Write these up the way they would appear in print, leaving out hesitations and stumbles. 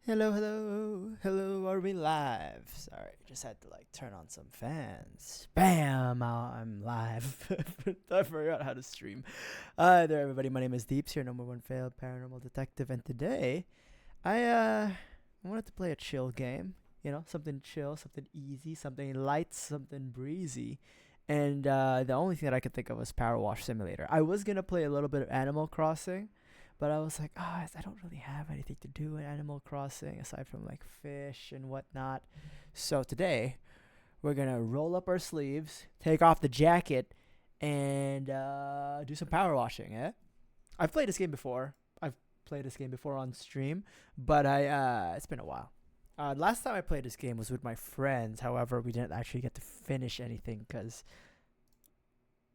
Hello, hello, hello, are we live? Sorry, just had to like turn on some fans. Bam! I'm live. I forgot how to stream. Hi there, everybody. My name is Deeps, your number one failed paranormal detective, and today I wanted to play a chill game. You know, something chill, something easy, something light, something breezy. And the only thing that I could think of was Powerwash Simulator. I was gonna play a little bit of Animal Crossing, but I was like, I don't really have anything to do in Animal Crossing aside from like fish and whatnot. So today we're gonna roll up our sleeves, take off the jacket, and do some power washing. Eh? I've played this game before. I've played this game before on stream, but I it's been a while. Last time I played this game was with my friends. However, we didn't actually get to finish anything because,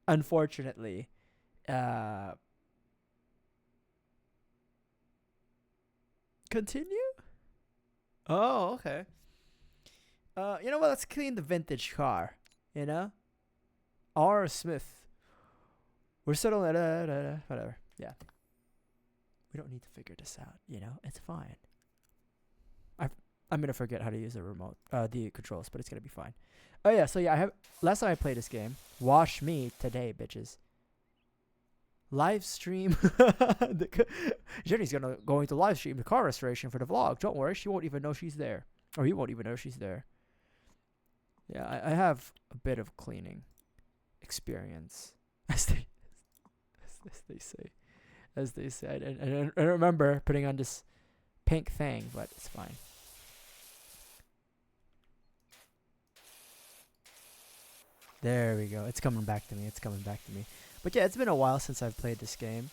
unfortunately, uh, continue. Oh, okay. You know what? Let's clean the vintage car. You know, R. Smith. We're settling. Whatever. Yeah, we don't need to figure this out. You know, it's fine. I I'm gonna forget how to use the remote, the controls, but it's gonna be fine. Oh yeah, so yeah, I have. Last time I played this game, wash me today, bitches. Live stream. Jenny's gonna going to live stream the car restoration for the vlog. Don't worry, she won't even know she's there, or he won't even know she's there. Yeah, I have a bit of cleaning experience, as they say, as they said. And I remember putting on this pink thing, but it's fine. There we go. It's coming back to me. It's coming back to me. But yeah, it's been a while since I've played this game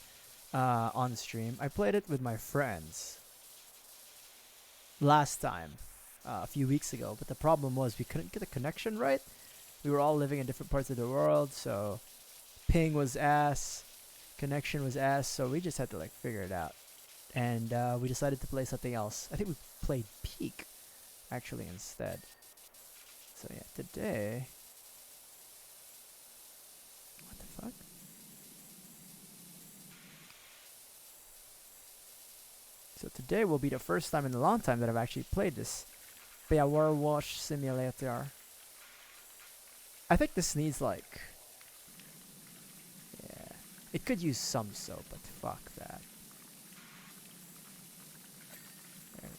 on stream. I played it with my friends last time, a few weeks ago. But the problem was we couldn't get the connection right. We were all living in different parts of the world, so ping was ass, connection was ass. So we just had to like figure it out, and we decided to play something else. I think we played Peak actually instead. So yeah, today. What the fuck? So today will be the first time in a long time that I've actually played this Powerwash Simulator. I think this needs like, yeah, it could use some soap, but fuck that. There.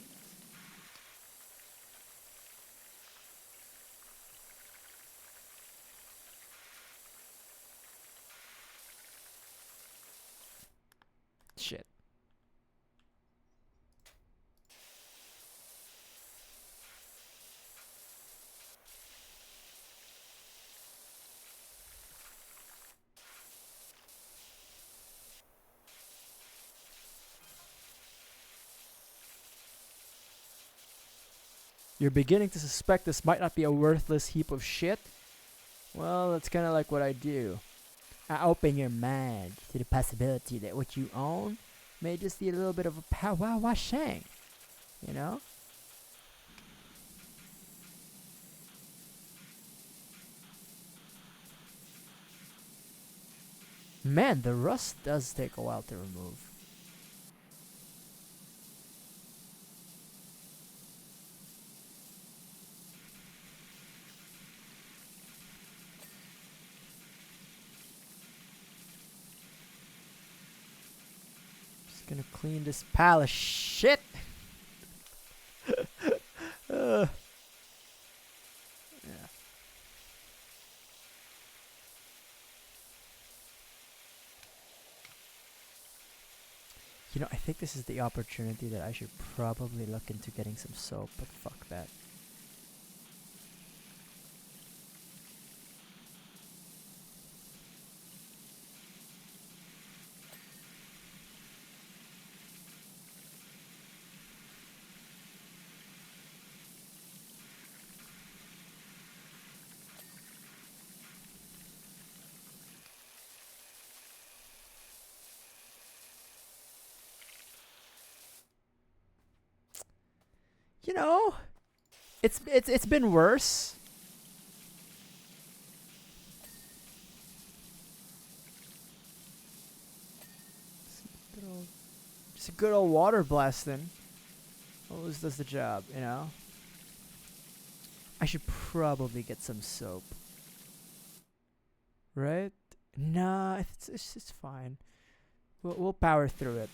Shit. You're beginning to suspect this might not be a worthless heap of shit? Well, that's kind of like what I do. I open your mind to the possibility that what you own may just be a little bit of a power washing, you know? Man, the rust does take a while to remove. Just gonna clean this pile of shit. uh, yeah. You know, I think this is the opportunity that I should probably look into getting some soap, but fuck that. You know, it's been worse. Just a good old water blasting. Always does the job, you know? I should probably get some soap. Right? Nah, it's fine. We'll power through it.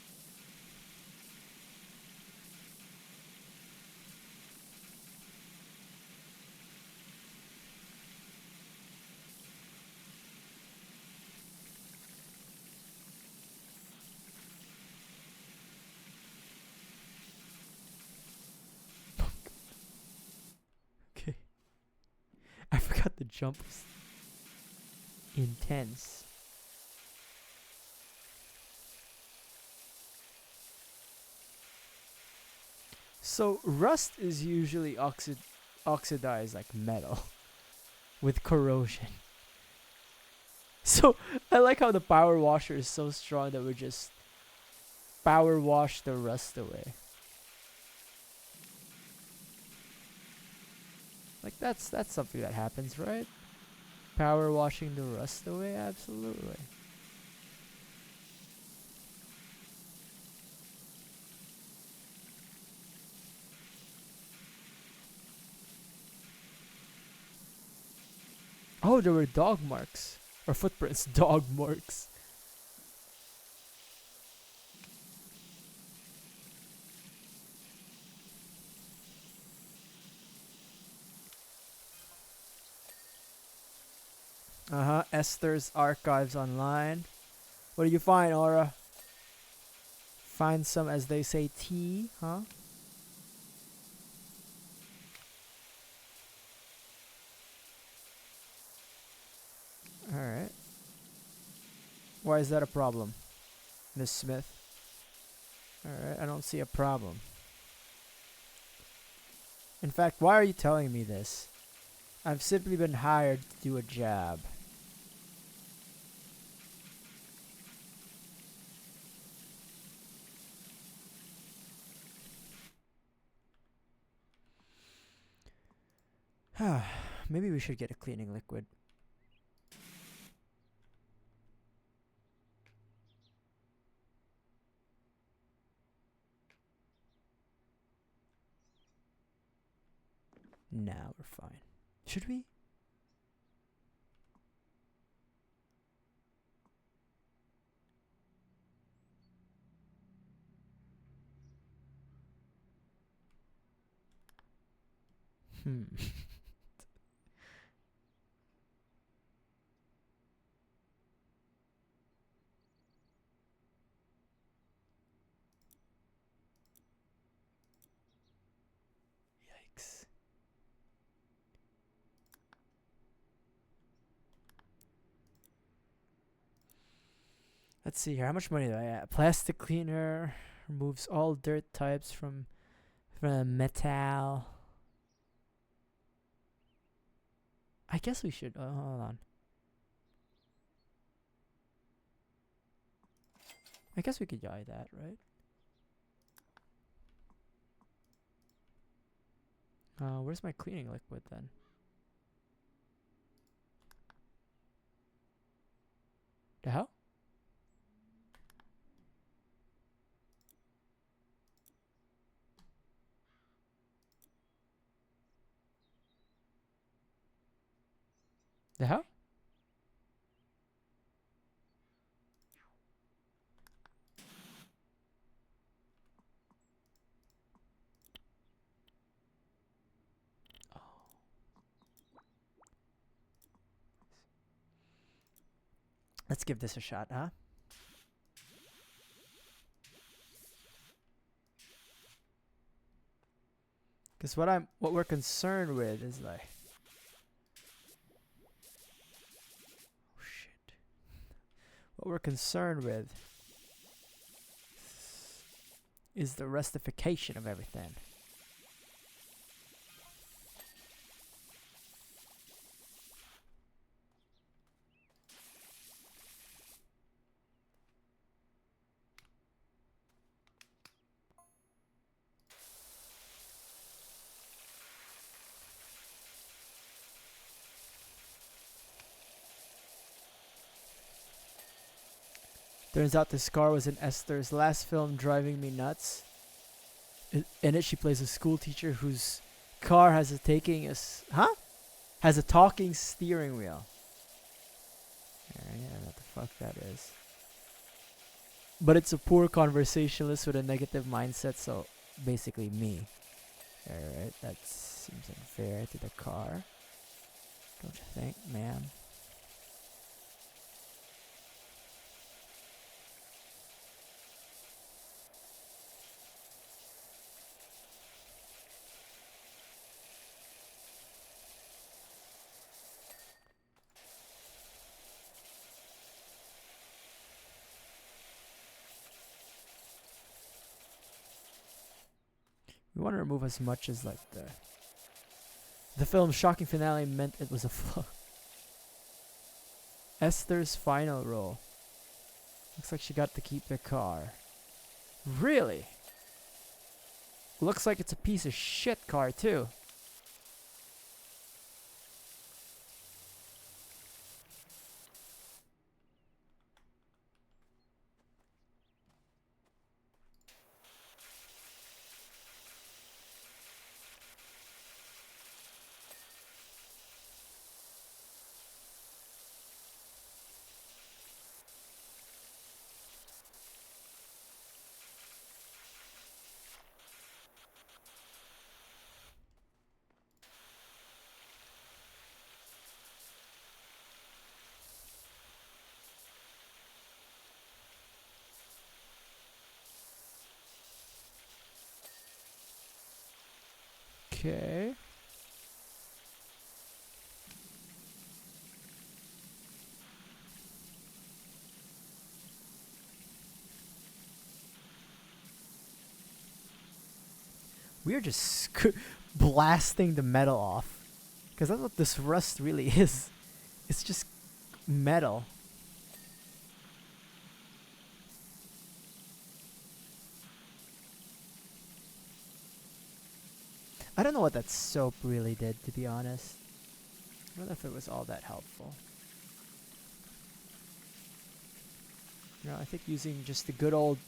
Okay. I forgot the jump was intense. So rust is usually oxidized like metal with corrosion. So I like how the power washer is so strong that we just power wash the rust away. Like that's something that happens, right? Power washing the rust away, absolutely. Oh, there were dog marks. Or footprints. Dog marks. Uh-huh. Esther's archives online. What do you find, Aura? Find some, as they say, tea, huh? Alright. Why is that a problem, Miss Smith? Alright, I don't see a problem. In fact, why are you telling me this? I've simply been hired to do a job. Maybe we should get a cleaning liquid. Nah, we're fine. Should we? Yikes. Let's see here. How much money do I have? Plastic cleaner removes all dirt types from metal. I guess we should. Hold on. I guess we could buy that, right? Where's my cleaning liquid then? The hell? The hell? Oh. Let's give this a shot, huh? Because what we're concerned with is like, oh shit. What we're concerned with is the rustification of everything. Turns out this car was in Esther's last film, driving me nuts. In it, she plays a school teacher whose car has a has a talking steering wheel. I don't know what the fuck that is. But it's a poor conversationalist with a negative mindset, so basically me. Alright, that seems unfair to the car. Don't you think, ma'am? We want to remove as much as like the film's shocking finale meant it was a flop. Esther's final role. Looks like she got to keep the car. Really? Looks like it's a piece of shit car too. Okay. We are just blasting the metal off. Because that's what this rust really is. It's just metal. I don't know what that soap really did, to be honest. I don't know if it was all that helpful. You know, I think using just the good old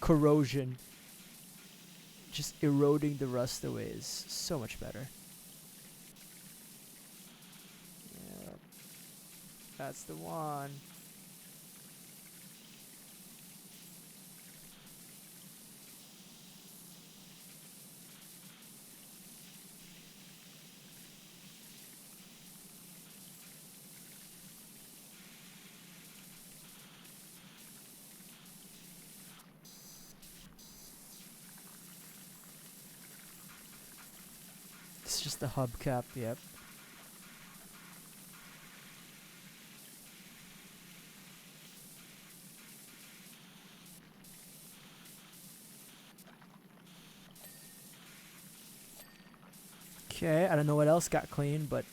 corrosion, just eroding the rust away, is so much better. Yeah, that's the one. It's just the hubcap, yep. Okay, I don't know what else got clean, but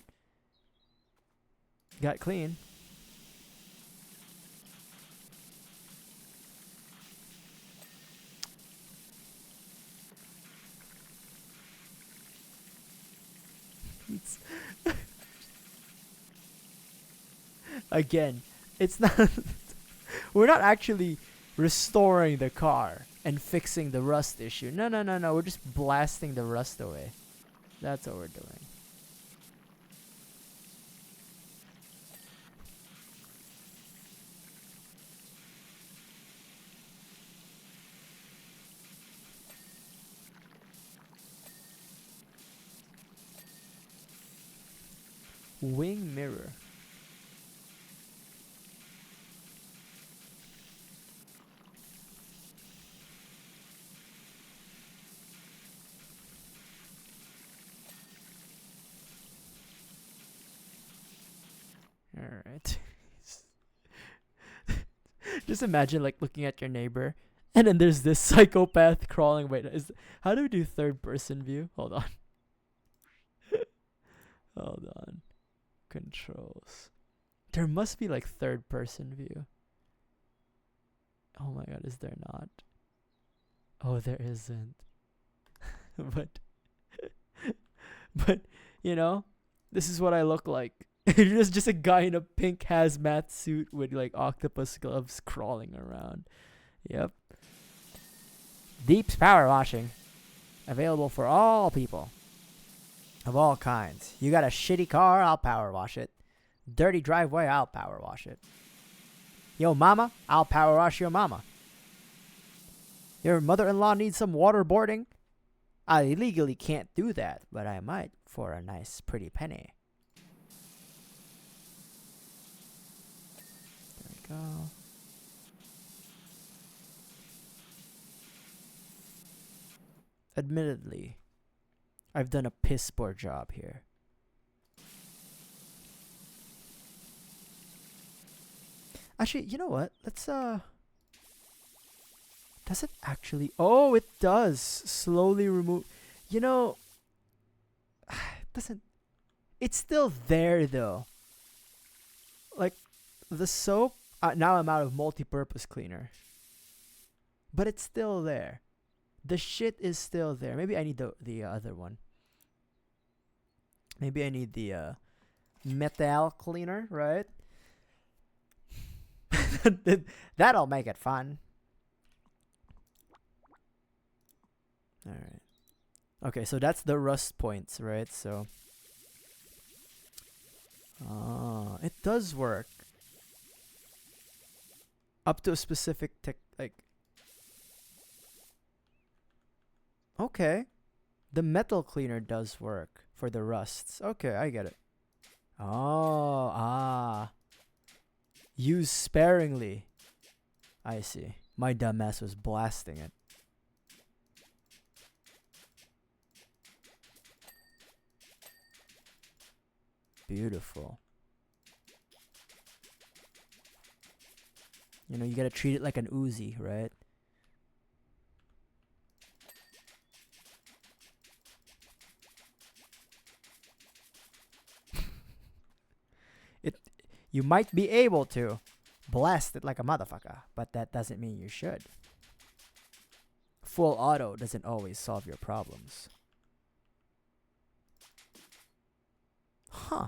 got clean. Again, it's not we're not actually restoring the car and fixing the rust issue. No, we're just blasting the rust away. That's what we're doing. Wing mirror. Alright. Just imagine like looking at your neighbor and then there's this psychopath crawling. Wait, how do we do third person view? Hold on. Hold on. Controls. There must be like third person view. Oh my god, is there not? Oh, there isn't. but you know, this is what I look like. There's just a guy in a pink hazmat suit with like octopus gloves crawling around. Yep. Deep's power washing. Available for all people. Of all kinds. You got a shitty car, I'll power wash it. Dirty driveway, I'll power wash it. Yo, mama, I'll power wash your mama. Your mother-in-law needs some waterboarding? I legally can't do that, but I might for a nice, pretty penny. There we go. Admittedly, I've done a piss poor job here. Actually, you know what? Let's does it actually? Oh, it does. Slowly remove. You know, doesn't. It's still there though. Like the soap. Now I'm out of multi-purpose cleaner. But it's still there. The shit is still there. Maybe I need the other one. Maybe I need the metal cleaner, right? That'll make it fun. All right. Okay, so that's the rust points, right? So it does work up to a specific like. Okay, the metal cleaner does work for the rusts. Okay, I get it. Oh, use sparingly. I see. My dumbass was blasting it. Beautiful. You know, you gotta treat it like an Uzi, right? You might be able to blast it like a motherfucker, but that doesn't mean you should. Full auto doesn't always solve your problems. Huh.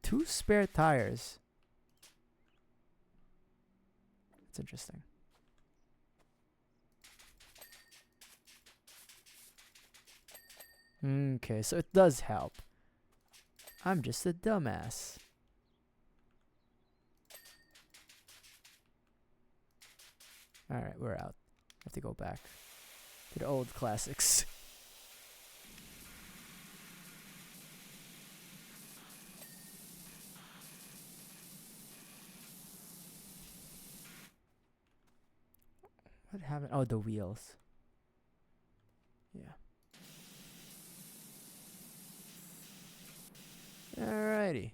2 spare tires. That's interesting. Okay, so it does help. I'm just a dumbass. Alright, we're out. Have to go back to the old classics. What happened? Oh, the wheels. Yeah. Alrighty.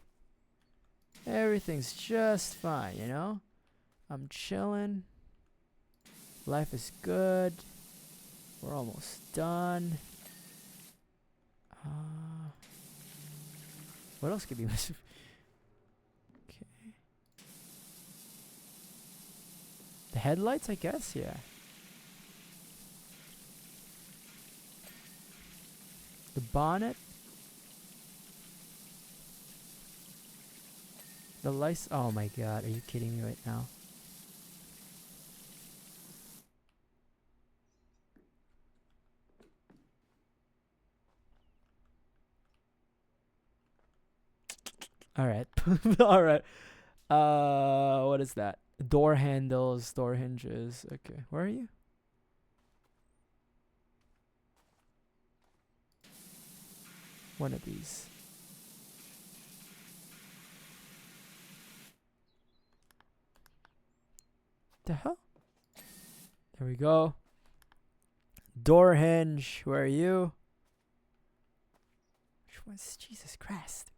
Everything's just fine, you know? I'm chilling. Life is good. We're almost done. What else could be missing? Okay. The headlights, I guess, yeah. The bonnet. The lights. Oh my god, are you kidding me right now? Alright. Alright. What is that? Door handles, door hinges. Okay, where are you? One of these. The hell? There we go. Door hinge. Where are you? Which one's Jesus Christ?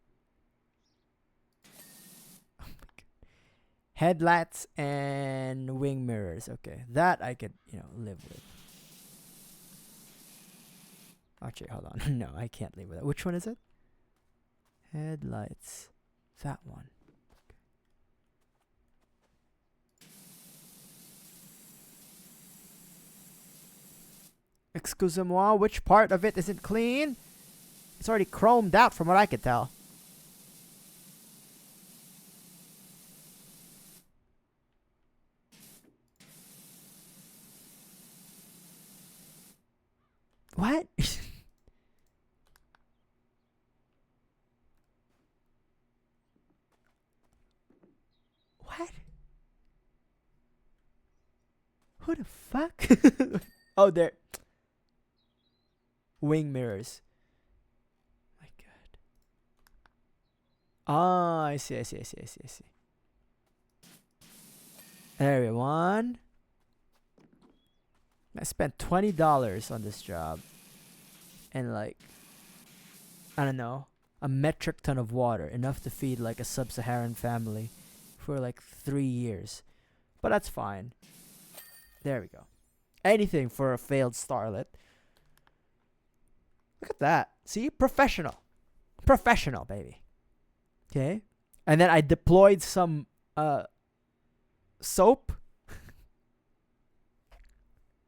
Oh my god. Headlights and wing mirrors. Okay, that I could, live with. Actually, hold on. No, I can't live with that. Which one is it? Headlights. That one. Excusez-moi, which part of it isn't clean? It's already chromed out from what I could tell. What? What? Who the fuck? Oh, there. Wing mirrors. My god. Ah, I see. Everyone. I spent $20 on this job. And like, I don't know, a metric ton of water. Enough to feed like a sub-Saharan family for like 3 years. But that's fine. There we go. Anything for a failed starlet. Look at that. See? Professional. Professional, baby. Okay? And then I deployed some soap.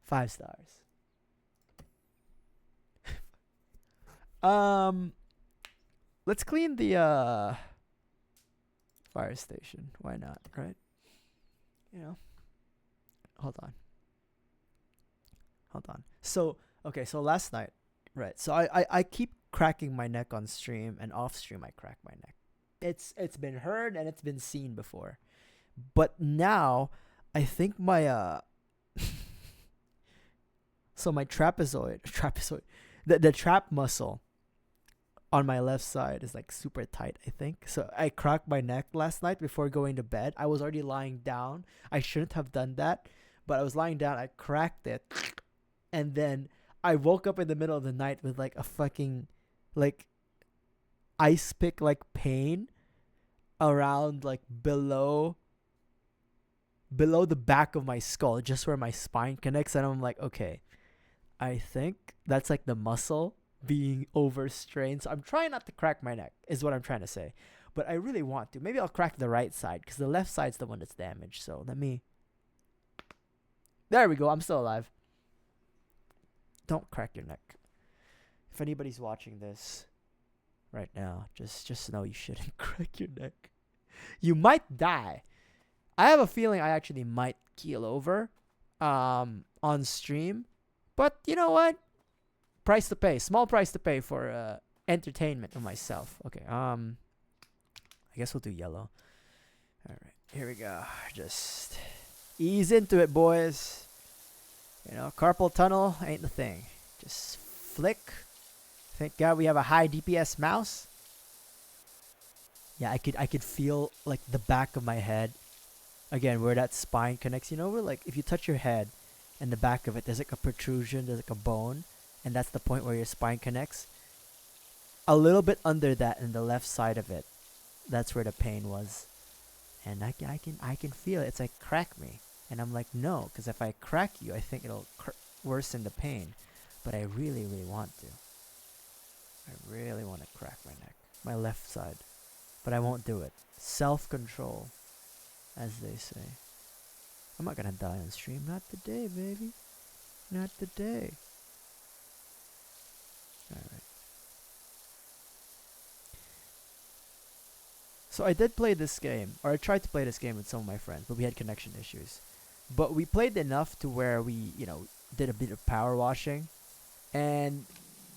5 stars. Let's clean the fire station. Why not, right? You know. Hold on. So, okay, so last night, right? So I keep cracking my neck on stream, and off stream I crack my neck. It's been heard and it's been seen before. But now I think my so my trapezoid, the trap muscle on my left side is like super tight, I think. So I cracked my neck last night before going to bed. I was already lying down. I shouldn't have done that, but I was lying down. I cracked it, and then I woke up in the middle of the night with like a fucking like ice pick like pain around like below the back of my skull, just where my spine connects. And I'm like, okay, I think that's like the muscle being overstrained. So I'm trying not to crack my neck, is what I'm trying to say. But I really want to. Maybe I'll crack the right side, because the left side's the one that's damaged. So let me. There we go. I'm still alive. Don't crack your neck. If anybody's watching this right now, just know you shouldn't crack your neck. You might die. I have a feeling I actually might keel over on stream. But you know what? Price to pay. Small price to pay for entertainment of myself. Okay. I guess we'll do yellow. All right. Here we go. Just ease into it, boys. You know, carpal tunnel ain't the thing. Just flick. Thank God we have a high DPS mouse. Yeah, I could feel like the back of my head. Again, where that spine connects. You know, where like if you touch your head and the back of it, there's like a protrusion, there's like a bone. And that's the point where your spine connects. A little bit under that, in the left side of it, that's where the pain was. And I can feel it. It's like, crack me. And I'm like, no, because if I crack you, I think it'll worsen the pain. But I really, really want to. I really want to crack my neck. My left side. But I won't do it. Self-control, as they say. I'm not going to die on stream. Not today, baby. Not today. Alright. So I did play this game, or I tried to play this game with some of my friends, but we had connection issues. But we played enough to where we, you know, did a bit of power washing. And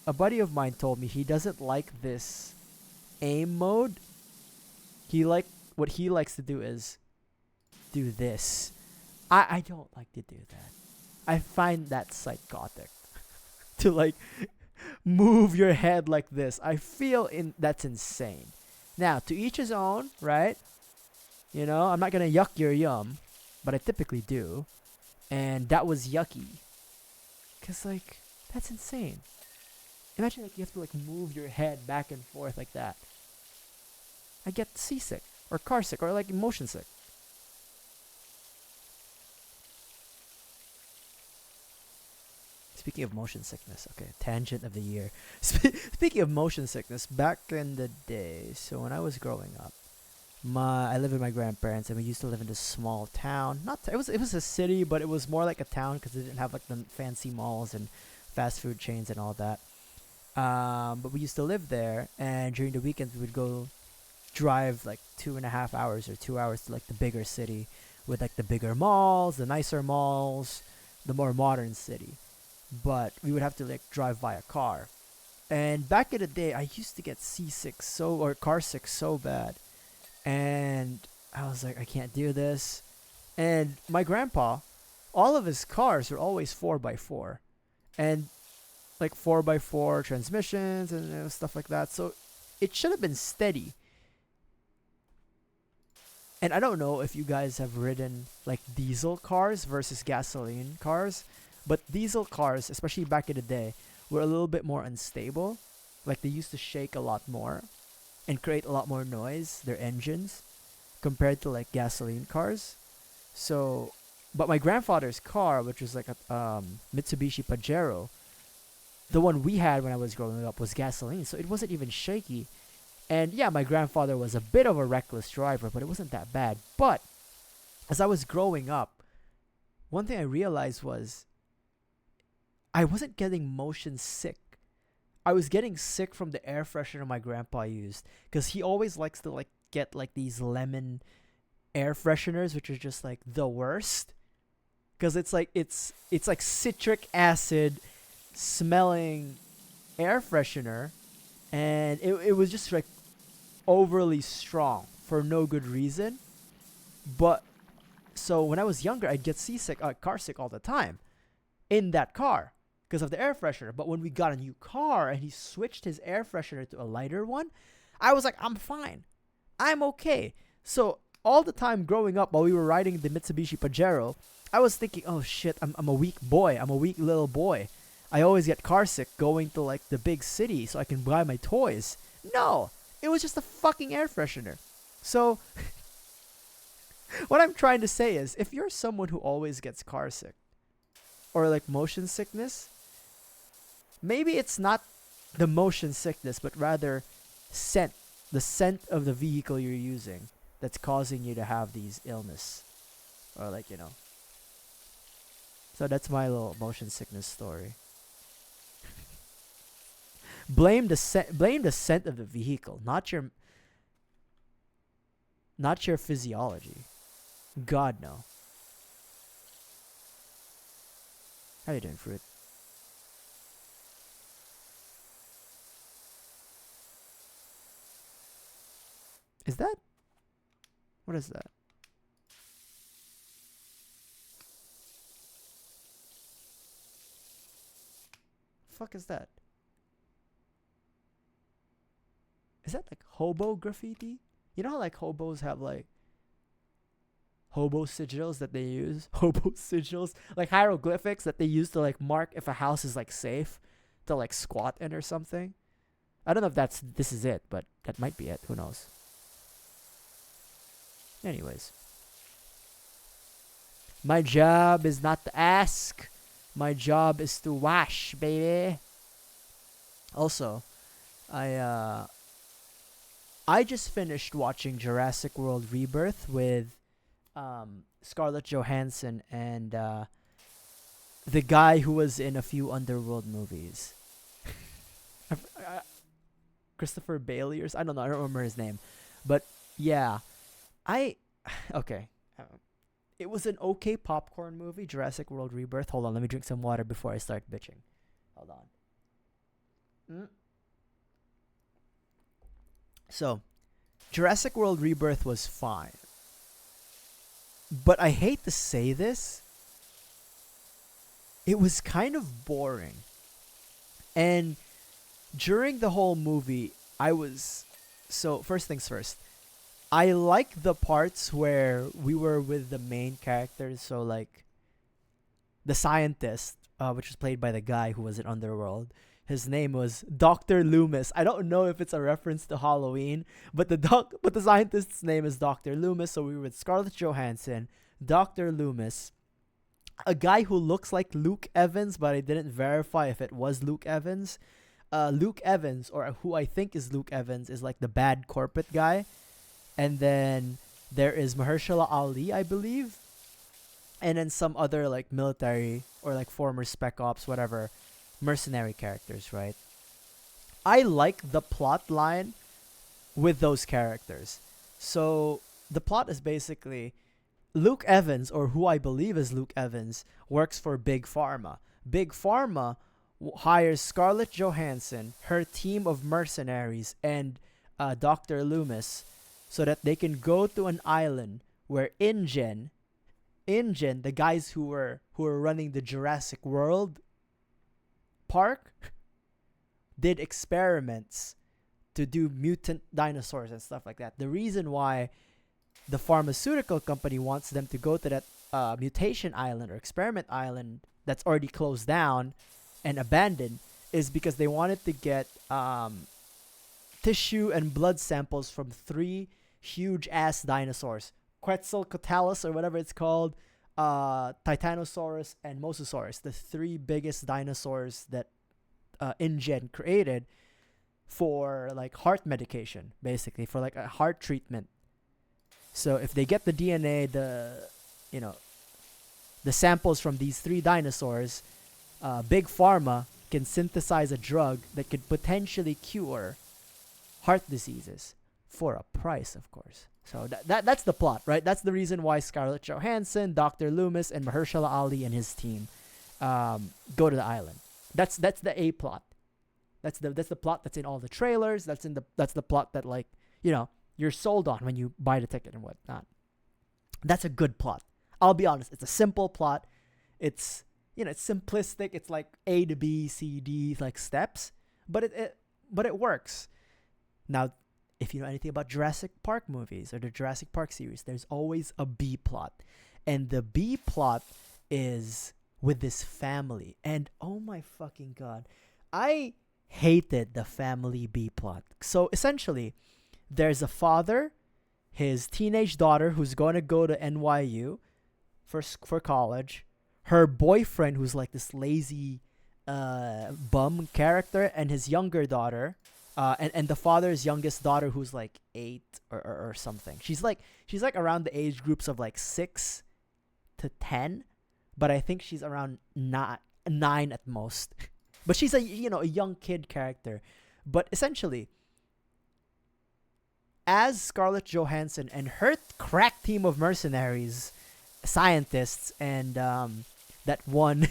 a buddy of mine told me he doesn't like this aim mode. What he likes to do is do this. I don't like to do that. I find that psychotic. To like move your head like this. I feel that's insane. Now, to each his own, right? You know, I'm not gonna yuck your yum, but I typically do. And that was yucky. 'Cause like, that's insane. Imagine like you have to like move your head back and forth like that. I get seasick or car sick or like motion sick. Speaking of motion sickness, okay, tangent of the year. Speaking of motion sickness, back in the day, so when I was growing up, I lived with my grandparents, and we used to live in this small town. It was a city, but it was more like a town because it didn't have like the fancy malls and fast food chains and all that. But we used to live there, and during the weekends we would go drive like 2.5 hours or 2 hours to like the bigger city with like the bigger malls, the nicer malls, the more modern city. but we would have to like drive by a car. And back in the day, I used to get seasick or car sick so bad, and I was like, I can't do this. And my grandpa, all of his cars were always 4x4, and like 4x4 transmissions and stuff like that. So it should have been steady. And I don't know if you guys have ridden like diesel cars versus gasoline cars, but diesel cars, especially back in the day, were a little bit more unstable. Like they used to shake a lot more and create a lot more noise, their engines, compared to like gasoline cars. So, but my grandfather's car, which was like a Mitsubishi Pajero, the one we had when I was growing up was gasoline, so it wasn't even shaky. And yeah, my grandfather was a bit of a reckless driver, but it wasn't that bad. But as I was growing up, one thing I realized was I wasn't getting motion sick. I was getting sick from the air freshener my grandpa used, because he always likes to like get like these lemon air fresheners, which are just like the worst, because it's like citric acid smelling air freshener, and it was just like overly strong for no good reason. But so when I was younger, I'd get car sick all the time in that car because of the air freshener. But when we got a new car and he switched his air freshener to a lighter one, I was like, I'm fine, I'm okay. So all the time growing up, while we were riding the Mitsubishi Pajero, I was thinking, oh shit, I'm a weak boy, I'm a weak little boy. I always get car sick going to like the big city so I can buy my toys. No, it was just a fucking air freshener. So what I'm trying to say is, if you're someone who always gets car sick or like motion sickness, maybe it's not the motion sickness, but rather the scent of the vehicle you're using that's causing you to have these illness, or like, you know. So that's my little motion sickness story. Blame the scent of the vehicle, not your physiology. God, no. How you doing, Fruit? Is that? What is that? Fuck is that? Is that like hobo graffiti? You know how like hobos have like hobo sigils that they use? Hobo sigils? Like hieroglyphics that they use to like mark if a house is like safe to like squat in or something? I don't know if this is it, but that might be it. Who knows? Anyways. My job is not to ask. My job is to wash, baby. Also, I just finished watching Jurassic World Rebirth with Scarlett Johansson and the guy who was in a few Underworld movies. Christopher Bailey I don't know, I don't remember his name. But yeah, okay. It was an okay popcorn movie, Jurassic World Rebirth. Hold on, let me drink some water before I start bitching. Hold on. So, Jurassic World Rebirth was fine. But I hate to say this, it was kind of boring. And during the whole movie, first things first, I like the parts where we were with the main characters. So like the scientist, which was played by the guy who was in Underworld. His name was Dr. Loomis. I don't know if it's a reference to Halloween, but the scientist's name is Dr. Loomis. So we were with Scarlett Johansson, Dr. Loomis, a guy who looks like Luke Evans, but I didn't verify if it was Luke Evans. Luke Evans, or who I think is Luke Evans, is like the bad corporate guy. And then there is Mahershala Ali, I believe. And then some other like military or like former Spec Ops, whatever, mercenary characters, right? I like the plot line with those characters. So the plot is basically Luke Evans, or who I believe is Luke Evans, works for Big Pharma. Big Pharma hires Scarlett Johansson, her team of mercenaries, and Dr. Loomis, so that they can go to an island where InGen, the guys who were running the Jurassic World park, did experiments to do mutant dinosaurs and stuff like that. The reason why the pharmaceutical company wants them to go to that mutation island or experiment island that's already closed down and abandoned is because they wanted to get tissue and blood samples from 3 huge ass dinosaurs, Quetzalcoatlus or whatever it's called, Titanosaurus and Mosasaurus, the 3 biggest dinosaurs that InGen created for like heart medication, basically for like a heart treatment. So if they get the DNA, the samples from these 3 dinosaurs, Big Pharma can synthesize a drug that could potentially cure heart diseases for a price, of course. So that's the plot, right? That's the reason why Scarlett Johansson, Dr. Loomis, and Mahershala Ali and his team go to the island. That's the A plot. That's the plot that's in all the trailers. That's the plot that, like, you're sold on when you buy the ticket and whatnot. That's a good plot. I'll be honest. It's a simple plot. It's it's simplistic. It's like A to B, C, D, like steps, but it works. Now, if you know anything about Jurassic Park movies or the Jurassic Park series, there's always a B plot, and the B plot is with this family. And oh my fucking god, I hated the family B plot. So essentially, there's a father, his teenage daughter who's going to go to NYU for college, her boyfriend who's like this lazy bum character, and his younger daughter, and the father's youngest daughter who's like 8 or something. She's like around the age groups of like 6 to 10, but I think she's around 9 at most. But she's a young kid character. But essentially, as Scarlett Johansson and her crack team of mercenaries, scientists, and that one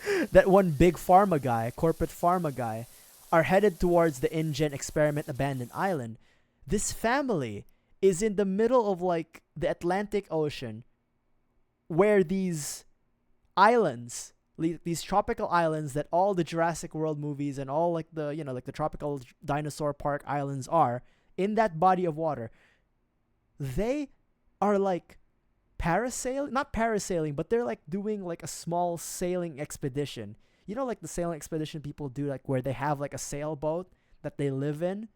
big pharma guy, corporate pharma guy, are headed towards the InGen experiment abandoned island, this family is in the middle of like the Atlantic Ocean, where these islands, these tropical islands that all the Jurassic World movies and all like the like the tropical dinosaur park islands are, in that body of water, they are like not parasailing, but they're like doing like a small sailing expedition. Like the sailing expedition people do, like where they have like a sailboat that they live in.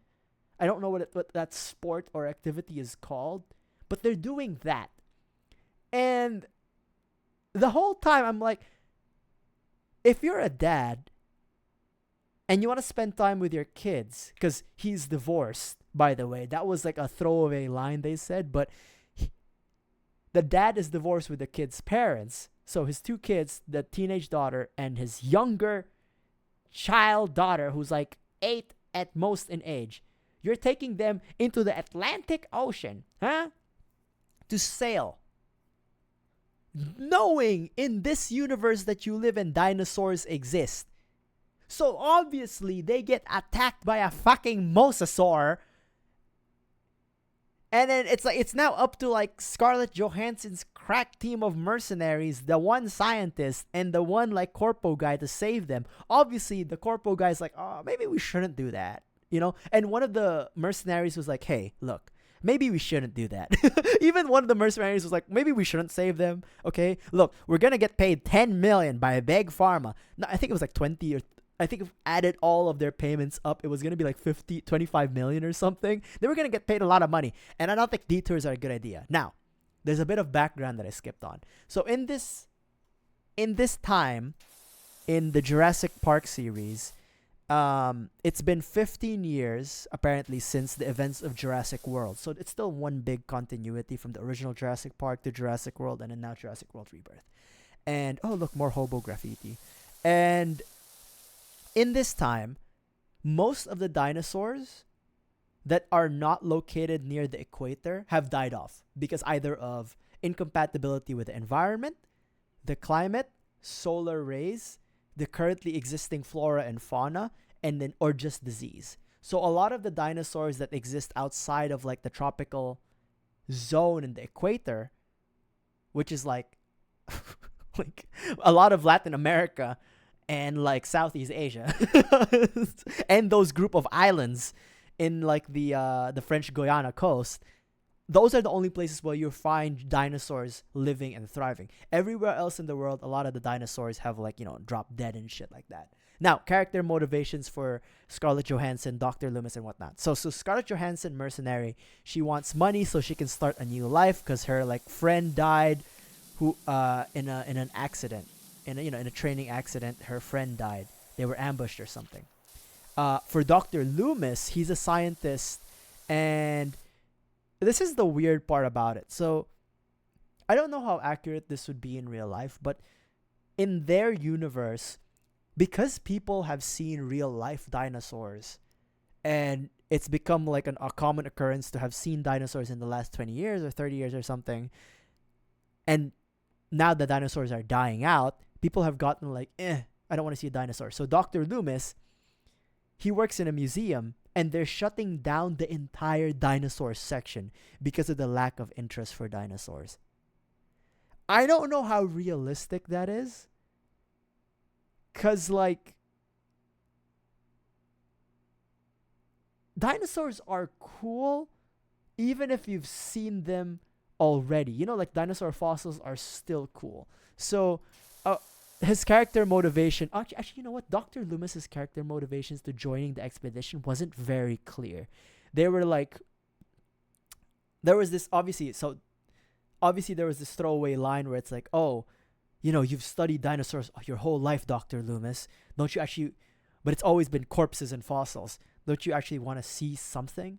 I don't know what that sport or activity is called, but they're doing that. And the whole time I'm like, if you're a dad and you want to spend time with your kids, because he's divorced, by the way, that was like a throwaway line they said, but the dad is divorced with the kid's parents. So his 2 kids, the teenage daughter and his younger child daughter, who's like 8 at most in age, you're taking them into the Atlantic Ocean, to sail. Knowing in this universe that you live in, dinosaurs exist. So obviously they get attacked by a fucking mosasaur. And then it's now up to like Scarlett Johansson's crack team of mercenaries, the one scientist and the one like corpo guy, to save them. Obviously the corpo guy's like, oh, maybe we shouldn't do that, And one of the mercenaries was like, hey, look, maybe we shouldn't do that. Even one of the mercenaries was like, maybe we shouldn't save them. Okay, look, we're gonna get paid 10 million by Big Pharma. No, I think it was like 20 or I think if added all of their payments up, it was going to be like 25 million or something. They were going to get paid a lot of money. And I don't think detours are a good idea. Now, there's a bit of background that I skipped on. So in this time, in the Jurassic Park series, it's been 15 years, apparently, since the events of Jurassic World. So it's still one big continuity from the original Jurassic Park to Jurassic World and then now Jurassic World Rebirth. And, oh, look, more hobo graffiti. And in this time, most of the dinosaurs that are not located near the equator have died off because either of incompatibility with the environment, the climate, solar rays, the currently existing flora and fauna, and then or just disease. So a lot of the dinosaurs that exist outside of like the tropical zone in the equator, which is like like a lot of Latin America and like Southeast Asia and those group of islands in like the French Guiana coast, those are the only places where you find dinosaurs living and thriving. Everywhere else in the world, a lot of the dinosaurs have like, dropped dead and shit like that. Now, character motivations for Scarlett Johansson, Dr. Loomis, and whatnot. So Scarlett Johansson, mercenary, she wants money so she can start a new life because her like friend died, who in an accident, in a training accident. Her friend died. They were ambushed or something. For Dr. Loomis, he's a scientist, and this is the weird part about it. So I don't know how accurate this would be in real life, but in their universe, because people have seen real life dinosaurs, and it's become like a common occurrence to have seen dinosaurs in the last 20 years or 30 years or something, and now the dinosaurs are dying out, people have gotten like, I don't want to see a dinosaur. So Dr. Loomis, he works in a museum, and they're shutting down the entire dinosaur section because of the lack of interest for dinosaurs. I don't know how realistic that is. Because, like, dinosaurs are cool even if you've seen them already. Like dinosaur fossils are still cool. So, his character motivation... Actually, you know what? Dr. Loomis's character motivations to joining the expedition wasn't very clear. They were like... There was this, obviously there was this throwaway line where it's like, oh, you've studied dinosaurs your whole life, Dr. Loomis. Don't you actually... But it's always been corpses and fossils. Don't you actually want to see something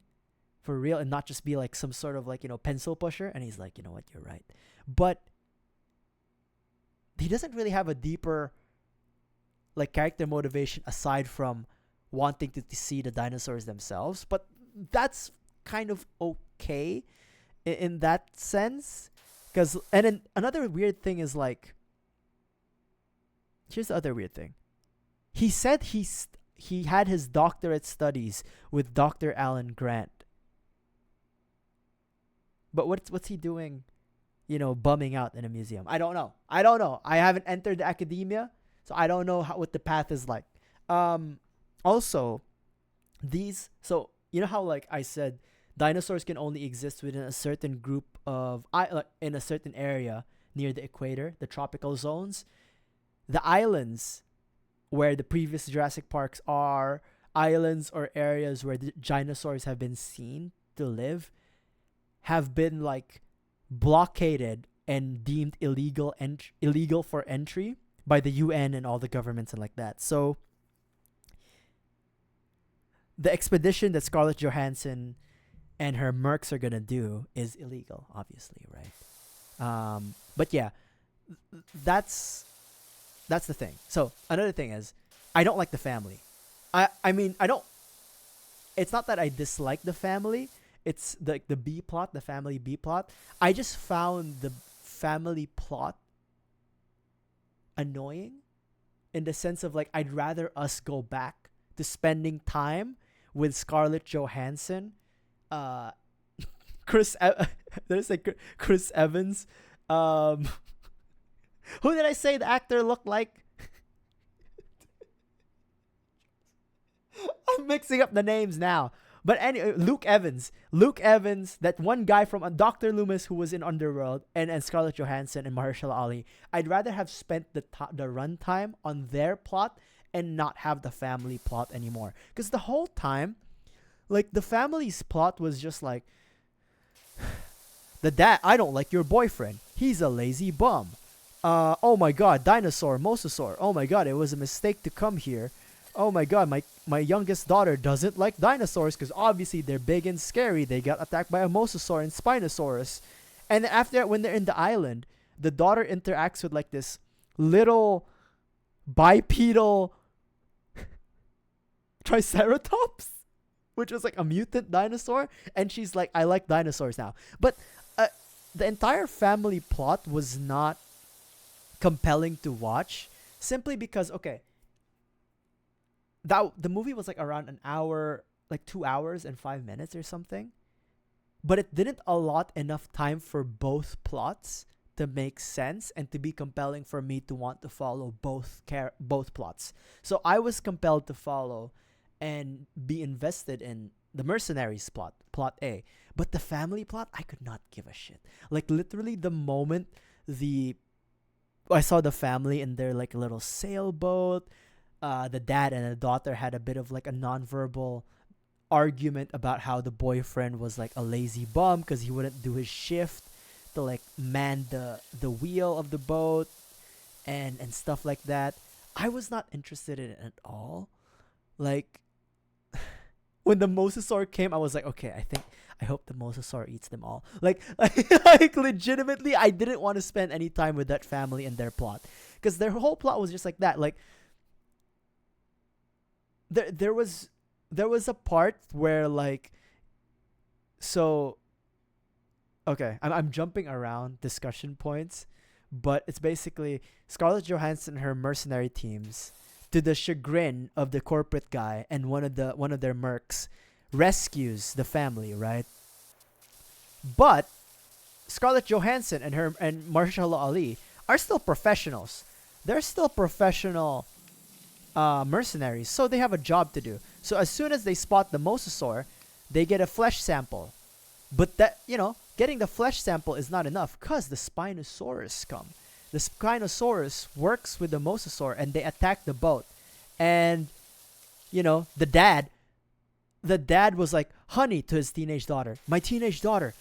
for real and not just be like some sort of like, pencil pusher? And he's like, you know what? You're right. But he doesn't really have a deeper like character motivation aside from wanting to see the dinosaurs themselves. But that's kind of okay in that sense. And then another weird thing is like... Here's the other weird thing. He said he had his doctorate studies with Dr. Alan Grant. But what's he doing, bumming out in a museum? I don't know. I haven't entered academia, so I don't know what the path is like. Also, so how like I said, dinosaurs can only exist within a certain group of in a certain area near the equator, the tropical zones. The islands where the previous Jurassic Parks are, islands or areas where the dinosaurs have been seen to live, have been like blockaded and deemed illegal for entry by the UN and all the governments and like that. So the expedition that Scarlett Johansson and her mercs are gonna do is illegal, obviously, right? But yeah, that's the thing. So another thing is, I don't like the family. I mean, I don't. It's not that I dislike the family. It's the B plot, the family B plot. I just found the family plot annoying, in the sense of like I'd rather us go back to spending time with Scarlett Johansson, Chris Evans, who did I say the actor looked like? I'm mixing up the names now. But anyway, Luke Evans, that one guy from Dr. Loomis who was in Underworld, and Scarlett Johansson and Mahershala Ali. I'd rather have spent the runtime on their plot and not have the family plot anymore. Because the whole time, like, the family's plot was just like, the dad, I don't like your boyfriend. He's a lazy bum. Oh my god, dinosaur, mosasaur. Oh my god, it was a mistake to come here. Oh my god, my youngest daughter doesn't like dinosaurs because obviously they're big and scary. They got attacked by a mosasaur and Spinosaurus. And after that, when they're in the island, the daughter interacts with like this little bipedal triceratops, which was like a mutant dinosaur. And she's like, I like dinosaurs now. But the entire family plot was not compelling to watch, simply because, okay, that the movie was like around an hour, like 2 hours and 5 minutes or something, but it didn't allot enough time for both plots to make sense and to be compelling for me to want to follow both plots. So I was compelled to follow and be invested in the mercenaries plot A. But the family plot, I could not give a shit. Like, literally, the moment I saw the family in their like little sailboat, the dad and the daughter had a bit of like a nonverbal argument about how the boyfriend was like a lazy bum because he wouldn't do his shift to like man the wheel of the boat and stuff like that. I was not interested in it at all. Like, when the mosasaur came, I was like, okay, I hope the mosasaur eats them all. Like, like legitimately, I didn't want to spend any time with that family and their plot, because their whole plot was just like that. Like, there was a part where like, so, okay, I'm jumping around discussion points, but it's basically Scarlett Johansson and her mercenary teams, to the chagrin of the corporate guy and one of their mercs, rescues the family, right? But Scarlett Johansson and Mahershala Ali are still professionals. They're still professional mercenaries, so they have a job to do. So as soon as they spot the mosasaur, they get a flesh sample. But that, getting the flesh sample is not enough, because the Spinosaurus come. The Spinosaurus works with the mosasaur and they attack the boat. And, the dad was like, honey, to his teenage daughter, my teenage daughter,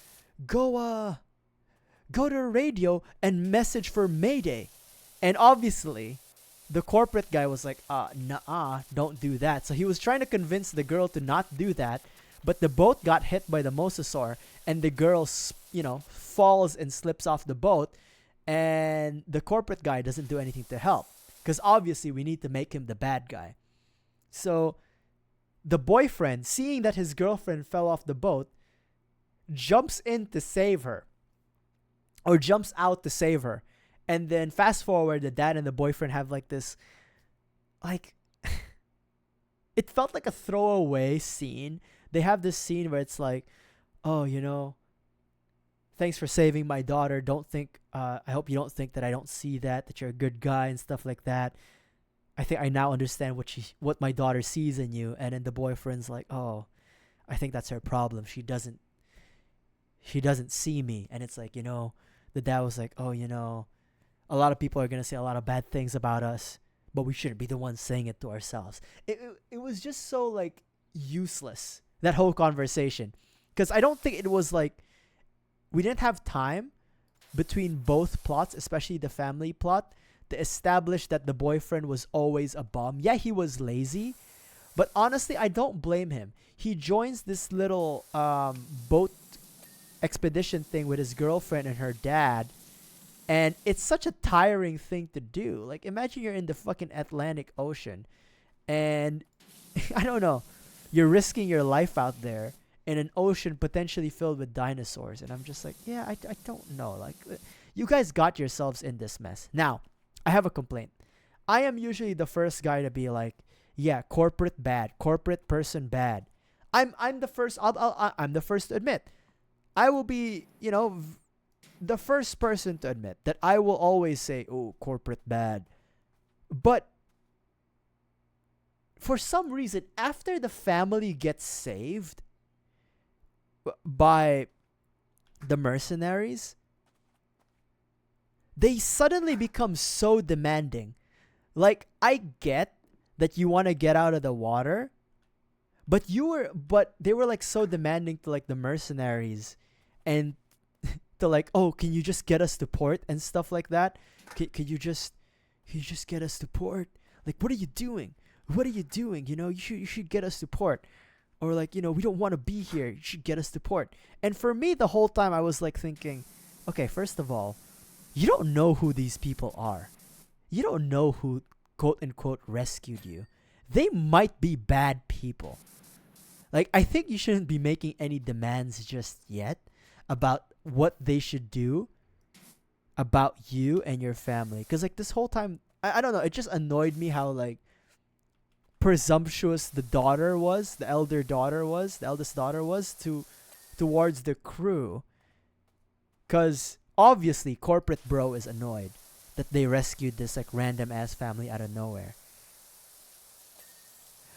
go to the radio and message for Mayday. And obviously, the corporate guy was like, nah, don't do that. So he was trying to convince the girl to not do that. But the boat got hit by the mosasaur, and the girl, falls and slips off the boat. And the corporate guy doesn't do anything to help, because obviously we need to make him the bad guy. So the boyfriend, seeing that his girlfriend fell off the boat, jumps in to save her, or jumps out to save her. And then fast forward, the dad and the boyfriend have like this, like, it felt like a throwaway scene. They have this scene where it's like, oh, thanks for saving my daughter. I hope you don't think that I don't see that you're a good guy and stuff like that. I think I now understand what my daughter sees in you. And then the boyfriend's like, oh, I think that's her problem. She doesn't see me. And it's like, the dad was like, oh, a lot of people are going to say a lot of bad things about us, but we shouldn't be the ones saying it to ourselves. It was just so like useless, that whole conversation. Because I don't think it was like, we didn't have time between both plots, especially the family plot, to establish that the boyfriend was always a bum. Yeah, he was lazy, but honestly, I don't blame him. He joins this little boat expedition thing with his girlfriend and her dad, and it's such a tiring thing to do. Like, imagine you're in the fucking Atlantic Ocean, and I don't know, you're risking your life out there in an ocean potentially filled with dinosaurs. And I'm just like, yeah, I don't know. Like, you guys got yourselves in this mess. Now, I have a complaint. I am usually the first guy to be like, yeah, corporate bad, corporate person bad. I'm the first. I'm the first to admit. I will be, the first person to admit that I will always say, oh, corporate bad. But for some reason, after the family gets saved by the mercenaries, they suddenly become so demanding. Like, I get that you want to get out of the water, but they were like so demanding to like the mercenaries, and to like, oh, can you just get us to port and stuff like that? Can you just get us to port? Like, what are you doing? What are you doing? You should get us to port. Or like, we don't want to be here. You should get us to port. And for me, the whole time I was like thinking, okay, first of all, you don't know who these people are. You don't know who, quote unquote, rescued you. They might be bad people. Like, I think you shouldn't be making any demands just yet about what they should do about you and your family. Because like this whole time, I don't know, it just annoyed me how like presumptuous the daughter was, the eldest daughter was towards the crew. Because obviously corporate bro is annoyed that they rescued this like random ass family out of nowhere.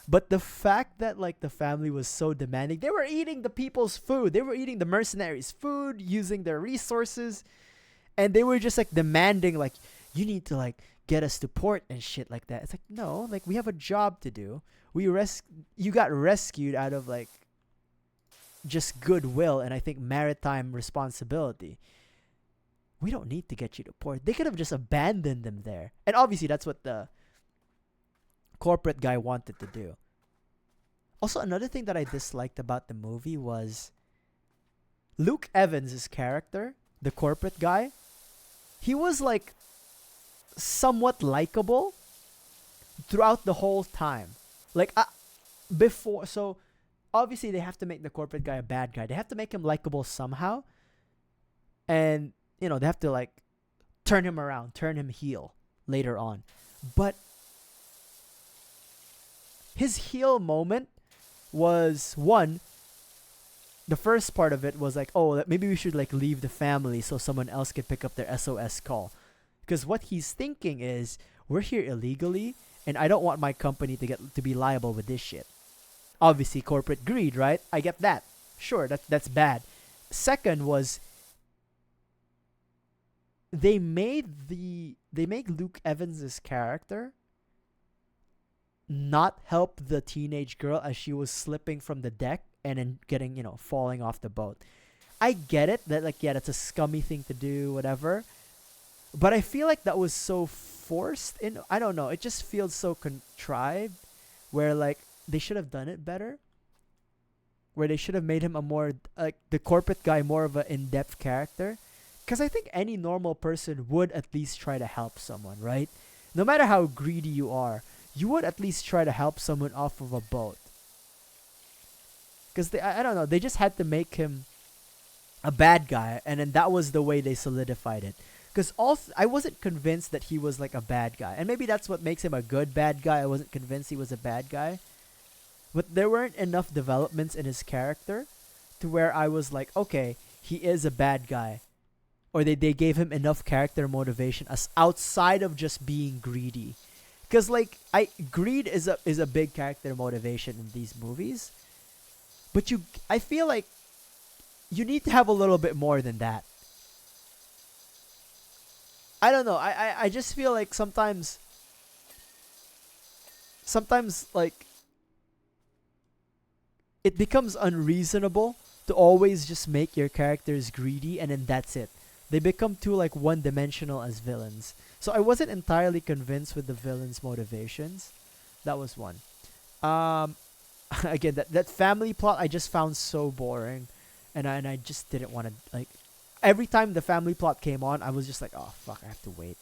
But the fact that like the family was so demanding, they were eating the people's food, they were eating the mercenaries' food, using their resources, and they were just like demanding like, you need to like get us to port and shit like that. It's like, no, like we have a job to do. You got rescued out of like just goodwill and I think maritime responsibility. We don't need to get you to port. They could have just abandoned them there. And obviously that's what the corporate guy wanted to do. Also, another thing that I disliked about the movie was Luke Evans' character, the corporate guy. He was like somewhat likable throughout the whole time. Like before, so obviously they have to make the corporate guy a bad guy. They have to make him likable somehow. And, you know, they have to like turn him around, turn him heel later on. But his heel moment was one, the first part of it was like, oh, maybe we should like leave the family so someone else can pick up their SOS call. Because what he's thinking is, we're here illegally and I don't want my company to be liable with this shit. Obviously corporate greed, right? I get that. Sure, that's bad. Second was they make Luke Evans' character not help the teenage girl as she was slipping from the deck and then getting, you know, falling off the boat. I get it that like, yeah, that's a scummy thing to do, whatever. But I feel like that was so forced in, I don't know, it just feels so contrived where like they should have done it better. Where they should have made him a more, like the corporate guy, more of an in-depth character. Because I think any normal person would at least try to help someone, right? No matter how greedy you are, you would at least try to help someone off of a boat. Because I don't know, they just had to make him a bad guy, and then that was the way they solidified it. Because I wasn't convinced that he was like a bad guy, and maybe that's what makes him a good bad guy. I wasn't convinced he was a bad guy, but there weren't enough developments in his character to where I was like, okay, he is a bad guy, or they gave him enough character motivation as outside of just being greedy. Because like greed is a big character motivation in these movies, but I feel like you need to have a little bit more than that. I don't know. I just feel like sometimes like it becomes unreasonable to always just make your characters greedy and then that's it. They become too like one-dimensional as villains. So I wasn't entirely convinced with the villains' motivations. That was one. Again, that family plot I just found so boring, and I just didn't want to like. Every time the family plot came on, I was just like, oh fuck, I have to wait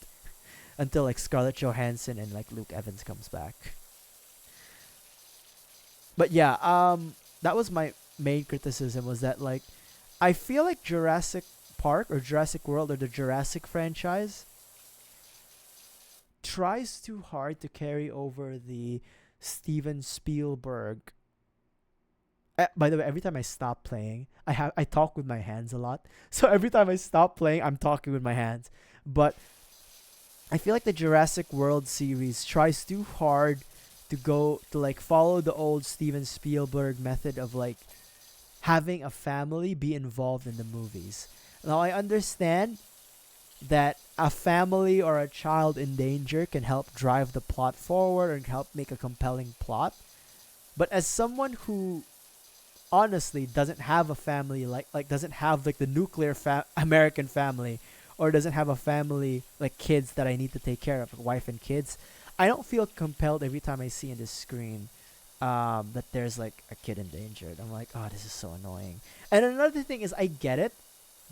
until like Scarlett Johansson and like Luke Evans comes back. But yeah, that was my main criticism, was that like I feel like Jurassic Park or Jurassic World or the Jurassic franchise tries too hard to carry over the Steven Spielberg. By the way, every time I stop playing, I talk with my hands a lot. So every time I stop playing, I'm talking with my hands. But I feel like the Jurassic World series tries too hard to like follow the old Steven Spielberg method of like having a family be involved in the movies. Now I understand that a family or a child in danger can help drive the plot forward and help make a compelling plot. But as someone who honestly doesn't have a family, like doesn't have like the nuclear American family, or doesn't have a family like kids that I need to take care of, like wife and kids, I don't feel compelled every time I see in the screen that there's like a kid endangered. I'm like, oh, this is so annoying. And another thing is, I get it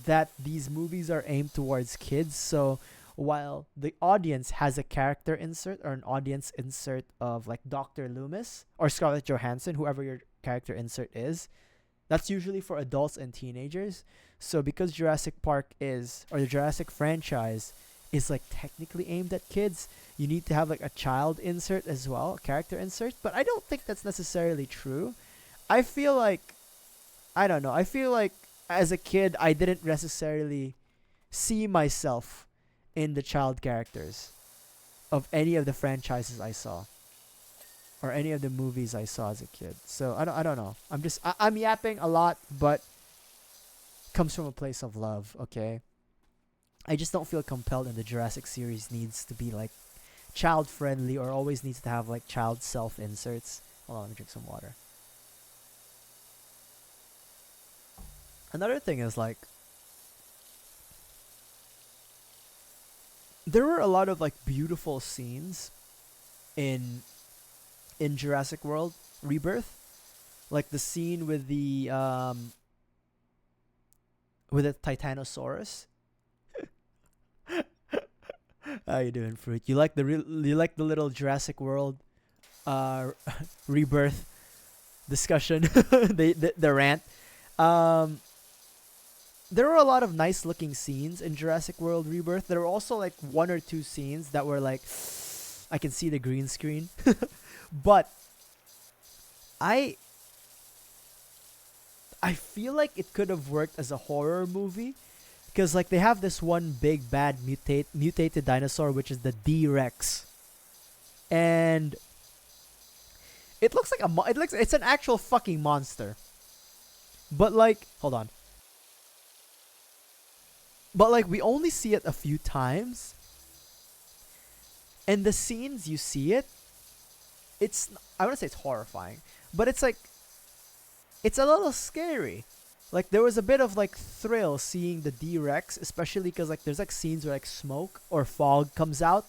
that these movies are aimed towards kids, so while the audience has a character insert or an audience insert of like Dr. Loomis or Scarlett Johansson, whoever your character insert is, That's usually for adults and teenagers. So because Jurassic Park is, or the Jurassic franchise is like technically aimed at kids, you need to have like a child insert as well, a character insert. But I don't think that's necessarily true. I feel like, I don't know. I feel like as a kid, I didn't necessarily see myself in the child characters of any of the franchises I saw or any of the movies I saw as a kid. So I don't know. I'm yapping a lot, but comes from a place of love, okay? I just don't feel compelled in the Jurassic series needs to be like child friendly or always needs to have like child self inserts. Hold on, let me drink some water. Another thing is like there were a lot of like beautiful scenes in Jurassic World Rebirth, like the scene with the Titanosaurus. How you doing, Fruit? You like you like the little Jurassic World Rebirth discussion, the rant. There were a lot of nice looking scenes in Jurassic World Rebirth. There were also like one or two scenes that were like I can see the green screen. But I feel like it could have worked as a horror movie because like they have this one big bad mutated dinosaur which is the D-Rex. And it looks like it's an actual fucking monster. But like, hold on. But like we only see it a few times. And the scenes you see it, I wouldn't say it's horrifying, but it's like it's a little scary. Like there was a bit of like thrill seeing the D-Rex, especially because like there's like scenes where like smoke or fog comes out,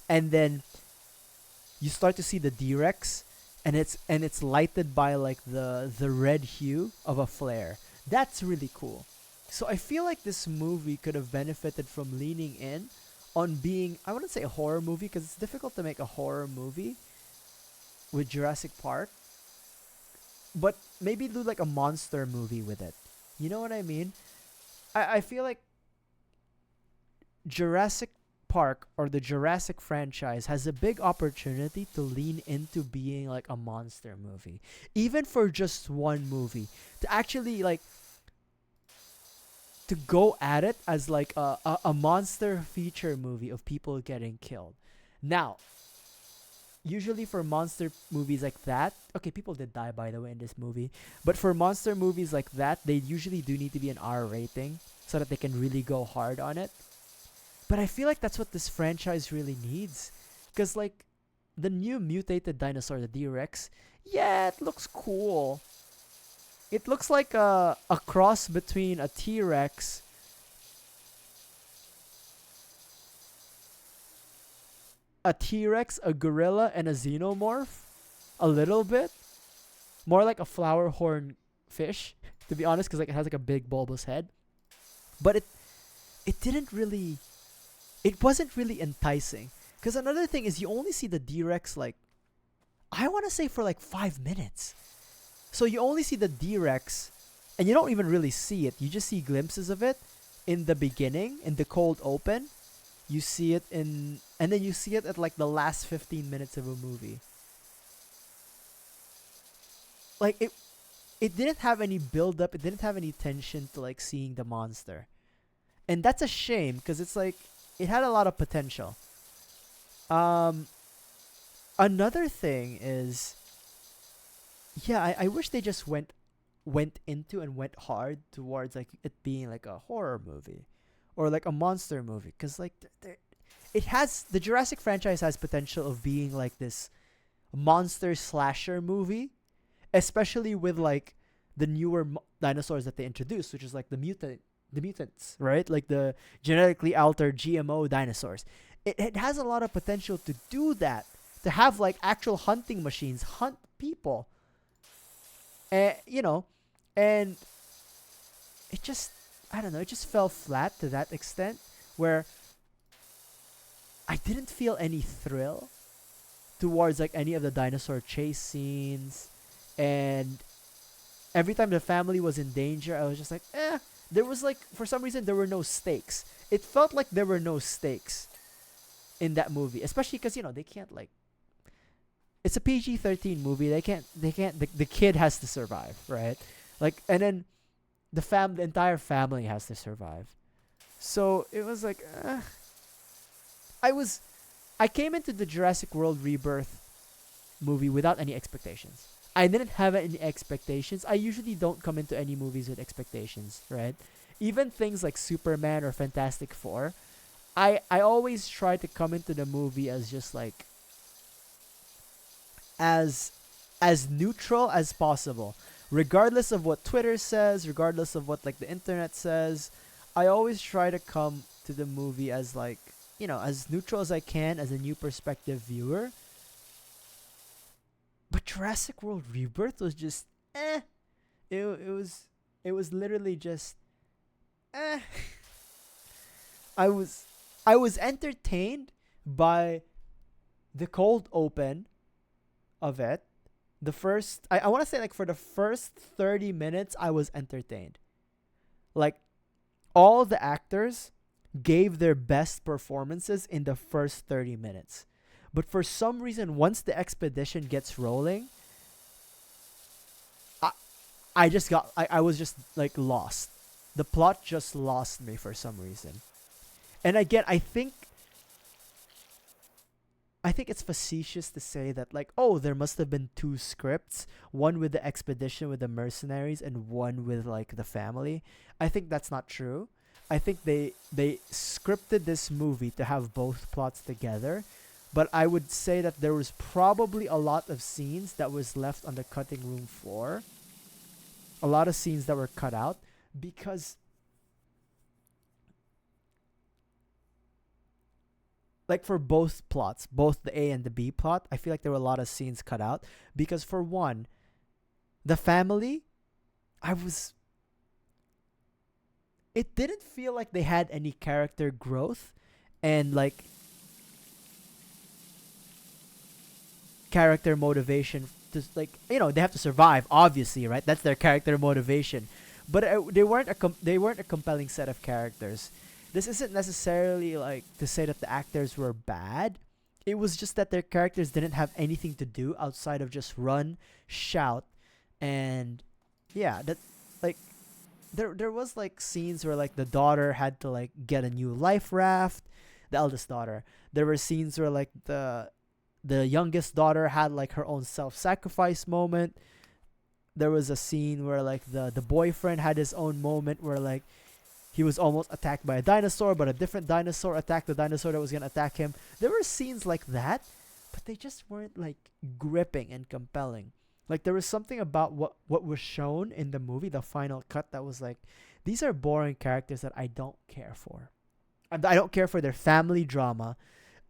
and then you start to see the D-Rex, and it's lighted by like the red hue of a flare. That's really cool. So I feel like this movie could have benefited from leaning in on being, I wouldn't say a horror movie because it's difficult to make a horror movie with Jurassic Park, but maybe do like a monster movie with it. You know what I mean? I feel like Jurassic Park or the Jurassic franchise has a big opportunity to lean into being like a monster movie, even for just one movie, to actually like to go at it as like a monster feature movie of people getting killed. Now, usually for monster movies like that, okay, people did die by the way in this movie, but for monster movies like that, they usually do need to be an R rating so that they can really go hard on it. But I feel like that's what this franchise really needs, because like the new mutated dinosaur, the D-Rex, yeah, it looks cool. It looks like a cross between a T-Rex, a gorilla, and a xenomorph. A little bit. More like a flower horn fish, to be honest, because like it has like a big bulbous head. But it didn't really... It wasn't really enticing. Because another thing is you only see the D-Rex like... I want to say for like 5 minutes. So you only see the D-Rex, and you don't even really see it. You just see glimpses of it in the beginning, in the cold open. You see it and then you see it at like the last 15 minutes of a movie. Like it didn't have any build up. It didn't have any tension to like seeing the monster. And that's a shame because it's like it had a lot of potential. Another thing is, yeah, I wish they just went into and went hard towards like it being like a horror movie or like a monster movie, because like it has, the Jurassic franchise has potential of being like this monster slasher movie, especially with like the newer dinosaurs that they introduced, which is like the mutants, right? Like the genetically altered GMO dinosaurs. It has a lot of potential to do that, to have like actual hunting machines hunt people. You know, and it just, I don't know, it just fell flat to that extent where I didn't feel any thrill towards like any of the dinosaur chase scenes, and every time the family was in danger, I was just like, eh. There was like, for some reason, there were no stakes. It felt like there were no stakes in that movie, especially because, you know, they can't like, it's a PG-13 movie. The kid has to survive, right? Like, and then the entire family has to survive. So it was like, I came into the Jurassic World Rebirth movie without any expectations. I didn't have any expectations. I usually don't come into any movies with expectations, right? Even things like Superman or Fantastic Four, I always try to come into the movie as just like as neutral as possible. Regardless of what Twitter says, regardless of what like the internet says, I always try to come to the movie as like, you know, as neutral as I can as a new perspective viewer. But Jurassic World Rebirth was just it was literally just I was entertained by the cold open of it. The first I want to say like for the first 30 minutes I was entertained. Like all the actors gave their best performances in the first 30 minutes. But for some reason, once the expedition gets rolling, I was just like lost. The plot just lost me for some reason. And again, I think it's facetious to say that like, oh, there must have been two scripts, one with the expedition with the mercenaries and one with like the family. I think that's not true. I think they scripted this movie to have both plots together. But I would say that there was probably a lot of scenes that was left on the cutting room floor. A lot of scenes that were cut out because like for both plots, both the A and the B plot, I feel like there were a lot of scenes cut out because for one, the family, it didn't feel like they had any character growth and like character motivation to like, you know, they have to survive obviously, right? That's their character motivation, but they weren't a compelling set of characters. This isn't necessarily like to say that the actors were bad. It was just that their characters didn't have anything to do outside of just run, shout, and yeah, that like there was like scenes where like the daughter had to like get a new life raft, the eldest daughter. There were scenes where like the youngest daughter had like her own self-sacrifice moment. There was a scene where like the boyfriend had his own moment where like he was almost attacked by a dinosaur, but a different dinosaur attacked the dinosaur that was going to attack him. There were scenes like that, but they just weren't like gripping and compelling. Like there was something about what was shown in the movie, the final cut, that was like, these are boring characters that I don't care for. I don't care for their family drama.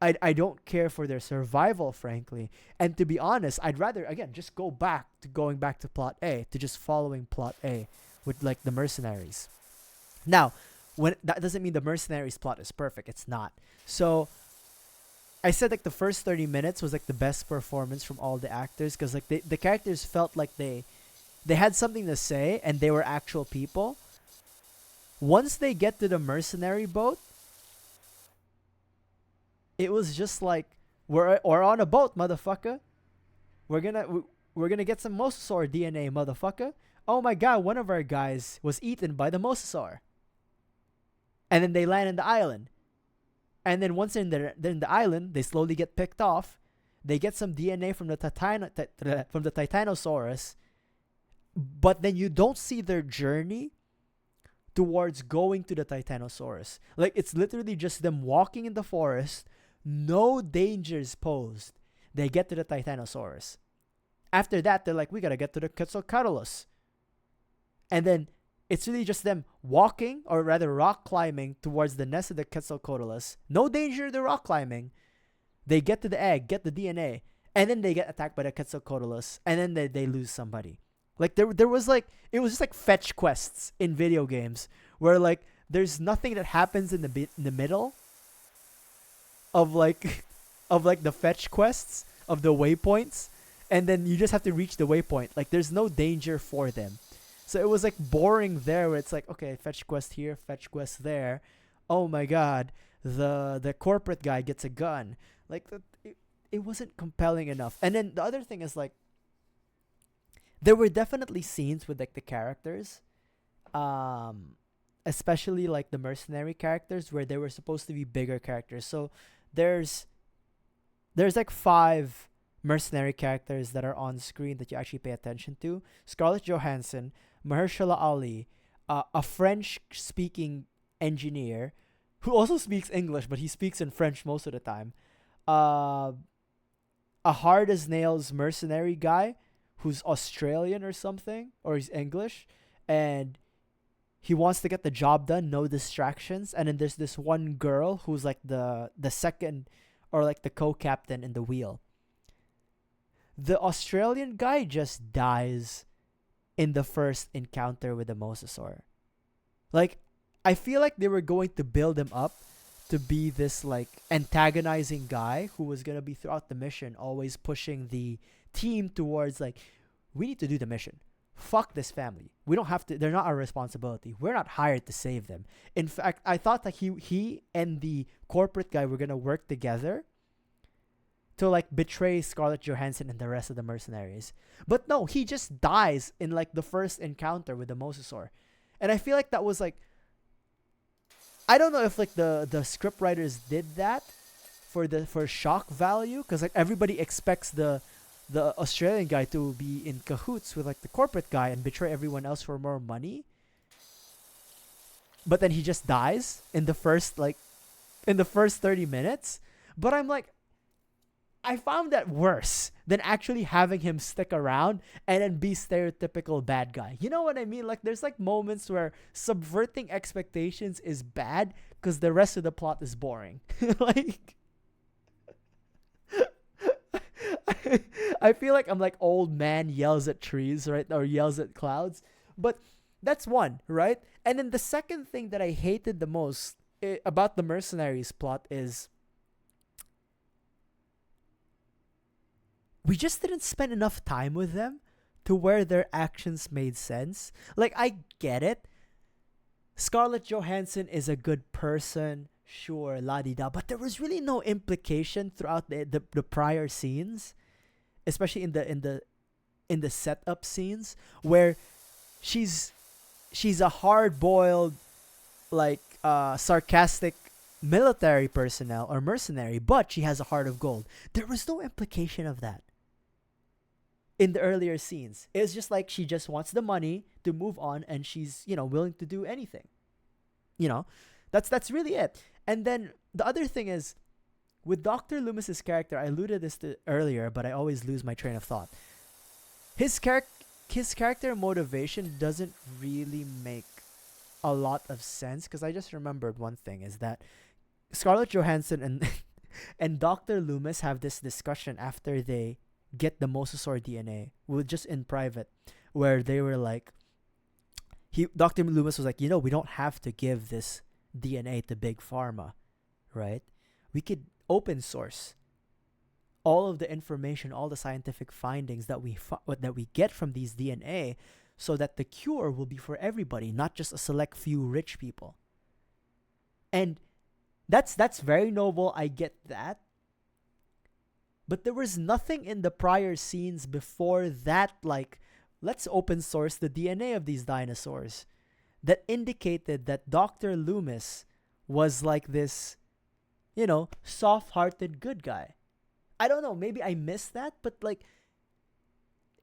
I don't care for their survival, frankly. And to be honest, I'd rather, again, just going back to plot A, to just following plot A with like the mercenaries. Now, when that doesn't mean the mercenaries plot is perfect. It's not. So I said like the first 30 minutes was like the best performance from all the actors because like the characters felt like they had something to say and they were actual people. Once they get to the mercenary boat, it was just like, we're on a boat, motherfucker. We're gonna get some mosasaur DNA, motherfucker. Oh my god, one of our guys was eaten by the mosasaur. And then they land in the island. And then once they're in the island, they slowly get picked off. They get some DNA from the Titanosaurus. But then you don't see their journey towards going to the Titanosaurus. Like, it's literally just them walking in the forest. No dangers posed. They get to the Titanosaurus. After that, they're like, we gotta get to the Quetzalcoatlus. And then it's really just them walking, or rather rock climbing, towards the nest of the Quetzalcoatlus. No danger to rock climbing. They get to the egg, get the DNA, and then they get attacked by the Quetzalcoatlus, and then they lose somebody. Like there was like, it was just like fetch quests in video games where like there's nothing that happens in the middle of like the fetch quests of the waypoints, and then you just have to reach the waypoint. Like there's no danger for them. So it was like boring there, where it's like, okay, fetch quest here, fetch quest there. Oh my god, the corporate guy gets a gun. Like it wasn't compelling enough. And then the other thing is like, there were definitely scenes with like the characters, um, especially like the mercenary characters, where they were supposed to be bigger characters. So there's there's like five mercenary characters that are on screen that you actually pay attention to: Scarlett Johansson, Mahershala Ali, a French speaking engineer who also speaks English, but he speaks in French most of the time. Uh, a hard as nails mercenary guy who's Australian or something, or he's English, and he wants to get the job done, no distractions. And then there's this one girl who's like the second, or like the co-captain in the wheel. The Australian guy just dies in the first encounter with the mosasaur. Like, I feel like they were going to build him up to be this like antagonizing guy who was gonna be throughout the mission always pushing the team towards like, we need to do the mission. Fuck this family. We don't have to. They're not our responsibility. We're not hired to save them. In fact, I thought that he and the corporate guy were gonna work together to like betray Scarlett Johansson and the rest of the mercenaries. But no, he just dies in like the first encounter with the mosasaur. And I feel like that was like, I don't know if like the script writers did that for shock value, because like everybody expects the Australian guy to be in cahoots with like the corporate guy and betray everyone else for more money. But then he just dies in the first 30 minutes. But I'm like, I found that worse than actually having him stick around and then be stereotypical bad guy. You know what I mean? Like, there's like moments where subverting expectations is bad because the rest of the plot is boring. Like, I feel like I'm like old man yells at trees, right? Or yells at clouds. But that's one, right? And then the second thing that I hated the most about the mercenaries plot is we just didn't spend enough time with them to where their actions made sense. Like, I get it. Scarlett Johansson is a good person, sure, la-di-da, but there was really no implication throughout the prior scenes, especially in the setup scenes, where she's a hard-boiled, like sarcastic military personnel or mercenary, but she has a heart of gold. There was no implication of that in the earlier scenes. It's just like she just wants the money to move on, and she's, willing to do anything. That's really it. And then the other thing is, with Dr. Loomis's character, I alluded this to earlier, but I always lose my train of thought. His character motivation doesn't really make a lot of sense, because I just remembered one thing is that Scarlett Johansson and and Dr. Loomis have this discussion after they get the mosasaur DNA, just in private, where they were like, Dr. Loomis was like, we don't have to give this DNA to Big Pharma, right? We could open source all of the information, all the scientific findings that we get from these DNA, so that the cure will be for everybody, not just a select few rich people. And that's very noble. I get that. But there was nothing in the prior scenes before that, like, let's open source the DNA of these dinosaurs, that indicated that Dr. Loomis was like this, soft-hearted good guy. I don't know, maybe I missed that, but like,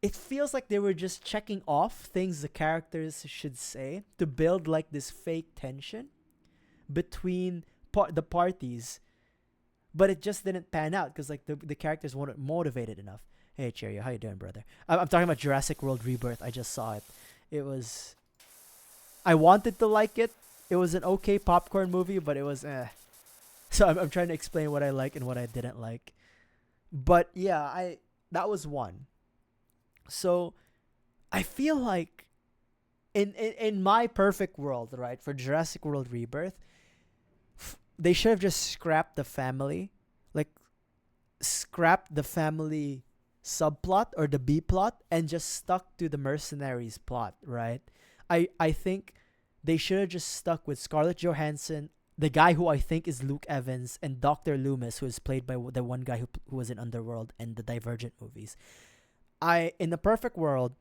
it feels like they were just checking off things the characters should say to build like this fake tension between the parties. But it just didn't pan out because like the characters weren't motivated enough. Hey, Cheerio, how you doing, brother? I'm talking about Jurassic World Rebirth. I just saw it. I wanted to like it. It was an okay popcorn movie, but it was So I'm trying to explain what I like and what I didn't like. But yeah, that was one. So I feel like in my perfect world, right, for Jurassic World Rebirth, they should have just scrapped the family. Like, scrapped the family subplot or the B plot and just stuck to the mercenaries plot, right? I think they should have just stuck with Scarlett Johansson, the guy who I think is Luke Evans, and Dr. Loomis, who is played by the one guy who was in Underworld and the Divergent movies. In the perfect world,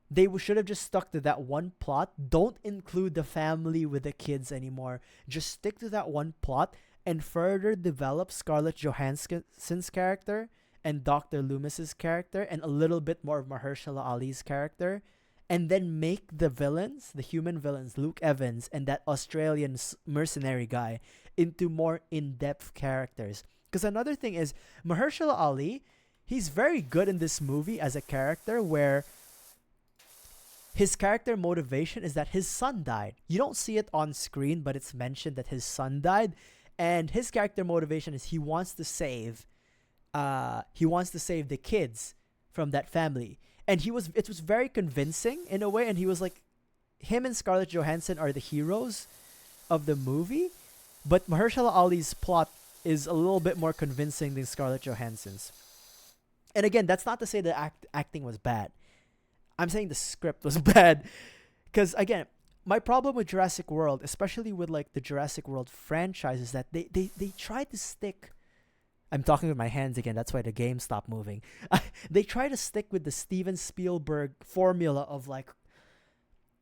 they should have just stuck to that one plot. Don't include the family with the kids anymore. Just stick to that one plot and further develop Scarlett Johansson's character and Dr. Loomis's character and a little bit more of Mahershala Ali's character, and then make the villains, the human villains, Luke Evans and that Australian mercenary guy, into more in-depth characters. Because another thing is, Mahershala Ali, he's very good in this movie as a character where his character motivation is that his son died. You don't see it on screen, but it's mentioned that his son died. And his character motivation is he wants to save the kids from that family. And it was very convincing in a way, and he was like, him and Scarlett Johansson are the heroes of the movie, but Mahershala Ali's plot is a little bit more convincing than Scarlett Johansson's. And again, that's not to say the acting was bad. I'm saying the script was bad. Because again, my problem with Jurassic World, especially with like the Jurassic World franchise, is that they try to stick. I'm talking with my hands again. That's why the game stopped moving. They try to stick with the Steven Spielberg formula of like,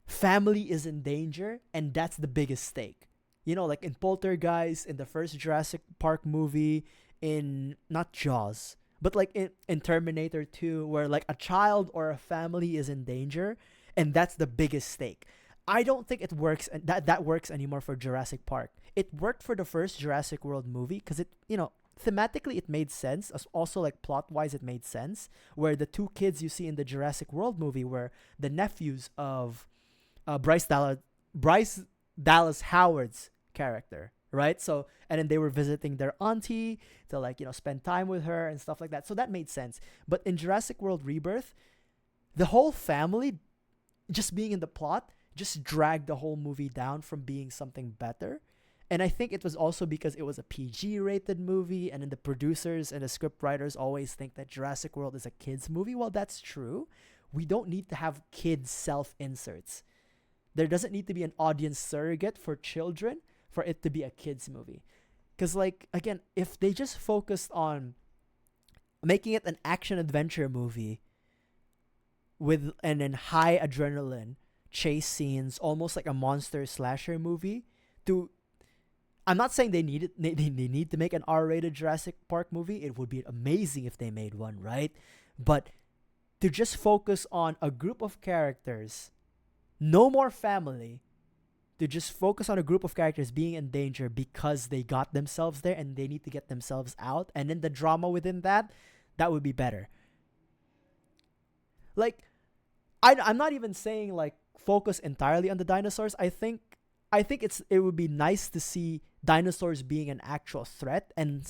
family is in danger, and that's the biggest stake. You know, like in Poltergeist, in the first Jurassic Park movie, in not Jaws, but like in Terminator 2, where like a child or a family is in danger, and that's the biggest stake. I don't think it works, and that works anymore for Jurassic Park. It worked for the first Jurassic World movie because it, you know, thematically it made sense. Also, like plot wise, it made sense. Where the two kids you see in the Jurassic World movie were the nephews of Bryce Dallas Howard's character, right? So, and then they were visiting their auntie to like, you know, spend time with her and stuff like that. So that made sense. But in Jurassic World Rebirth, the whole family just being in the plot just dragged the whole movie down from being something better. And I think it was also because it was a PG-rated movie, and then the producers and the script writers always think that Jurassic World is a kids' movie. Well, that's true. We don't need to have kids self-inserts. There doesn't need to be an audience surrogate for children for it to be a kids' movie. Because, like, again, if they just focused on making it an action-adventure movie and then high adrenaline chase scenes, almost like a monster slasher movie, I'm not saying they need to make an R-rated Jurassic Park movie. It would be amazing if they made one, right? But to just focus on a group of characters, no more family, to just focus on a group of characters being in danger because they got themselves there and they need to get themselves out, and then the drama within that would be better. Like, I'm not even saying like focus entirely on the dinosaurs. I think it would be nice to see dinosaurs being an actual threat, and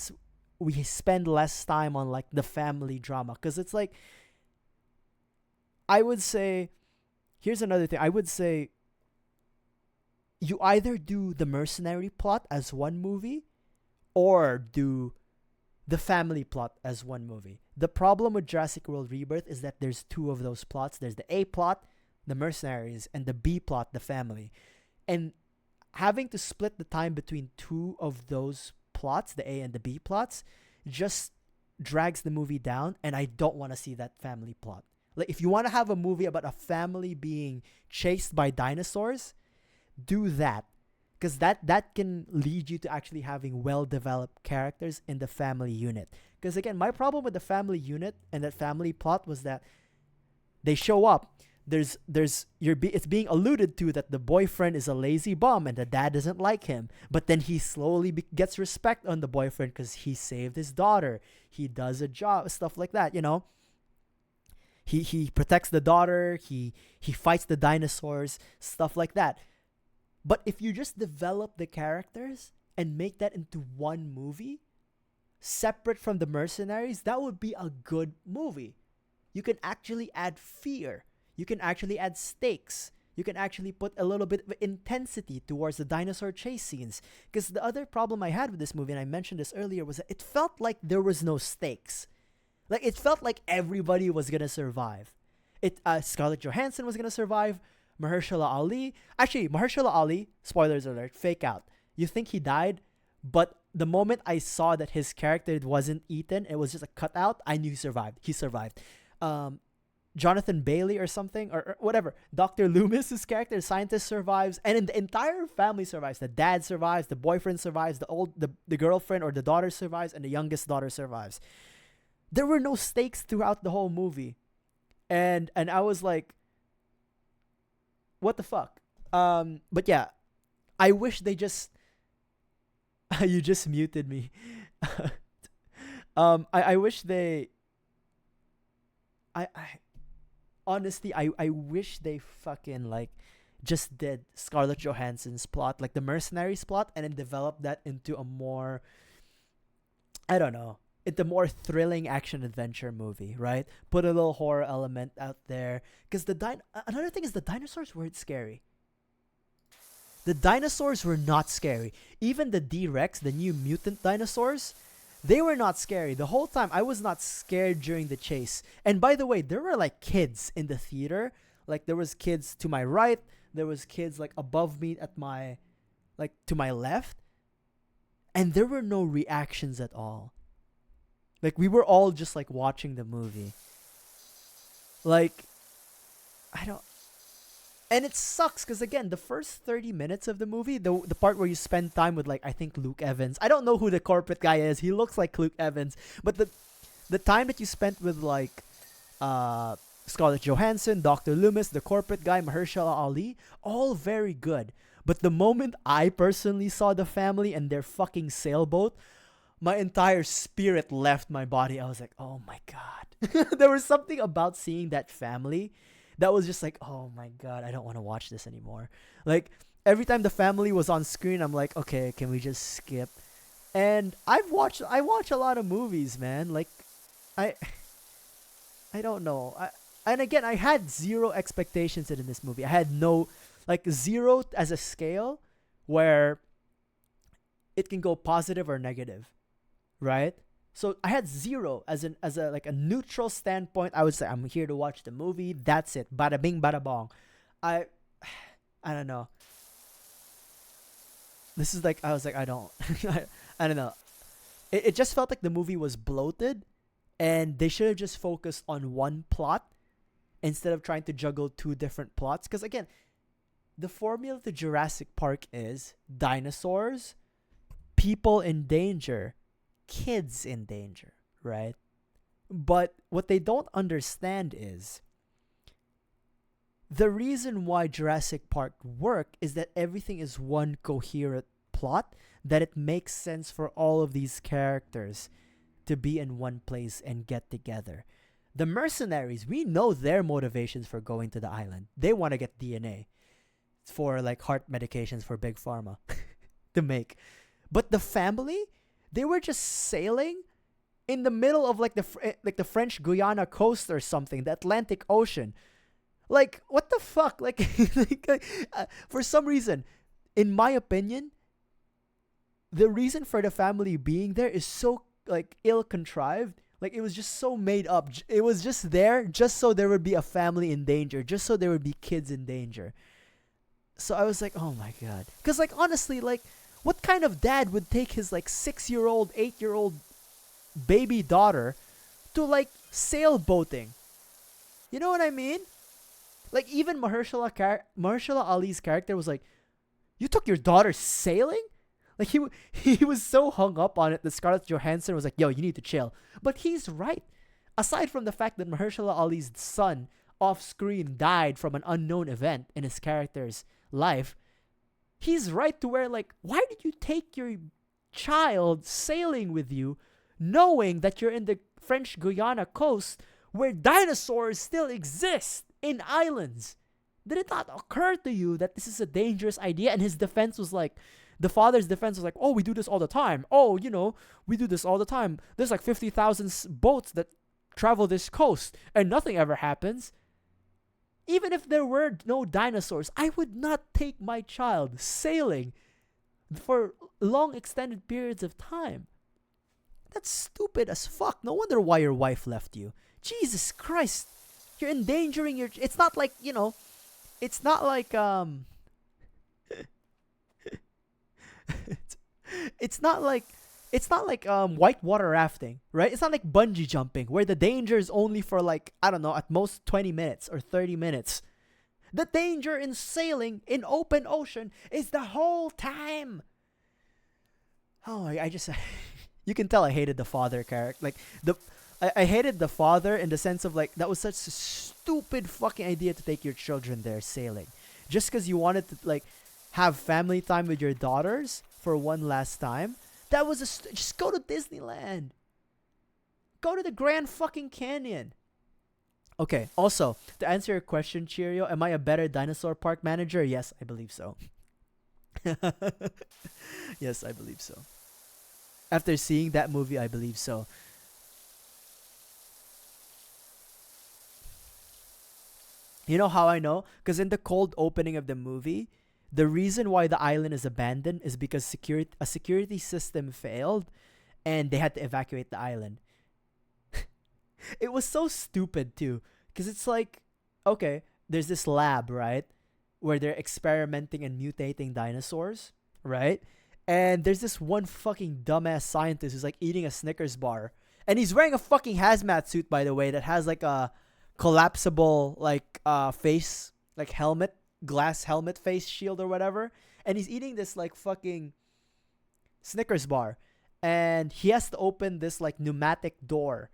we spend less time on like the family drama, because it's like, I would say, here's another thing. I would say you either do the mercenary plot as one movie or do the family plot as one movie. The problem with Jurassic World Rebirth is that there's two of those plots. There's the A plot, the mercenaries, and the B plot, the family. And having to split the time between two of those plots, the A and the B plots, just drags the movie down, and I don't want to see that family plot. Like, if you want to have a movie about a family being chased by dinosaurs, do that. Because that can lead you to actually having well-developed characters in the family unit. Because again, my problem with the family unit and that family plot was that they show up. It's being alluded to that the boyfriend is a lazy bum and the dad doesn't like him, but then he slowly gets respect on the boyfriend because he saved his daughter, he does a job, stuff like that, you know. He protects the daughter, he fights the dinosaurs, stuff like that. But if you just develop the characters and make that into one movie separate from the mercenaries, that would be a good movie. You can actually add fear. You can actually add stakes. You can actually put a little bit of intensity towards the dinosaur chase scenes. Because the other problem I had with this movie, and I mentioned this earlier, was that it felt like there was no stakes. Like, it felt like everybody was gonna survive. Scarlett Johansson was gonna survive. Mahershala Ali. Actually, Mahershala Ali, spoilers alert, fake out. You think he died, but the moment I saw that his character wasn't eaten, it was just a cutout, I knew he survived. He survived. Jonathan Bailey or something, or whatever. Dr. Loomis's character, the scientist, survives, and the entire family survives. The dad survives, the boyfriend survives, the girlfriend or the daughter survives, and the youngest daughter survives. There were no stakes throughout the whole movie. And I was like, what the fuck? But yeah, I wish they just you just muted me. I wish they I honestly I wish they fucking like just did Scarlett Johansson's plot, like the mercenaries plot, and then developed that into a more, I don't know, into more thrilling action adventure movie, right? Put a little horror element out there, because another thing is the dinosaurs weren't scary. The dinosaurs were not scary. Even the D-Rex, the new mutant dinosaurs, they were not scary. The whole time, I was not scared during the chase. And by the way, there were like kids in the theater. Like, there was kids to my right. There was kids like above me at my, like, to my left. And there were no reactions at all. Like, we were all just like watching the movie. Like, I don't... And it sucks because, again, the first 30 minutes of the movie, the part where you spend time with, like, I think Luke Evans. I don't know who the corporate guy is. He looks like Luke Evans. But the time that you spent with, like, Scarlett Johansson, Dr. Loomis, the corporate guy, Mahershala Ali, all very good. But the moment I personally saw the family and their fucking sailboat, my entire spirit left my body. I was like, oh my God. There was something about seeing that family that was just like, oh my God, I don't want to watch this anymore. Like, every time the family was on screen, I'm like, okay, can we just skip? And I watch a lot of movies, man. Like, I don't know. And again, I had zero expectations in this movie. I had no, like, 0 as a scale where it can go positive or negative, right? So I had 0 as a like a neutral standpoint. I would say I'm here to watch the movie. That's it. Bada bing, bada bong. I don't know. This is like, I was like, I don't know. It just felt like the movie was bloated, and they should have just focused on one plot instead of trying to juggle 2 different plots. Because again, the formula to Jurassic Park is dinosaurs, people in danger, kids in danger, right? But what they don't understand is the reason why Jurassic Park worked is that everything is one coherent plot, that it makes sense for all of these characters to be in one place and get together. The mercenaries, we know their motivations for going to the island. They want to get DNA for like heart medications for Big Pharma to make. But the family, they were just sailing in the middle of like the French Guiana coast or something, the Atlantic Ocean. Like, what the fuck? Like, for some reason, in my opinion, the reason for the family being there is so like ill-contrived. Like, it was just so made up. It was just there just so there would be a family in danger, just so there would be kids in danger. So I was like, oh my God. Because, like, honestly, like, what kind of dad would take his, like, 6-year-old, 8-year-old baby daughter to, like, sailboating? You know what I mean? Like, even Mahershala Ali's character was like, you took your daughter sailing? Like, he was so hung up on it that Scarlett Johansson was like, yo, you need to chill. But he's right. Aside from the fact that Mahershala Ali's son off-screen died from an unknown event in his character's life, he's right to where, like, why did you take your child sailing with you knowing that you're in the French Guiana coast where dinosaurs still exist in islands? Did it not occur to you that this is a dangerous idea? And his defense was like, the father's defense was like, oh, we do this all the time. Oh, you know, we do this all the time. There's like 50,000 boats that travel this coast and nothing ever happens. Even if there were no dinosaurs, I would not take my child sailing for long extended periods of time. that's stupid as fuck. No wonder why your wife left you. Jesus Christ. You're endangering your... It's not like, you know... It's not like, it's not like... It's not like whitewater rafting, right? It's not like bungee jumping, where the danger is only for like, I don't know, at most 20 minutes or 30 minutes. The danger in sailing in open ocean is the whole time. Oh, I just... You can tell I hated the father character. Like, I hated the father in the sense of like, that was such a stupid fucking idea to take your children there sailing. Just because you wanted to like have family time with your daughters for one last time. That was just go to Disneyland. Go to the Grand fucking Canyon. Okay, also, to answer your question, Cheerio, am I a better dinosaur park manager? Yes, I believe so. Yes, I believe so. After seeing that movie, I believe so. You know how I know? Because in the cold opening of the movie, the reason why the island is abandoned is because a security system failed and they had to evacuate the island. It was so stupid too. Because it's like, okay, there's this lab, right? Where they're experimenting and mutating dinosaurs, right? And there's this one fucking dumbass scientist who's like eating a Snickers bar. And he's wearing a fucking hazmat suit, by the way, that has like a collapsible like face, like helmet, glass helmet face shield or whatever. And he's eating this like fucking Snickers bar. And he has to open this like pneumatic door.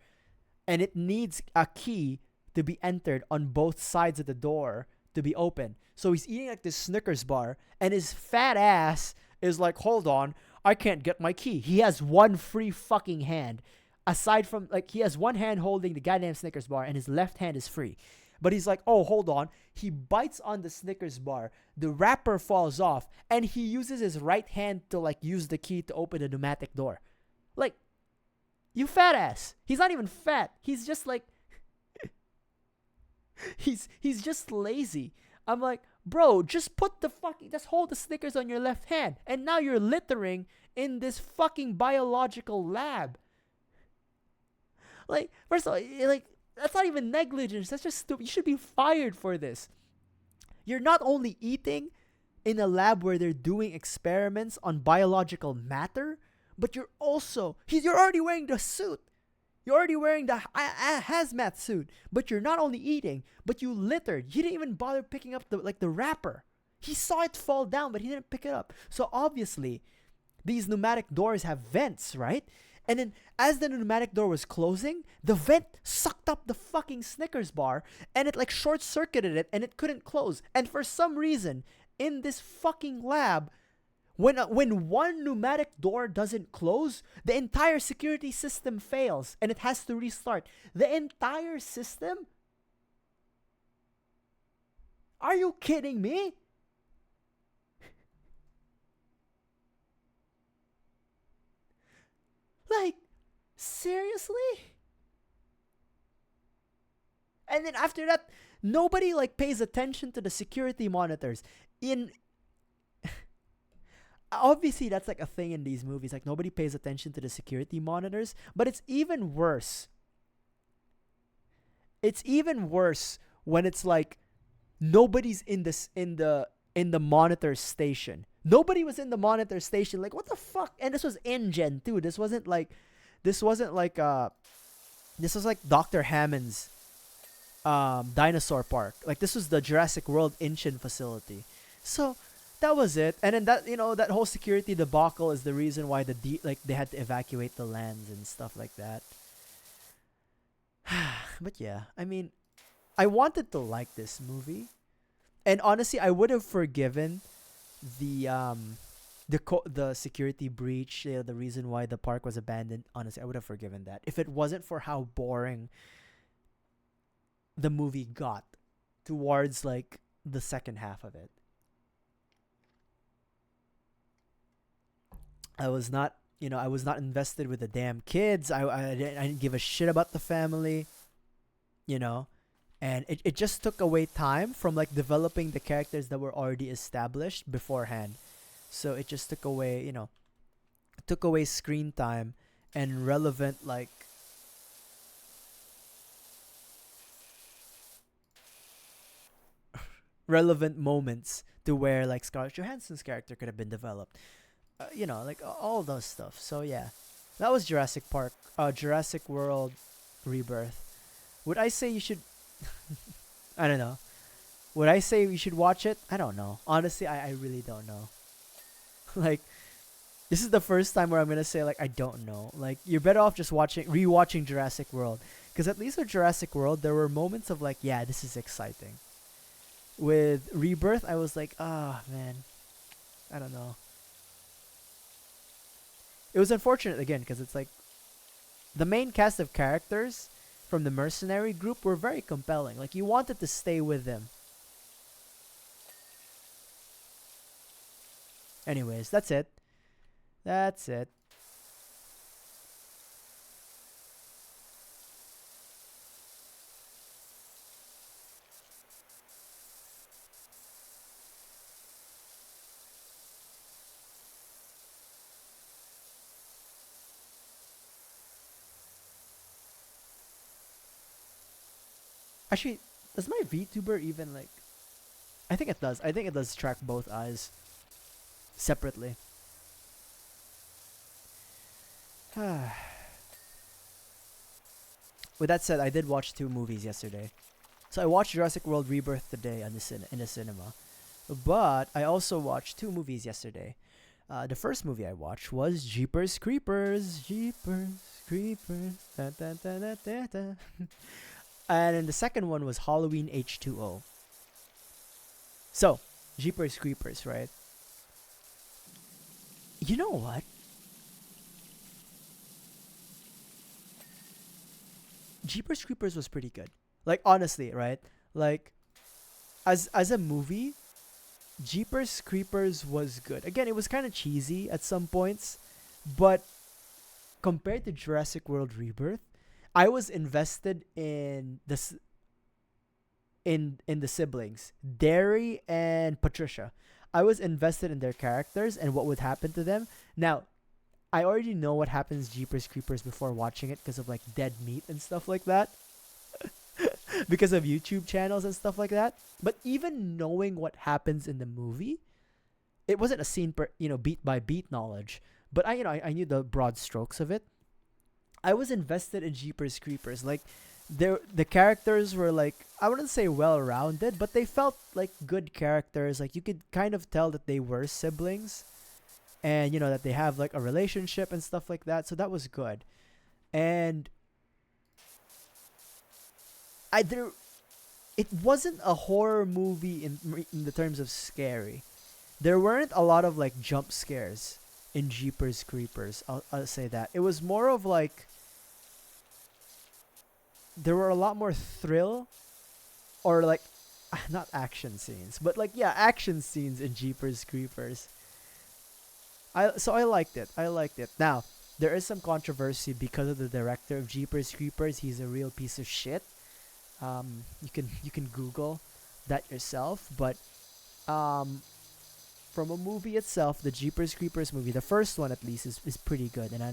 And it needs a key to be entered on both sides of the door to be open. So he's eating like this Snickers bar, and his fat ass is like, hold on, I can't get my key. He has one free fucking hand. Aside from, like, he has one hand holding the goddamn Snickers bar, and his left hand is free. But he's like, oh, hold on. He bites on the Snickers bar. The wrapper falls off, and he uses his right hand to, like, use the key to open the pneumatic door. Like, you fat ass. He's not even fat. He's just, like... he's just lazy. I'm like, bro, just hold the Snickers on your left hand. And now you're littering in this fucking biological lab. Like, first of all, like, that's not even negligence. That's just stupid. You should be fired for this. You're not only eating in a lab where they're doing experiments on biological matter, but you're already wearing the suit. You're already wearing the hazmat suit, but you're not only eating, but you littered. You didn't even bother picking up the wrapper. He saw it fall down, but he didn't pick it up. So obviously, these pneumatic doors have vents, right? And then as the pneumatic door was closing, the vent sucked up the fucking Snickers bar, and it like short-circuited it, and it couldn't close. And for some reason, in this fucking lab, when one pneumatic door doesn't close, the entire security system fails and it has to restart. The entire system? Are you kidding me? Like, seriously? And then after that, nobody like pays attention to the security monitors. Obviously, that's like a thing in these movies. Like, nobody pays attention to the security monitors. But it's even worse. It's even worse when it's like nobody's in the monitor station. Nobody was in the monitor station. Like, what the fuck? And this was InGen too. This was like Dr. Hammond's dinosaur park. Like, this was the Jurassic World InGen facility. So that was it. And then that whole security debacle is the reason why they had to evacuate the lands and stuff like that. But yeah, I mean, I wanted to like this movie. And honestly, I would have forgiven the security breach, the reason why the park was abandoned. Honestly, I would have forgiven that if it wasn't for how boring the movie got towards like the second half of it. I was not invested with the damn kids. I didn't give a shit about the family, and it just took away time from like developing the characters that were already established beforehand. So it just took away screen time, and relevant like relevant moments to where like Scarlett Johansson's character could have been developed. Like all those stuff. So yeah, that was Jurassic World Rebirth. Would I say you should? I don't know. Would I say you should watch it? I don't know. Honestly, I really don't know. Like, this is the first time where I'm gonna say like I don't know. Like, you're better off just rewatching Jurassic World, because at least with Jurassic World there were moments of like, yeah, this is exciting. With Rebirth, I was like, ah, man, I don't know. It was unfortunate again because it's like the main cast of characters from the mercenary group were very compelling. Like, you wanted to stay with them. Anyways, that's it. That's it. Actually, does my VTuber even like? I think it does. I think it does track both eyes separately. With that said, I did watch 2 movies yesterday. So I watched Jurassic World Rebirth today in the cinema, but I also watched 2 movies yesterday. The first movie I watched was Jeepers Creepers. Jeepers Creepers. Da, da, da, da, da, da. And then the second one was Halloween H2O. So, Jeepers Creepers, right? You know what? Jeepers Creepers was pretty good. Like, honestly, right? Like, as a movie, Jeepers Creepers was good. Again, it was kind of cheesy at some points, but compared to Jurassic World Rebirth, I was invested in the siblings, Derry and Patricia. I was invested in their characters and what would happen to them. Now, I already know what happens Jeepers Creepers before watching it because of like dead meat and stuff like that. Because of YouTube channels and stuff like that. But even knowing what happens in the movie, it wasn't a scene per beat by beat knowledge. But I knew the broad strokes of it. I was invested in Jeepers Creepers. Like, the characters were like, I wouldn't say well rounded, but they felt like good characters. Like, you could kind of tell that they were siblings, and that they have like a relationship and stuff like that. So that was good. And it wasn't a horror movie in the terms of scary. There weren't a lot of like jump scares in Jeepers Creepers. I'll say that. It was more of like, there were a lot more thrill, or like, not action scenes, but like, yeah, action scenes in Jeepers Creepers. I liked it. I liked it. Now, there is some controversy because of the director of Jeepers Creepers. He's a real piece of shit. You can Google that yourself, but from a movie itself, the Jeepers Creepers movie, the first one at least, is pretty good, and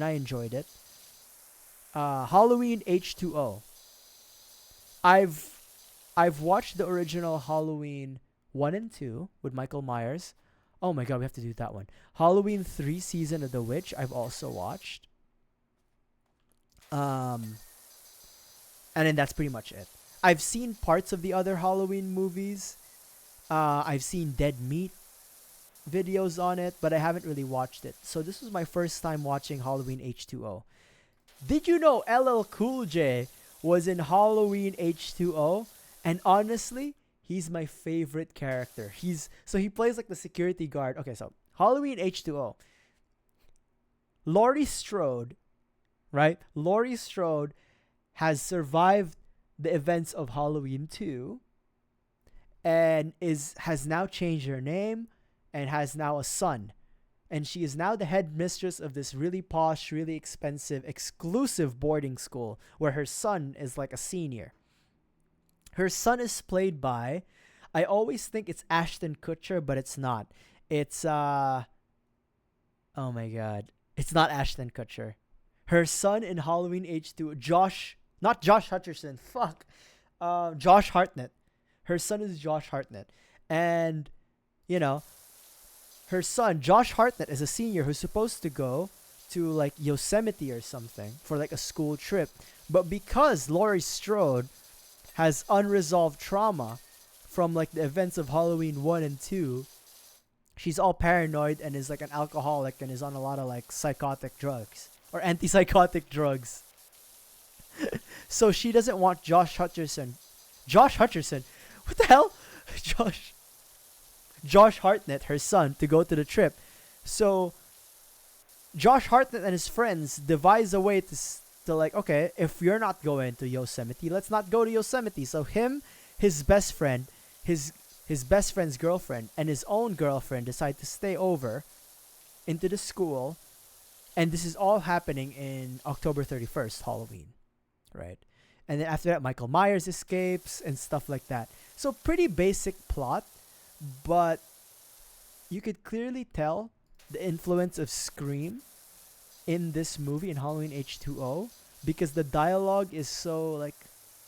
I enjoyed it. Halloween H2O. I've watched the original Halloween 1 and 2 with Michael Myers. Oh my god, we have to do that one. Halloween 3 Season of the Witch, I've also watched. And then that's pretty much it. I've seen parts of the other Halloween movies. I've seen Dead Meat videos on it, but I haven't really watched it. So this was my first time watching Halloween H2O. Did you know LL Cool J was in Halloween H2O? And honestly, he's my favorite character. He plays like the security guard. Okay, so Halloween H2O. Laurie Strode, right? Laurie Strode has survived the events of Halloween 2 and has now changed her name and has now a son. And she is now the headmistress of this really posh, really expensive, exclusive boarding school where her son is like a senior. Her son is played by, I always think it's Ashton Kutcher, but it's not. It's oh my god. It's not Ashton Kutcher. Her son in Halloween H2O, not Josh Hutcherson, fuck. Josh Hartnett. Her son is Josh Hartnett. And, you know, her son, Josh Hartnett, is a senior who's supposed to go to like Yosemite or something for like a school trip. But because Laurie Strode has unresolved trauma from like the events of Halloween 1 and 2, she's all paranoid and is like an alcoholic and is on a lot of like psychotic drugs or antipsychotic drugs. So she doesn't want Josh Hutcherson. What the hell? Josh Hartnett, her son, to go to the trip. So Josh Hartnett and his friends devise a way to like, okay, if you're not going to Yosemite, let's not go to Yosemite. So him, his best friend, his best friend's girlfriend, and his own girlfriend decide to stay over into the school. And this is all happening in October 31st, Halloween, right? And then after that, Michael Myers escapes and stuff like that. So pretty basic plot, but you could clearly tell the influence of Scream in this movie, in Halloween H2O, because the dialogue is so like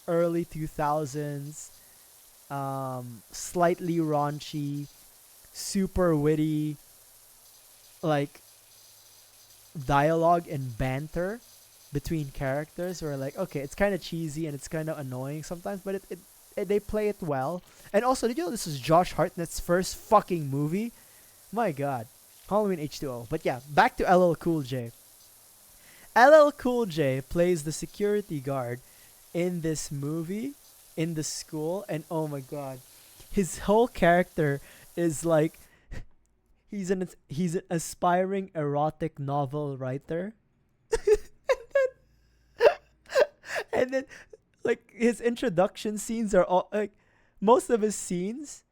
early 2000s, slightly raunchy, super witty, like dialogue and banter between characters where like, okay, it's kind of cheesy and it's kind of annoying sometimes, but it they play it well. And also, did you know this is Josh Hartnett's first fucking movie? My god. Halloween H2O. But yeah, back to LL Cool J. LL Cool J plays the security guard in this movie, in the school, and oh my god. His whole character is like, he's an aspiring erotic novel writer. and then like his introduction scenes are all like, most of his scenes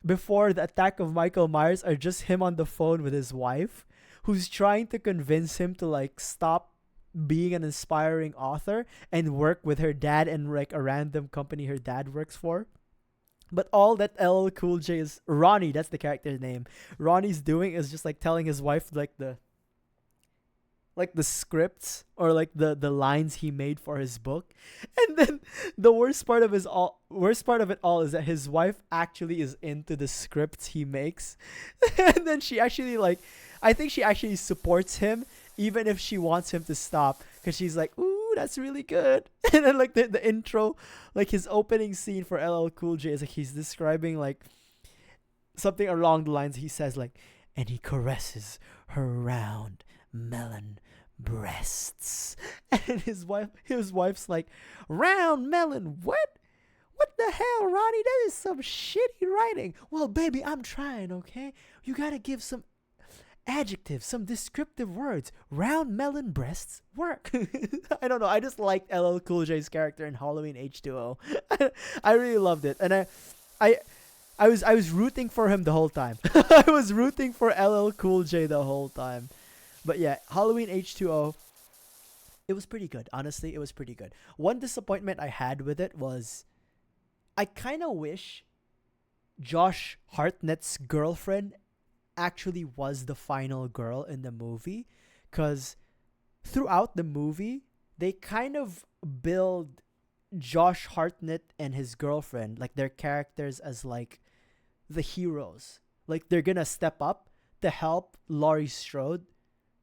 before the attack of Michael Myers are just him on the phone with his wife, who's trying to convince him to like stop being an aspiring author and work with her dad and like a random company her dad works for. But all that LL Cool J is, Ronnie, that's the character's name, Ronnie's doing is just like telling his wife like the scripts or like the lines he made for his book. And then the worst part of it all is that his wife actually is into the scripts he makes. And then she actually like, I think she actually supports him even if she wants him to stop, because she's like, ooh, that's really good. And then like the intro, like his opening scene for LL Cool J is like he's describing like something along the lines, he says like, and he caresses her round melon breasts. And his wife's like, round melon, what the hell, Ronnie? That is some shitty writing. Well, baby, I'm trying, okay? You gotta give some adjectives, some descriptive words. Round melon breasts work. I don't know, I just liked LL Cool J's character in Halloween H2O. I really loved it, and I was rooting for him the whole time. I was rooting for LL Cool J the whole time. But yeah, Halloween H2O, it was pretty good. Honestly, it was pretty good. One disappointment I had with it was I kind of wish Josh Hartnett's girlfriend actually was the final girl in the movie, because throughout the movie, they kind of build Josh Hartnett and his girlfriend, like their characters, as like the heroes. Like they're gonna step up to help Laurie Strode,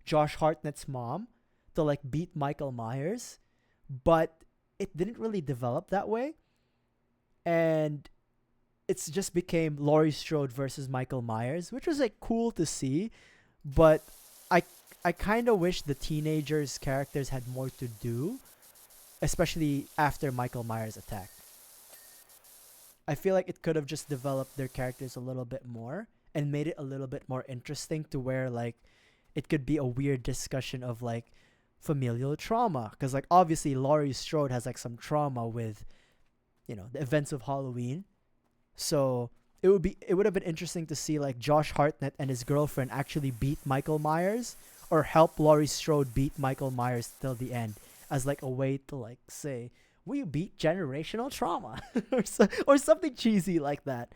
Josh Hartnett's mom, to like beat Michael Myers, but it didn't really develop that way, and it's just became Laurie Strode versus Michael Myers, which was like cool to see, but I kind of wish the teenagers' characters had more to do, especially after Michael Myers' attack. I feel like it could have just developed their characters a little bit more and made it a little bit more interesting, to where like it could be a weird discussion of like familial trauma, because like obviously Laurie Strode has like some trauma with, you know, the events of Halloween. So it would have been interesting to see like Josh Hartnett and his girlfriend actually beat Michael Myers, or help Laurie Strode beat Michael Myers till the end, as like a way to like say, we beat generational trauma or something cheesy like that.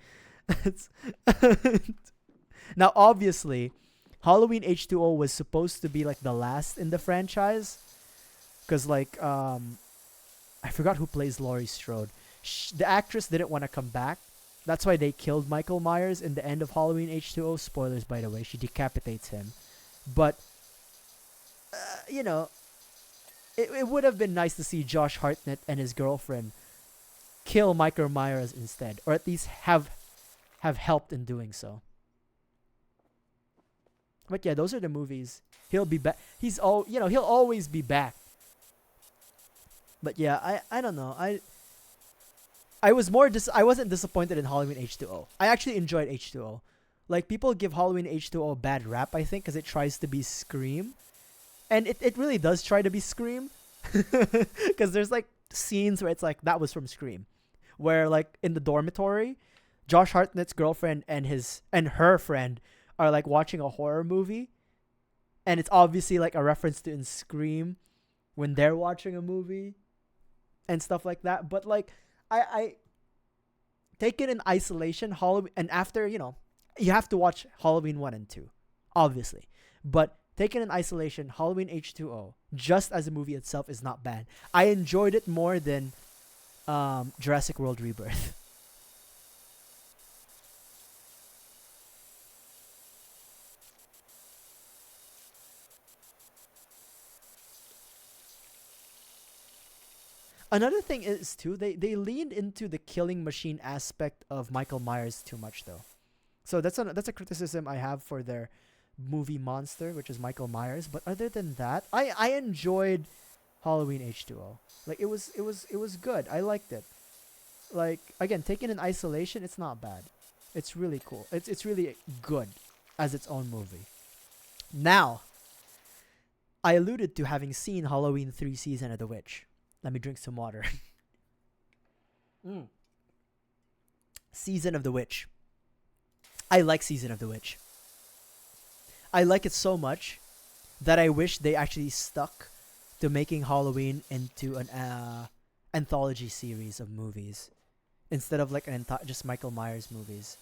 Now obviously Halloween H2O was supposed to be like the last in the franchise, because like I forgot who plays Laurie Strode. The actress didn't want to come back. That's why they killed Michael Myers in the end of Halloween H2O. Spoilers, by the way. She decapitates him. But, you know, it would have been nice to see Josh Hartnett and his girlfriend kill Michael Myers instead. Or at least have helped in doing so. But yeah, those are the movies. He'll be back. He'll always be back. But yeah, I don't know. I wasn't disappointed in Halloween H2O. I actually enjoyed H2O. Like, people give Halloween H2O a bad rap, I think, because it tries to be Scream. And it really does try to be Scream. Because there's, like, scenes where it's like, that was from Scream. Where, like, in the dormitory, Josh Hartnett's girlfriend and her friend are, like, watching a horror movie. And it's obviously, like, a reference to in Scream when they're watching a movie. And stuff like that. But, like, I take it in isolation, Halloween, and after, you have to watch Halloween 1 and 2, obviously. But take it in isolation, Halloween H2O, just as a movie itself, is not bad. I enjoyed it more than Jurassic World Rebirth. Another thing is, too, they leaned into the killing machine aspect of Michael Myers too much, though. So that's a criticism I have for their movie monster, which is Michael Myers. But other than that, I enjoyed Halloween H2O. Like, it was good. I liked it. Like, again, taken in isolation, it's not bad. It's really cool. It's really good as its own movie. Now, I alluded to having seen Halloween 3 Season of the Witch. Let me drink some water. Season of the Witch. I like Season of the Witch. I like it so much that I wish they actually stuck to making Halloween into an anthology series of movies instead of like just Michael Myers movies.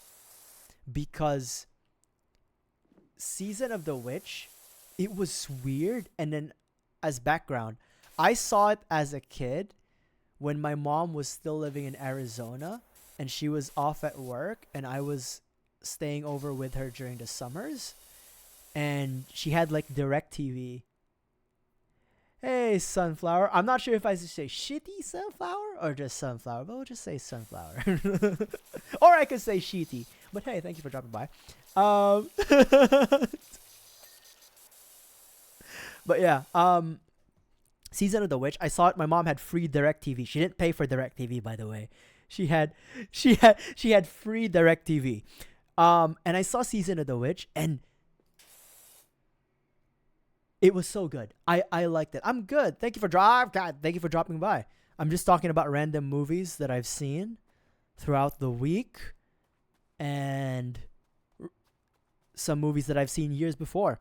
Because Season of the Witch, it was weird. And then, as background, I saw it as a kid when my mom was still living in Arizona and she was off at work and I was staying over with her during the summers, and she had like DirecTV. Hey, Sunflower. I'm not sure if I should say shitty Sunflower or just Sunflower, but we'll just say Sunflower. Or I could say shitty. But hey, thank you for dropping by. But yeah, Season of the Witch, I saw it. My mom had free DirecTV. She didn't pay for DirecTV, by the way. She had free DirecTV. And I saw Season of the Witch, and it was so good. I liked it. I'm good. Thank you for dropping by. I'm just talking about random movies that I've seen throughout the week, and some movies that I've seen years before.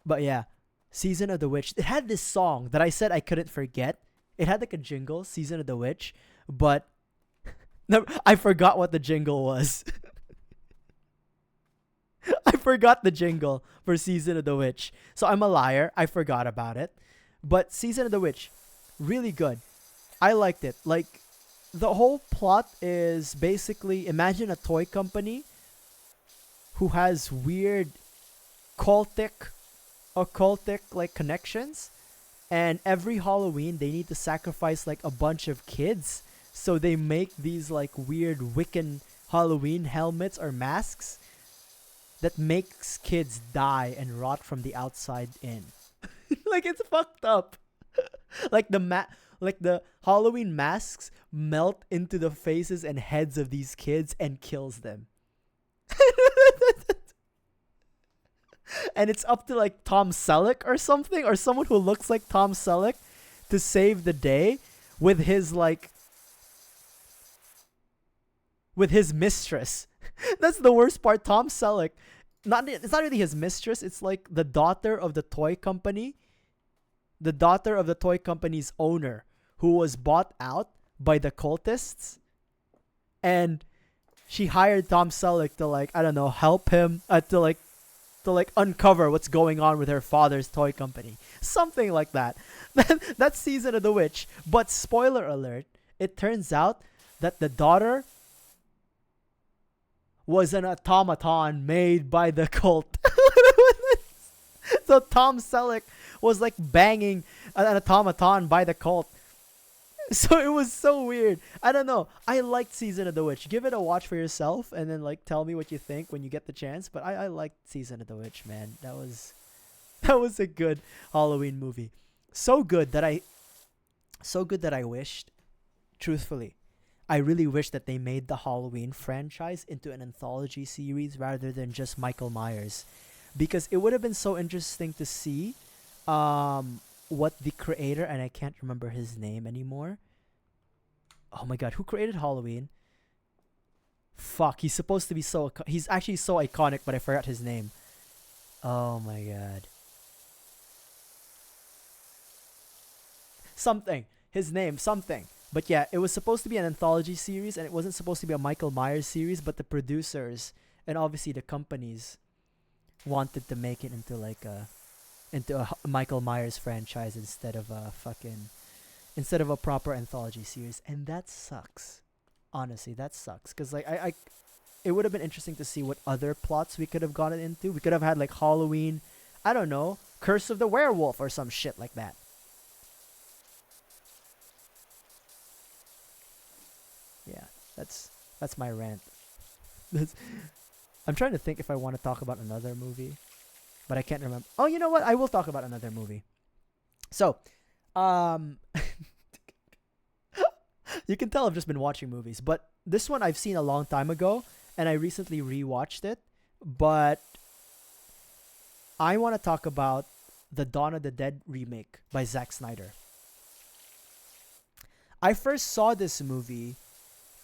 But yeah, Season of the Witch. It had this song that I said I couldn't forget. It had like a jingle, Season of the Witch, but I forgot what the jingle was. I forgot the jingle for Season of the Witch. So I'm a liar. I forgot about it. But Season of the Witch, really good. I liked it. Like, the whole plot is basically, imagine a toy company who has weird occultic like connections, and every Halloween they need to sacrifice like a bunch of kids, so they make these like weird Wiccan Halloween helmets or masks that makes kids die and rot from the outside in. Like, it's fucked up. Like the Halloween masks melt into the faces and heads of these kids and kills them. And it's up to like Tom Selleck or something, or someone who looks like Tom Selleck, to save the day with his mistress. That's the worst part. Tom Selleck, it's not really his mistress, it's like the daughter of the toy company. The daughter of the toy company's owner, who was bought out by the cultists. And she hired Tom Selleck to, like, I don't know, help him to, like, to like uncover what's going on with her father's toy company. Something like that. That's Season of the Witch. But spoiler alert, it turns out that the daughter was an automaton made by the cult. So Tom Selleck was like banging an automaton by the cult. So it was so weird. I don't know. I liked Season of the Witch. Give it a watch for yourself and then like tell me what you think when you get the chance. But I liked Season of the Witch, man. That was a good Halloween movie. So good that I wished, truthfully, I really wish that they made the Halloween franchise into an anthology series rather than just Michael Myers. Because it would have been so interesting to see what the creator, and I can't remember his name anymore. Oh my god, who created Halloween? Fuck, he's supposed to be he's actually so iconic, but I forgot his name. Oh my god. His name, something. But yeah, it was supposed to be an anthology series, and it wasn't supposed to be a Michael Myers series, but the producers and obviously the companies wanted to make it into like a Michael Myers franchise instead of a proper anthology series, and that sucks. Honestly, that sucks because like I it would have been interesting to see what other plots we could have gotten into. We could have had like Halloween, I don't know, Curse of the Werewolf or some shit like that. Yeah, that's my rant. I'm trying to think if I want to talk about another movie, but I can't remember. Oh, you know what? I will talk about another movie. So, you can tell I've just been watching movies, but this one I've seen a long time ago, and I recently rewatched it. But I want to talk about the Dawn of the Dead remake by Zack Snyder. I first saw this movie,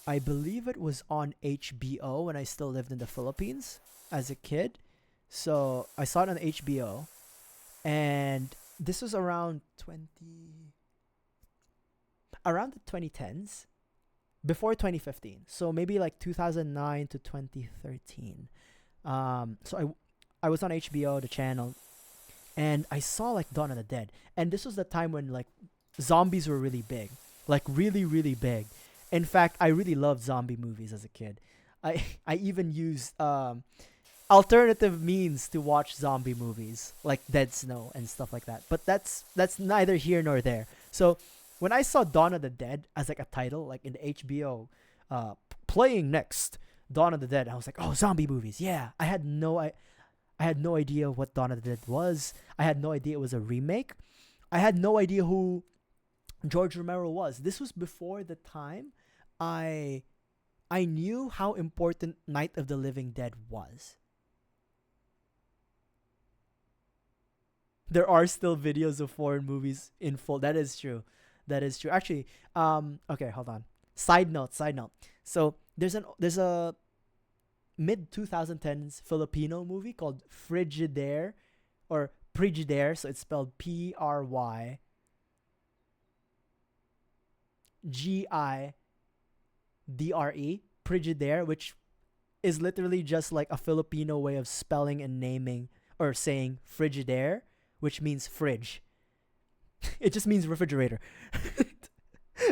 I believe it was on HBO when I still lived in the Philippines as a kid. So I saw it on HBO, and this was around the 2010s, before 2015. So maybe like 2009 to 2013. So I was on HBO, the channel, and I saw like Dawn of the Dead, and this was the time when like zombies were really big, like really really big. In fact, I really loved zombie movies as a kid. I even used alternative means to watch zombie movies like Dead Snow and stuff like that. But that's neither here nor there. So when I saw Dawn of the Dead as like a title, like in the HBO, playing next, Dawn of the Dead, I was like, oh, zombie movies, yeah. I had no idea what Dawn of the Dead was. I had no idea it was a remake. I had no idea who George Romero was. This was before the time I knew how important Night of the Living Dead was. There are still videos of foreign movies in full. That is true. Actually, okay, hold on. Side note. So there's a mid 2010s Filipino movie called Frigidaire, or Prigidaire. So it's spelled Prygidre, Prigidaire, which is literally just like a Filipino way of spelling and naming or saying Frigidaire, which means fridge. It just means refrigerator.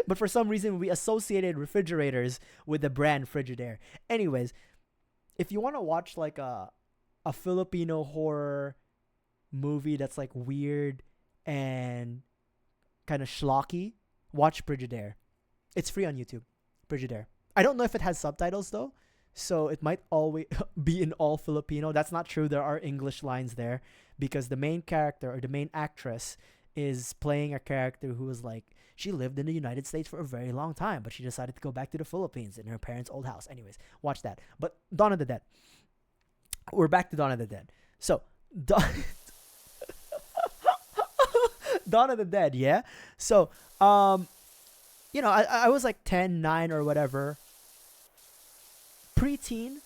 But for some reason, we associated refrigerators with the brand Frigidaire. Anyways, if you want to watch like a Filipino horror movie that's like weird and kind of schlocky, watch Frigidaire. It's free on YouTube. Frigidaire. I don't know if it has subtitles though, so it might always be in all Filipino. That's not true. There are English lines there because the main character or the main actress is playing a character who was like, she lived in the United States for a very long time, but she decided to go back to the Philippines in her parents' old house. Anyways, watch that. But Dawn of the Dead. We're back to Dawn of the Dead. So, Dawn of the Dead, yeah? So, you know, I was like 10, 9 or whatever. Preteen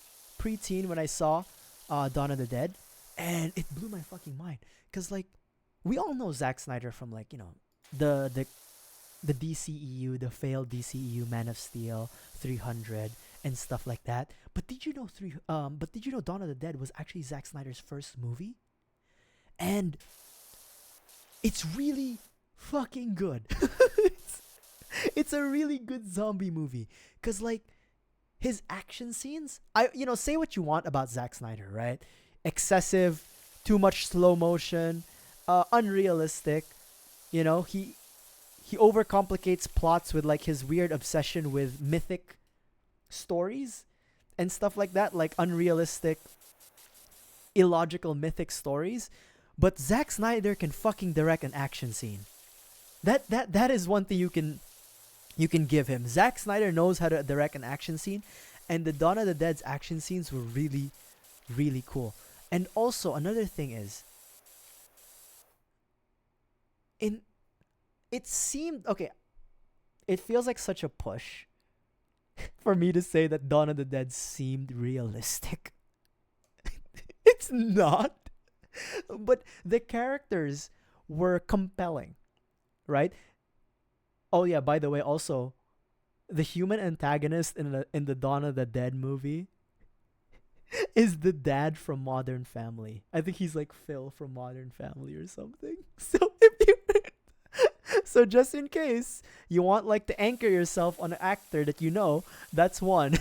when I saw Dawn of the Dead. And it blew my fucking mind. Because, like, we all know Zack Snyder from, like, you know, the DCEU, the failed DCEU, Man of Steel, 300. and stuff like that. But did you know Dawn of the Dead was actually Zack Snyder's first movie? And it's really fucking good. it's a really good zombie movie. Cause like his action scenes, say what you want about Zack Snyder, right? Excessive, too much slow motion, unrealistic. He overcomplicates plots with like his weird obsession with mythic stories and stuff like that, like unrealistic, illogical mythic stories. But Zack Snyder can fucking direct an action scene. That is one thing you can give him. Zack Snyder knows how to direct an action scene, and the Dawn of the Dead's action scenes were really, really cool. And also another thing is, it seemed okay. It feels like such a push for me to say that Dawn of the Dead seemed realistic. It's not. But the characters were compelling, right? Oh yeah, by the way, also the human antagonist in the Dawn of the Dead movie is the dad from Modern Family. I think he's like Phil from Modern Family or something. So just in case you want like to anchor yourself on an actor that you know, that's one.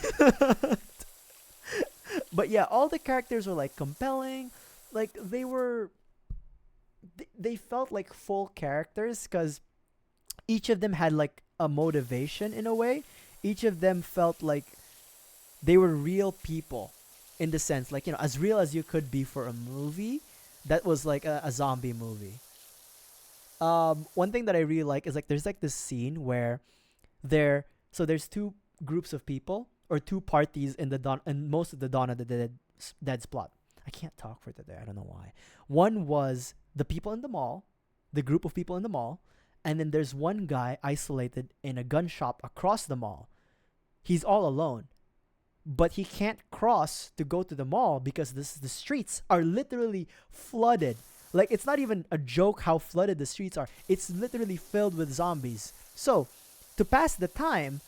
But yeah, all the characters were like compelling. Like they felt like full characters because each of them had like a motivation in a way. Each of them felt like they were real people in the sense, like, as real as you could be for a movie that was like a zombie movie. One thing that I really like is like there's like this scene where there's two groups of people or two parties in most of the Dawn of the Dead's plot. I can't talk for today. I don't know why. One was the people in the mall, the group of people in the mall, and then there's one guy isolated in a gun shop across the mall. He's all alone, but he can't cross to go to the mall because the streets are literally flooded. Like, it's not even a joke how flooded the streets are. It's literally filled with zombies. So, to pass the time,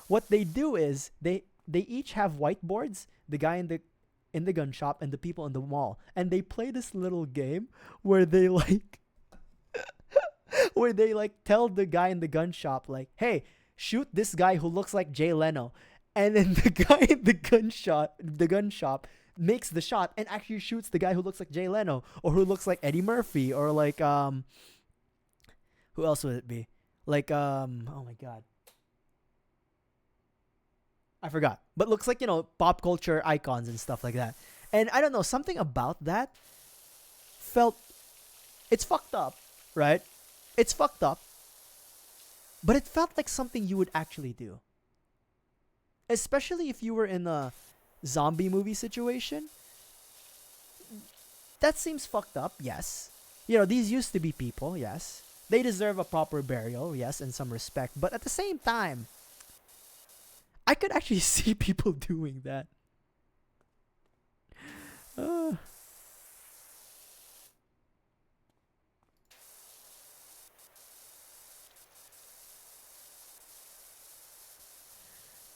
what they do is they each have whiteboards. The guy in the gun shop and the people in the mall, and they play this little game where they like tell the guy in the gun shop like, hey, shoot this guy who looks like Jay Leno. And then the guy in the gun shop makes the shot and actually shoots the guy who looks like Jay Leno or who looks like Eddie Murphy or like who else would it be? Like oh my god, I forgot. But looks like, pop culture icons and stuff like that. And I don't know, something about that it's fucked up, right? It's fucked up. But it felt like something you would actually do. Especially if you were in a zombie movie situation. That seems fucked up, yes. These used to be people, yes. They deserve a proper burial, yes, in some respect. But at the same time, I could actually see people doing that.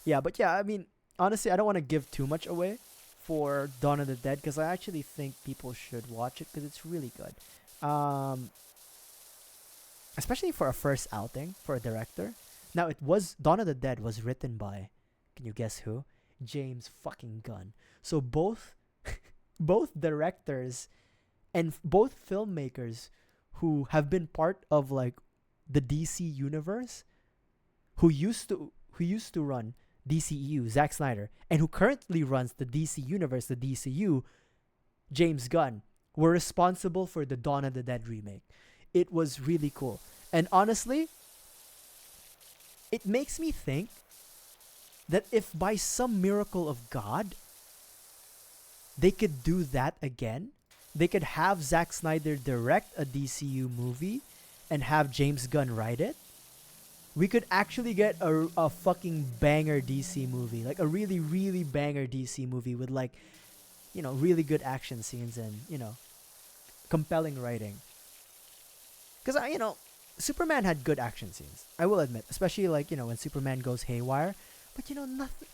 Yeah, but yeah, I mean, honestly, I don't want to give too much away for Dawn of the Dead because I actually think people should watch it because it's really good. Especially for a first outing for a director. Now, Dawn of the Dead was written by, can you guess who? James fucking Gunn. So both directors and both filmmakers who have been part of like the DC universe, who used to run DCEU, Zack Snyder, and who currently runs the DC universe, the DCU, James Gunn, were responsible for the Dawn of the Dead remake. It was really cool. And honestly, it makes me think that if by some miracle of God, they could do that again, they could have Zack Snyder direct a DCU movie and have James Gunn write it, we could actually get a fucking banger DC movie. Like a really, really banger DC movie with like, really good action scenes and, compelling writing. Because, Superman had good action scenes. I will admit. Especially like, when Superman goes haywire. But, nothing.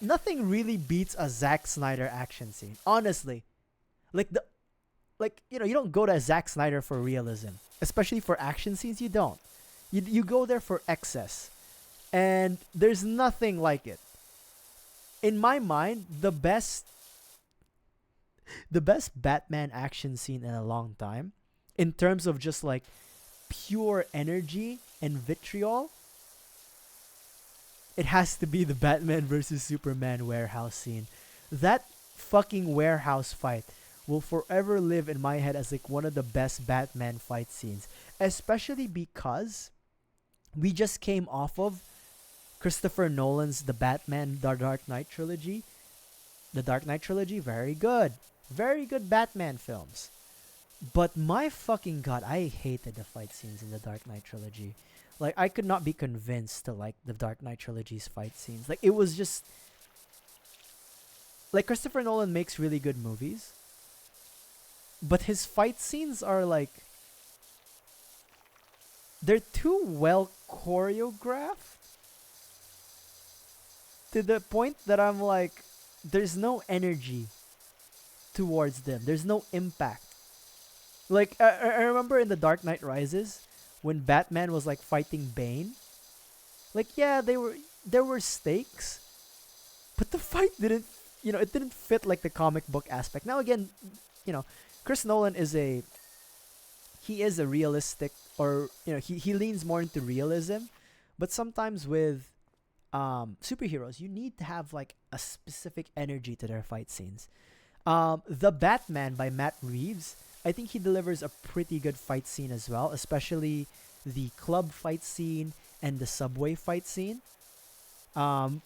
nothing really beats a Zack Snyder action scene. Honestly, like you don't go to Zack Snyder for realism, especially for action scenes. You don't. You go there for excess, and there's nothing like it. In my mind, the best Batman action scene in a long time, in terms of just like pure energy and vitriol, it has to be the Batman versus Superman warehouse scene. That fucking warehouse fight will forever live in my head as like one of the best Batman fight scenes, especially because we just came off of Christopher Nolan's The Batman The Dark Knight trilogy. The Dark Knight trilogy, very good. Very good Batman films. But my fucking god, I hated the fight scenes in the Dark Knight trilogy. Like, I could not be convinced to like the Dark Knight trilogy's fight scenes. Like, it was just... Like, Christopher Nolan makes really good movies, but his fight scenes are like... They're too well choreographed to the point that I'm like, there's no energy towards them. There's no impact. Like, I remember in The Dark Knight Rises, when Batman was like fighting Bane. Like, yeah, there were stakes, but the fight didn't, it didn't fit like the comic book aspect. Now again, Chris Nolan he is a realistic, or he leans more into realism, but sometimes with superheroes, you need to have like a specific energy to their fight scenes. The Batman by Matt Reeves, I think he delivers a pretty good fight scene as well, especially the club fight scene and the subway fight scene. But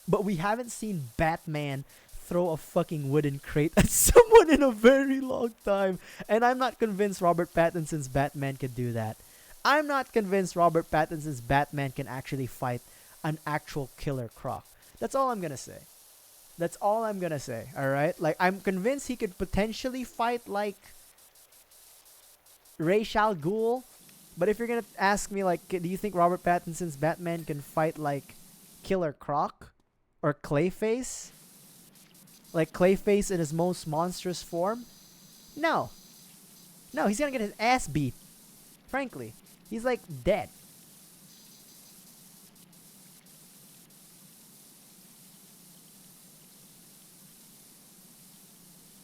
we haven't seen Batman throw a fucking wooden crate at someone in a very long time. And I'm not convinced Robert Pattinson's Batman could do that. I'm not convinced Robert Pattinson's Batman can actually fight an actual killer croc. That's all I'm gonna say. That's all I'm gonna say, alright? Like, I'm convinced he could potentially fight, like, Ra's al Ghul. But if you're gonna ask me, like, do you think Robert Pattinson's Batman can fight, like, Killer Croc? Or Clayface? Like, Clayface in his most monstrous form? No. No, he's gonna get his ass beat. Frankly. He's, like, dead.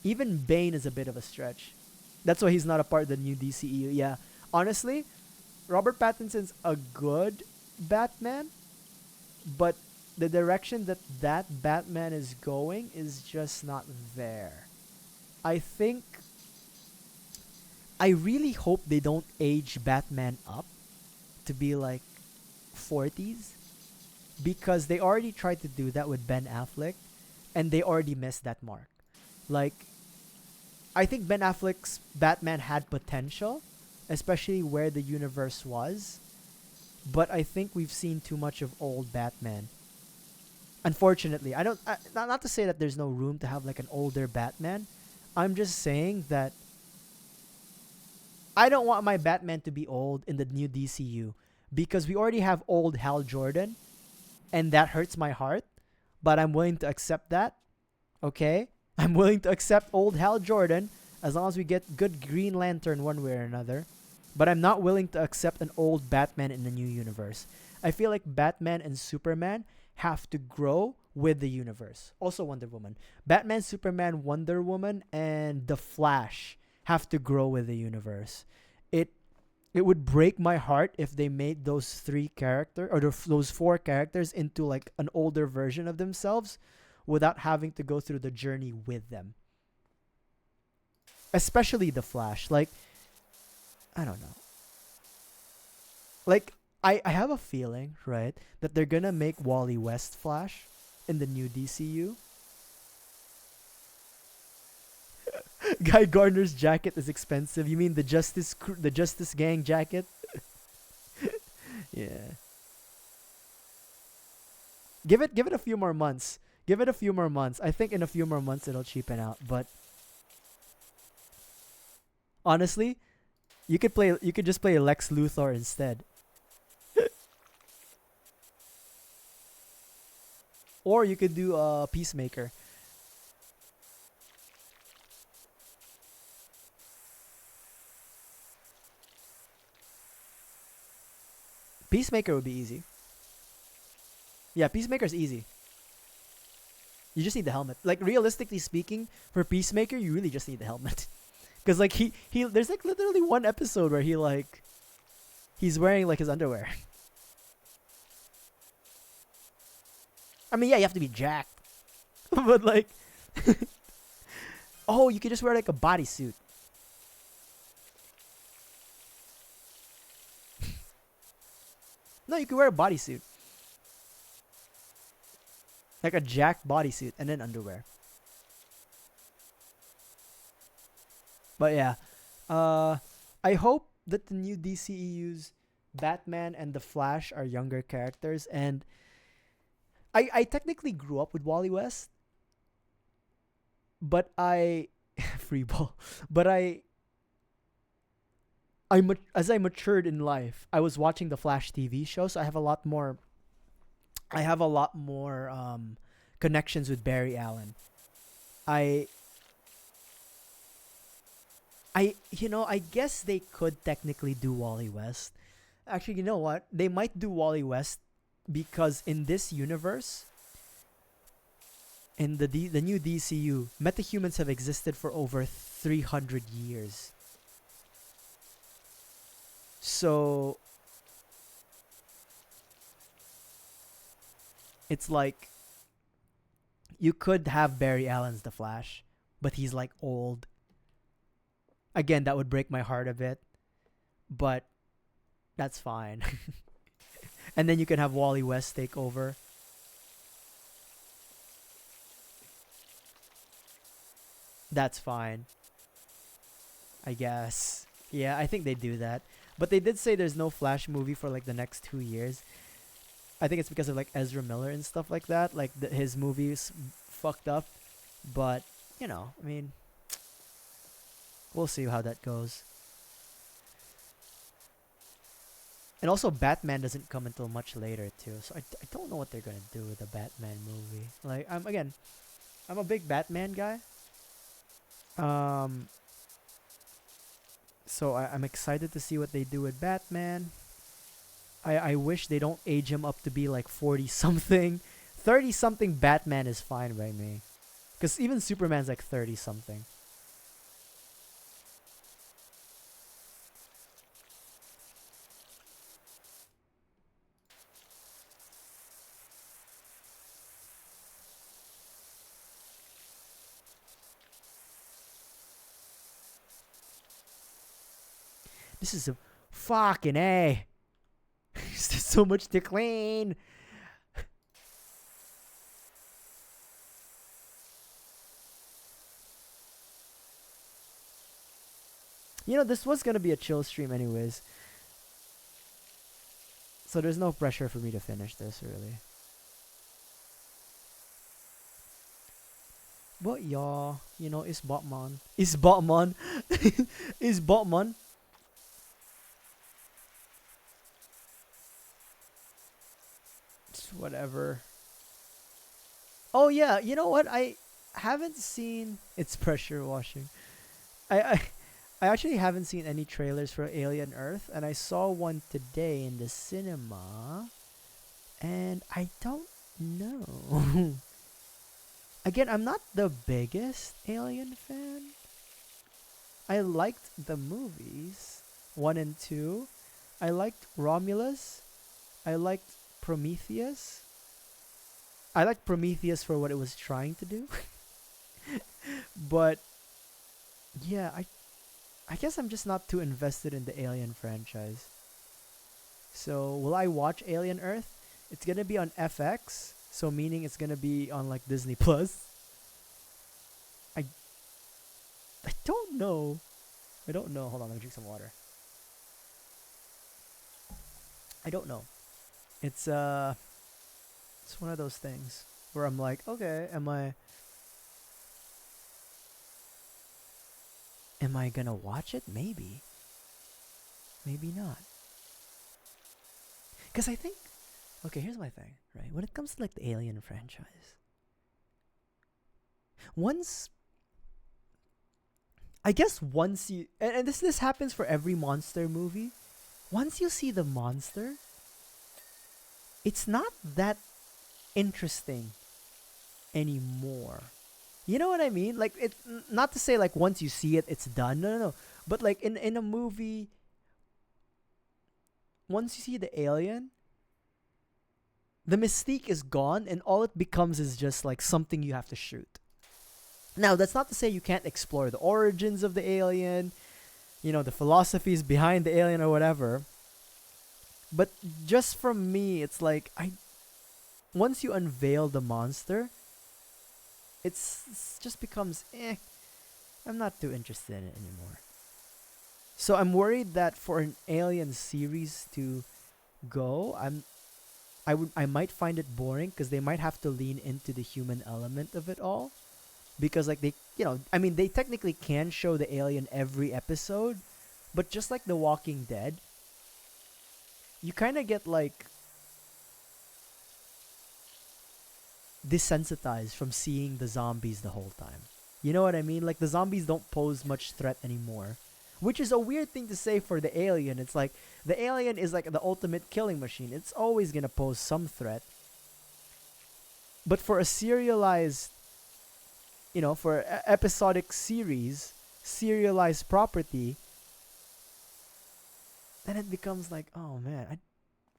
Even Bane is a bit of a stretch. That's why he's not a part of the new DCEU. Yeah. Honestly, Robert Pattinson's a good Batman, but the direction that Batman is going is just not there. I really hope they don't age Batman up to be like 40s, because they already tried to do that with Ben Affleck and they already missed that mark. Like, I think Ben Affleck's Batman had potential, especially where the universe was, but I think we've seen too much of old Batman. Unfortunately, not to say that there's no room to have like an older Batman. I'm just saying that I don't want my Batman to be old in the new DCU, because we already have old Hal Jordan, and that hurts my heart, but I'm willing to accept that. Okay? I'm willing to accept old Hal Jordan as long as we get good Green Lantern one way or another. But I'm not willing to accept an old Batman in the new universe. I feel like Batman and Superman have to grow with the universe. Also Wonder Woman. Batman, Superman, Wonder Woman, and The Flash have to grow with the universe. It would break my heart if they made those those four characters into like an older version of themselves without having to go through the journey with them. Especially The Flash. Like, I don't know. Like, I have a feeling, right, that they're gonna make Wally West Flash in the new DCU. Guy Gardner's jacket is expensive. You mean the Justice Gang jacket? Yeah. Give it a few more months. Give it a few more months. I think in a few more months it'll cheapen out. But honestly, you could just play Lex Luthor instead. Or you could do Peacemaker. Peacemaker would be easy. Yeah, Peacemaker's easy. You just need the helmet. Like, realistically speaking, for Peacemaker, you really just need the helmet. Because, like, he there's, like, literally one episode where he's wearing, like, his underwear. I mean, yeah, you have to be jacked. But, like... oh, you could just wear, like, a bodysuit. No, you could wear a bodysuit. Like a jacked bodysuit and then underwear. But yeah. I hope that the new DCEU's Batman and the Flash are younger characters. And I technically grew up with Wally West. But I... free ball. But as I matured in life, I was watching the Flash TV show, so I have a lot more connections with Barry Allen. I I guess they could technically do Wally West. Actually, you know what? They might do Wally West because in this universe, in the new DCU, metahumans have existed for over 300 years. So it's like you could have Barry Allen's The Flash, but he's like old. Again, that would break my heart a bit, but that's fine. And then you can have Wally West take over. That's fine, I guess. Yeah, I think they do that. But they did say there's no Flash movie for like the next 2 years. I think it's because of like Ezra Miller and stuff like that. Like his movies fucked up. But, I mean, we'll see how that goes. And also Batman doesn't come until much later too. So I don't know what they're going to do with the Batman movie. Like, I'm a big Batman guy. So I'm excited to see what they do with Batman. I wish they don't age him up to be like 40 something. 30 something Batman is fine by me. Because even Superman's like 30 something. This is a fucking A. There's so much to clean. This was gonna be a chill stream anyways. So there's no pressure for me to finish this, really. But yeah, it's Batman. It's Batman. It's Batman. It's whatever. Oh yeah, you know what? I haven't seen... It's pressure washing. I I actually haven't seen any trailers for Alien Earth, and I saw one today in the cinema, and I don't know. Again, I'm not the biggest Alien fan. I liked the movies, 1 and 2. I liked Romulus. I liked Prometheus. I liked Prometheus for what it was trying to do. But yeah, I guess I'm just not too invested in the Alien franchise. So, will I watch Alien Earth? It's going to be on FX, so meaning it's going to be on like Disney Plus. I don't know. I don't know. Hold on, let me drink some water. I don't know. It's one of those things where I'm like, okay, am I gonna watch it? Maybe not. Because I think Okay, here's my thing, right? When it comes to like the Alien franchise, once I guess once you and this happens for every monster movie. Once you see the monster, it's not that interesting anymore. You know what I mean? Like not to say like once you see it, it's done. No, no, no. But like in a movie, once you see the alien, the mystique is gone, and all it becomes is just like something you have to shoot. Now, that's not to say you can't explore the origins of the alien, the philosophies behind the alien or whatever. But just from me, it's like once you unveil the monster, it's just becomes I'm not too interested in it anymore. So I'm worried that for an alien series to go, I might find it boring because they might have to lean into the human element of it all. Because like they technically can show the alien every episode, but just like The Walking Dead, you kind of get like desensitized from seeing the zombies the whole time. You know what I mean? Like the zombies don't pose much threat anymore, which is a weird thing to say for the alien. It's like the alien is like the ultimate killing machine. It's always going to pose some threat. But for a serialized, for episodic series, serialized property, then it becomes like, oh man,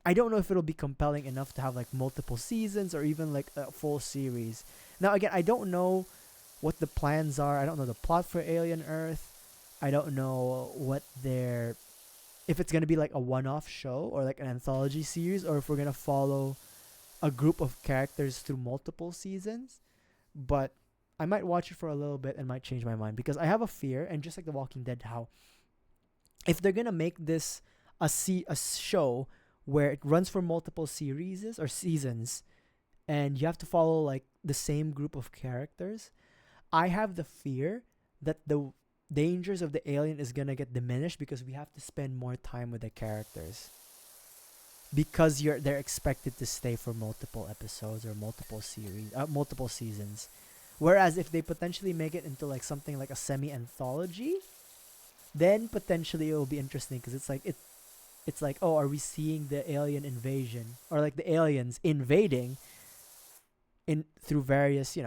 I don't know if it'll be compelling enough to have like multiple seasons or even like a full series. Now again, I don't know what the plans are. I don't know the plot for Alien Earth. I don't know if it's gonna be like a one-off show or like an anthology series, or if we're gonna follow a group of characters through multiple seasons. But I might watch it for a little bit and might change my mind, because I have a fear, and just like The Walking Dead, how if they're gonna make this a show where it runs for multiple series or seasons, and you have to follow like the same group of characters, I have the fear that the dangers of the alien is gonna get diminished because we have to spend more time with the characters. Because they're expected to stay for multiple episodes or multiple seasons. Whereas if they potentially make it into like something like a semi-anthology, then potentially it will be interesting, because it's like, oh, are we seeing the alien invasion or like the aliens invading through various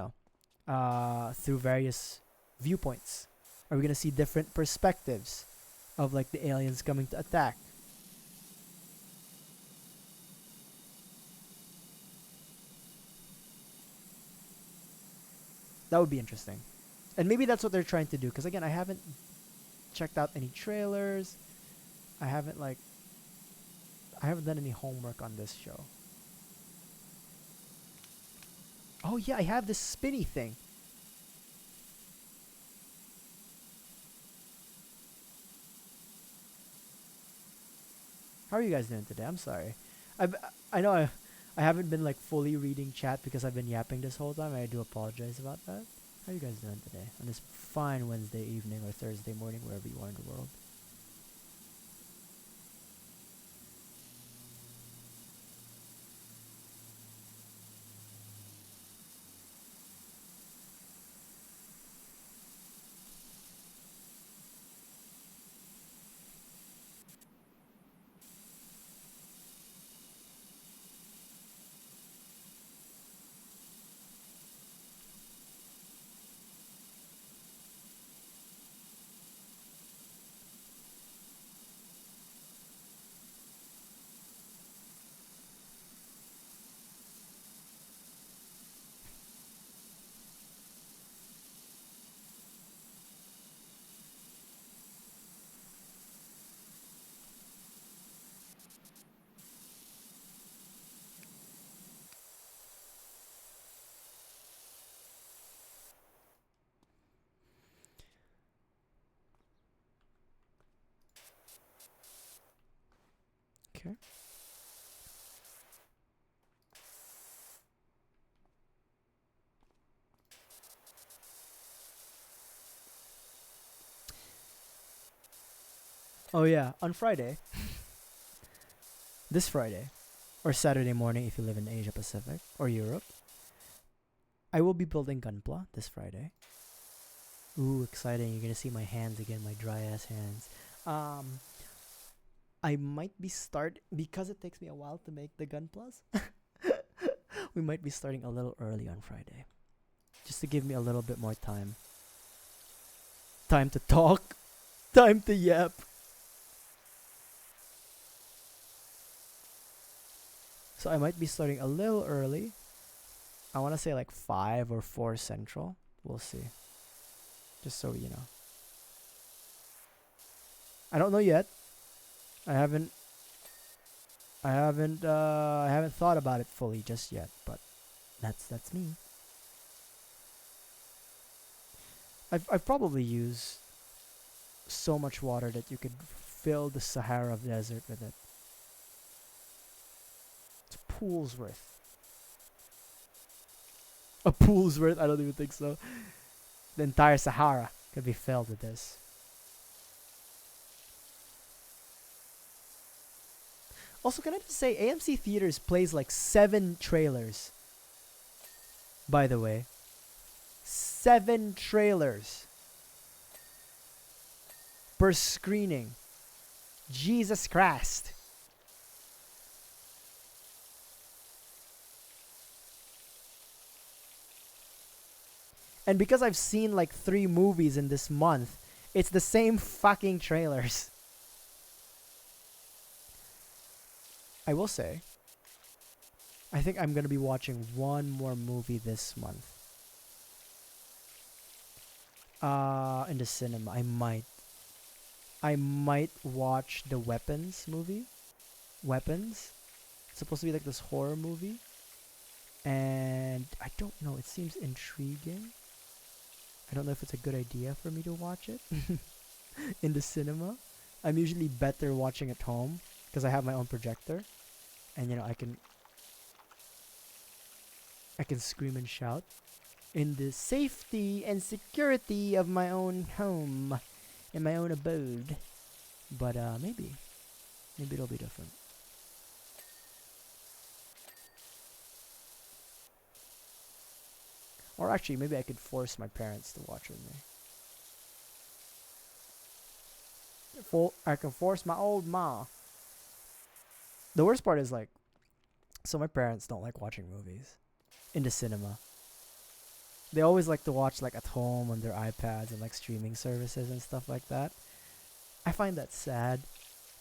viewpoints? Are we gonna see different perspectives of like the aliens coming to attack? That would be interesting. And maybe that's what they're trying to do, because again, I haven't checked out any trailers. I haven't done any homework on this show. Oh yeah, I have this spinny thing. How are you guys doing today? I'm sorry. I know I haven't been like fully reading chat because I've been yapping this whole time. I do apologize about that. How are you guys doing today on this fine Wednesday evening or Thursday morning, wherever you are in the world? Okay. Oh yeah, on Friday, this Friday, or Saturday morning if you live in Asia Pacific or Europe. I will be building Gunpla this Friday. Ooh, exciting. You're gonna see my hands again, my dry ass hands. I might be because it takes me a while to make the Gunplas. We might be starting a little early on Friday. Just to give me a little bit more time. Time to talk. Time to yap. So I might be starting a little early. I want to say like 5 or 4 central. We'll see. Just so you know. I don't know yet. I haven't thought about it fully just yet, but that's me. I've probably used so much water that you could fill the Sahara Desert with it. It's a pool's worth. A pool's worth? I don't even think so. The entire Sahara could be filled with this. Also, can I just say, AMC Theaters plays like 7 trailers. By the way. 7 trailers per screening. Jesus Christ. And because I've seen like 3 movies in this month, it's the same fucking trailers. I will say, I think I'm gonna be watching one more movie this month. In the cinema. I might watch the Weapons movie. Weapons. It's supposed to be like this horror movie. And I don't know, it seems intriguing. I don't know if it's a good idea for me to watch it in the cinema. I'm usually better watching at home because I have my own projector. And you know, I can scream and shout in the safety and security of my own home, in my own abode. But maybe it'll be different. Or actually, maybe I could force my parents to watch with me. I can force my old ma. The worst part is like, so my parents don't like watching movies in the cinema. They always like to watch like at home on their iPads and like streaming services and stuff like that. I find that sad.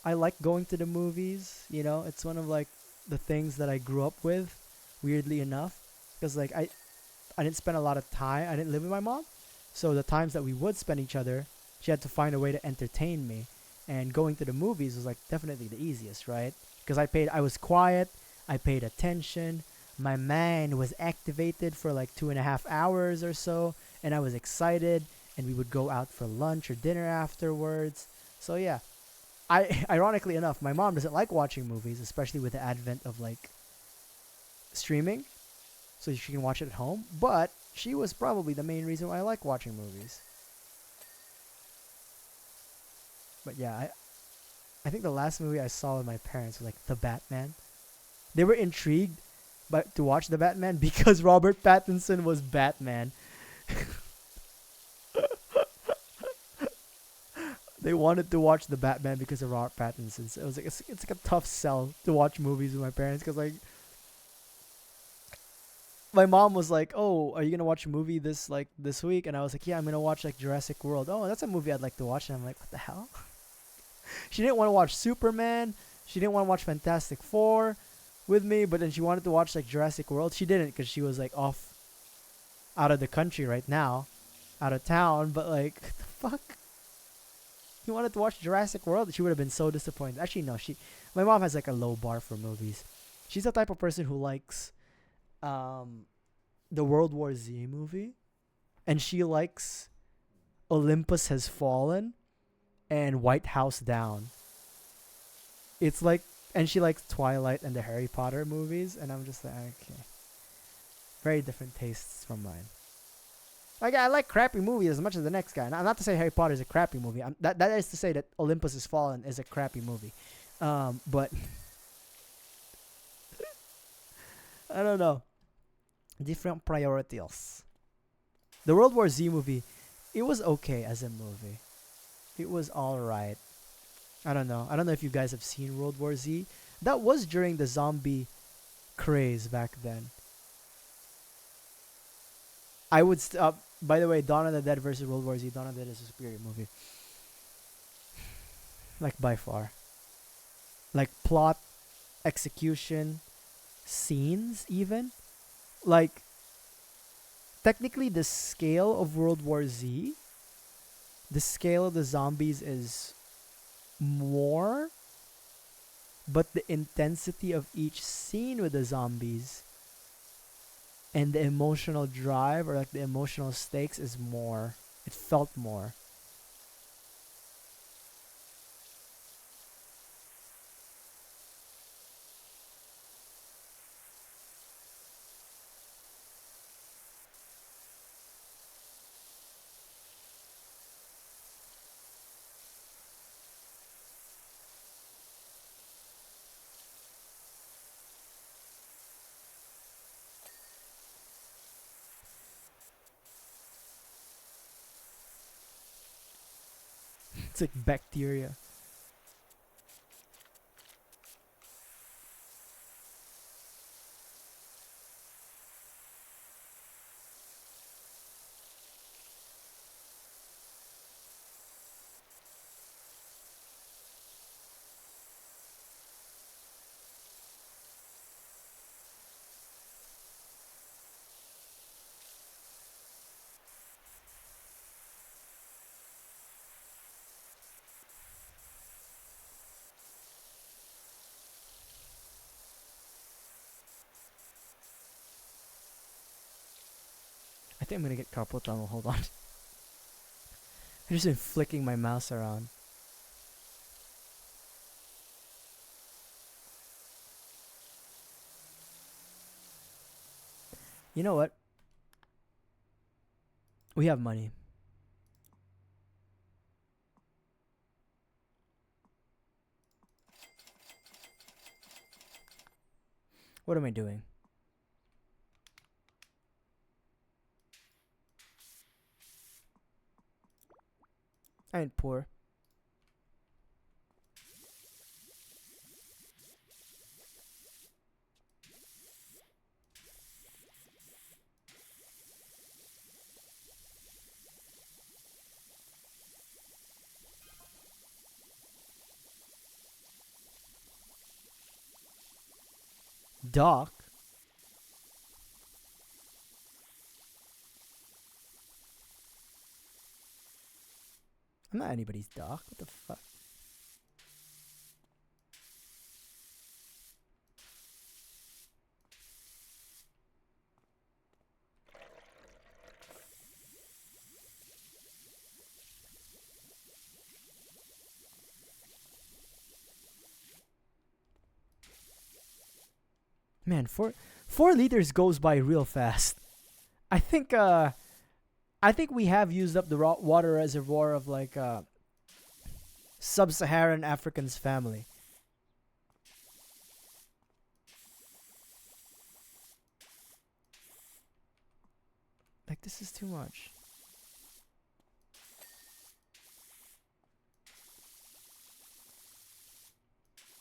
I like going to the movies, you know, it's one of like the things that I grew up with, weirdly enough. Because like I didn't spend a lot of time, I didn't live with my mom. So the times that we would spend each other, she had to find a way to entertain me. And going to the movies was like definitely the easiest, right? Because I was quiet, I paid attention, my mind was activated for like 2.5 hours or so, and I was excited, and we would go out for lunch or dinner afterwards. So yeah, ironically enough, my mom doesn't like watching movies, especially with the advent of like streaming, so she can watch it at home, but she was probably the main reason why I like watching movies. But yeah, I think the last movie I saw with my parents was like The Batman. They were intrigued to watch The Batman because Robert Pattinson was Batman. They wanted to watch The Batman because of Robert Pattinson. So it was like it's like a tough sell to watch movies with my parents because like my mom was like, "Oh, are you gonna watch a movie this week?" And I was like, "Yeah, I'm gonna watch like Jurassic World." Oh, that's a movie I'd like to watch. And I'm like, "What the hell?" She didn't want to watch Superman. She didn't want to watch Fantastic Four with me, but then she wanted to watch like Jurassic World. She didn't because she was like off out of the country right now, out of town. But like, the fuck? You wanted to watch Jurassic World? She would have been so disappointed. Actually, no. My mom has like a low bar for movies. She's the type of person who likes the World War Z movie, and she likes Olympus Has Fallen and White House Down. It's like, and she likes Twilight and the Harry Potter movies, and I'm just like, okay, very different tastes from mine. Like, I like crappy movies as much as the next guy. Not to say Harry Potter is a crappy movie. That is to say that Olympus Has Fallen is a crappy movie. But I don't know. Different priorities. The World War Z movie, it was okay as a movie. It was alright. I don't know. I don't know if you guys have seen World War Z. That was during the zombie craze back then. I would by the way, Dawn of the Dead versus World War Z. Dawn of the Dead is a superior movie. Like by far. Like plot, execution, scenes even. Like technically the scale of World War Z, the scale of the zombies is more, but the intensity of each scene with the zombies and the emotional drive or like the emotional stakes is more. It felt more. It's like bacteria. I think I'm gonna get carpal tunnel. Hold on. I've just been flicking my mouse around. You know what? We have money. What am I doing? I ain't poor. Doc? I'm not anybody's doc. What the fuck? Man, 4 liters goes by real fast. I think we have used up the raw water reservoir of like sub-Saharan African's family. Like this is too much.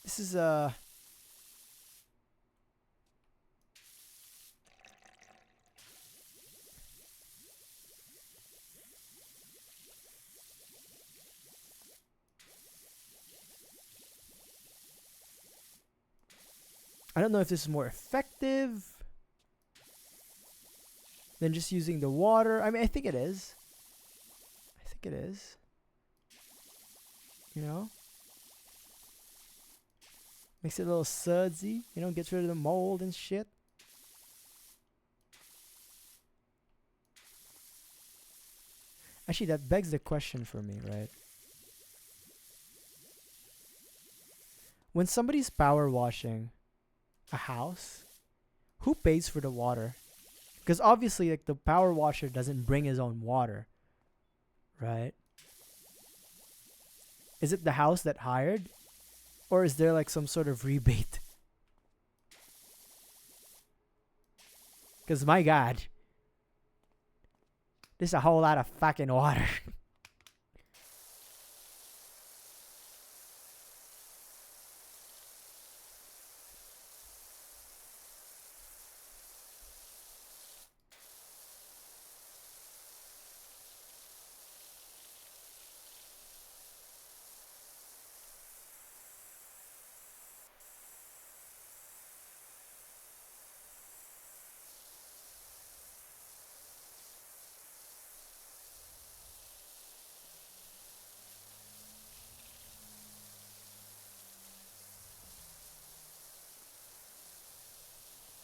This is I don't know if this is more effective than just using the water. I mean, I think it is. I think it is. You know? Makes it a little sudsy. You know, gets rid of the mold and shit. Actually, that begs the question for me, right? When somebody's power washing a house, who pays for the water? Because obviously, like the power washer doesn't bring his own water, right? Is it the house that hired, or is there like some sort of rebate? Cause my God, there's a whole lot of fucking water.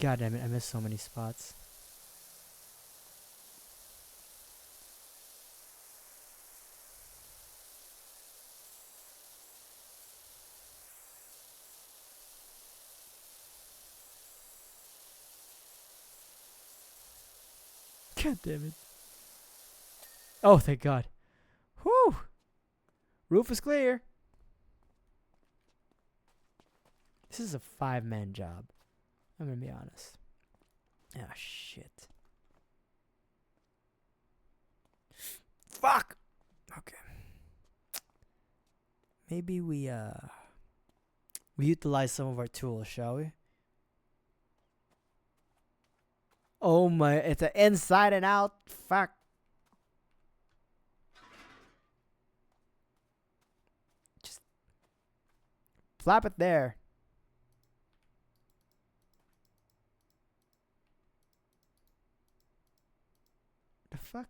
God damn it, I missed so many spots. God damn it. Oh, thank God. Whew. Roof is clear. This is a 5-man job. I'm gonna be honest. Ah, shit. Fuck! Okay. Maybe we utilize some of our tools, shall we? Oh my, it's an inside and out. Fuck. Just flap it there. The fuck?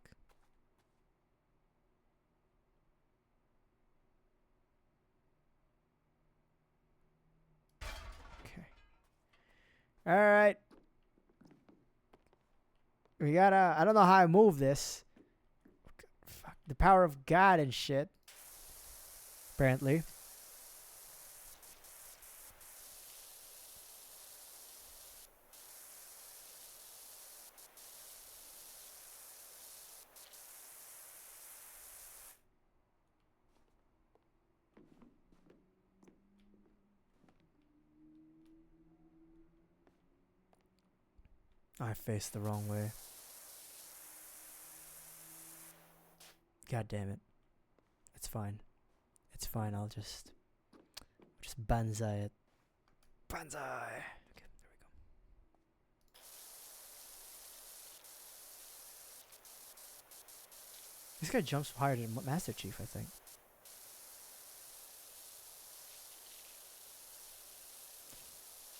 Okay. Alright. We gotta, I don't know how I move this. Fuck. The power of God and shit. Apparently. I faced the wrong way. God damn it. It's fine. It's fine. I'll just banzai it. Banzai. Okay, there we go. This guy jumps higher than Master Chief, I think.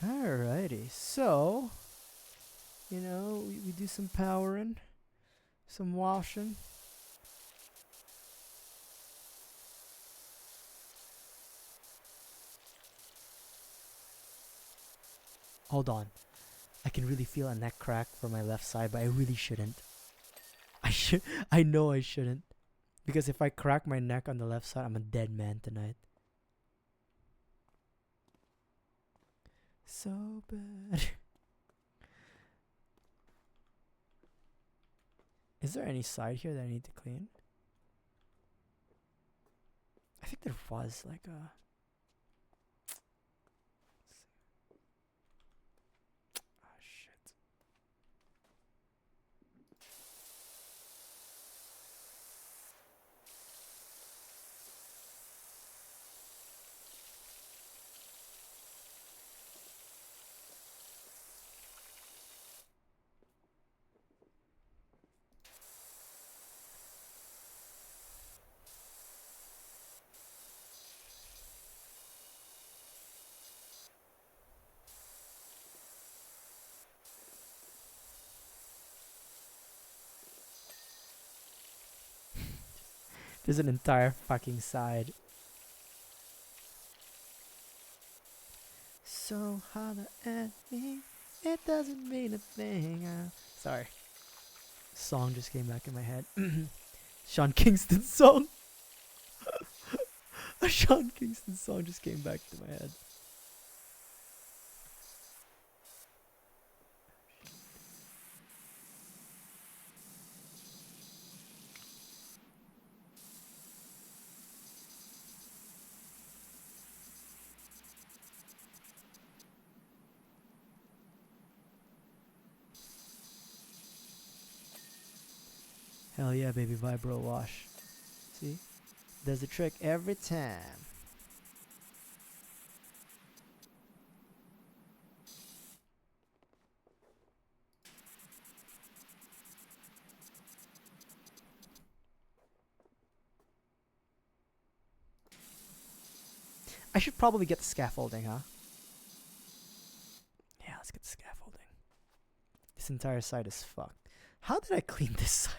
Alrighty, so you know, we do some powering, some washing. Hold on. I can really feel a neck crack for my left side, but I really shouldn't. I know I shouldn't. Because if I crack my neck on the left side, I'm a dead man tonight. So bad. Is there any side here that I need to clean? I think there was like a... Oh shit. There's an entire fucking side. So holler at me, it doesn't mean a thing. Sorry. Song just came back in my head. Sean Kingston song. A Sean Kingston song just came back to my head. Hell yeah, baby, vibro wash. See? Does the trick every time. I should probably get the scaffolding, huh? Yeah, let's get the scaffolding. This entire side is fucked. How did I clean this side?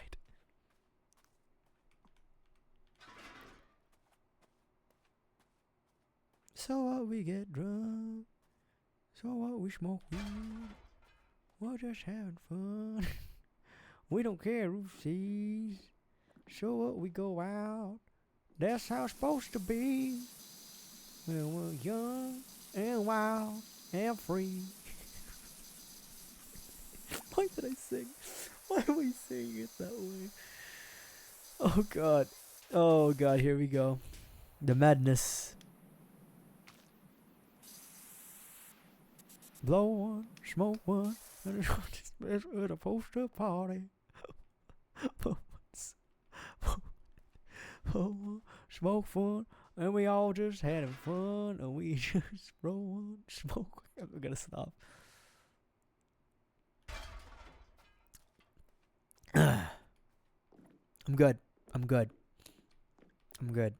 So what, we get drunk. So what, we smoke weed. We're just having fun. We don't care who sees. So what, we go out. That's how it's supposed to be. When we're young and wild and free. Why did I sing? Why am I saying it that way? Oh god. Oh god, here we go. The madness. Blow one, smoke one, and it's a poster party. Smoke fun, and we all just having fun, and we just roll one, smoke. I'm gonna stop. I'm good. I'm good. I'm good.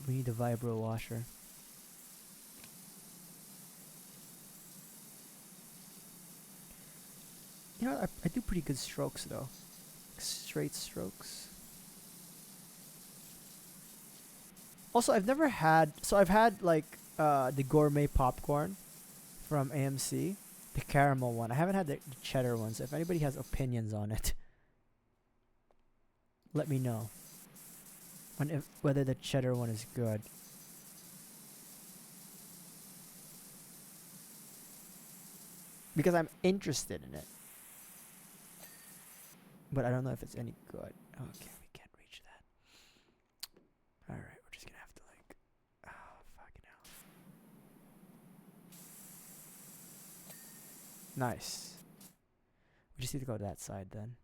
We need the vibro washer. You know, I do pretty good strokes though. Straight strokes. Also, I've never had. So I've had like the gourmet popcorn from AMC, the caramel one. I haven't had the cheddar one. So if anybody has opinions on it, let me know. On whether the cheddar one is good. Because I'm interested in it. But I don't know if it's any good. Okay, we can't reach that. Alright, we're just gonna have to like... Oh, fucking hell. Nice. We just need to go to that side then.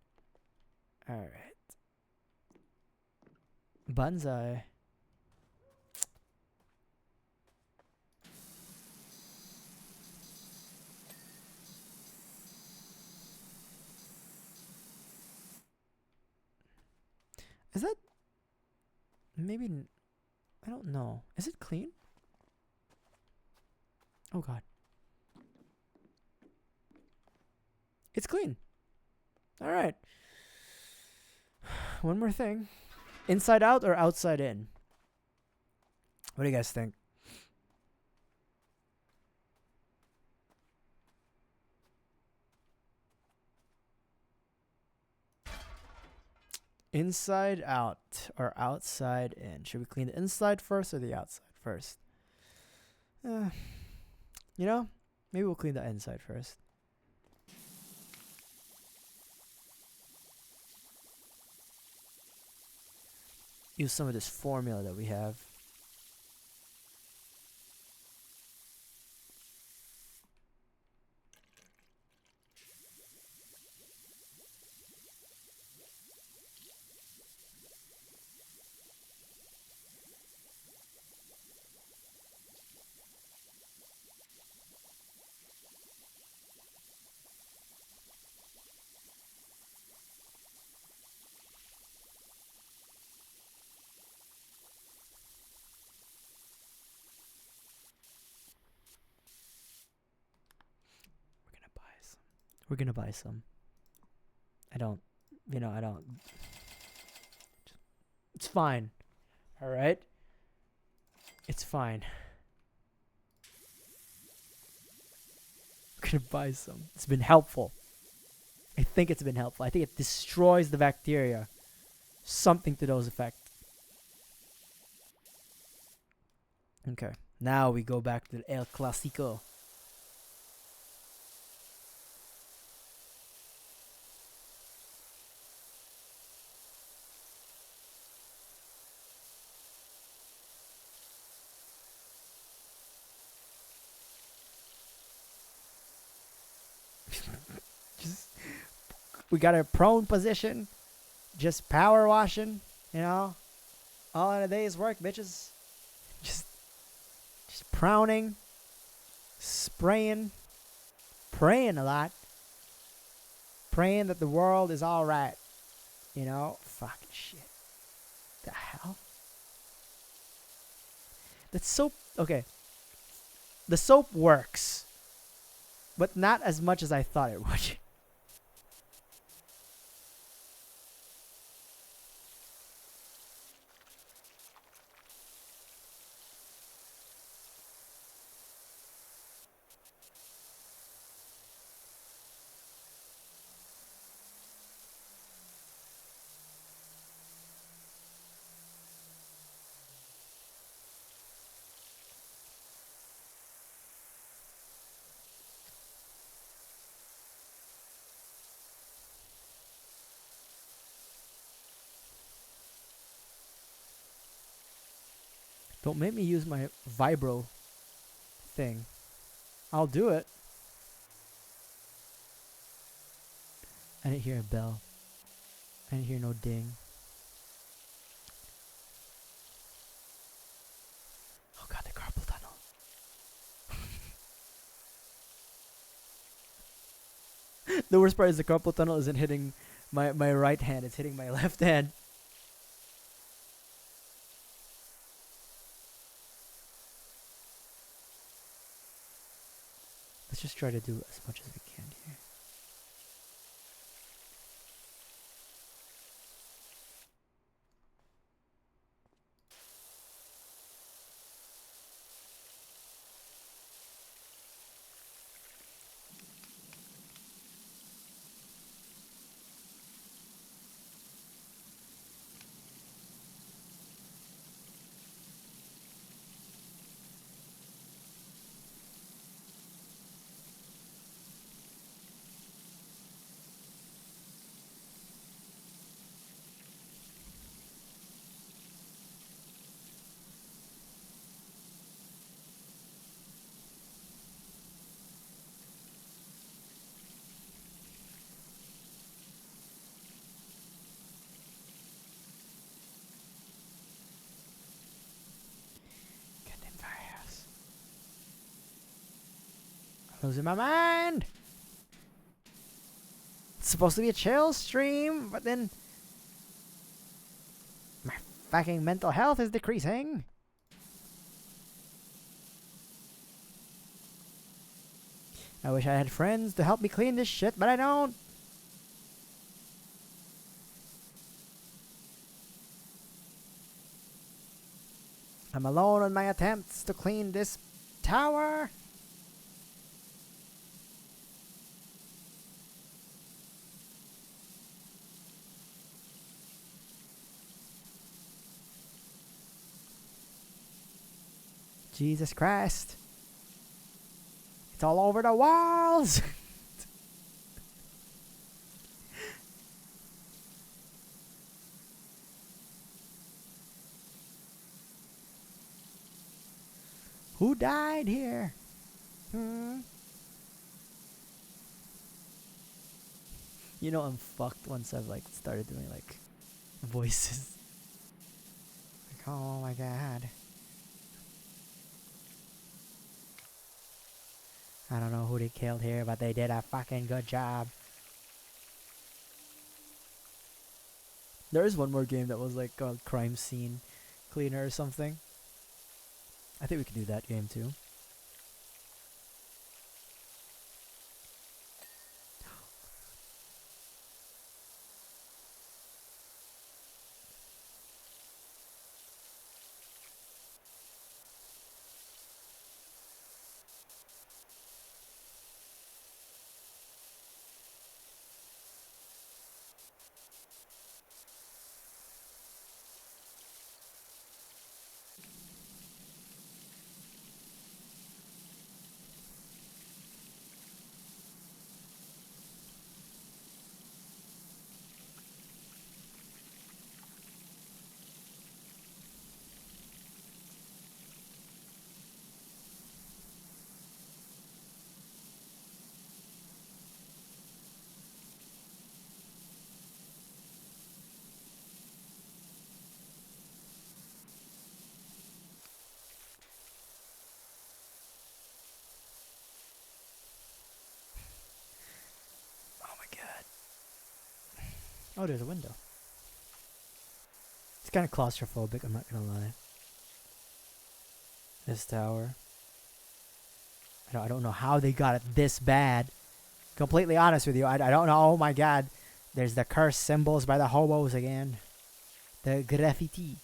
Alright. Banzai. Is that... Maybe... I don't know. Is it clean? Oh god. It's clean. Alright. One more thing. Inside out or outside in? What do you guys think? Inside out or outside in? Should we clean the inside first or the outside first? You know, maybe we'll clean the inside first. Use some of this formula that we have. We're gonna buy some. I don't. It's fine. Alright? It's fine. We're gonna buy some. It's been helpful. I think it's been helpful. I think it destroys the bacteria. Something to those effects. Okay. Now we go back to El Clasico. Just we got a prone position, just power washing, you know, all in a day's work, bitches. Just prowning, spraying, praying a lot, praying that the world is all right. You know, fucking shit. The hell? That soap. Okay, the soap works, but not as much as I thought it would. Don't make me use my vibro thing. I'll do it. I didn't hear a bell. I didn't hear no ding. Oh god, the carpal tunnel. The worst part is the carpal tunnel isn't hitting my right hand, it's hitting my left hand. Let's just try to do as much as we can here. Goddamn firehouse. I'm losing my mind. It's supposed to be a chill stream, but then my fucking mental health is decreasing. I wish I had friends to help me clean this shit, but I don't. I'm alone in my attempts to clean this tower. Jesus Christ. It's all over the walls. Who died here? You know I'm fucked once I've like started doing like voices. Like, oh my god. I don't know who they killed here, but they did a fucking good job. There is one more game that was like called Crime Scene Cleaner or something. I think we can do that game too. Oh, there's a window. It's kind of claustrophobic, I'm not gonna lie. This tower. I don't know how they got it this bad. Completely honest with you, I don't know. Oh my god. There's the cursed symbols by the hobos again. The graffiti.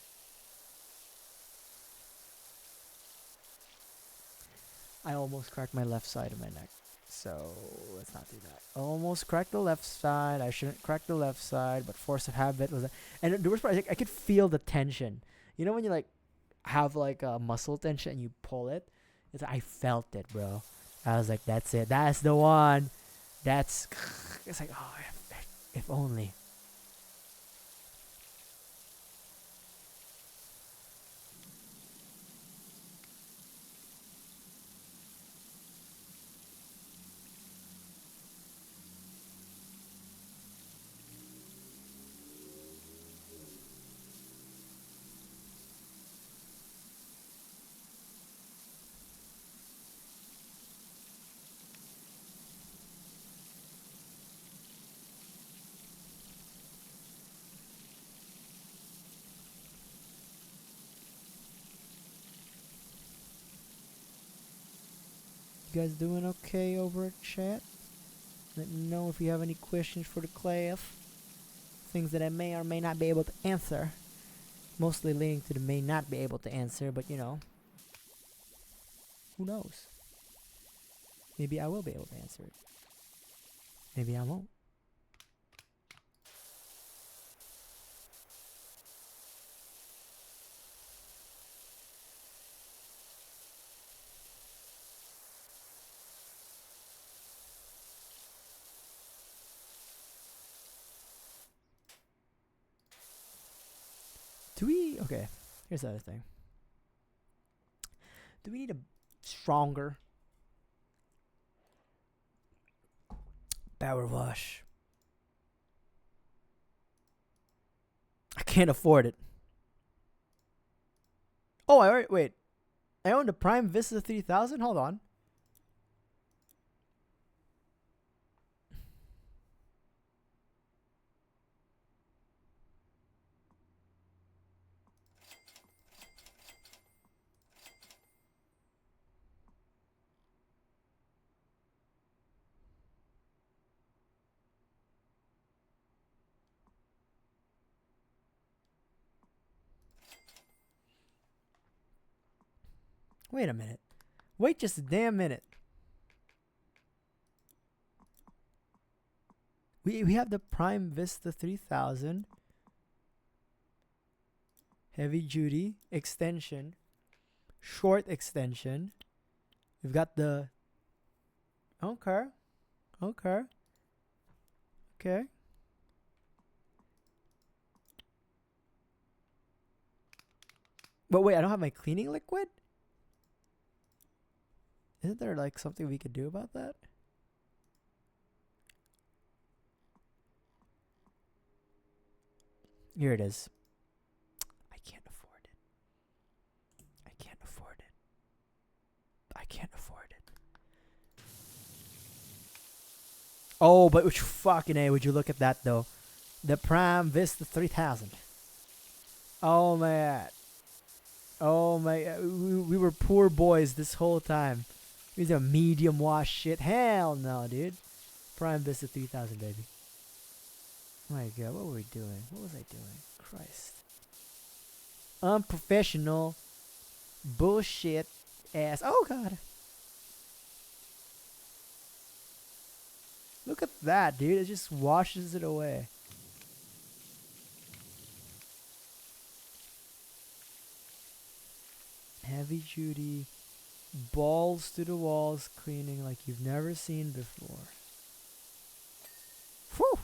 I almost cracked my left side of my neck. So, let's not do that. Almost cracked the left side. I shouldn't crack the left side, but force of habit was... And the worst part, I could feel the tension. You know when you, like, have, like, a muscle tension and you pull it? It's like, I felt it, bro. I was like, that's it. That's the one. That's... It's like, oh, if only. You guys doing okay over at chat? Let me know if you have any questions for the class. Things that I may or may not be able to answer. Mostly leaning to the may not be able to answer, but you know. Who knows? Maybe I will be able to answer it. Maybe I won't. Do we... Okay, here's the other thing. Do we need a stronger Powerwash? I can't afford it. Oh, I already... Wait. I own the Prime Vista 3000? Hold on. Wait a minute. Wait just a damn minute. We have the Prime Vista 3000 heavy duty extension, short extension. We've got the... Okay. Okay. Okay. But wait, I don't have my cleaning liquid? Isn't there like something we could do about that? Here it is. I can't afford it. I can't afford it. I can't afford it. Oh, but which fucking A, would you look at that though? The Prime Vista 3000. Oh man. Oh my, we were poor boys this whole time. These are medium wash shit. Hell no, dude. Prime Vista 3000, baby. My god, what were we doing? What was I doing? Christ. Unprofessional. Bullshit ass. Oh god. Look at that, dude. It just washes it away. Heavy duty. Balls to the walls cleaning like you've never seen before. Whew!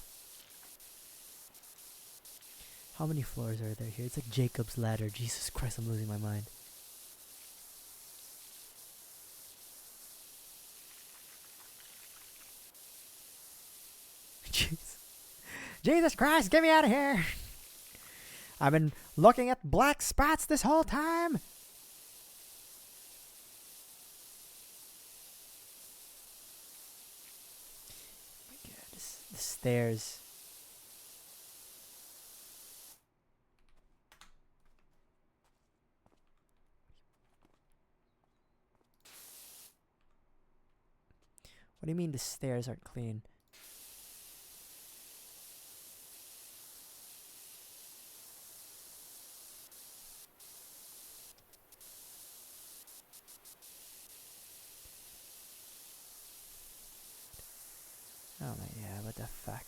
How many floors are there here? It's like Jacob's ladder. Jesus Christ, I'm losing my mind. Jeez. Jesus Christ, get me out of here! I've been looking at black spots this whole time! The stairs. do you mean the stairs aren't clean? Oh my god, what the fuck?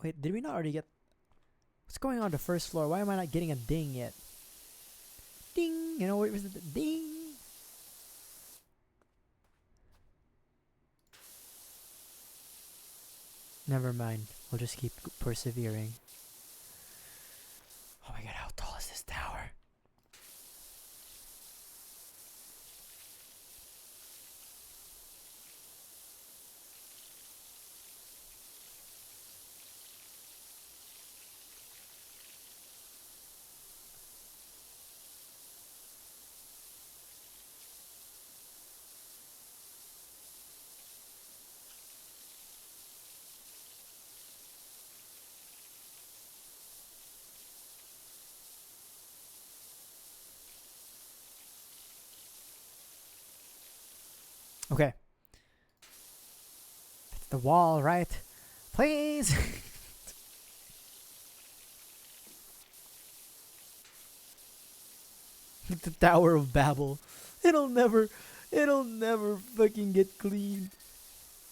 Wait, did we not already get... What's going on the first floor? Why am I not getting a ding yet? Ding! You know, where was it? Ding! Never mind. We'll just keep persevering. Oh my god, how tall is this tower? Okay. It's the wall, right? Please! The Tower of Babel. It'll never fucking get clean.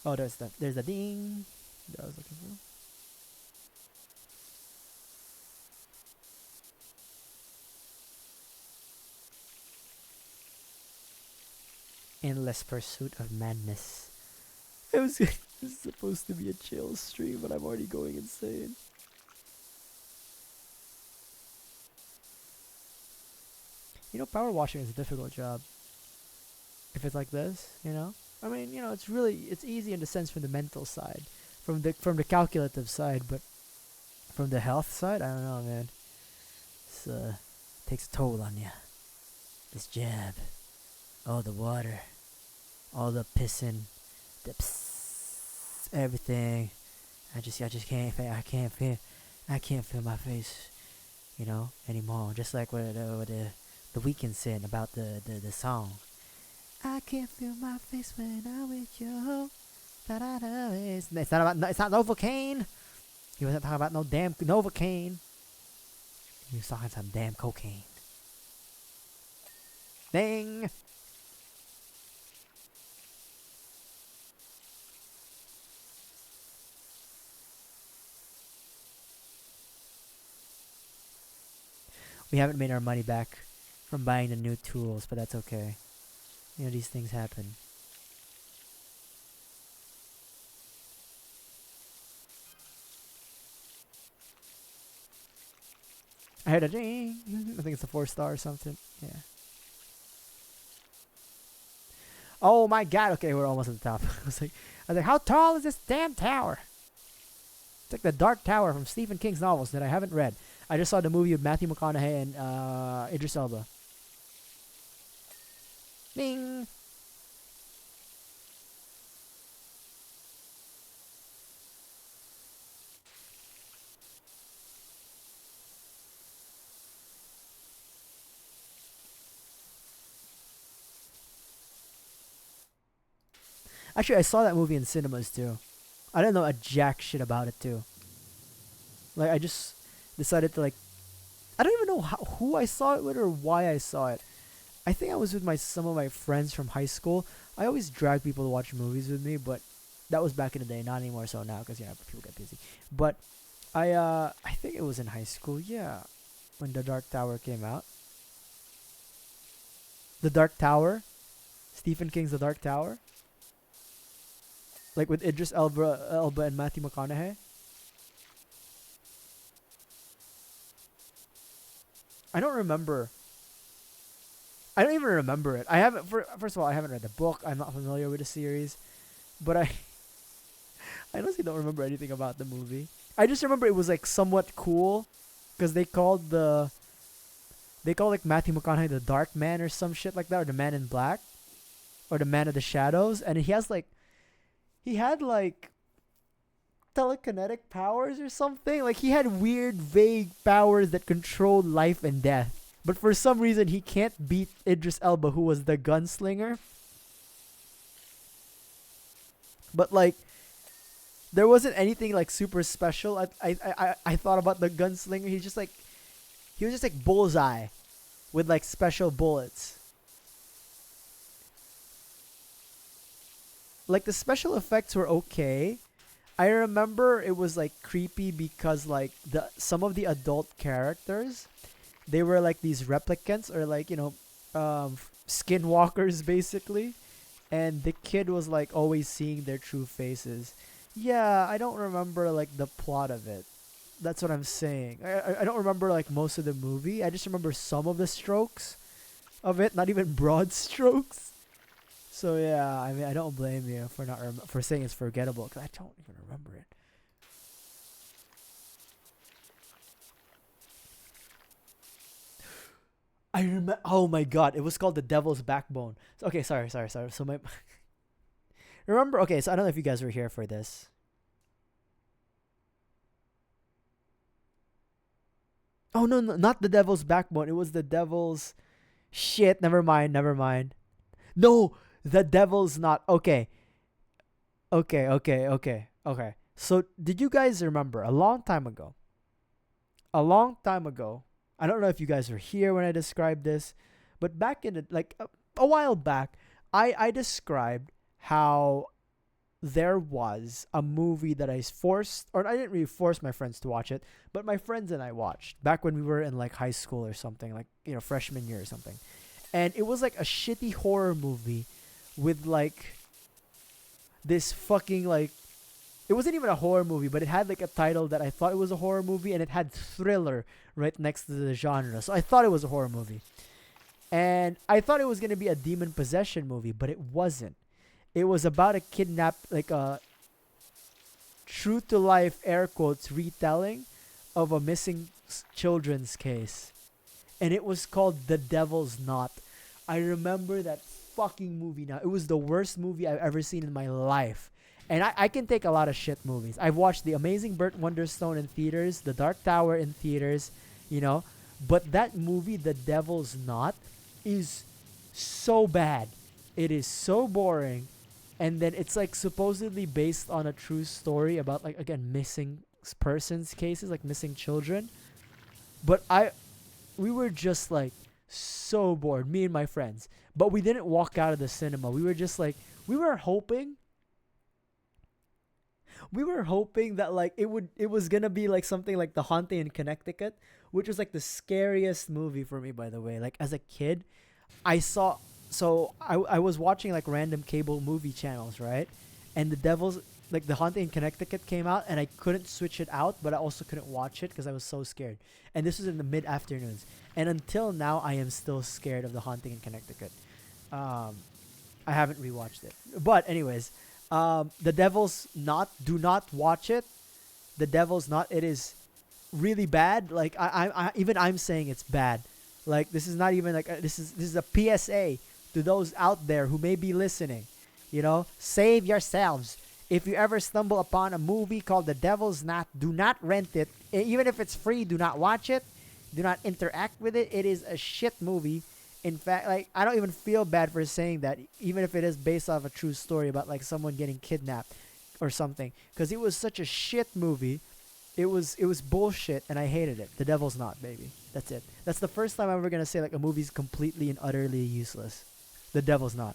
Oh, there's the ding that I was looking for. Endless pursuit of madness. It was supposed to be a chill stream, but I'm already going insane. You know, power washing is a difficult job. If it's like this, you know? I mean, you know, it's easy in the sense from the mental side, from the calculative side, but from the health side, I don't know, man. It's takes a toll on you. This jab, all the water, all the pissing, the psst, everything. I just can't feel my face, you know, anymore. Just like what the Weeknd said about the song. I can't feel my face when I'm with you. It's not Novocaine. He wasn't talking about no damn Novocaine. He was talking some damn cocaine. Ding! We haven't made our money back from buying the new tools, but that's okay. You know, these things happen. I heard a ding. I think it's a 4-star or something. Yeah. Oh my god. Okay, we're almost at the top. I was like, how tall is this damn tower? It's like the Dark Tower from Stephen King's novels that I haven't read. I just saw the movie with Matthew McConaughey and Idris Elba. Ding! Actually, I saw that movie in cinemas too. I didn't know a jack shit about it too. Like, I just decided to, like, I don't even know who I saw it with or why I saw it. I think I was with some of my friends from high school. I always drag people to watch movies with me, but that was back in the day, not anymore so now because, you know, people get busy. But I think it was in high school, yeah. when The Dark Tower came out. The Dark Tower, Stephen King's The Dark Tower, like with Idris Elba and Matthew McConaughey. I don't remember. I don't even remember it. I haven't. First of all, I haven't read the book. I'm not familiar with the series, but I honestly don't remember anything about the movie. I just remember it was like somewhat cool, because they called like Matthew McConaughey the Dark Man or some shit like that, or the Man in Black, or the Man of the Shadows, and he had like telekinetic powers or something. Like he had weird, vague powers that controlled life and death. But for some reason, he can't beat Idris Elba, who was the gunslinger. But like, there wasn't anything like super special. I thought about the gunslinger. He was just like Bullseye, with like special bullets. Like the special effects were okay. I remember it was like creepy because like some of the adult characters, they were like these replicants, or like, skinwalkers basically, and the kid was like always seeing their true faces. Yeah, I don't remember like the plot of it. That's what I'm saying. I don't remember like most of the movie. I just remember some of the strokes of it, not even broad strokes. So yeah, I mean, I don't blame you for not for saying it's forgettable, because I don't even remember it. I remember. Oh my god, it was called The Devil's Backbone. Okay, sorry. So my remember. Okay, so I don't know if you guys were here for this. Oh no, not The Devil's Backbone. It was The Devil's shit. Never mind. No, The Devil's Not. Okay. So did you guys remember a long time ago? I don't know if you guys were here when I described this, but back in a while back, I described how there was a movie that I didn't really force my friends to watch it, but my friends and I watched back when we were in like high school or something, like, freshman year or something. And it was like a shitty horror movie with like this fucking like, it wasn't even a horror movie, but it had like a title that I thought it was a horror movie, and it had thriller right next to the genre. So I thought it was a horror movie. And I thought it was going to be a demon possession movie, but it wasn't. It was about a like a true to life, air quotes, retelling of a missing children's case. And it was called The Devil's Knot. I remember that fucking movie now. It was the worst movie I've ever seen in my life. And I can take a lot of shit movies. I've watched The Amazing Burt Wonderstone in theaters, The Dark Tower in theaters, But that movie, The Devil's Knot, is so bad. It is so boring. And then it's like supposedly based on a true story about like, again, missing persons cases, like missing children. But we were just like so bored, me and my friends. But we didn't walk out of the cinema. We were just like, we were hoping that like it was gonna be like something like The Haunting in Connecticut, which was like the scariest movie for me, by the way. Like as a kid, I was watching like random cable movie channels, right? And The Haunting in Connecticut came out, and I couldn't switch it out, but I also couldn't watch it because I was so scared. And this was in the mid afternoons, and until now I am still scared of The Haunting in Connecticut. I haven't rewatched it, but anyways. The Devil's Knot, do not watch it. The Devil's Knot, it is really bad. Like I'm saying it's bad. Like this is not even like this is a PSA to those out there who may be listening. Save yourselves. If you ever stumble upon a movie called The Devil's Knot, do not rent it. Even if it's free, do not watch it. Do not interact with it. It is a shit movie. In fact, like, I don't even feel bad for saying that, even if it is based off a true story about like someone getting kidnapped or something, because it was such a shit movie. It was bullshit, and I hated it. The Devil's Knot, baby. That's it. That's the first time I'm ever gonna say like a movie's completely and utterly useless. The Devil's Knot.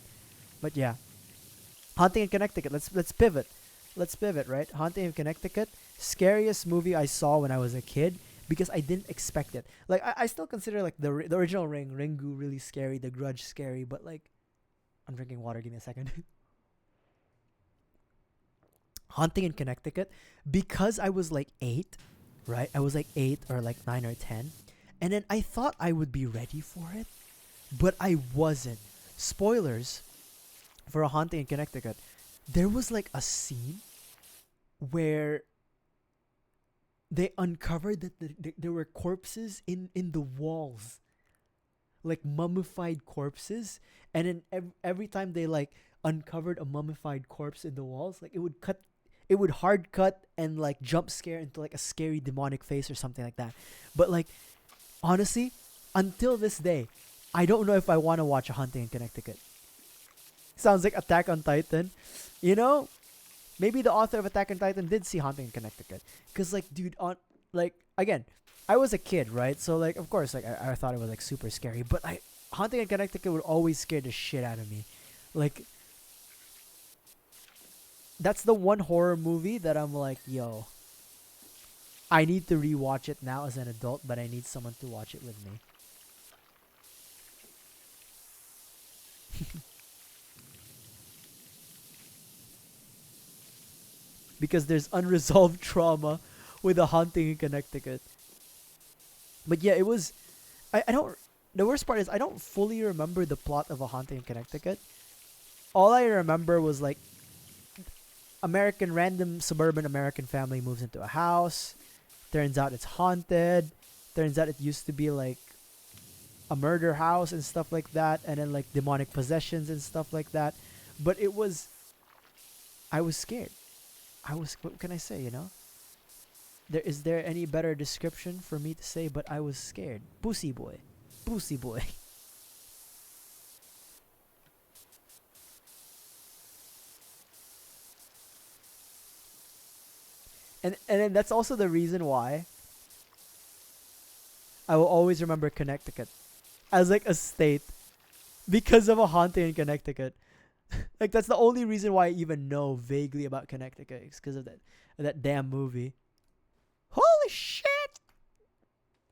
But yeah, Haunting in Connecticut. Let's pivot. Right? Haunting in Connecticut. Scariest movie I saw when I was a kid. because I didn't expect it. Like I still consider like the original Ringu really scary, The Grudge scary, but like I'm drinking water. Give me a second. Haunting in Connecticut, because I was like 8, right? I was like 8 or like 9 or 10, and then I thought I would be ready for it, but I wasn't. Spoilers for A Haunting in Connecticut. There was like a scene where they uncovered that there were corpses in the walls, like mummified corpses, and then every time they like uncovered a mummified corpse in the walls, like it would hard cut and like jump scare into like a scary demonic face or something like that. But like honestly, until this day, I don't know if I want to watch A Haunting in Connecticut. Sounds like Attack on Titan. You know, maybe the author of Attack on Titan did see Haunting in Connecticut. Cause like, dude, again, I was a kid, right? So like, of course, like I thought it was like super scary. But Haunting in Connecticut would always scare the shit out of me. Like, that's the one horror movie that I'm like, yo, I need to rewatch it now as an adult, but I need someone to watch it with me. Because there's unresolved trauma with A Haunting in Connecticut. But yeah, it was. I don't. The worst part is I don't fully remember the plot of A Haunting in Connecticut. All I remember was like, random suburban American family moves into a house. Turns out it's haunted. Turns out it used to be like a murder house and stuff like that, and then like demonic possessions and stuff like that. But I was scared. What can I say, you know? Is there any better description for me to say? But I was scared. Pussy boy. And then that's also the reason why I will always remember Connecticut as like a state, because of A Haunting in Connecticut. Like that's the only reason why I even know vaguely about Connecticut. It's because of that damn movie. Holy shit!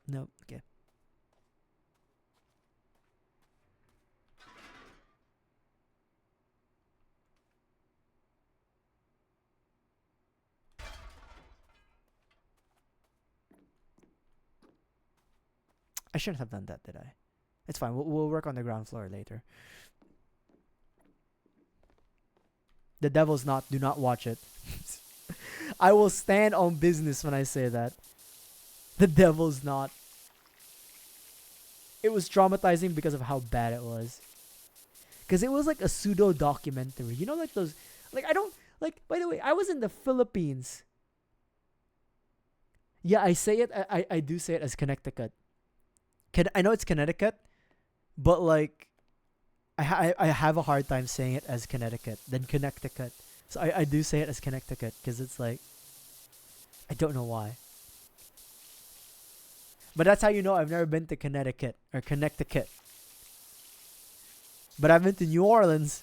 No, okay. I shouldn't have done that, did I? It's fine. We'll work on the ground floor later. The Devil's Knot. Do not watch it. I will stand on business when I say that. The Devil's Knot. It was traumatizing because of how bad it was. Because it was like a pseudo documentary. You know, like those. Like I don't like. By the way, I was in the Philippines. Yeah, I say it. I do say it as Connecticut. I know it's Connecticut, but like, I have a hard time saying it as Connecticut than Connecticut. So I do say it as Connecticut because it's like, I don't know why. But that's how you know I've never been to Connecticut or Connecticut. But I've been to New Orleans.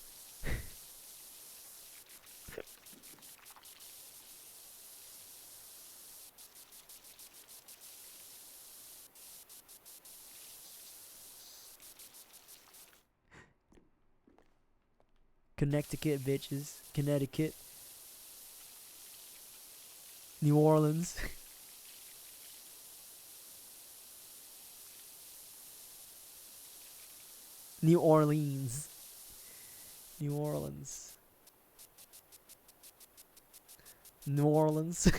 Connecticut, bitches. Connecticut. New Orleans. New Orleans. New Orleans. New Orleans.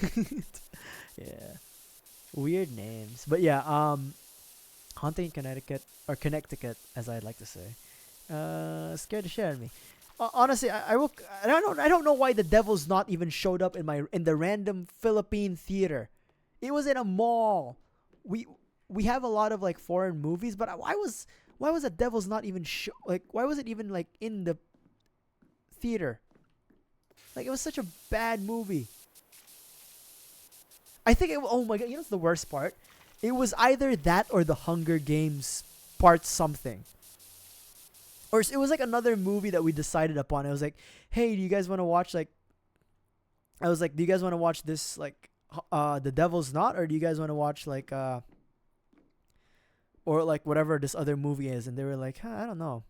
Yeah. Weird names. But yeah, Haunting in Connecticut, or Connecticut as I'd like to say. Scared the shit out of me. Honestly, I don't know why the Devil's Knot even showed up in the random Philippine theater. It was in a mall. We have a lot of like foreign movies, but why was the Devil's Knot even why was it even like in the theater? Like it was such a bad movie. I think oh my god, you know what's the worst part? It was either that or the Hunger Games part something. Or it was like another movie that we decided upon. I was like, hey, do you guys want to watch like... I was like, do you guys want to watch this like The Devil's Knot, or do you guys want to watch like or like whatever this other movie is? And they were like, I don't know.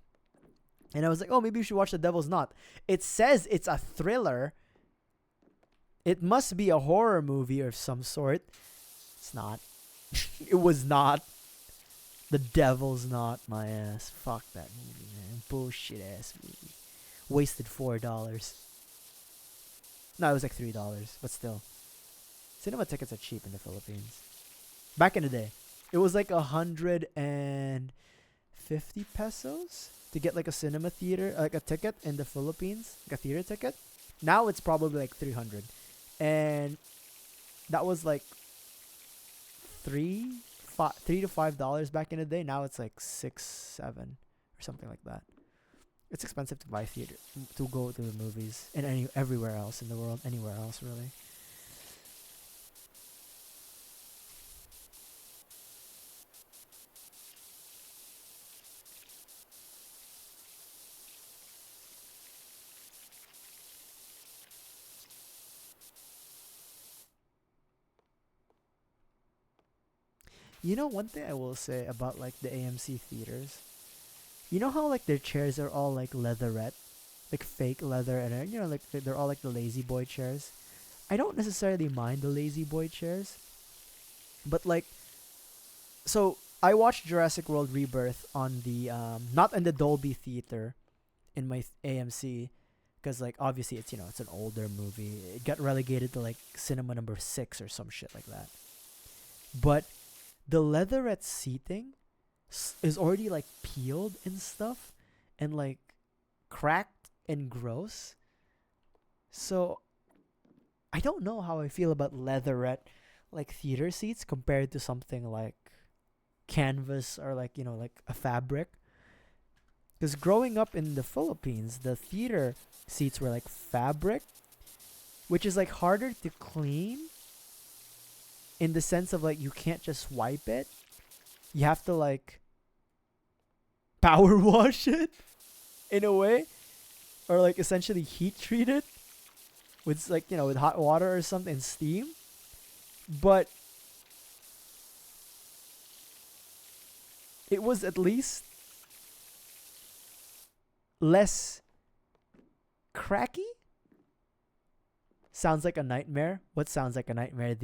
And I was like, oh, maybe you should watch The Devil's Knot. It says it's a thriller. It must be a horror movie of some sort. It's not. It was not. The Devil's Knot, my ass. Fuck that movie, man. Bullshit ass movie. Wasted $4. No, it was like $3, but still. Cinema tickets are cheap in the Philippines. Back in the day, it was like 150 pesos to get like a cinema theater, like a ticket in the Philippines, like a theater ticket. Now it's probably like 300, and that was like $3 to $5 back in the day. Now it's like $6, $7, or something like that. It's expensive to buy theater, to go to the movies, and everywhere else in the world, anywhere else really. You know, one thing I will say about like the AMC theaters, you know how like their chairs are all like leatherette, like fake leather, and you know, like they're all like the lazy boy chairs. I don't necessarily mind the lazy boy chairs, but like, so I watched Jurassic World Rebirth on the not in the Dolby theater, in my AMC, because like obviously it's, you know, it's an older movie. It got relegated to like cinema number 6 or some shit like that. But the leatherette seating is already like peeled and stuff, and like cracked and gross. So I don't know how I feel about leatherette like theater seats compared to something like canvas or like, you know, like a fabric. Because growing up in the Philippines, the theater seats were like fabric, which is like harder to clean, in the sense of like you can't just wipe it. You have to like power wash it in a way, or like essentially heat treat it with like, you know, with hot water or something, and steam. But it was at least less cracky. Sounds like a nightmare. What sounds like a nightmare?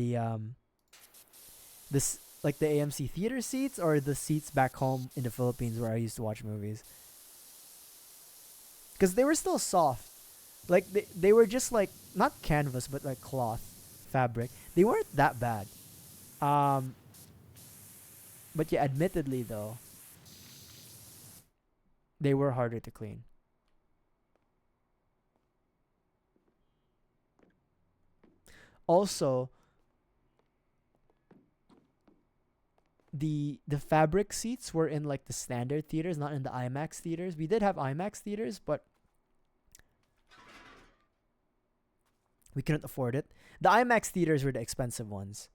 This like the AMC theater seats, or the seats back home in the Philippines where I used to watch movies? Because they were still soft. Like they were just like not canvas but like cloth fabric. They weren't that bad. But yeah, admittedly though, they were harder to clean. Also, the fabric seats were in like the standard theaters, not in the IMAX theaters. We did have IMAX theaters, but we couldn't afford it. The IMAX theaters were the expensive ones.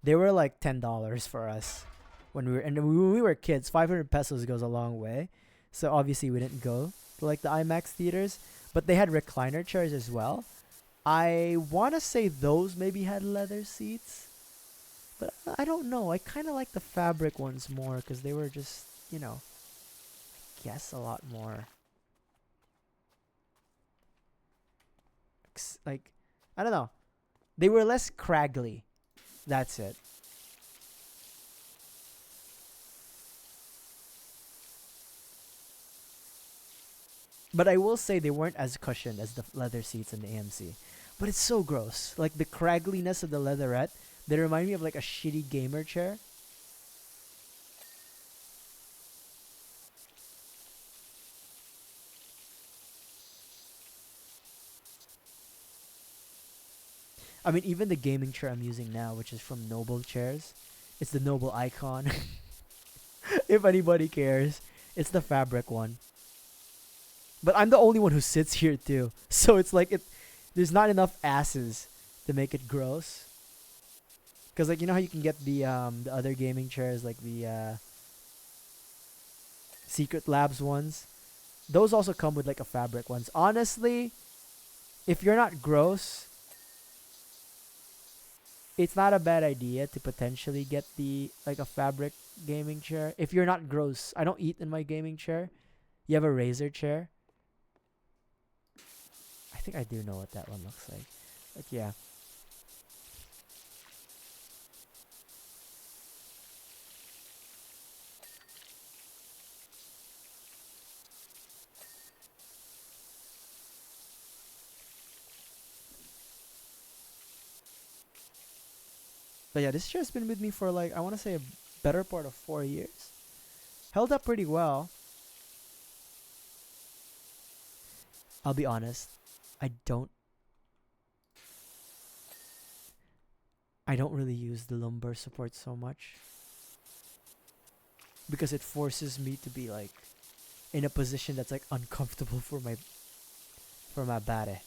They were like $10 for us when we were kids. 500 pesos goes a long way. So obviously we didn't go to like the IMAX theaters, but they had recliner chairs as well. I want to say those maybe had leather seats, but I don't know. I kind of like the fabric ones more because they were just, you know, I guess a lot more like, I don't know. They were less craggly. That's it. But I will say they weren't as cushioned as the leather seats in the AMC. But it's so gross. Like the craggliness of the leatherette, they remind me of like a shitty gamer chair. I mean, even the gaming chair I'm using now, which is from Noble Chairs, it's the Noble Icon. If anybody cares, it's the fabric one. But I'm the only one who sits here too, so it's like there's not enough asses to make it gross. Cause like, you know how you can get the other gaming chairs, like the Secret Labs ones. Those also come with like a fabric ones. Honestly, if you're not gross, it's not a bad idea to potentially get the like a fabric gaming chair if you're not gross. I don't eat in my gaming chair. You have a razor chair. I think I do know what that one looks like. But yeah. But yeah, this chair's been with me for like I want to say a better part of 4 years. Held up pretty well. I'll be honest. I don't I don't really use the lumbar support so much because it forces me to be like in a position that's like uncomfortable for my body.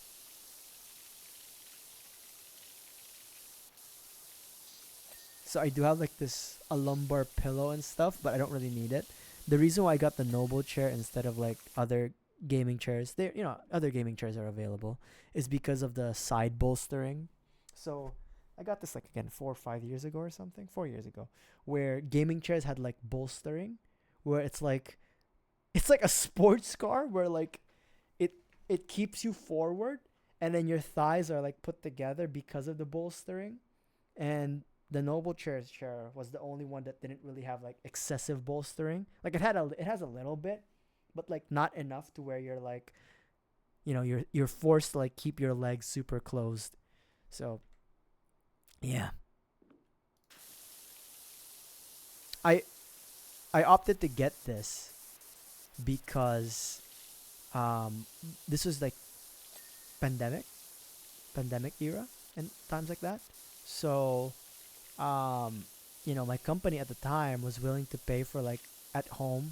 So I do have like this a lumbar pillow and stuff, but I don't really need it. The reason why I got the Noble chair instead of like other gaming chairs, there other gaming chairs are available, is because of the side bolstering. So I got this like again 4 or 5 years ago or something, 4 years ago, where gaming chairs had like bolstering, where it's like a sports car where like it it keeps you forward, and then your thighs are like put together because of the bolstering, and the Noble chair was the only one that didn't really have like excessive bolstering. Like it has a little bit, but like not enough to where you're like, you're forced to like keep your legs super closed. So, yeah, I I opted to get this because this was like pandemic pandemic era and times like that. So my company at the time was willing to pay for like at home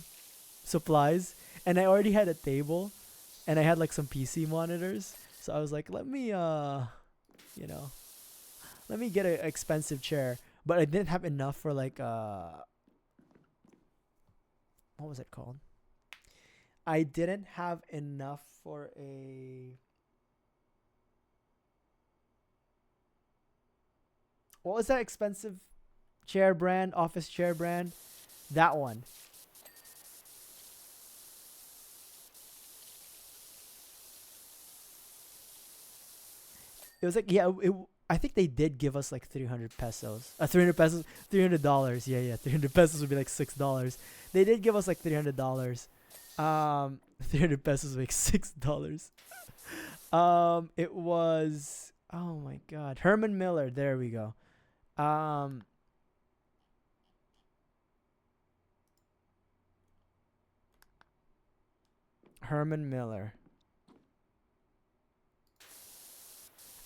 supplies, and I already had a table, and I had like some PC monitors. So I was like, you know, let me get an expensive chair, but I didn't have enough for like what was it called? I didn't have enough for a what was that expensive chair brand, office chair brand? That one. It was like I think they did give us like 300 pesos. 300 pesos, $300. Yeah, 300 pesos would be like $6. They did give us like $300. 300 pesos like $6. It was oh my god, Herman Miller. There we go. Um, Herman Miller.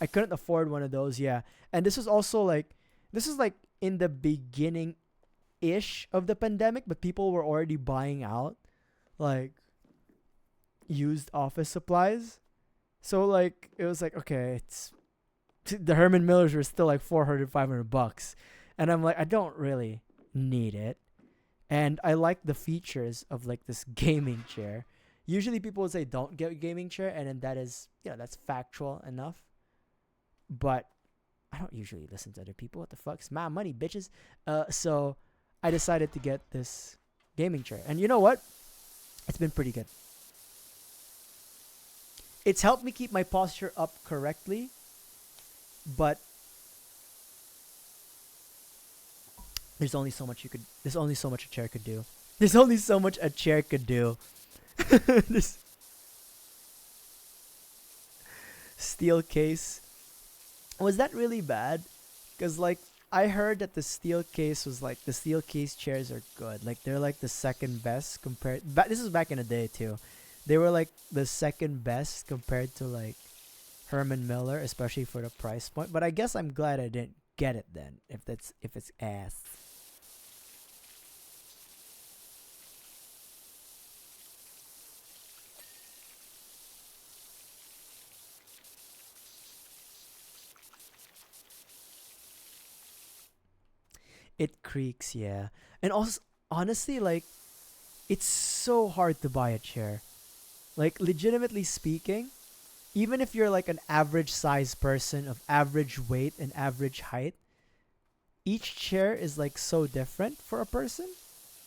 I couldn't afford one of those, yeah. And this is like in the beginning ish of the pandemic, but people were already buying out like used office supplies. So like it was like okay, it's the Herman Millers were still like 400 $500, and I'm like I don't really need it, and I like the features of like this gaming chair. Usually people would say don't get a gaming chair, and then that is that's factual enough. But I don't usually listen to other people. What the fuck? It's my money, bitches. So I decided to get this gaming chair, and you know what? It's been pretty good. It's helped me keep my posture up correctly, but there's only so much there's only so much a chair could do. There's only so much a chair could do. This steel case. Was that really bad? Because like I heard that the steel case chairs are good. Like they're like the second best compared. This is back in the day too. They were like the second best compared to like Herman Miller, especially for the price point. But I guess I'm glad I didn't get it then. If it's ass. It creaks, yeah. And also, honestly, like it's so hard to buy a chair. Like legitimately speaking, even if you're like an average size person of average weight and average height, each chair is like so different for a person,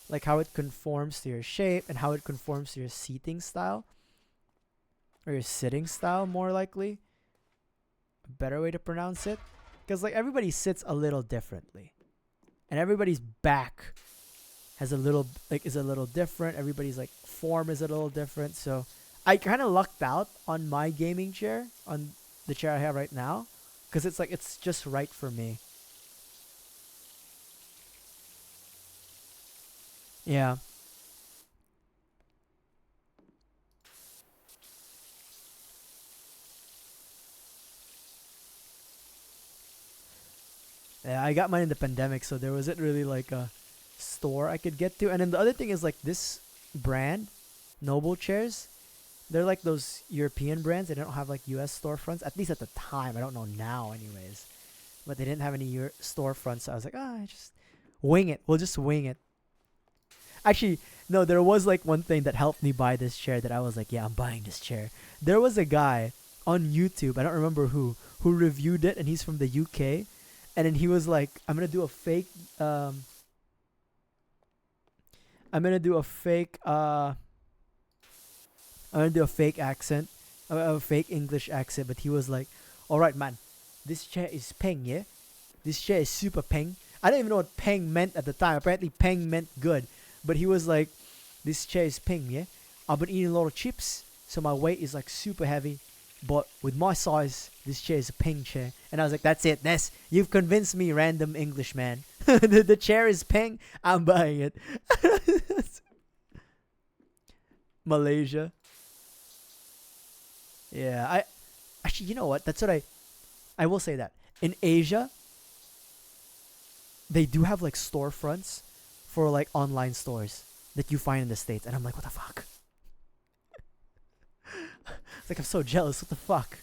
like how it conforms to your shape and how it conforms to your seating style or your sitting style, more likely. A better way to pronounce it, because like everybody sits a little differently, and everybody's back has a little is a little different. Everybody's like form is a little different. So I kind of lucked out on my gaming chair, on the chair I have right now, because it's like it's just right for me. Yeah. Yeah, I got mine in the pandemic, so there wasn't really like a store I could get to. And then the other thing is like this brand, Noble Chairs, they're like those European brands. They don't have like US storefronts, at least at the time. I don't know now, anyways. But they didn't have any storefronts, so I was like, I just wing it. We'll just wing it. Actually, no, there was like one thing that helped me buy this chair that I was like, yeah, I'm buying this chair. There was a guy on YouTube, I don't remember who reviewed it, and he's from the UK. And then he was like, I'm gonna do a fake I'm gonna do a fake accent, a fake English accent, but he was like, alright man, this chair is peng, yeah? This chair is super peng. I didn't even know what peng meant at the time. Apparently peng meant good. But he was like, this chair is peng, yeah? I've been eating a lot of chips, so my weight is like super heavy. But with my size, this chair is a peng chair. And I was like, that's it. You've convinced me, random English man. the chair is peng. I'm buying it. Malaysia. Yeah, actually, you know what? That's what I will say that. In Asia, they do have like storefronts for like online stores that you find in the States. And I'm like, what the fuck? It's like, I'm so jealous. What the fuck?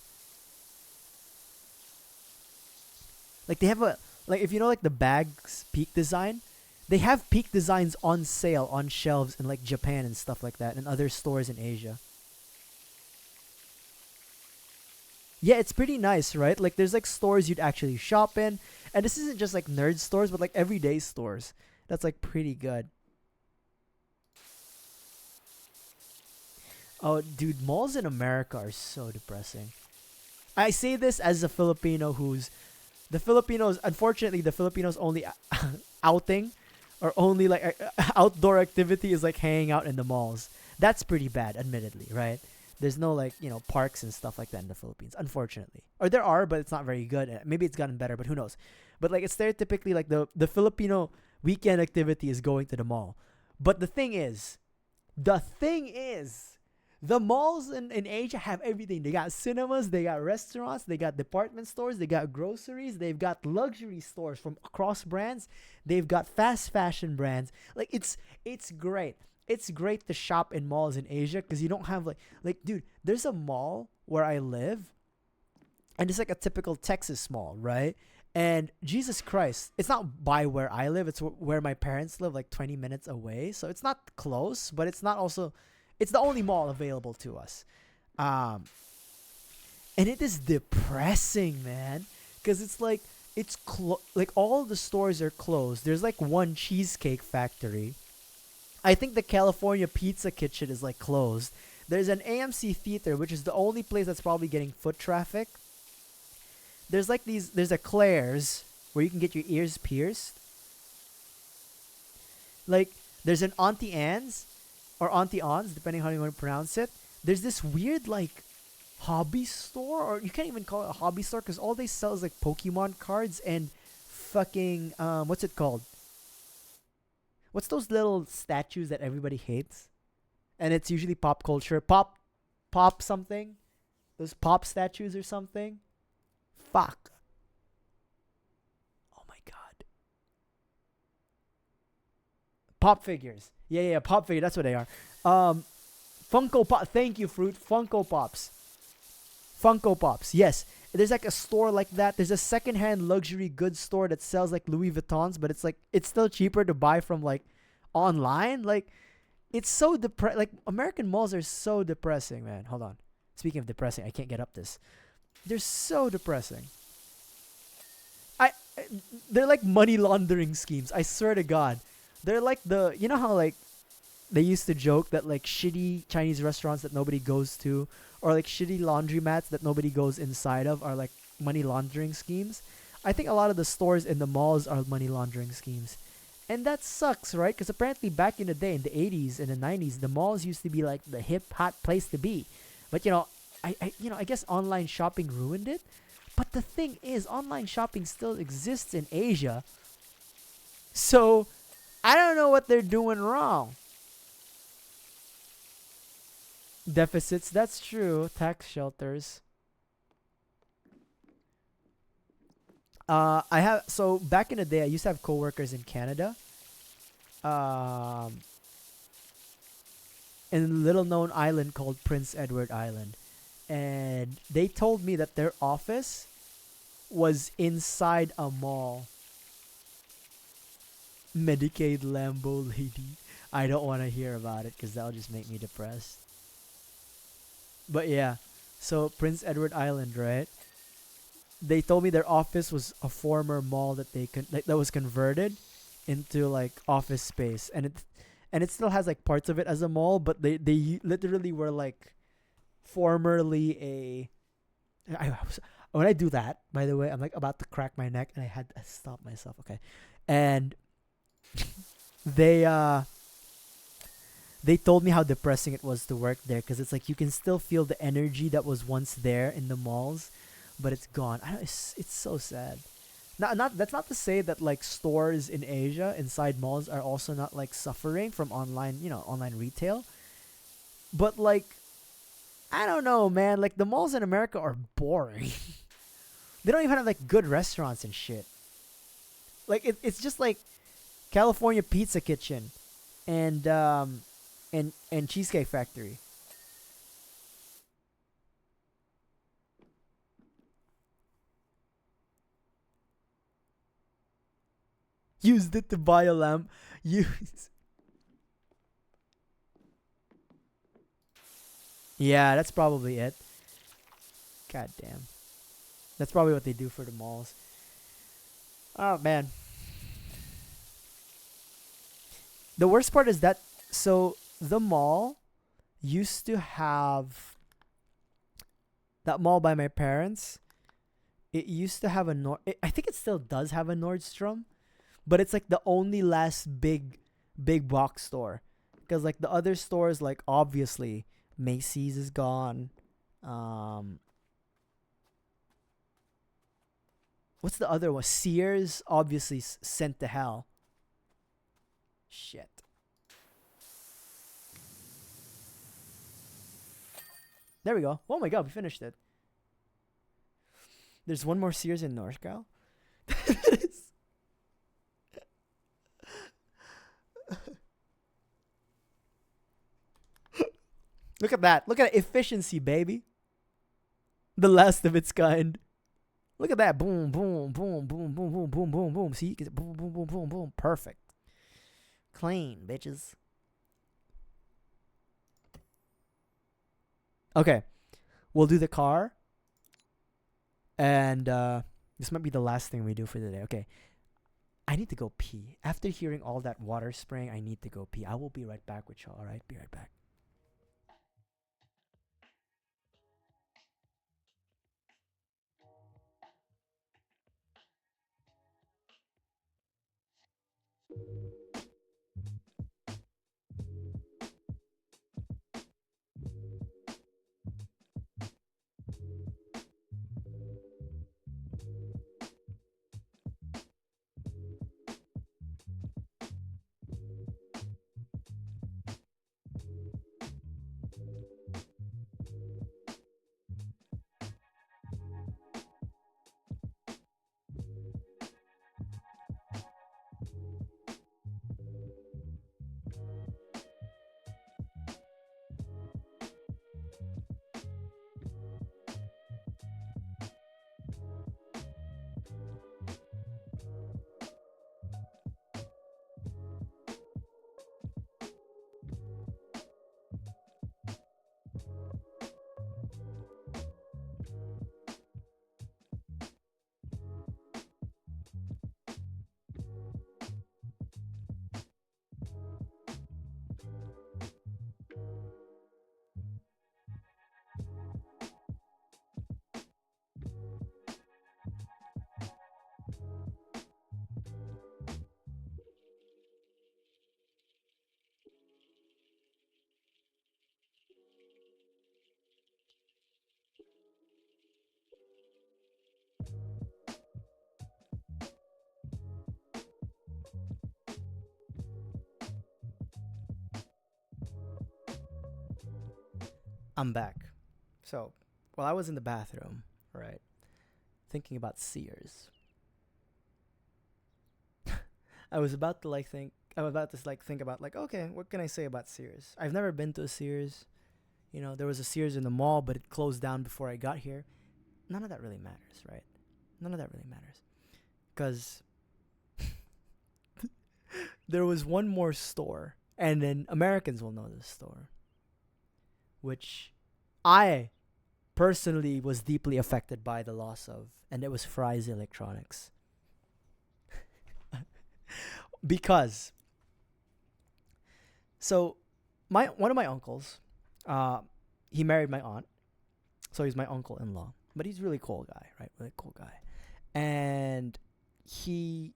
Like, they have like, if you know, like, the bags Peak Design, they have Peak Designs on sale on shelves in, like, Japan and stuff like that, and other stores in Asia. Yeah, it's pretty nice, right? Like, there's, like, stores you'd actually shop in, and this isn't just, like, nerd stores, but, like, everyday stores. That's, like, pretty good. Oh, dude, malls in America are so depressing. I say this as a Filipino unfortunately, the Filipinos' only outing or only like outdoor activity is like hanging out in the malls. That's pretty bad, admittedly, right? There's no like, parks and stuff like that in the Philippines, unfortunately. Or there are, but it's not very good. Maybe it's gotten better, but who knows? But like, it's stereotypically like the Filipino weekend activity is going to the mall. But the thing is, the malls in Asia have everything. They got cinemas, they got restaurants, they got department stores, they got groceries, they've got luxury stores from across brands, they've got fast fashion brands. Like, it's great. It's great to shop in malls in Asia because you don't have like dude, there's a mall where I live, and it's like a typical Texas mall, right? And Jesus Christ, it's not by where I live, it's where my parents live, like 20 minutes away. So it's not close, but it's not also, it's the only mall available to us. And it is depressing, man, because it's like, like all the stores are closed. There's like one cheesecake factory. I think the California Pizza Kitchen is like closed. There's an AMC theater, which is the only place that's probably getting foot traffic. There's a Claire's where you can get your ears pierced. Like, there's an Auntie Anne's or Auntie On's, depending how you want to pronounce it. There's this weird like hobby store, or you can't even call it a hobby store because all they sell is like Pokemon cards and fucking what's it called? What's those little statues that everybody hates? And it's usually pop culture. Pop something. Those pop statues or something. Fuck. Oh my god. Pop figures. Yeah, pop figure. That's what they are. Funko Pop. Thank you, Fruit. Funko Pops. Yes. There's like a store like that. There's a secondhand luxury goods store that sells like Louis Vuittons, but it's still cheaper to buy from like online. Like, it's so like American malls are so depressing, man. Hold on. Speaking of depressing, I can't get up this. They're so depressing. They're like money laundering schemes. I swear to God, they're like the you know how like they used to joke that like shitty Chinese restaurants that nobody goes to, or like shitty laundromats that nobody goes inside of, are like money laundering schemes. I think a lot of the stores in the malls are money laundering schemes. And that sucks, right? Because apparently back in the day, in the 80s and the 90s, the malls used to be like the hip, hot place to be. But I guess online shopping ruined it. But the thing is, online shopping still exists in Asia. So I don't know what they're doing wrong. Deficits, that's true. Tax shelters. I have so back in the day, I used to have coworkers in Canada, um, in a little known island called Prince Edward Island, and they told me that their office was inside a mall. Medicaid Lambo lady. I don't want to hear about it because that'll just make me depressed. But yeah, so Prince Edward Island, right? They told me their office was a former mall that that was converted into like office space, and it still has like parts of it as a mall, but they literally were like formerly a. When I do that, by the way, I'm like about to crack my neck, and I had to stop myself. Okay, and they they told me how depressing it was to work there because it's like you can still feel the energy that was once there in the malls, but it's gone. It's so sad. Not that's not to say that like stores in Asia inside malls are also not like suffering from online, online retail. But like I don't know, man. Like the malls in America are boring. They don't even have like good restaurants and shit. Like it's just like California Pizza Kitchen and and Cheesecake Factory. Used it to buy a lamp. Use. Yeah, that's probably it. God damn. That's probably what they do for the malls. Oh man. The worst part is that so the mall used to have that mall by my parents. It used to have I think it still does have a Nordstrom, but it's like the only last big box store because like the other stores, like obviously Macy's is gone. um what's the other one? Sears obviously sent to hell. Shit. There we go. Oh my god, we finished it. There's one more Sears in Northcal. Look at that. Look at that efficiency, baby. The last of its kind. Look at that. Boom, boom, boom, boom, boom, boom, boom, boom, boom. See? Boom, boom, boom, boom, boom. Perfect. Clean, bitches. Okay. We'll do the car. And this might be the last thing we do for the day. Okay. I need to go pee. After hearing all that water spraying, I need to go pee. I will be right back with y'all, alright? Be right back. I'm back. So, while I was in the bathroom, right, thinking about Sears, I was about to think about like, okay, what can I say about Sears? I've never been to a Sears. You know, there was a Sears in the mall, but it closed down before I got here. None of that really matters, right? None of that really matters. Because there was one more store, and then Americans will know this store, which I personally was deeply affected by the loss of, and it was Fry's Electronics. Because, so, one of my uncles, he married my aunt, so he's my uncle-in-law, but he's a really cool guy, right? Really cool guy, and he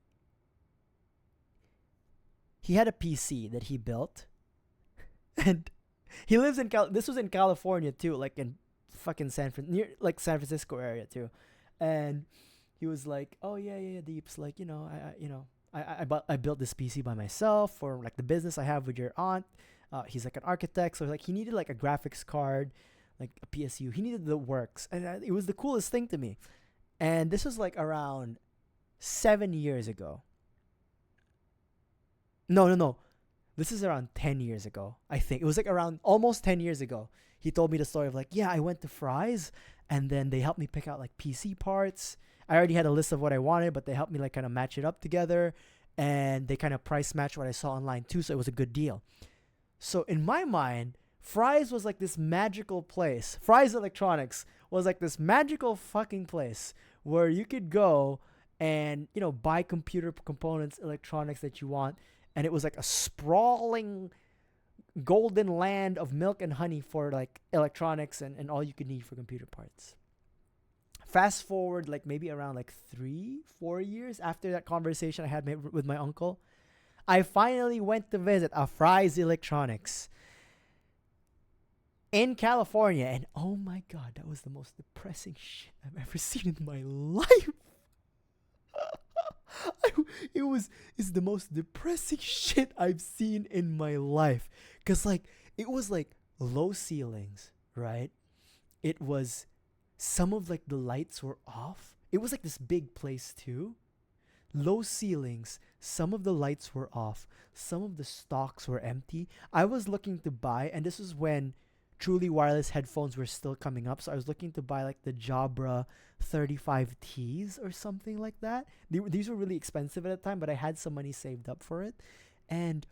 had a PC that he built, and he lives in this was in California too, like in fucking San Francisco area too, and he was like, oh yeah, Deeps, like, I built this PC by myself for like the business I have with your aunt. He's like an architect, so like he needed like a graphics card, like a PSU. He needed the works, and it was the coolest thing to me. And this was like around 7 years ago. No. This is around 10 years ago, I think. It was like around almost 10 years ago. He told me the story of like, yeah, I went to Fry's, and then they helped me pick out like PC parts. I already had a list of what I wanted, but they helped me like kind of match it up together, and they kind of price matched what I saw online too, so it was a good deal. So in my mind, Fry's was like this magical place. Fry's Electronics was like this magical fucking place where you could go and, buy computer components, electronics that you want, and it was like a sprawling golden land of milk and honey for like electronics and all you could need for computer parts. Fast forward like maybe around like 3-4 years after that conversation I had with my uncle, I finally went to visit a Fry's Electronics in California, and oh my god, that was the most depressing shit I've ever seen in my life. It's the most depressing shit I've seen in my life, cause like it was like low ceilings, right? It was, some of like the lights were off. It was like this big place too. Low ceilings, some of the lights were off, some of the stocks were empty. I was looking to buy, and this was when truly wireless headphones were still coming up, so I was looking to buy like the Jabra 35Ts or something like that. These were really expensive at the time, but I had some money saved up for it. And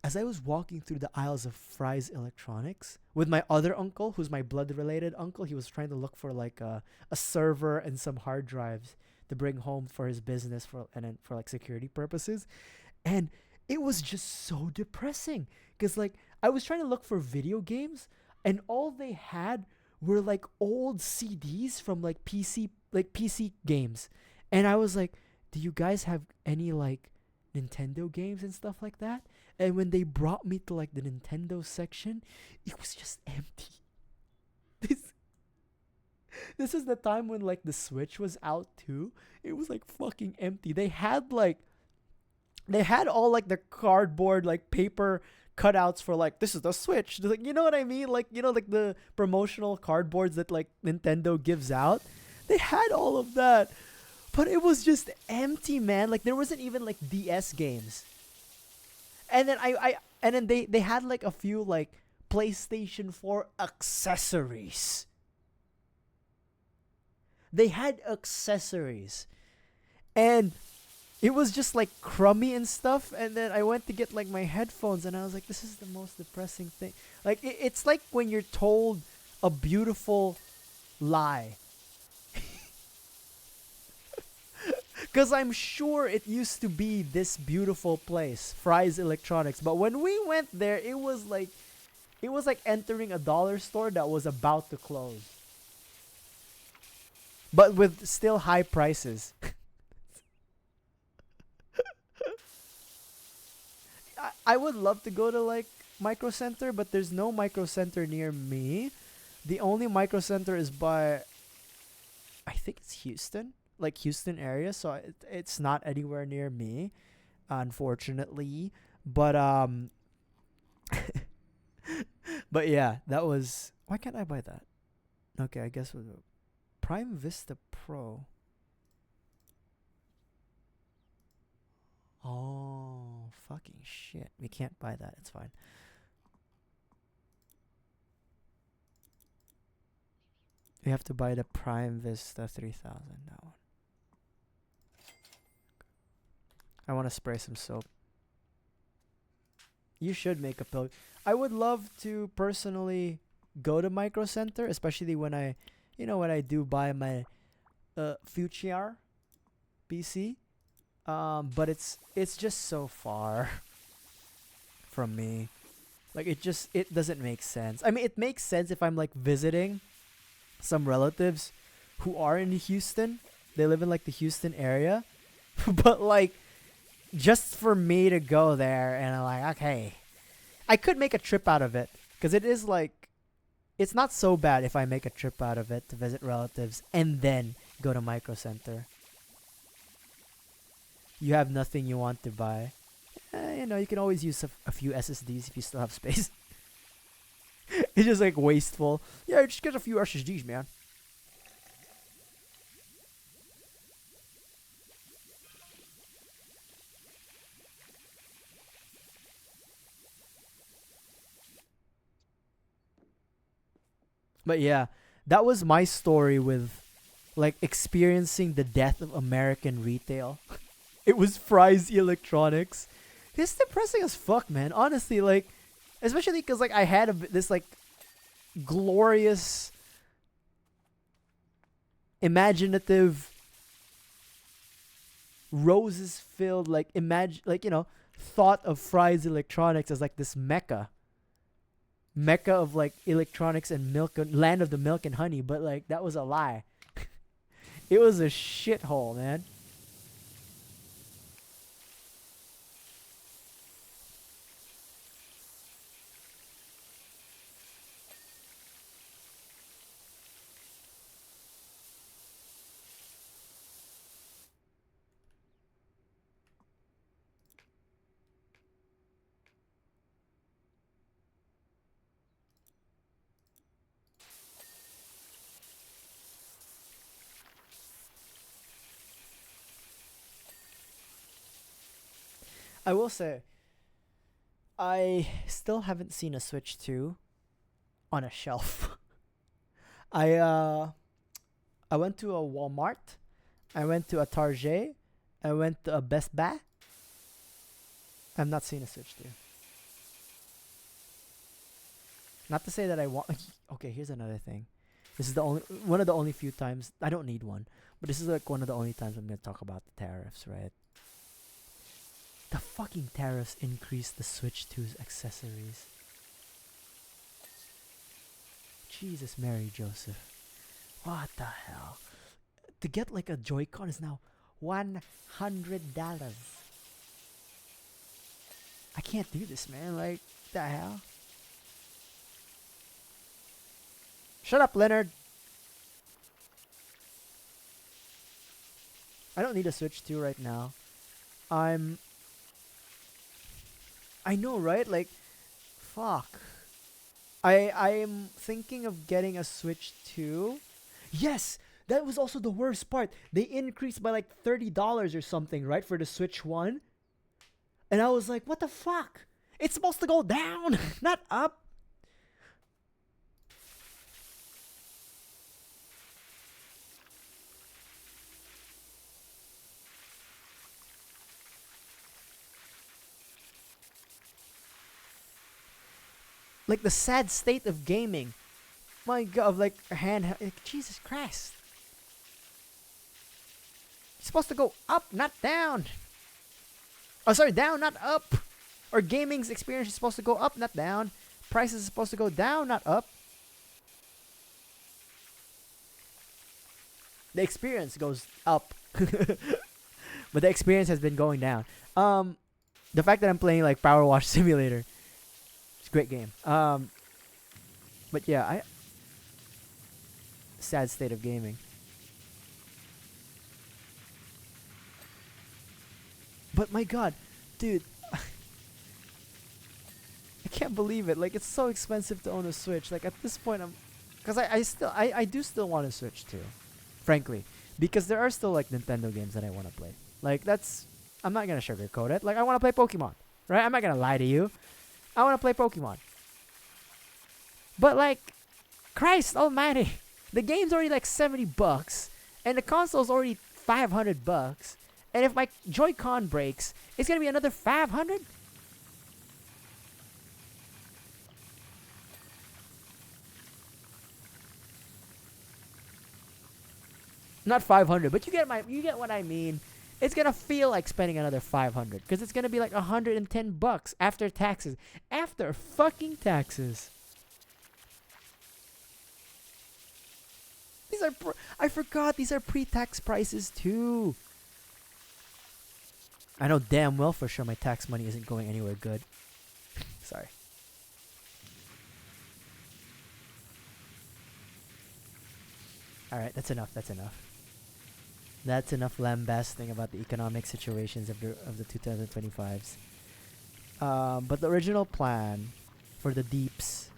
as I was walking through the aisles of Fry's Electronics with my other uncle, who's my blood-related uncle, he was trying to look for like a server and some hard drives to bring home for his business for like security purposes. And it was just so depressing because like I was trying to look for video games, and all they had were like old CDs from like PC games. And I was like, do you guys have any like Nintendo games and stuff like that? And when they brought me to like the Nintendo section, it was just empty. This is the time when like the Switch was out too. It was like fucking empty. They had all like the cardboard like paper cutouts for like, this is the Switch. Like, you know what I mean? Like, like the promotional cardboards that like Nintendo gives out. They had all of that, but it was just empty, man. Like there wasn't even like DS games. And then they had like a few like PlayStation 4 accessories. They had accessories, and it was just like crummy and stuff. And then I went to get like my headphones, and I was like, this is the most depressing thing. Like it's like when you're told a beautiful lie. Because I'm sure it used to be this beautiful place, Fry's Electronics. But when we went there, it was like entering a dollar store that was about to close, but with still high prices. I would love to go to like Micro Center, but there's no Micro Center near me. The only Micro Center is by, I think it's Houston area, so it's not anywhere near me, unfortunately. But but yeah, that was Why can't I buy that? Okay, I guess with Prime Vista Pro. Oh, fucking shit. We can't buy that. It's fine. We have to buy the Prime Vista 3000. That one. I want to spray some soap. You should make a pill. I would love to personally go to Micro Center, especially when I, when I do buy my future PC. But it's just so far from me. Like it doesn't make sense. I mean, it makes sense if I'm like visiting some relatives who are in Houston. They live in like the Houston area. But like just for me to go there and I'm like, okay, I could make a trip out of it because it is like, it's not so bad if I make a trip out of it to visit relatives and then go to Micro Center. You have nothing you want to buy. You can always use a few SSDs if you still have space. It's just like wasteful. Yeah, just get a few SSDs, man. But yeah, that was my story with like experiencing the death of American retail. It was Fry's Electronics. It's depressing as fuck, man. Honestly, like, especially because like I had this like glorious, imaginative, roses filled like thought of Fry's Electronics as like this mecca of like electronics and milk, land of the milk and honey. But like that was a lie. It was a shithole, man. I will say, I still haven't seen a Switch 2 on a shelf. I I went to a Walmart, I went to a Target, I went to a Best Buy. I'm not seeing a Switch 2. Not to say that I want. Okay, here's another thing. This is the only one of the only few times I don't need one, but this is like one of the only times I'm gonna talk about the tariffs, right? The fucking tariffs increased the Switch 2's accessories. Jesus, Mary Joseph. What the hell? To get like a Joy-Con is now $100. I can't do this, man. Like, the hell? Shut up, Leonard. I don't need a Switch 2 right now. I know, right? Like, fuck. I am thinking of getting a Switch 2. Yes, that was also the worst part. They increased by like $30 or something, right, for the Switch 1. And I was like, what the fuck? It's supposed to go down, not up. Like the sad state of gaming. My god, of like a hand. Like, Jesus Christ. It's supposed to go up, not down. Oh, sorry, down, not up. Or gaming's experience is supposed to go up, not down. Price is supposed to go down, not up. The experience goes up. But the experience has been going down. The fact that I'm playing like Powerwash Simulator. It's a great game. But yeah, sad state of gaming. But my god, dude, I can't can't believe it. Like, it's so expensive to own a Switch. Like, at this point, because I do still want to Switch too, frankly, because there are still like Nintendo games that I want to play. Like, I'm not gonna sugarcoat it. Like, I want to play Pokemon, right? I'm not gonna lie to you. I want to play Pokemon. But like, Christ Almighty, the game's already like $70, and the console's already $500. And if my Joy-Con breaks, it's gonna be another $500. Not 500, but you get what I mean. It's gonna feel like spending another 500 because it's gonna be like $110 after taxes. After fucking taxes. These are I forgot these are pre-tax prices too. I know damn well for sure my tax money isn't going anywhere good. Sorry. All right, that's enough. That's enough lambasting about the economic situations of the 2025s. But the original plan for the deeps,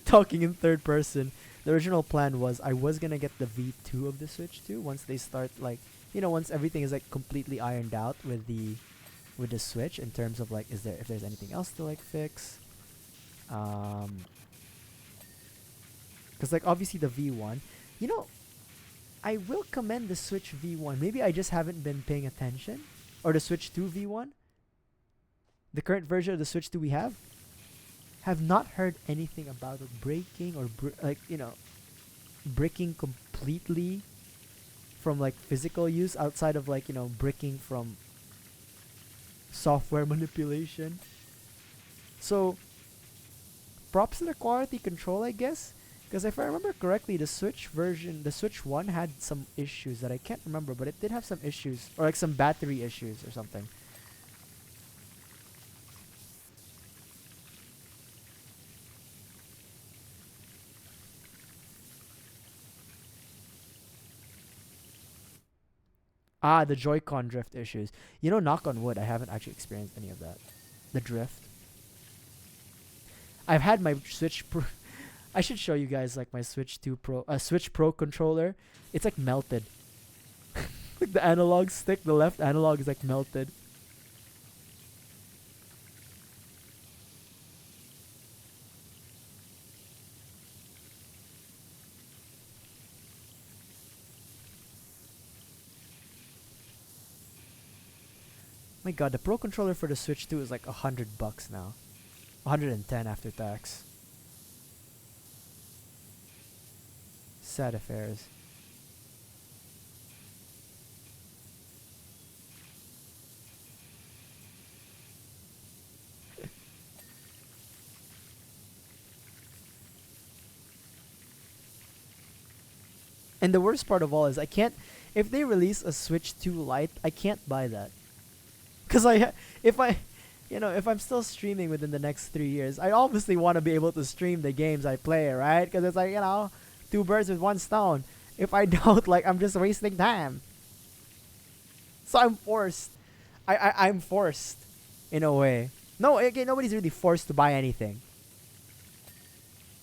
talking in third person, the original plan was I was gonna get the V2 of the Switch too once they start like, once everything is like completely ironed out with the Switch in terms of like if there's anything else to like fix. Because like obviously the V1, I will commend the Switch V1. Maybe I just haven't been paying attention. Or the Switch 2 V1. The current version of the Switch 2 we have not heard anything about it breaking or bricking completely from like physical use outside of like, bricking from software manipulation. So props to the quality control, I guess. Because if I remember correctly, the Switch 1 had some issues that I can't remember, but it did have some issues, or like some battery issues or something. Ah, the Joy-Con drift issues. Knock on wood, I haven't actually experienced any of that. The drift. I've had my Switch Pro. I should show you guys like my Switch Pro controller. It's like melted. Like the analog stick, the left analog is like melted. My god, the Pro controller for the Switch 2 is like $100 now. 110 after tax. Sad affairs. And the worst part of all is if they release a Switch 2 Lite, I can't buy that. Cuz if I'm still streaming within the next 3 years, I obviously want to be able to stream the games I play, right? Cuz it's like, two birds with one stone. If I don't, like, I'm just wasting time. So I'm forced. I'm forced in a way. No, okay, nobody's really forced to buy anything.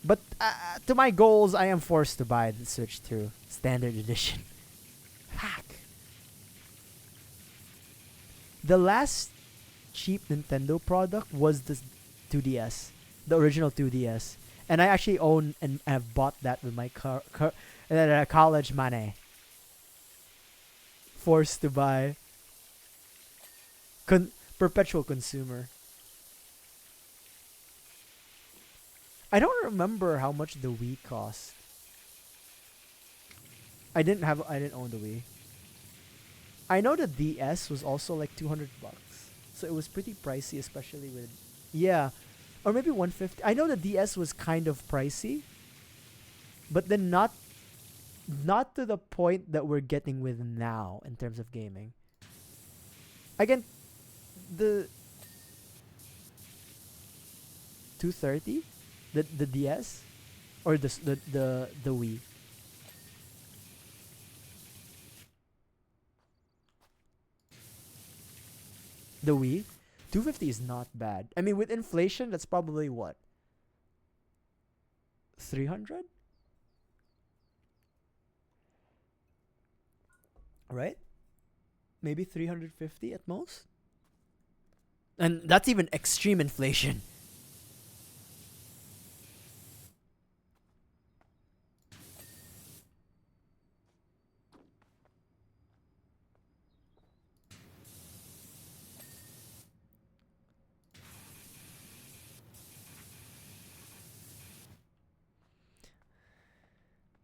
But to my goals, I am forced to buy the Switch 2 Standard Edition. Fuck. The last cheap Nintendo product was the 2DS. The original 2DS. And I actually own and have bought that with my college money. Forced to buy. Perpetual consumer. I don't remember how much the Wii cost. I didn't own the Wii. I know the DS was also like $200. So it was pretty pricey, especially with or maybe 150. I know the DS was kind of pricey, but then not to the point that we're getting with now in terms of gaming. Again, the 230, the DS, or the Wii. The Wii. 250 is not bad. I mean, with inflation, that's probably what? 300? Right? Maybe 350 at most? And that's even extreme inflation.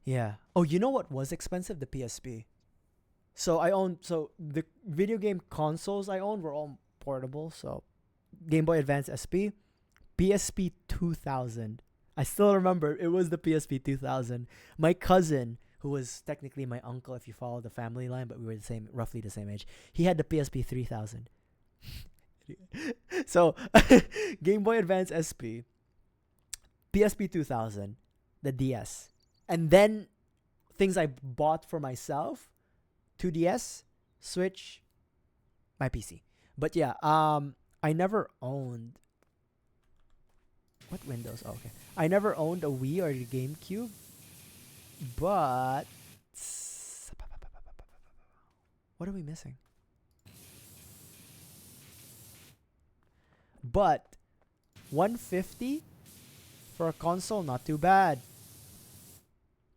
Yeah. Oh, you know what was expensive? The PSP. So the video game consoles I owned were all portable. So Game Boy Advance SP, PSP 2000. I still remember it was the PSP 2000. My cousin, who was technically my uncle if you follow the family line, but we were roughly the same age. He had the PSP 3000. So Game Boy Advance SP, PSP 2000, the DS, and then things I bought for myself: 2DS, Switch, my PC. But yeah, I never owned. What Windows? Oh, okay. I never owned a Wii or a GameCube, but what are we missing? But 150 for a console, not too bad.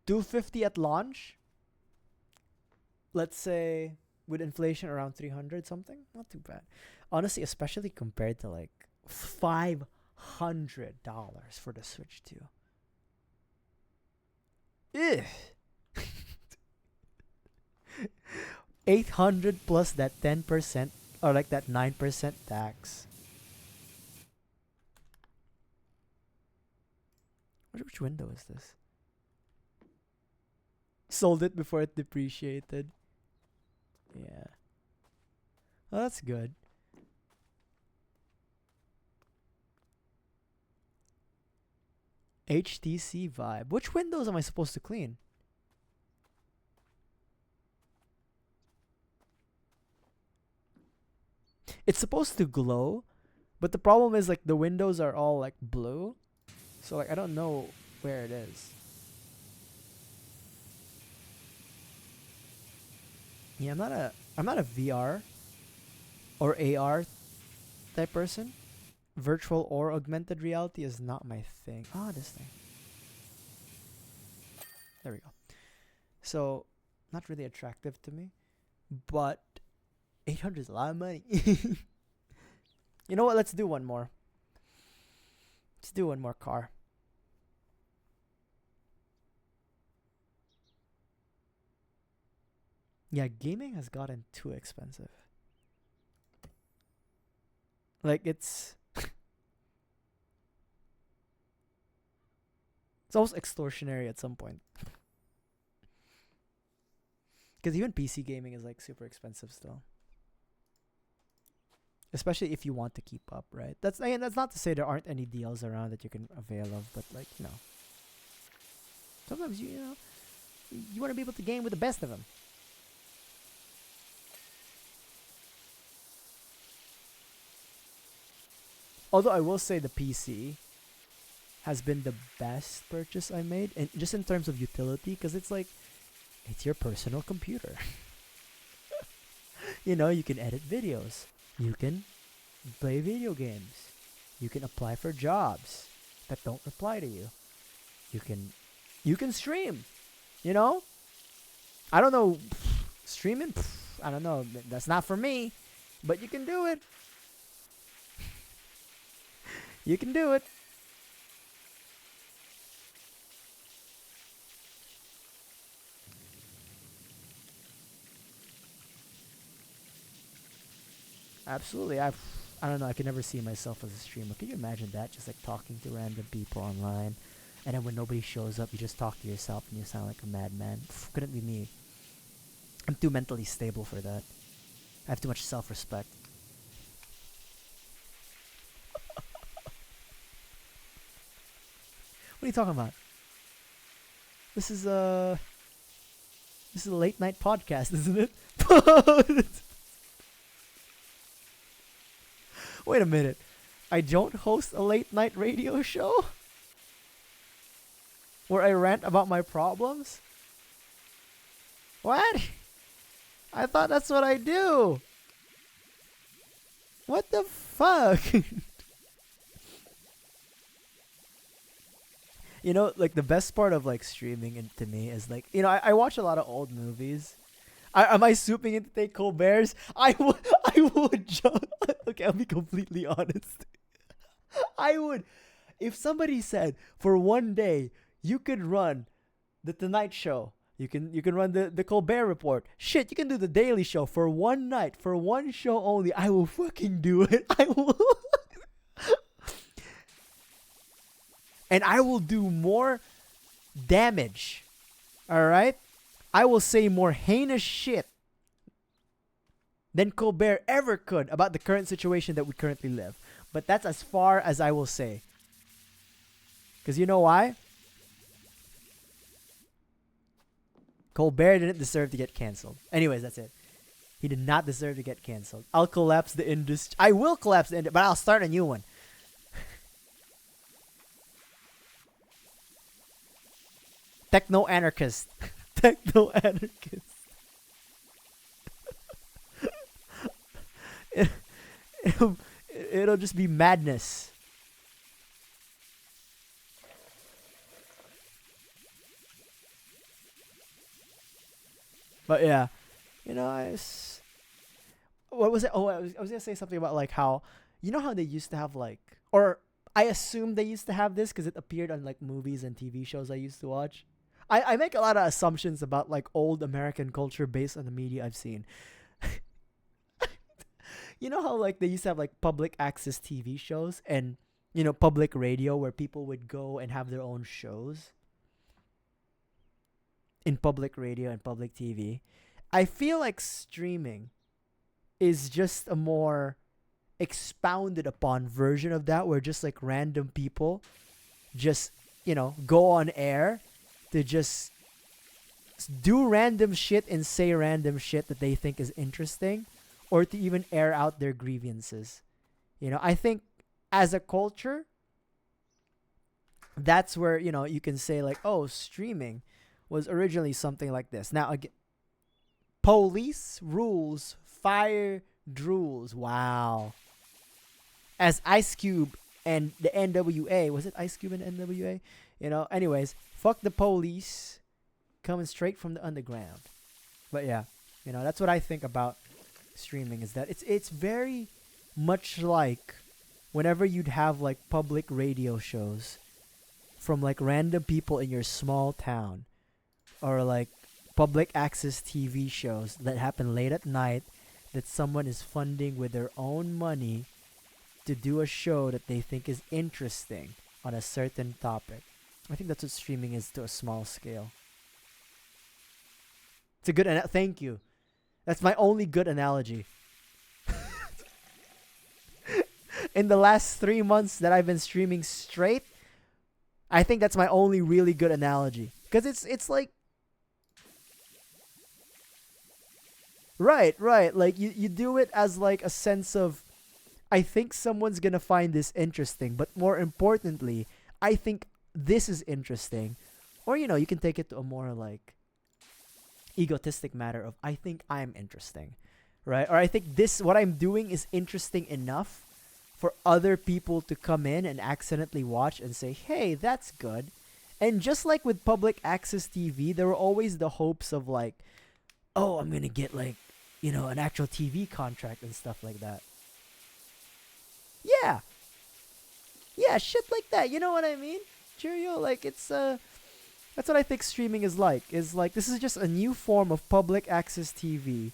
250 at launch. Let's say with inflation around 300 something, not too bad. Honestly, especially compared to like $500 for the Switch 2. Ugh. 800 plus that 10% or like that 9% tax. Which window is this? Sold it before it depreciated. Yeah. Well, that's good. HTC Vibe. Which windows am I supposed to clean? It's supposed to glow, but the problem is like the windows are all like blue. So like I don't know where it is. Yeah, I'm not a VR or AR type person. Virtual or augmented reality is not my thing. Ah, this thing. There we go. So, not really attractive to me, but 800 is a lot of money. You know what? Let's do one more. Let's do one more car. Yeah, gaming has gotten too expensive. Like it's almost extortionary at some point. Because even PC gaming is like super expensive still. Especially if you want to keep up, right? That's not to say there aren't any deals around that you can avail of, but like, you know. Sometimes you want to be able to game with the best of them. Although I will say the PC has been the best purchase I made, and just in terms of utility, because it's like, it's your personal computer. You know, you can edit videos, you can play video games, you can apply for jobs that don't apply to you, you can stream. You know, I don't know, streaming. I don't know. That's not for me, but you can do it. You can do it. Absolutely. I don't know. I can never see myself as a streamer. Can you imagine that? Just like talking to random people online, and then when nobody shows up, you just talk to yourself and you sound like a madman. Couldn't be me. I'm too mentally stable for that. I have too much self-respect. What are you talking about? This is a late night podcast, isn't it? Wait a minute. I don't host a late night radio show where I rant about my problems? What? I thought that's what I do. What the fuck? You know, like the best part of like streaming and to me is like, you know, I watch a lot of old movies. Am I swooping in to take Colbert's? I would, I would. Okay, I'll be completely honest. I would, if somebody said for one day you could run the Tonight Show, you can run the Colbert Report. Shit, you can do the Daily Show for one night, for one show only. I will fucking do it. I will. And I will do more damage. All right? I will say more heinous shit than Colbert ever could about the current situation that we currently live. But that's as far as I will say. Because you know why? Colbert didn't deserve to get canceled. Anyways, that's it. He did not deserve to get canceled. I'll collapse the industry. I will collapse the industry, but I'll start a new one. Techno-anarchist. Techno-anarchist. It'll just be madness. But yeah, you know, what was it? Oh, I was gonna say something about like how, you know how they used to have like, or I assume they used to have this because it appeared on like movies and TV shows I used to watch. I make a lot of assumptions about like old American culture based on the media I've seen. You know how like they used to have like public access TV shows and, you know, public radio where people would go and have their own shows in public radio and public TV. I feel like streaming is just a more expounded upon version of that, where just like random people just, you know, go on air to just do random shit and say random shit that they think is interesting, or to even air out their grievances. You know, I think as a culture, that's where, you know, you can say like, oh, streaming was originally something like this. Now again, police rules, fire drools. Wow. As Ice Cube and the NWA, was it Ice Cube and NWA? You know, anyways, fuck the police, coming straight from the underground. But yeah, you know, that's what I think about streaming, is that it's very much like whenever you'd have like public radio shows from like random people in your small town, or like public access TV shows that happen late at night that someone is funding with their own money to do a show that they think is interesting on a certain topic. I think that's what streaming is to a small scale. It's a good thank you. That's my only good analogy. In the last 3 months that I've been streaming straight, I think that's my only really good analogy. Because it's like, right. Like you do it as like a sense of, I think someone's gonna find this interesting, but more importantly, I think this is interesting. Or, you know, you can take it to a more like egotistic matter of, I think I'm interesting, right? Or I think this, what I'm doing is interesting enough for other people to come in and accidentally watch and say, hey, that's good. And just like with public access TV, there were always the hopes of like, oh, I'm gonna get like, you know, an actual TV contract and stuff like that. Yeah, shit like that. You know what I mean? Cheerio. Like it's that's what I think streaming is like. Is like, this is just a new form of public access TV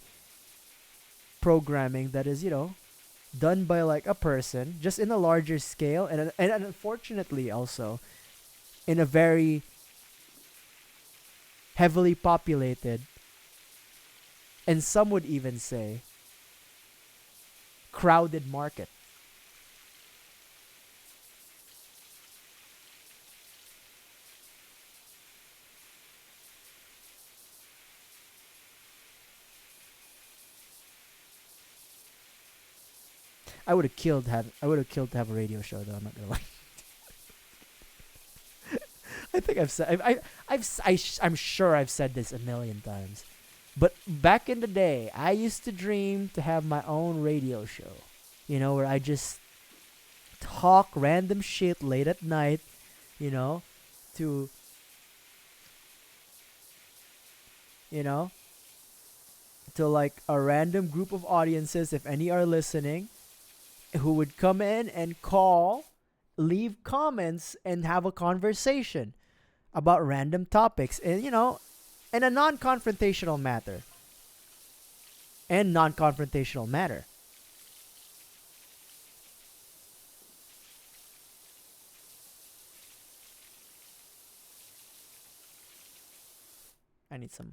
programming that is, you know, done by like a person, just in a larger scale, and unfortunately also in a very heavily populated, and some would even say crowded market. I would have killed to have a radio show though. I'm not gonna lie. I think I've said I'm sure I've said this a million times, but back in the day, I used to dream to have my own radio show. You know, where I just talk random shit late at night. You know, to like a random group of audiences, if any are listening, who would come in and call, leave comments, and have a conversation about random topics, and in a non-confrontational matter. I need some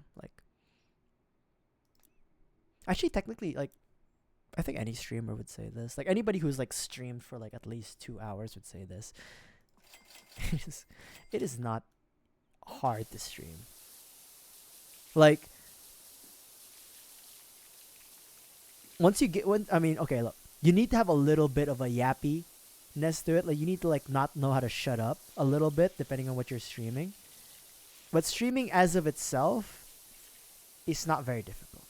actually, technically, I think any streamer would say this. Like anybody who's streamed for at least 2 hours would say this. It is not hard to stream. Once you get okay, look, you need to have a little bit of a yappiness to it. You need to not know how to shut up a little bit depending on what you're streaming. But streaming as of itself is not very difficult.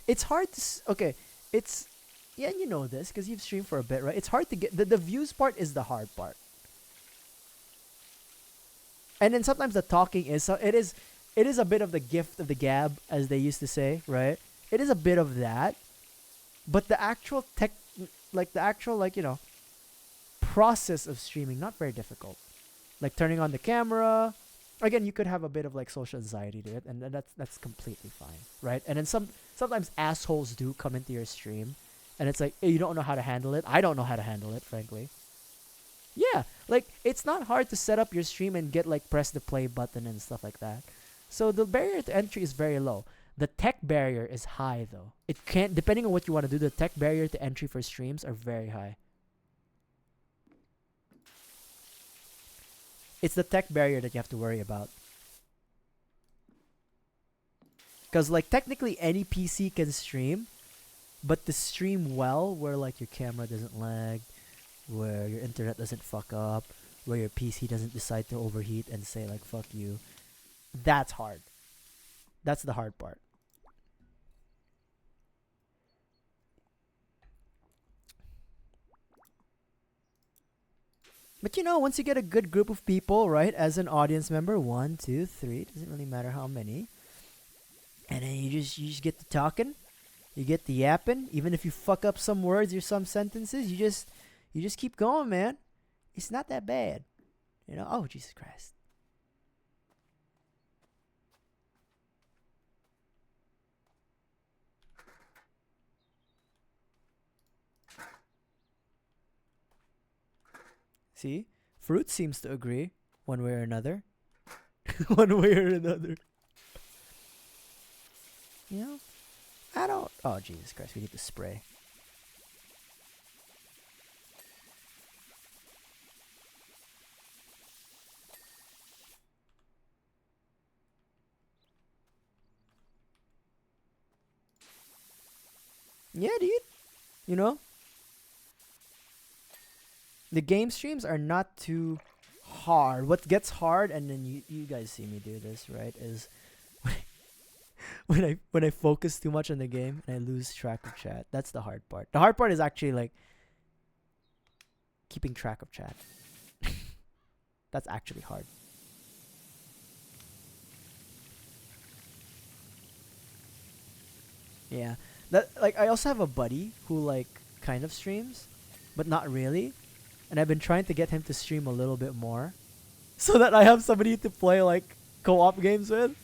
It's hard to it's you know this because you've streamed for a bit, right? It's hard to get the views part is the hard part, and then sometimes the talking is it is a bit of the gift of the gab, as they used to say, right? It is a bit of that, but the actual process of streaming, not very difficult. Turning on the camera. Again, you could have a bit of social anxiety to it, and that's completely fine, right? And then sometimes assholes do come into your stream, and it's hey, you don't know how to handle it. I don't know how to handle it, frankly. Yeah, it's not hard to set up your stream and get press the play button and stuff like that. So the barrier to entry is very low. The tech barrier is high though. It can't, depending on what you want to do, the tech barrier to entry for streams are very high. It's the tech barrier that you have to worry about. Because technically any PC can stream, but to stream well where your camera doesn't lag, where your internet doesn't fuck up, where your PC doesn't decide to overheat and say fuck you, that's hard. That's the hard part. But once you get a good group of people, right, as an audience member, 1, 2, 3, doesn't really matter how many, and then you just get to talking, you get to yapping. Even if you fuck up some words or some sentences, you just keep going, man. It's not that bad, Oh, Jesus Christ. See? Fruit seems to agree, one way or another. One way or another. I don't... Oh, Jesus Christ, we need to spray. Yeah, dude. The game streams are not too hard. What gets hard, and then you guys see me do this, right, is when I focus too much on the game and I lose track of chat. That's the hard part. The hard part is actually keeping track of chat. That's actually hard. Yeah. That I also have a buddy who kind of streams, but not really. And I've been trying to get him to stream a little bit more so that I have somebody to play co-op games with.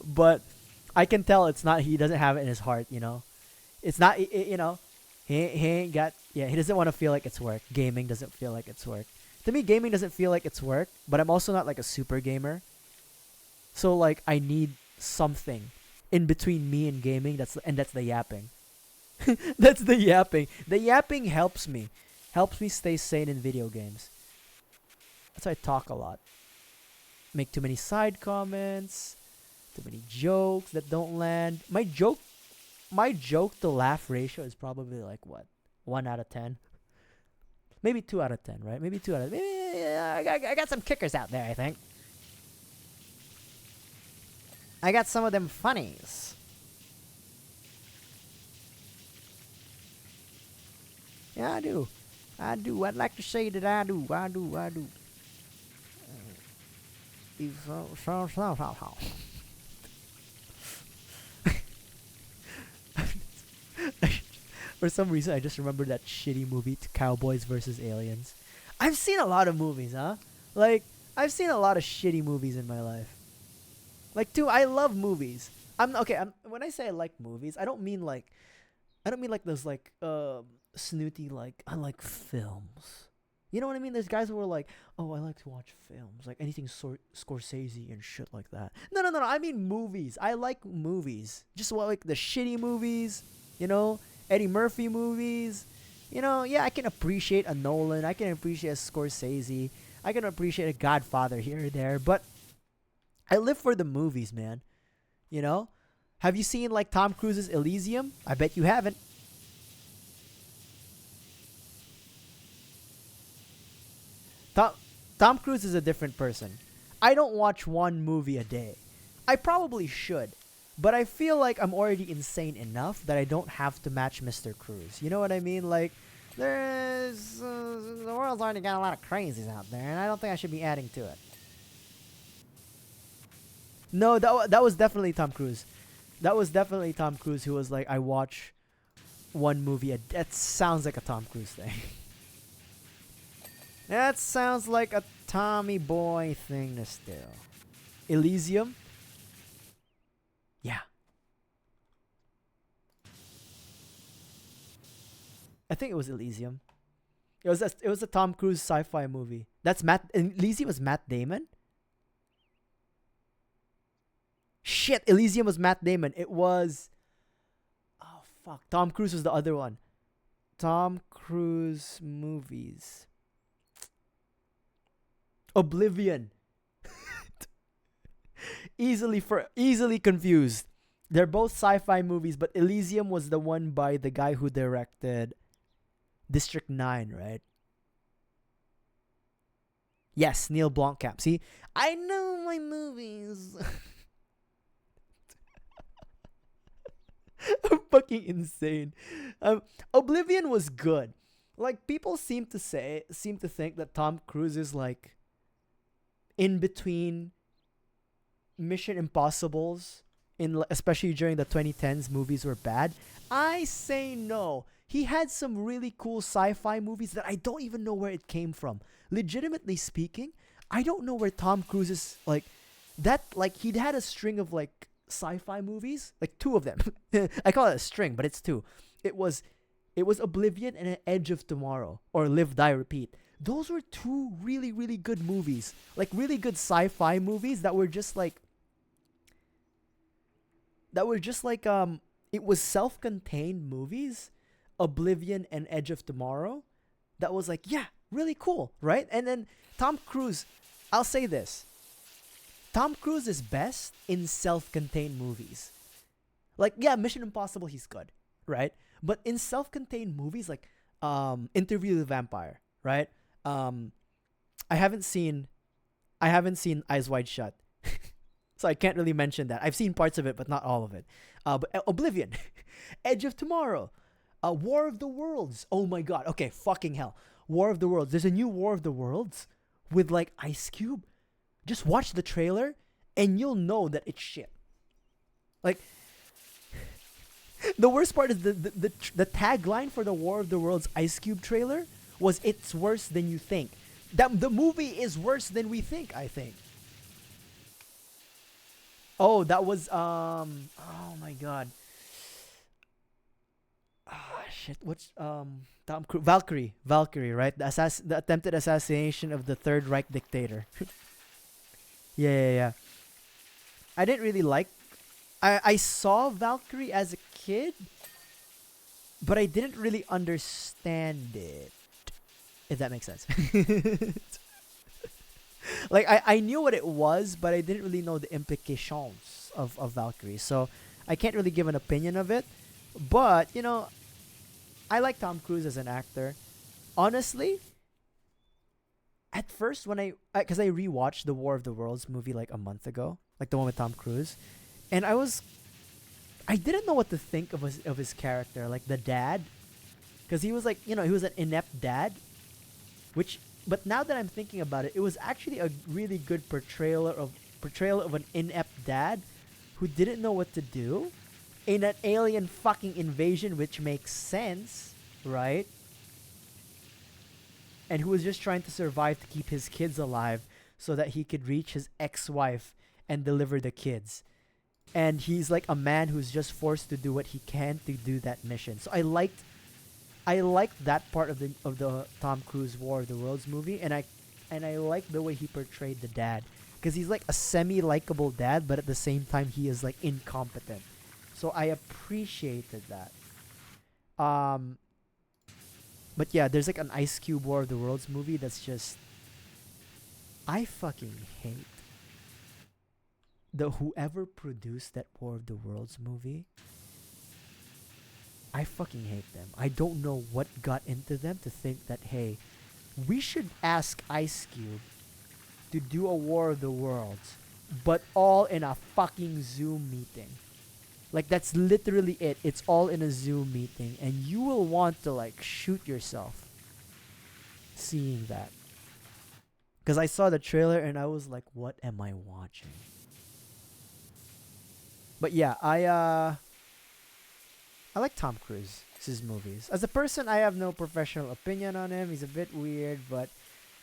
But I can tell it's not, he doesn't have it in his heart, It's not, he ain't got, he doesn't want to feel like it's work. Gaming doesn't feel like it's work. To me, gaming doesn't feel like it's work, but I'm also not a super gamer. So I need something in between me and gaming, that's the yapping. That's the yapping. The yapping helps me stay sane in video games. That's why I talk a lot. Make too many side comments. Too many jokes that don't land. My joke to laugh ratio is probably like what? 1 out of 10. Maybe 2 out of 10, right? Maybe 2 out of. Maybe I got some kickers out there, I think. I got some of them funnies. Yeah, I do. I'd like to say that I do. For some reason, I just remember that shitty movie, Cowboys versus Aliens. I've seen a lot of movies, huh? Like, I've seen a lot of shitty movies in my life. Like, dude, I love movies. When I say I like movies, I don't mean like those like snooty like I like films. You know what I mean? There's guys who are like, oh, I like to watch films, like anything Scorsese and shit like that. No. I mean movies. I like movies. Just like the shitty movies, you know, Eddie Murphy movies. You know, yeah, I can appreciate a Nolan. I can appreciate a Scorsese. I can appreciate a Godfather here or there. But I live for the movies, man. You know? Have you seen like Tom Cruise's Elysium? I bet you haven't. Tom Cruise is a different person. I don't watch one movie a day. I probably should, but I feel like I'm already insane enough that I don't have to match Mr. Cruise. You know what I mean? Like, there's the world's already got a lot of crazies out there, and I don't think I should be adding to it. No, that was definitely Tom Cruise. That was definitely Tom Cruise who was like, I watch one movie a day. That sounds like a Tom Cruise thing. That sounds like a Tommy boy thing to steal. Elysium? Yeah. I think it was Elysium. It was a Tom Cruise sci-fi movie. That's Elysium was Matt Damon? Shit, Elysium was Matt Damon. It was... Oh, fuck. Tom Cruise was the other one. Tom Cruise movies. Oblivion. Easily confused. They're both sci-fi movies, but Elysium was the one by the guy who directed District 9, right? Yes, Neil Blomkamp. See, I know my movies. I'm fucking insane. Oblivion was good. Like, people seem to think that Tom Cruise is like in between Mission Impossibles, especially during the 2010s, movies were bad. I say no. He had some really cool sci-fi movies that I don't even know where it came from. Legitimately speaking, I don't know where Tom Cruise is like that. Like, he'd had a string of like sci-fi movies, like 2 of them. I call it a string, but it's 2. It was Oblivion and Edge of Tomorrow, or Live, Die, Repeat. Those were 2 really, really good movies. Like, really good sci-fi movies that were just like... it was self-contained movies, Oblivion and Edge of Tomorrow. That was like, yeah, really cool, right? And then Tom Cruise, I'll say this. Tom Cruise is best in self-contained movies. Like, yeah, Mission Impossible, he's good, right? But in self-contained movies, like Interview with the Vampire, right? I haven't seen Eyes Wide Shut, so I can't really mention that. I've seen parts of it, but not all of it. But Oblivion, Edge of Tomorrow, War of the Worlds. Oh my god. Okay, fucking hell. War of the Worlds. There's a new War of the Worlds with like Ice Cube. Just watch the trailer, and you'll know that it's shit. Like, the worst part is the tagline for the War of the Worlds Ice Cube trailer was, "It's worse than you think." That the movie is worse than we think, I think. Oh, that was oh my god. Ah, shit. What's Tom Cruise? Valkyrie, right? The attempted assassination of the Third Reich dictator. Yeah. I didn't really like... I saw Valkyrie as a kid, but I didn't really understand it, if that makes sense. Like, I knew what it was, but I didn't really know the implications of Valkyrie. So I can't really give an opinion of it. But, I like Tom Cruise as an actor. Honestly, at first when because I rewatched the War of the Worlds movie like a month ago, like the one with Tom Cruise, and I didn't know what to think of his character, like the dad, because he was like, he was an inept dad, but now that I'm thinking about it, it was actually a really good portrayal of an inept dad who didn't know what to do in an alien fucking invasion, which makes sense, right? And who was just trying to survive to keep his kids alive so that he could reach his ex-wife and deliver the kids. And he's like a man who's just forced to do what he can to do that mission. So I liked that part of the Tom Cruise War of the Worlds movie, and I liked the way he portrayed the dad, because he's like a semi-likable dad, but at the same time he is like incompetent. So I appreciated that. But yeah, there's like an Ice Cube War of the Worlds movie that's just, I fucking hate whoever produced that War of the Worlds movie. I fucking hate them. I don't know what got into them to think that, hey, we should ask Ice Cube to do a War of the Worlds, but all in a fucking Zoom meeting. Like, that's literally it. It's all in a Zoom meeting, and you will want to like shoot yourself seeing that. Because I saw the trailer and I was like, what am I watching? But yeah, I like Tom Cruise's movies. As a person, I have no professional opinion on him. He's a bit weird, but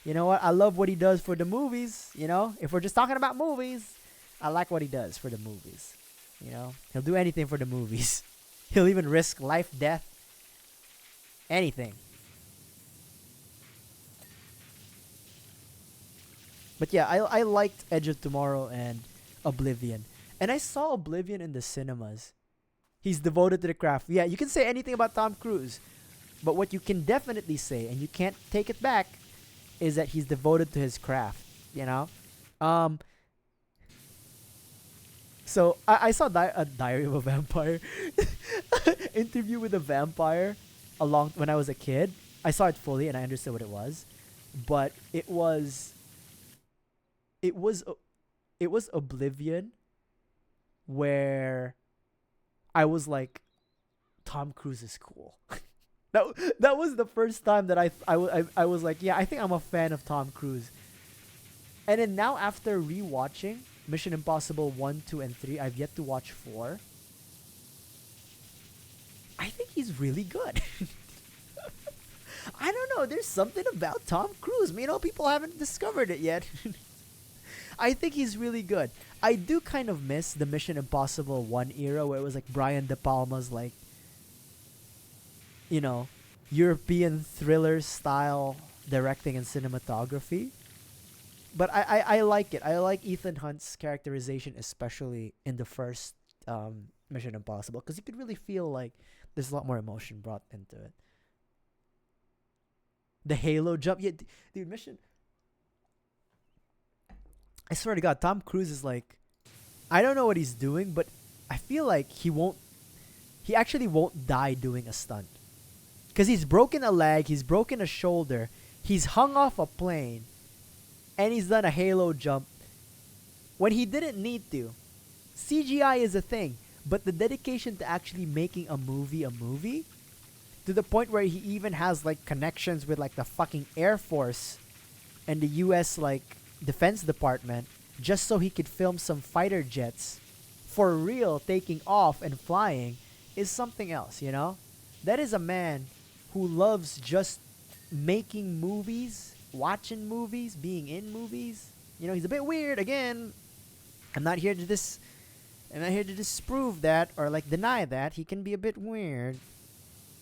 you know what? I love what he does for the movies. If we're just talking about movies, I like what he does for the movies. He'll do anything for the movies. He'll even risk life, death, anything. But yeah, I liked Edge of Tomorrow and Oblivion. And I saw Oblivion in the cinemas. He's devoted to the craft. Yeah, you can say anything about Tom Cruise, but what you can definitely say, and you can't take it back, is that he's devoted to his craft. So I saw a Diary of a Vampire interview with a vampire when I was a kid. I saw it fully and I understood what it was, but it was Oblivion, where I was like, Tom Cruise is cool. that was the first time that I was like, yeah, I think I'm a fan of Tom Cruise. And then now, after rewatching Mission Impossible 1, 2, and 3, I've yet to watch 4. I think he's really good. I don't know, there's something about Tom Cruise. People haven't discovered it yet. I think he's really good. I do kind of miss the Mission Impossible 1 era, where it was like Brian De Palma's like, European thriller style directing and cinematography. But I like it. I like Ethan Hunt's characterization, especially in the first Mission Impossible, because you could really feel like there's a lot more emotion brought into it. The Halo jump, yeah, dude, I swear to God, Tom Cruise is like, I don't know what he's doing, but I feel like he actually won't die doing a stunt. Because he's broken a leg, he's broken a shoulder, he's hung off a plane, and he's done a Halo jump when he didn't need to. CGI is a thing, but the dedication to actually making a movie, to the point where he even has like connections with like the fucking Air Force and the US like Defense Department, just so he could film some fighter jets for real taking off and flying, is something else, That is a man who loves just making movies, watching movies, being in movies. He's a bit weird. Again, I'm not here to disprove that or like deny that. He can be a bit weird,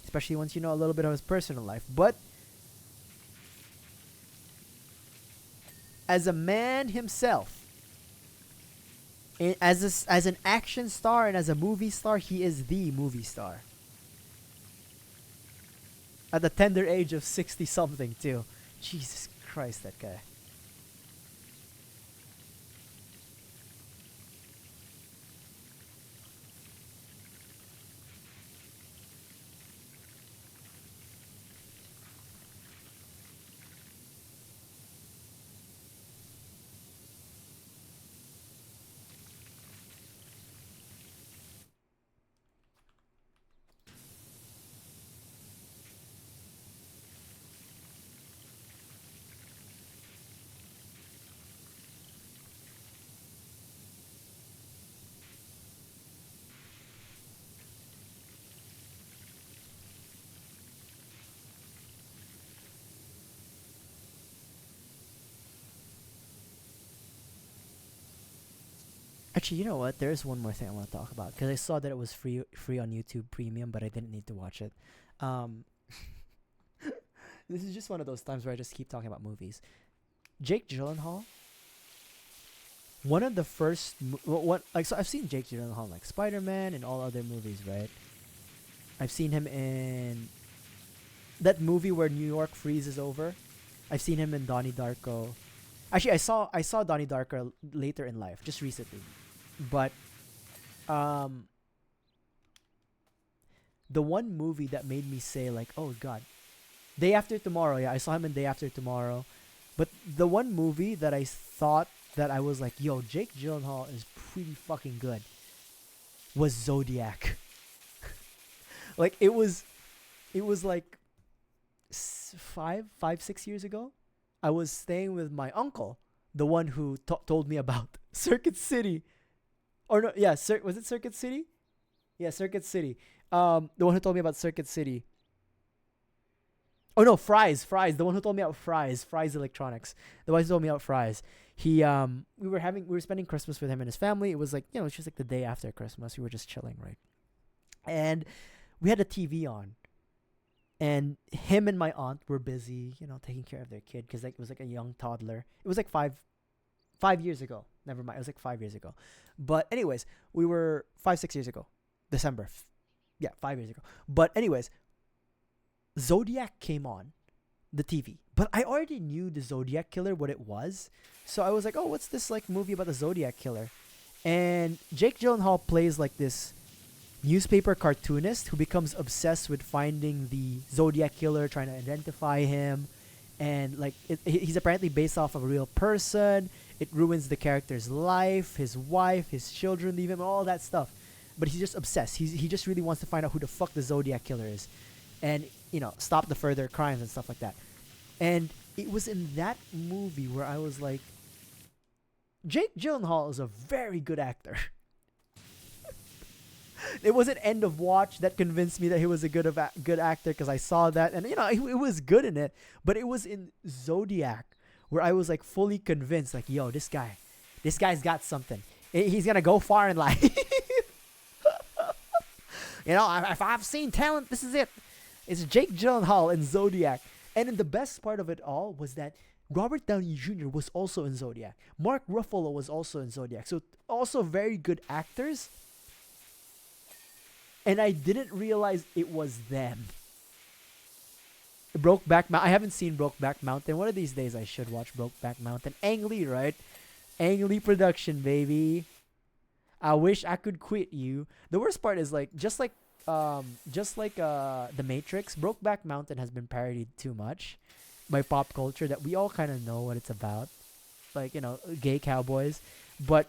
especially once you know a little bit of his personal life. But as a man himself, as an action star and as a movie star, he is the movie star. At the tender age of 60-something, too. Jesus Christ, that guy. Actually, you know what? There's one more thing I want to talk about because I saw that it was free on YouTube Premium, but I didn't need to watch it. Um, this is just one of those times where I just keep talking about movies. Jake Gyllenhaal, one of the first what like so I've seen Jake Gyllenhaal in, like Spider-Man and all other movies, right? I've seen him in that movie where New York freezes over. I've seen him in Donnie Darko. Actually, I saw Donnie Darko later in life, just recently. But um the one movie that made me say like, "Oh god, Day After Tomorrow." Yeah, I saw him in Day After Tomorrow. But the one movie that I thought that I was like, "Yo, Jake Gyllenhaal is pretty fucking good," was Zodiac. Like it was like 6 years ago. I was staying with my uncle, the one who told me about Circuit City. Or no, yeah, was it Circuit City? Yeah, Circuit City. The one who told me about Circuit City. Oh no, Fry's. The one who told me about Fry's Electronics. The one who told me about Fry's. We were spending Christmas with him and his family. It was like, it's just like the day after Christmas. We were just chilling, right? And we had a TV on. And him and my aunt were busy, taking care of their kid because like it was like a young toddler. It was like 5 years ago. Never mind, it was like 5 years ago. But anyways, we were 5-6 years ago, December. Yeah, 5 years ago. But anyways, Zodiac came on the TV, but I already knew the Zodiac killer, what it was. So I was like, oh, what's this like movie about the Zodiac killer? And Jake Gyllenhaal plays like this newspaper cartoonist who becomes obsessed with finding the Zodiac killer, trying to identify him, and like he's apparently based off of a real person. It ruins the character's life, his wife, his children leave him, all that stuff. But he's just obsessed. He just really wants to find out who the fuck the Zodiac killer is, and stop the further crimes and stuff like that. And it was in that movie where I was like, Jake Gyllenhaal is a very good actor. It wasn't End of Watch that convinced me that he was a good actor because I saw that and it was good in it, but it was in Zodiac where I was like fully convinced, like, yo, this guy's got something. He's gonna go far in life. If I've seen talent, this is it. It's Jake Gyllenhaal in Zodiac, and then the best part of it all was that Robert Downey Jr. was also in Zodiac. Mark Ruffalo was also in Zodiac, so also very good actors. And I didn't realize it was them. I haven't seen Brokeback Mountain. One of these days I should watch Brokeback Mountain. Ang Lee, right? Ang Lee production, baby. I wish I could quit you. The worst part is like just like The Matrix, Brokeback Mountain has been parodied too much by pop culture that we all kind of know what it's about. Like, gay cowboys. But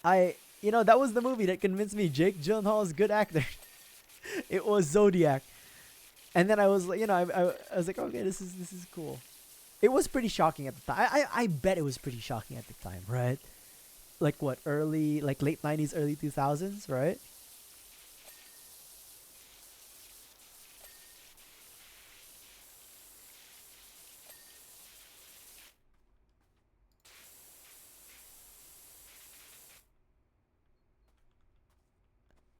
that was the movie that convinced me Jake Gyllenhaal is a good actor. It was Zodiac. And then I was like, I was like, okay, this is cool. It was pretty shocking at the time. I bet it was pretty shocking at the time, right? Like what, late 90s, early 2000s, right?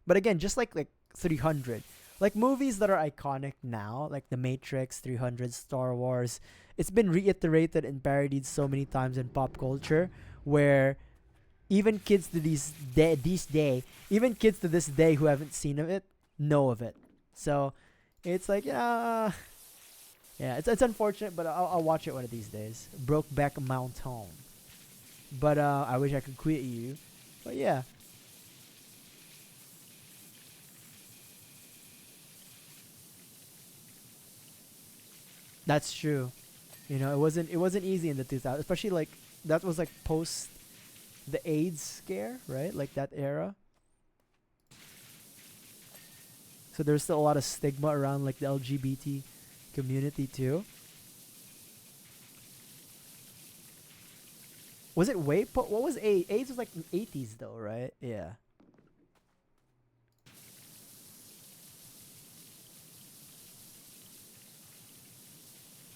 But again, just like 300, like movies that are iconic now, like The Matrix, 300, Star Wars, it's been reiterated and parodied so many times in pop culture, where even kids to even kids to this day who haven't seen it know of it. So it's like, yeah, it's unfortunate, but I'll watch it one of these days. Brokeback Mountain. But I wish I could quit you. But yeah. That's true. It wasn't easy in the 2000s, especially like that was like post the AIDS scare, right? Like that era. So there's still a lot of stigma around like the LGBT community too. Was it what was AIDS? AIDS was like 80s though, right? Yeah.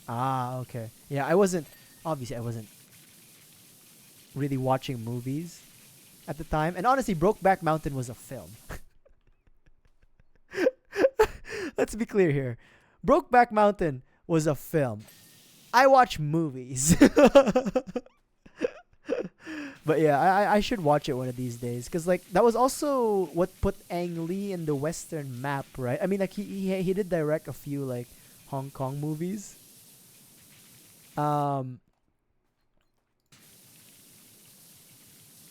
Ah, okay. Yeah, I wasn't really watching movies at the time. And honestly, Brokeback Mountain was a film. Let's be clear here. Brokeback Mountain was a film. I watch movies. But yeah, I should watch it one of these days, because like that was also what put Ang Lee in the Western map, right? I mean, like he did direct a few like Hong Kong movies.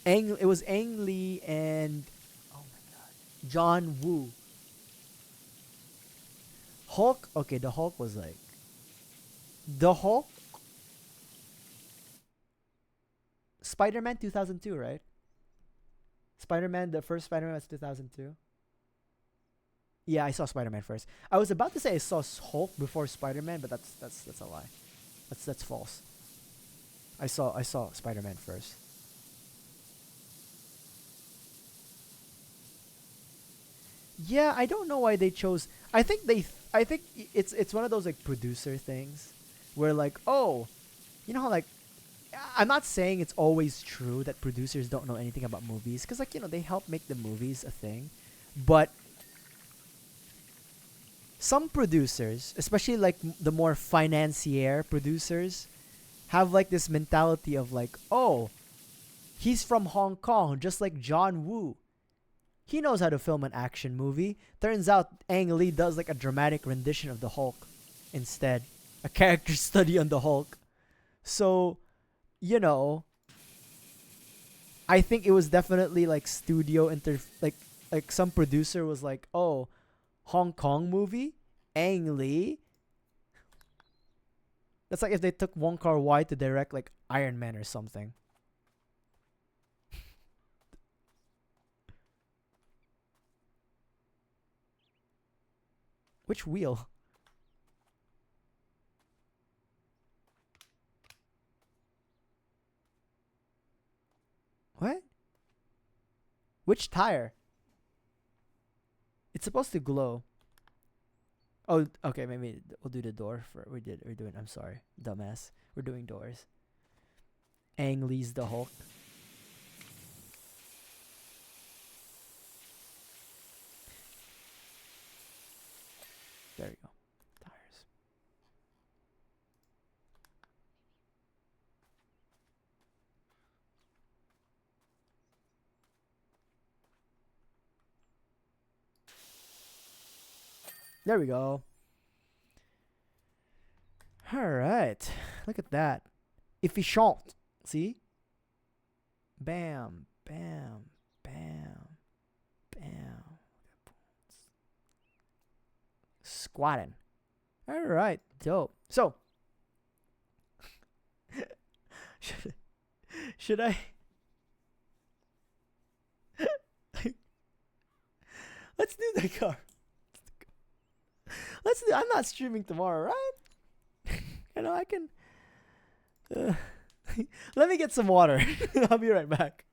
It was Ang Lee and oh my god, John Woo. Hulk. Okay, the Hulk was like the Hulk. Spider-Man 2002, right? Spider-Man, the first Spider-Man was 2002. Yeah, I saw Spider-Man first. I was about to say I saw Hulk before Spider-Man, but that's a lie. That's false. I saw Spider-Man first. Yeah, I don't know why they chose. I think it's one of those like producer things where like, oh, you know how like I'm not saying it's always true that producers don't know anything about movies, because like, you know, they help make the movies a thing, but some producers, especially like the more financier producers, have like this mentality of like, oh, he's from Hong Kong, just like John Woo. He knows how to film an action movie. Turns out Ang Lee does like a dramatic rendition of the Hulk instead, a character study on the Hulk. So, you know, I think it was definitely like like some producer was like, oh, Hong Kong movie, Ang Lee. That's like if they took Wong Kar Wai to direct like Iron Man or something. Which wheel? What? Which tire? It's supposed to glow. Oh, okay. Maybe we'll do the door for. We're doing. I'm sorry, dumbass. We're doing doors. Ang Lee's the Hulk. There you go. Tires. There we go. All right. Look at that. Efficient. See? Bam, bam, bam, bam. Squatting. All right. Dope. So, should I? Let's do the car. Let's do. I'm not streaming tomorrow, right? You know, I can. Let me get some water. I'll be right back.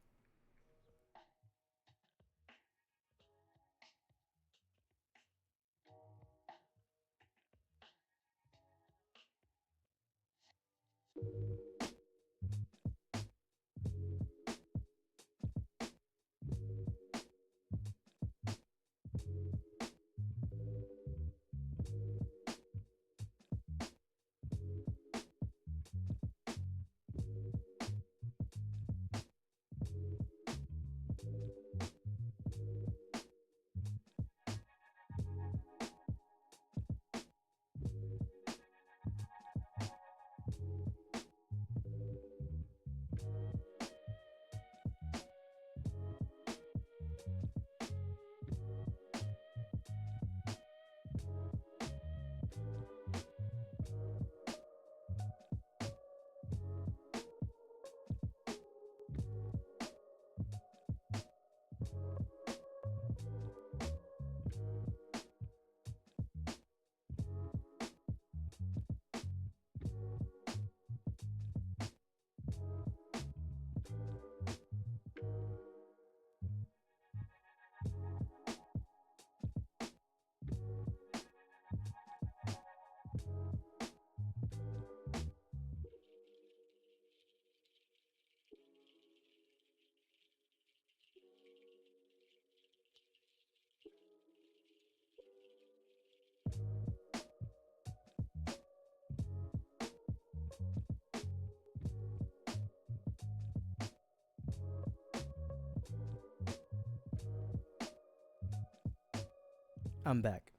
I'm back.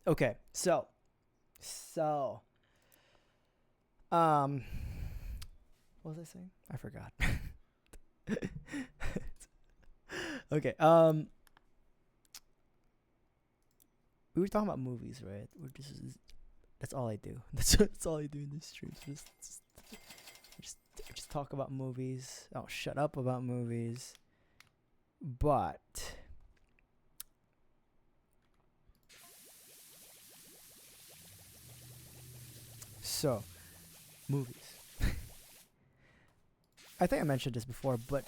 Okay, so um what was I saying? I forgot. Okay, we were talking about movies, right? That's all I do. That's all I do in this stream. Just just talk about movies. I'll shut up about movies. But so movies. I think I mentioned this before, but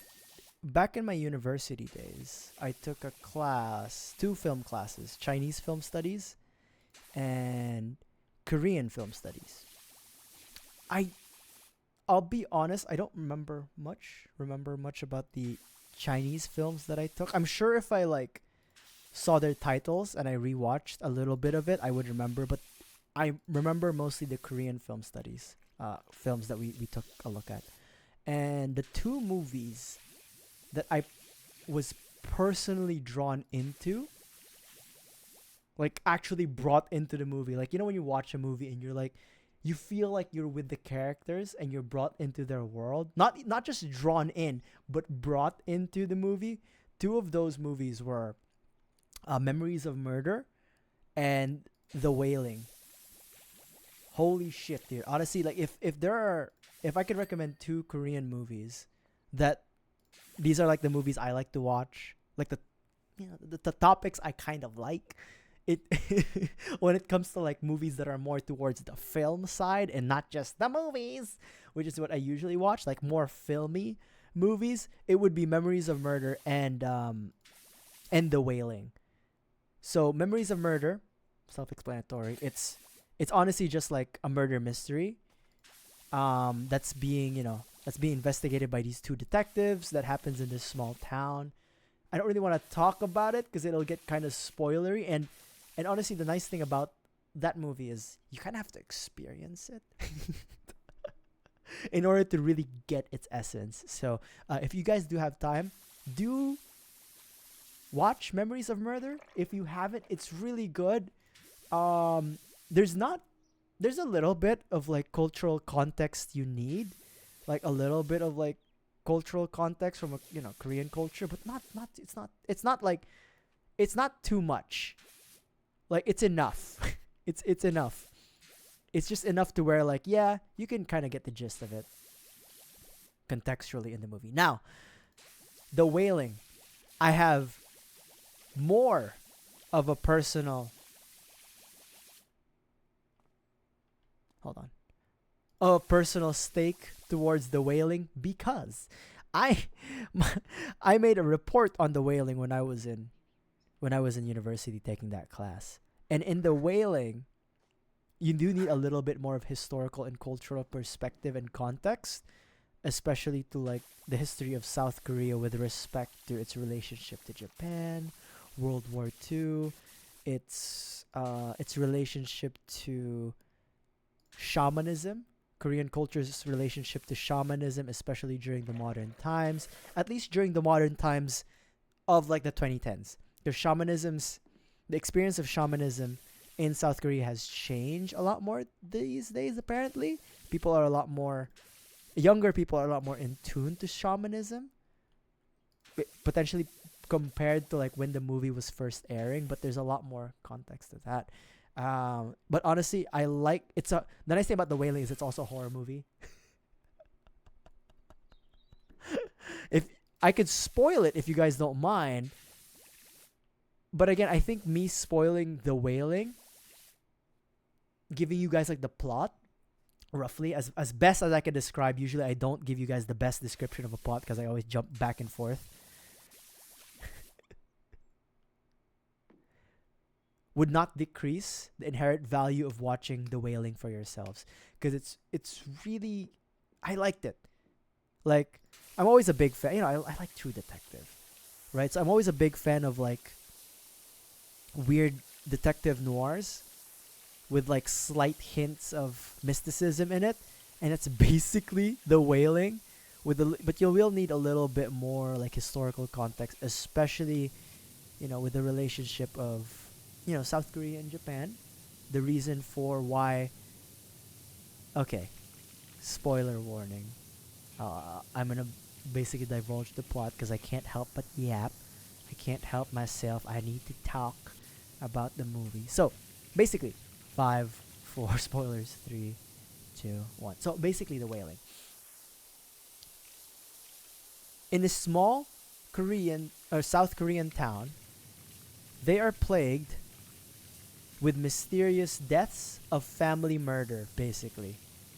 back in my university days, I took a class, two film classes, Chinese film studies and Korean film studies. I I'll be honest, I don't remember much about the Chinese films that I took. I'm sure if I like saw their titles and I rewatched a little bit of it, I would remember, but I remember mostly the Korean film studies, films that we took a look at. And the two movies that I was personally drawn into, like actually brought into the movie. Like, you know, when you watch a movie and you're like, you feel like you're with the characters and you're brought into their world. Not just drawn in, but brought into the movie. Two of those movies were Memories of Murder and The Wailing. Holy shit, dude. Honestly, like if I could recommend two Korean movies that these are like the movies I like to watch, like the topics I kind of like. It when it comes to like movies that are more towards the film side and not just the movies, which is what I usually watch, like more filmy movies, it would be Memories of Murder and The Wailing. So Memories of Murder, self-explanatory. It's honestly just like a murder mystery that's being investigated by these two detectives that happens in this small town. I don't really want to talk about it because it'll get kind of spoilery, and honestly, the nice thing about that movie is you kind of have to experience it in order to really get its essence. So if you guys do have time, do watch Memories of Murder. If you haven't, it's really good. There's a little bit of like cultural context you need, like a little bit of like cultural context from a Korean culture, but it's not too much. Like it's enough. it's enough. It's just enough to where like, yeah, you can kind of get the gist of it contextually in the movie. Now, The Wailing, I have more of a personal stake towards The Wailing because I I made a report on The Wailing when I was in university taking that class. And in The Wailing, you do need a little bit more of historical and cultural perspective and context, especially to like the history of South Korea with respect to its relationship to Japan, World War II, its relationship to shamanism, Korean culture's relationship to shamanism, especially during the modern times, at least during the modern times of like the 2010s. The experience of shamanism in South Korea has changed a lot more these days, apparently. Younger people are a lot more in tune to shamanism, potentially compared to like when the movie was first airing, but there's a lot more context to that. But honestly, the nice thing about The Wailing is it's also a horror movie. If I could spoil it if you guys don't mind. But again, I think me spoiling The Wailing, giving you guys like the plot, roughly, as best as I can describe. Usually I don't give you guys the best description of a plot because I always jump back and forth. Would not decrease the inherent value of watching The Wailing for yourselves. Because it's really... I liked it. Like, I'm always a big fan. I like True Detective. Right? So I'm always a big fan of like weird detective noirs with like slight hints of mysticism in it, and it's basically The Wailing but you will need a little bit more like historical context, especially with the relationship of South Korea and Japan. The reason for why. Okay, spoiler warning. I'm gonna basically divulge the plot because I can't help but yap. I can't help myself. I need to talk about the movie. So, basically, 5, 4 spoilers, 3, 2, 1. So basically, The Wailing. In a small Korean or South Korean town, they are plagued with mysterious deaths of family murder, basically.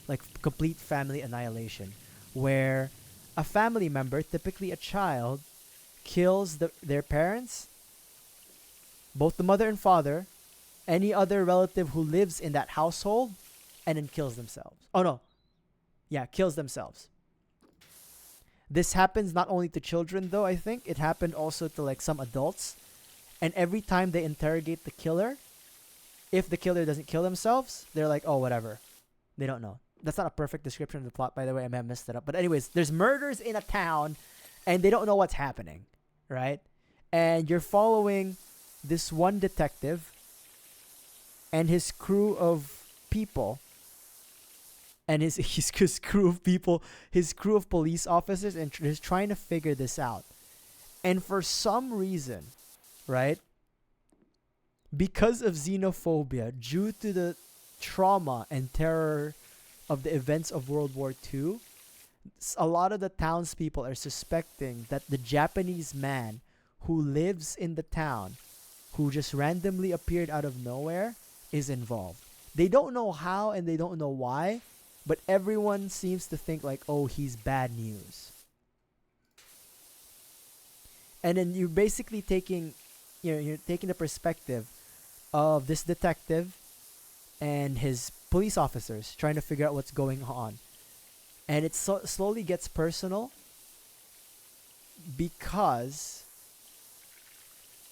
Like complete family annihilation. Where a family member, typically a child, kills their parents, both the mother and father, any other relative who lives in that household, and then kills themselves. Oh no. Yeah, kills themselves. This happens not only to children though, I think. It happened also to like some adults. And every time they interrogate the killer, if the killer doesn't kill themselves, they're like, oh, whatever. They don't know. That's not a perfect description of the plot, by the way. I may have messed it up. But anyways, there's murders in a town, and they don't know what's happening, right? And you're following this one detective and his crew of people, and his crew of people, his crew of police officers, and he's trying to figure this out. And for some reason, right, because of xenophobia, due to the trauma and terror of the events of World War II, a lot of the townspeople are suspecting that the Japanese man who lives in the town, who just randomly appeared out of nowhere, is involved. They don't know how and they don't know why, but everyone seems to think like, oh, he's bad news. And then you're basically taking, you're taking the perspective of this detective and his police officers trying to figure out what's going on. And it slowly gets personal because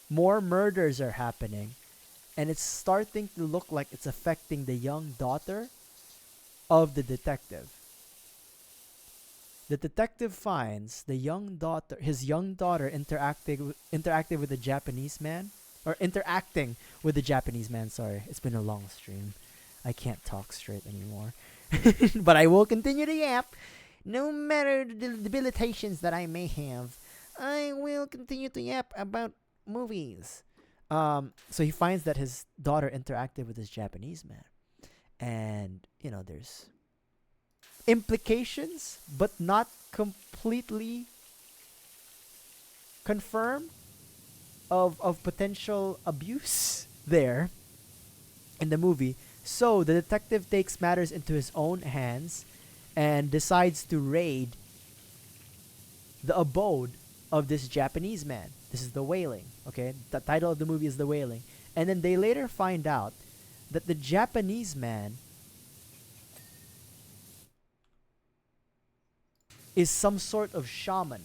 more murders are happening, and it's starting to look like it's affecting the young daughter of the detective. The detective finds his young daughter interacting with the Japanese man, or interacting with the Japanese man. Sorry, it's been a long stream. I can't talk straight anymore. But I will continue to yap. No matter the debilitations that I may have, I will continue to yap about movies. So he finds that his daughter interacted with this Japanese man. And, there's implications, but not completely confirmed of potential abuse there in the movie. So the detective takes matters into his own hands and decides to raid the abode of this Japanese man. This is The Wailing, okay? The title of the movie is The Wailing. And then they later find out that the Japanese man is some sort of shaman,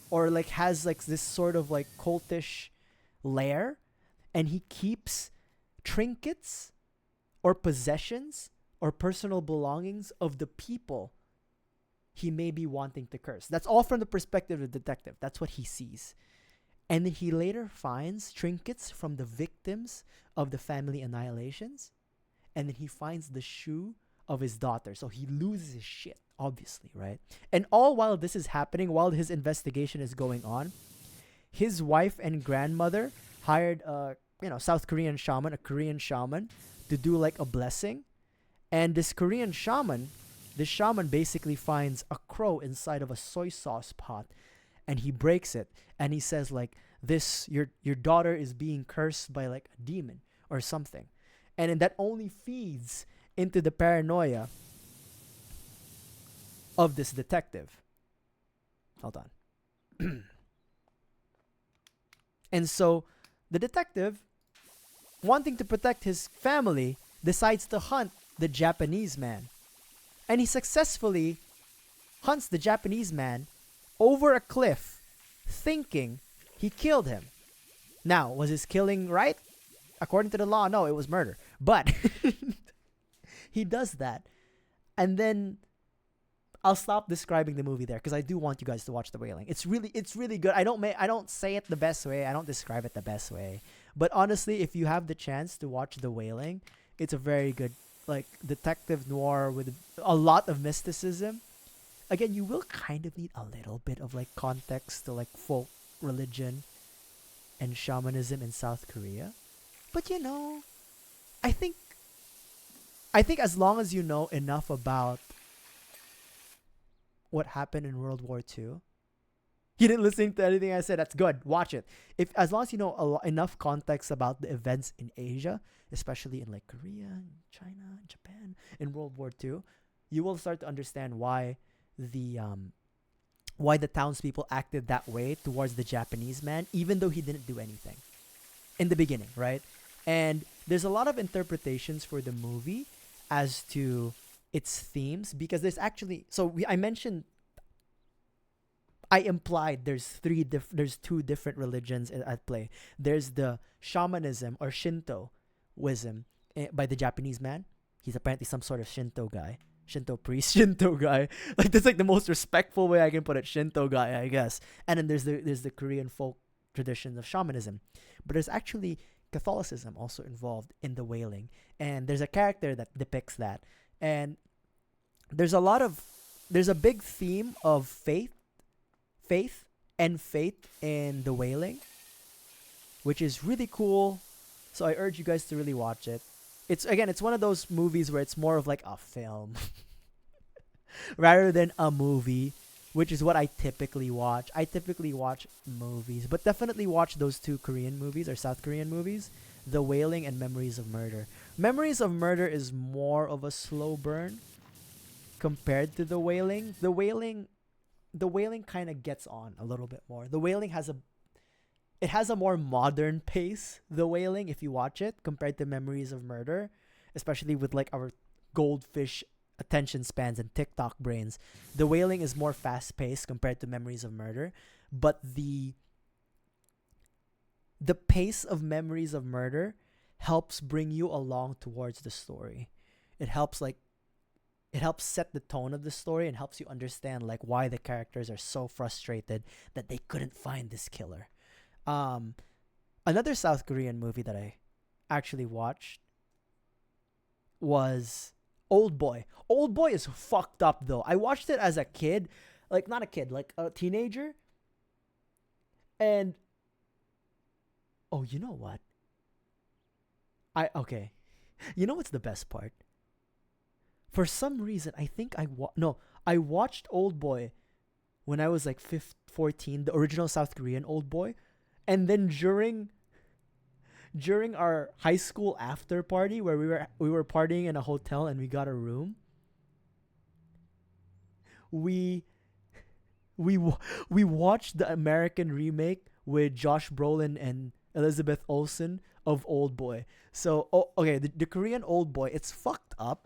or like has like this sort of like cultish lair, and he keeps trinkets or possessions or personal belongings of the people he may be wanting to curse. That's all from the perspective of the detective. That's what he sees. And then he later finds trinkets from the victims of the family annihilations. And then he finds the shoe of his daughter. So he loses his shit, obviously, right? And all while this is happening, while his investigation is going on, his wife and grandmother hired a South Korean shaman, a Korean shaman, to do like a blessing. And this shaman basically finds a crow inside of a soy sauce pot, and he breaks it, and he says like, this your daughter is being cursed by like a demon or something. And then that only feeds into the paranoia of this detective. Hold on. And so the detective, wanting to protect his family, decides to hunt the Japanese man. And he successfully hunts the Japanese man over a cliff, thinking he killed him. Now, was his killing right? According to the law, no, it was murder. But he does that. And then I'll stop describing the movie there because I do want you guys to watch The Wailing. It's really good. I don't say it the best way. I don't describe it the best way. But honestly, if you have the chance to watch The Wailing, it's a very good like detective noir with a lot of mysticism. Again, you will kind of need a little bit of like context to like folk religion and shamanism in South Korea. But I think as long as you know enough about what happened in World War II, you didn't listen to anything I said. That's good. Watch it. If as long as you know enough context about the events in Asia, especially in like Korea, and China, and Japan, in World War II, you will start to understand why the townspeople acted that way towards the Japanese man, even though he didn't do anything in the beginning, right? And there's a lot of interpretations for the movie as to its themes because there's actually I implied there's two different religions at play. There's the shamanism or Shintoism by the Japanese man. He's apparently some sort of Shinto priest, Shinto guy. Like that's like the most respectful way I can put it, Shinto guy, I guess. And then there's the Korean folk traditions of shamanism. But there's actually Catholicism also involved in The Wailing. And there's a character that depicts that. And there's a big theme of faith in The Wailing, which is really cool. So I urge you guys to really watch it. It's one of those movies where it's more of like a film rather than a movie, which is what I typically watch. I typically watch movies, but definitely watch those two Korean movies or South Korean movies, The Wailing and Memories of Murder. Memories of Murder is more of a slow burn compared to The Wailing. The Wailing kind of gets on a little bit more. The Wailing has a more modern pace, The Wailing, if you watch it, compared to Memories of Murder, especially with like our goldfish attention spans and TikTok brains. The Wailing is more fast paced compared to Memories of Murder, but the pace of Memories of Murder helps bring you along towards the story. It helps set the tone of the story and helps you understand like why the characters are so frustrated that they couldn't find this killer. Another South Korean movie that I actually watched was Old Boy. Old Boy is fucked up though. I watched it as a kid, like not a kid, like a teenager. And you know what? You know what's the best part? For some reason, I think I watched Old Boy when I was like 14, the original South Korean Old Boy. And then during our high school after party where we were partying in a hotel and we got a room, we watched the American remake with Josh Brolin and Elizabeth Olsen of Old Boy. So, the Korean Old Boy, it's fucked up.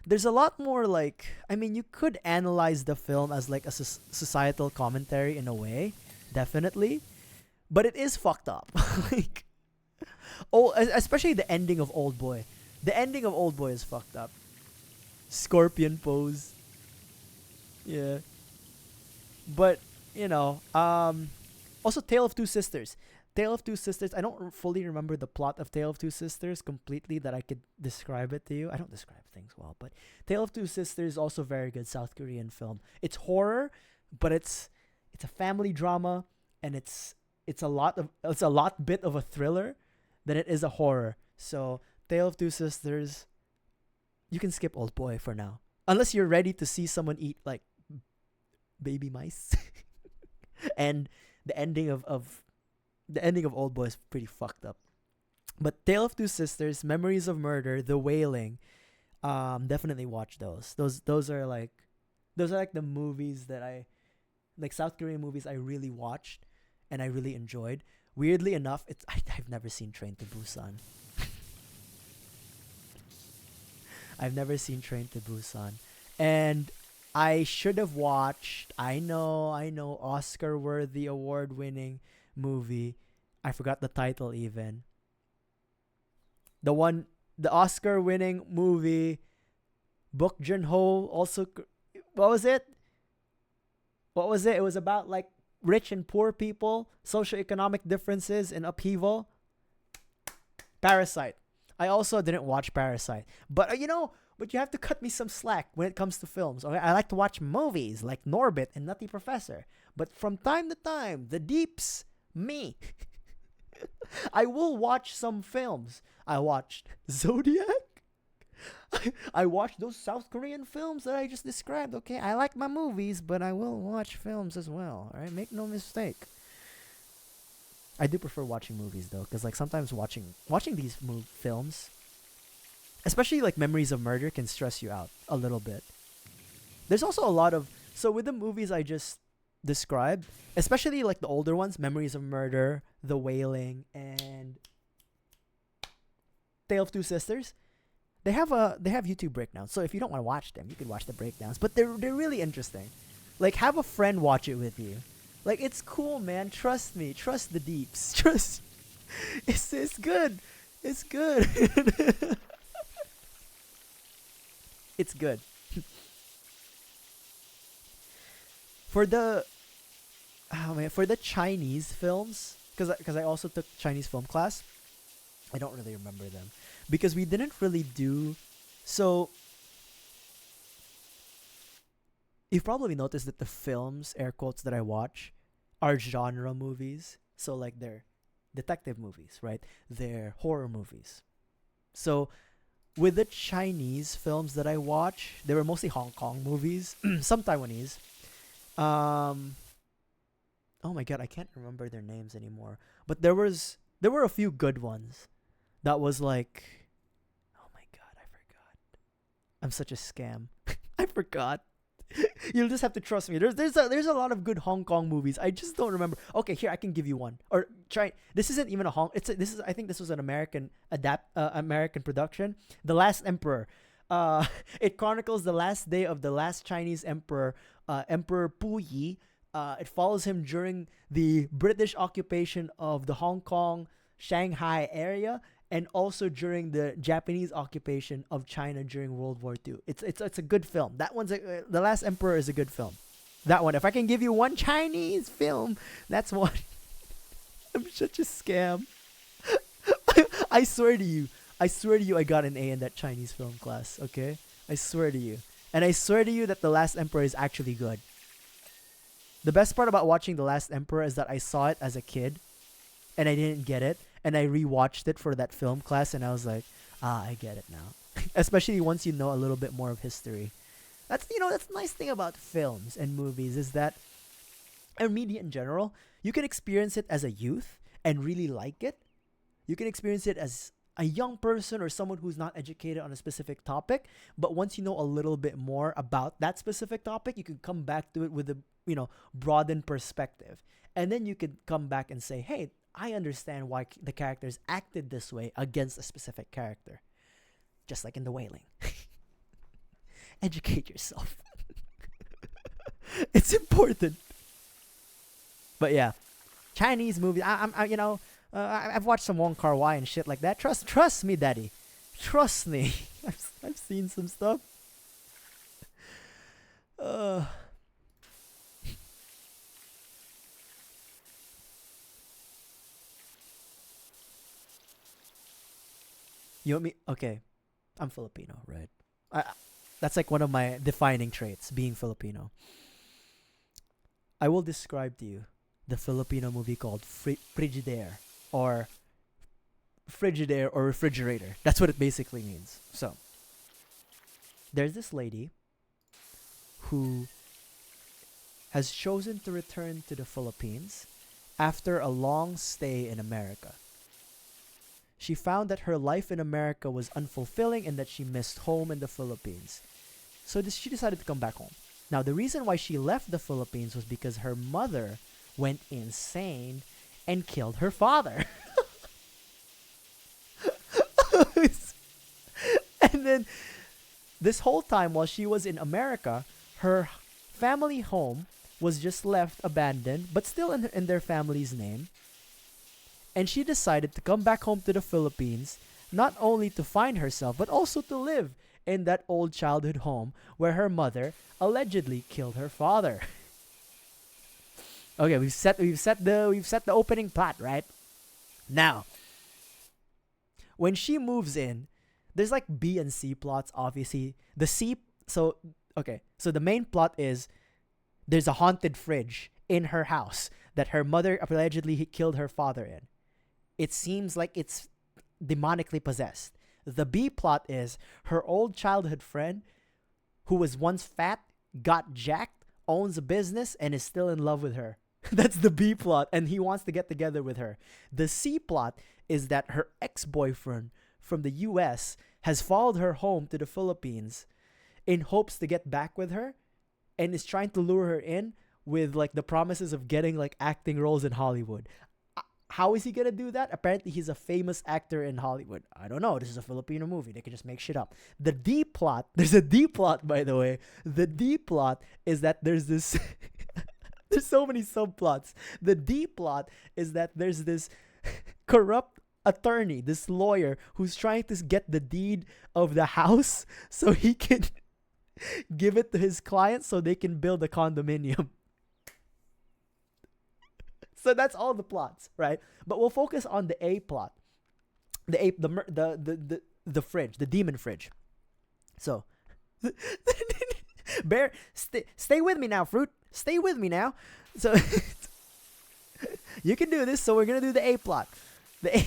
There's a lot more like, I mean, you could analyze the film as like a societal commentary in a way, definitely. But it is fucked up. Like, especially the ending of Old Boy. The ending of Old Boy is fucked up. Scorpion pose. Yeah. But, also Tale of Two Sisters. Tale of Two Sisters, I don't fully remember the plot of Tale of Two Sisters completely that I could describe it to you. I don't describe things well, but Tale of Two Sisters is also a very good South Korean film. It's horror, but it's a family drama, and it's a lot bit of a thriller than it is a horror. So Tale of Two Sisters, you can skip Old Boy for now. Unless you're ready to see someone eat like baby mice. And the ending of Old Boy is pretty fucked up. But Tale of Two Sisters, Memories of Murder, The Wailing, definitely watch those. Those are like the movies that like South Korean movies I really watched and I really enjoyed. Weirdly enough, I've never seen Train to Busan. I've never seen Train to Busan. And I should have watched, I know, Oscar-worthy, award-winning movie. I forgot the title even. The Oscar-winning movie, Bok Joon-ho, also what was it? What was it? It was about like rich and poor people, socioeconomic differences and upheaval. Parasite. I also didn't watch Parasite, but but you have to cut me some slack when it comes to films. Okay, I like to watch movies like Norbit and Nutty Professor, but from time to time, the deeps, me, I will watch some films. I watched Zodiac. I watched those South Korean films that I just described. Okay, I like my movies, but I will watch films as well. All right, make no mistake. I do prefer watching movies though, because like sometimes watching these films, especially like Memories of Murder, can stress you out a little bit. There's also a lot of with the movies I just described, especially like the older ones, Memories of Murder, The Wailing, and Tale of Two Sisters. They have YouTube breakdowns. So if you don't want to watch them, you can watch the breakdowns. But they're really interesting. Like, have a friend watch it with you. Like, it's cool, man. Trust me. Trust the deeps. Trust. It's good. It's good. It's good. For the Chinese films, because I also took Chinese film class, I don't really remember them because we didn't really do so. You've probably noticed that the films, air quotes, that I watch are genre movies. So like they're detective movies, right? They're horror movies. So with the Chinese films that I watch, they were mostly Hong Kong movies, some Taiwanese. Oh my god, I can't remember their names anymore. But there were a few good ones. That was like, oh my god, I forgot. I'm such a scam. I forgot. You'll just have to trust me. There's a lot of good Hong Kong movies. I just don't remember. Okay, here I can give you one. Or try. This isn't even a Hong. I think this was an American American production. The Last Emperor. It chronicles the last day of the last Chinese emperor, Emperor Puyi. It follows him during the British occupation of the Hong Kong, Shanghai area, and also during the Japanese occupation of China during World War II. It's a good film. That one's The Last Emperor is a good film. That one. If I can give you one Chinese film, that's one. I'm such a scam. I swear to you, I got an A in that Chinese film class. Okay, I swear to you, and I swear to you that The Last Emperor is actually good. The best part about watching The Last Emperor is that I saw it as a kid, and I didn't get it. And I rewatched it for that film class, and I was like, I get it now. Especially once you know a little bit more of history. That's the nice thing about films and movies is that, and media in general, you can experience it as a youth and really like it. You can experience it as a young person or someone who's not educated on a specific topic. But once you know a little bit more about that specific topic, you can come back to it with a broadened perspective. And then you could come back and say, hey, I understand why the characters acted this way against a specific character. Just like in The Wailing. Educate yourself. It's important. But yeah, Chinese movies. I've watched some Wong Kar-wai and shit like that. Trust me, daddy. Trust me. I've seen some stuff. You want me? Okay, I'm Filipino, right? That's like one of my defining traits, being Filipino. I will describe to you the Filipino movie called Frigidaire or refrigerator. That's what it basically means. So, there's this lady who has chosen to return to the Philippines after a long stay in America. She found that her life in America was unfulfilling and that she missed home in the Philippines. So she decided to come back home. Now, the reason why she left the Philippines was because her mother went insane and killed her father. And then this whole time while she was in America, her family home was just left abandoned, but still in their family's name. And she decided to come back home to the Philippines, not only to find herself, but also to live in that old childhood home where her mother allegedly killed her father. Okay, we've set the opening plot, right? Now, when she moves in, there's like B and C plots, obviously. So the main plot is there's a haunted fridge in her house that her mother allegedly killed her father in. It seems like it's demonically possessed. The B plot is her old childhood friend who was once fat, got jacked, owns a business, and is still in love with her. That's the B plot, and he wants to get together with her. The C plot is that her ex-boyfriend from the US has followed her home to the Philippines in hopes to get back with her and is trying to lure her in with like the promises of getting like acting roles in Hollywood. How is he gonna do that? Apparently he's a famous actor in Hollywood. I don't know. This is a Filipino movie. They can just make shit up. The D plot, there's a D plot, by the way. The D plot is that there's this there's so many subplots. The D plot is that there's this corrupt attorney, this lawyer who's trying to get the deed of the house so he can give it to his client so they can build a condominium. So that's all the plots, right? But we'll focus on the A plot, the fridge, the demon fridge. So, Bear, stay with me now, Fruit. Stay with me now. So you can do this. So we're gonna do the A plot. The A.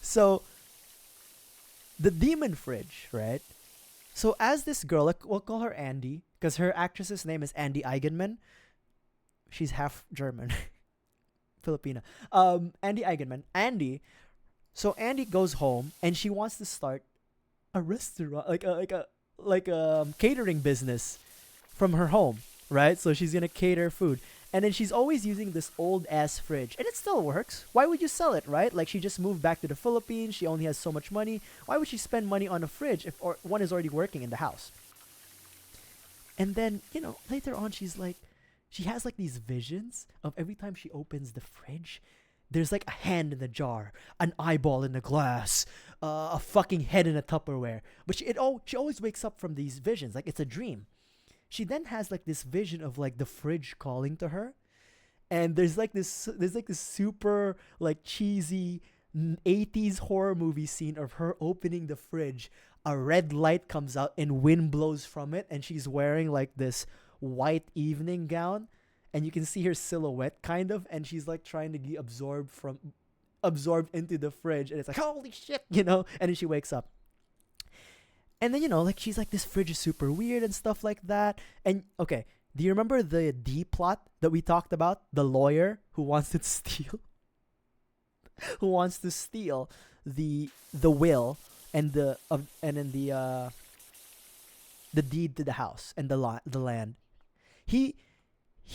So the demon fridge, right? So as this girl, like, we'll call her Andy because her actress's name is Andy Eigenman. She's half German, Filipina. Andy Eigenman. So Andy goes home and she wants to start a restaurant, like a catering business from her home, right? So she's gonna cater food. And then she's always using this old ass fridge. And it still works. Why would you sell it, right? Like, she just moved back to the Philippines. She only has so much money. Why would she spend money on a fridge if one is already working in the house? And then, later on, she has like these visions of every time she opens the fridge, there's like a hand in the jar, an eyeball in the glass, a fucking head in a Tupperware. But she always wakes up from these visions. Like, it's a dream. She then has like this vision of like the fridge calling to her, and there's like this super like cheesy 80s horror movie scene of her opening the fridge. A red light comes out and wind blows from it, and she's wearing like this white evening gown, and you can see her silhouette kind of, and she's like trying to be absorbed into the fridge, and it's like, holy shit, and then she wakes up. And then, like, she's like, this fridge is super weird and stuff like that. And, okay, do you remember the D plot that we talked about? The lawyer who wants to steal? Who wants to steal the will and the deed to the house and the land. He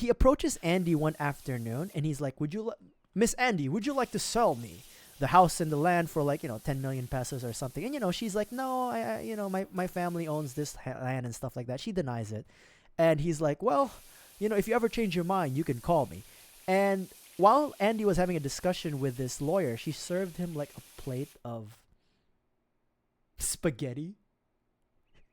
approaches Andy one afternoon, and he's like, Miss Andy, would you like to sell me the house and the land for 10 million pesos or something? And she's like, no, I my family owns this land and stuff like that. She denies it. And he's like, well, if you ever change your mind, you can call me. And while Andy was having a discussion with this lawyer, she served him like a plate of spaghetti.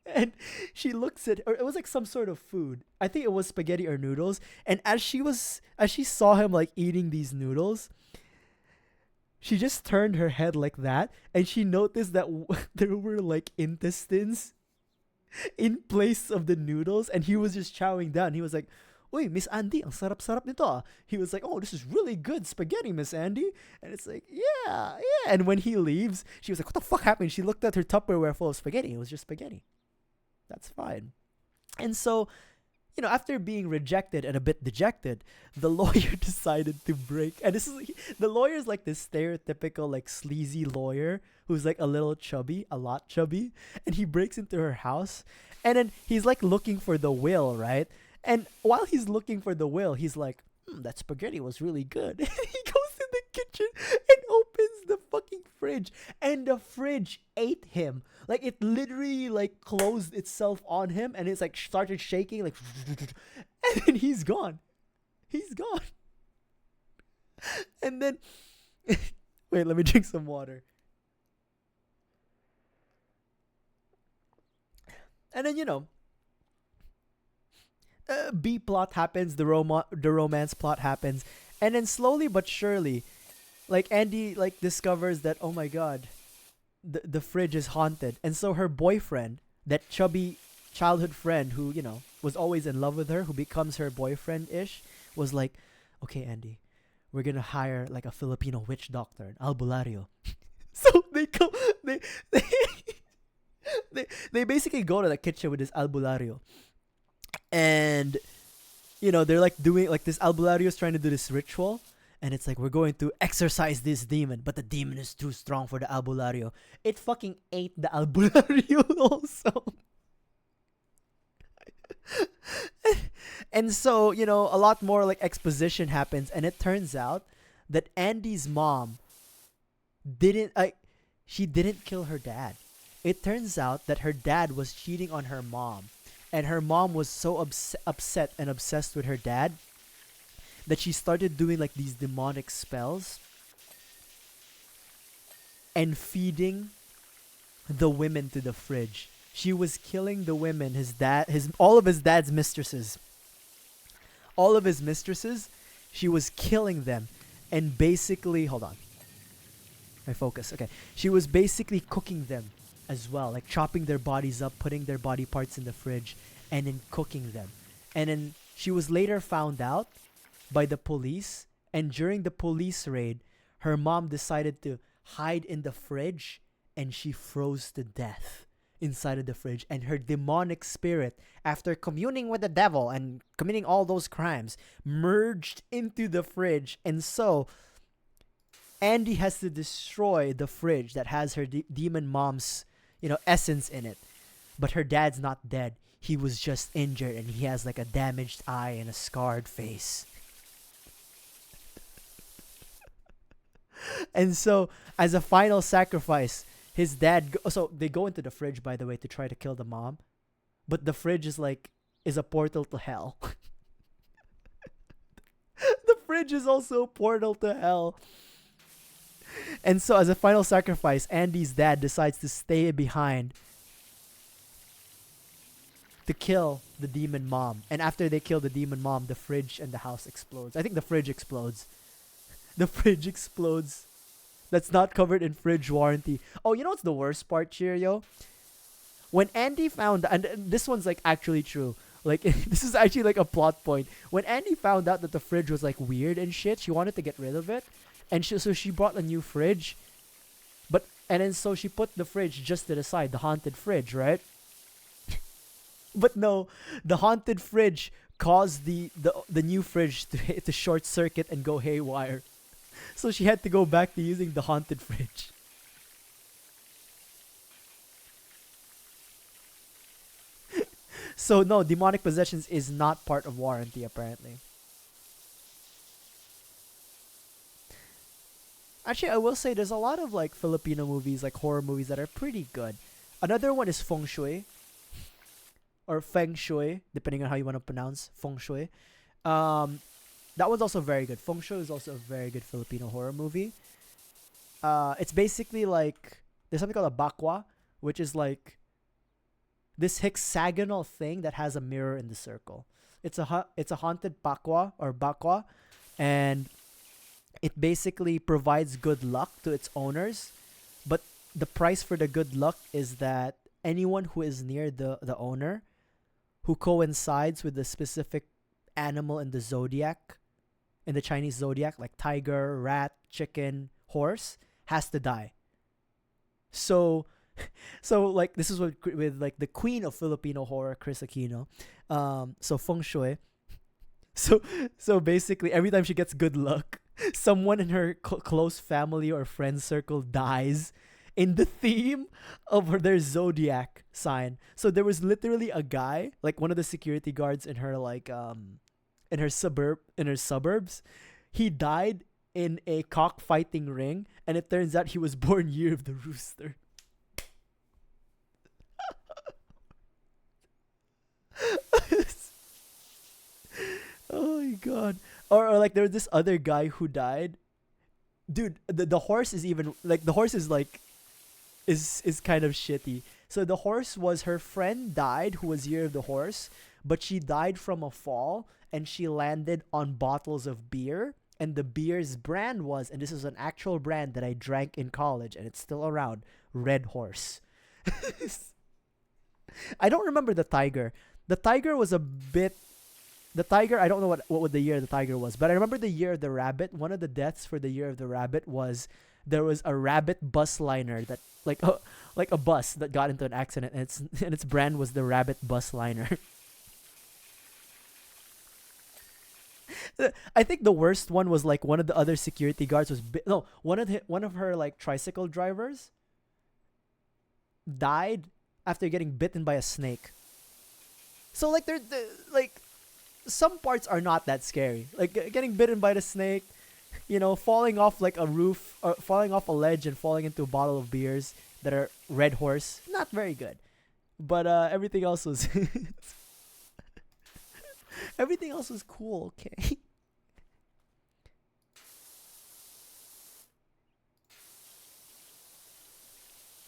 And she looks at, or it was like some sort of food. I think it was spaghetti or noodles. And as she saw him like eating these noodles, she just turned her head like that, and she noticed that there were like intestines in place of the noodles, and he was just chowing down. He was like, "Uy, Miss Andy, ang sarap-sarap nito ah." He was like, "Oh, this is really good spaghetti, Miss Andy." And it's like, yeah. And when he leaves, she was like, "What the fuck happened?" She looked at her Tupperware full of spaghetti. It was just spaghetti. That's fine. And so, after being rejected and a bit dejected, the lawyer decided to break. And the lawyer's like this stereotypical, like, sleazy lawyer who's like a lot chubby. And he breaks into her house. And then he's like looking for the will, right? And while he's looking for the will, he's like, that spaghetti was really good. And he goes in the kitchen and opens the fucking fridge. And the fridge ate him. Like, it literally like closed itself on him, and it's like started shaking, like, and then he's gone. And then, wait, let me drink some water. And then B plot happens, the romance plot happens, and then slowly but surely, like Andy like discovers that, oh my god, the fridge is haunted, and so her boyfriend, that chubby childhood friend who was always in love with her, who becomes her boyfriend ish, was like, okay, Andy, we're gonna hire like a Filipino witch doctor, an albulario. So they come, they they basically go to the kitchen with this albulario, and they're like doing like this albulario is trying to do this ritual, and it's like, we're going to exorcise this demon, but the demon is too strong for the albulario. It fucking ate the albulario also. And so a lot more like exposition happens, and it turns out that Andy's mom she didn't kill her dad. It turns out that her dad was cheating on her mom, and her mom was so upset and obsessed with her dad that she started doing like these demonic spells and feeding the women to the fridge. She was killing the women, all of his dad's mistresses. All of his mistresses, she was killing them, and basically, hold on. I focus. Okay. She was basically cooking them as well, like chopping their bodies up, putting their body parts in the fridge, and then cooking them. And then she was later found out by the police, and during the police raid, her mom decided to hide in the fridge, and she froze to death inside of the fridge. And her demonic spirit, after communing with the devil and committing all those crimes, merged into the fridge. And so Andy has to destroy the fridge that has her demon mom's essence in it. But her dad's not dead. He was just injured, and he has like a damaged eye and a scarred face. And so, as a final sacrifice, his dad so they go into the fridge, by the way, to try to kill the mom, but the fridge is a portal to hell. The fridge is also a portal to hell. And so, as a final sacrifice, Andy's dad decides to stay behind to kill the demon mom. And after they kill the demon mom, the fridge and the house explodes. I think the fridge explodes. The fridge explodes. That's not covered in fridge warranty. Oh, you know what's the worst part, Cheerio? When Andy found, and this one's like actually true. Like, this is actually like a plot point. When Andy found out that the fridge was like weird and shit, she wanted to get rid of it. And so she brought a new fridge. And then so she put the fridge just to the side, the haunted fridge, right? But no, the haunted fridge caused the new fridge to short circuit and go haywire. So she had to go back to using the haunted fridge. So no, demonic possessions is not part of warranty apparently. Actually, I will say there's a lot of like Filipino movies, like horror movies, that are pretty good. Another one is Feng Shui. Or Feng Shui, depending on how you want to pronounce Feng Shui. That one's also very good. Feng Shui is also a very good Filipino horror movie. It's basically like, there's something called a bakwa, which is like this hexagonal thing that has a mirror in the circle. It's a haunted bakwa, and it basically provides good luck to its owners. But the price for the good luck is that anyone who is near the owner, who coincides with the specific animal in the zodiac, in the Chinese zodiac, like tiger, rat, chicken, horse, has to die. So like this is what with like the queen of Filipino horror, Chris Aquino. So Feng Shui. So basically, every time she gets good luck, someone in her close family or friend circle dies in the theme of their zodiac sign. So there was literally a guy, like one of the security guards in her like in her suburbs. He died in a cockfighting ring, and it turns out he was born year of the rooster. Oh my god. Or like there was this other guy who died. Dude, the horse is even like, the horse is like is kind of shitty. So the horse was, her friend died, who was Year of the Horse, but she died from a fall, and she landed on bottles of beer. And the beer's brand was, and this is an actual brand that I drank in college, and it's still around, Red Horse. I don't remember the tiger. The tiger was a bit. The tiger, I don't know what the year of the tiger was, but I remember the year of the rabbit. One of the deaths for the year of the rabbit was, there was a rabbit bus liner that, like a bus that got into an accident, and its brand was the rabbit bus liner. I think the worst one was like one of the other security guards was no, one of her like tricycle drivers died after getting bitten by a snake. So like like some parts are not that scary. Like getting bitten by the snake, falling off like a roof, or falling off a ledge and falling into a bottle of beers that are Red Horse, not very good. But everything else was everything else was cool, okay?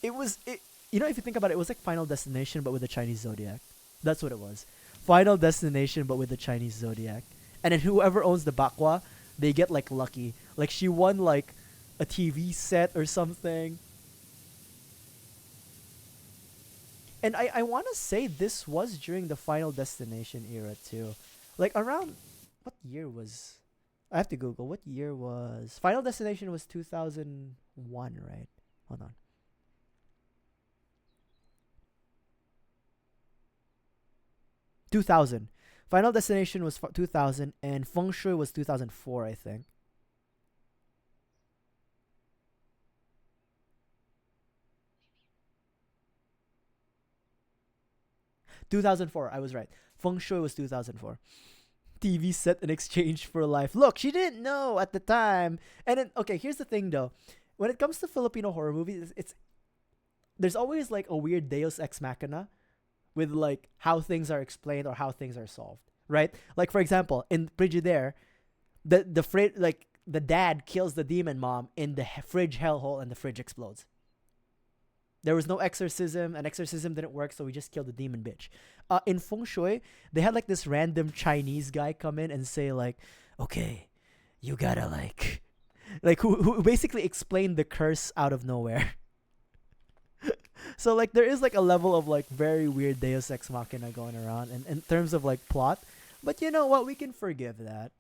If you think about it, it was like Final Destination but with the Chinese Zodiac. That's what it was. Final Destination but with the Chinese Zodiac. And then whoever owns the bakwa, they get like lucky. Like she won like a TV set or something. And I want to say this was during the Final Destination era too. Like around, what year was, I have to Google, what year was, Final Destination was 2001, right? Hold on. 2000. Final Destination was 2000, and Feng Shui was 2004, I think. 2004, I was right. Feng Shui was 2004. TV set in exchange for life. Look, she didn't know at the time. And then, okay, here's the thing though. When it comes to Filipino horror movies, it's there's always like a weird Deus ex machina with like how things are explained or how things are solved, right? Like for example, in Frigidaire, the dad kills the demon mom in the fridge hellhole and the fridge explodes. There was no exorcism. An exorcism didn't work, so we just killed the demon bitch. In Feng Shui, they had like this random Chinese guy come in and say like, okay, you gotta like who basically explained the curse out of nowhere. So like there is like a level of like very weird Deus Ex Machina going around in terms of like plot. But you know what? We can forgive that.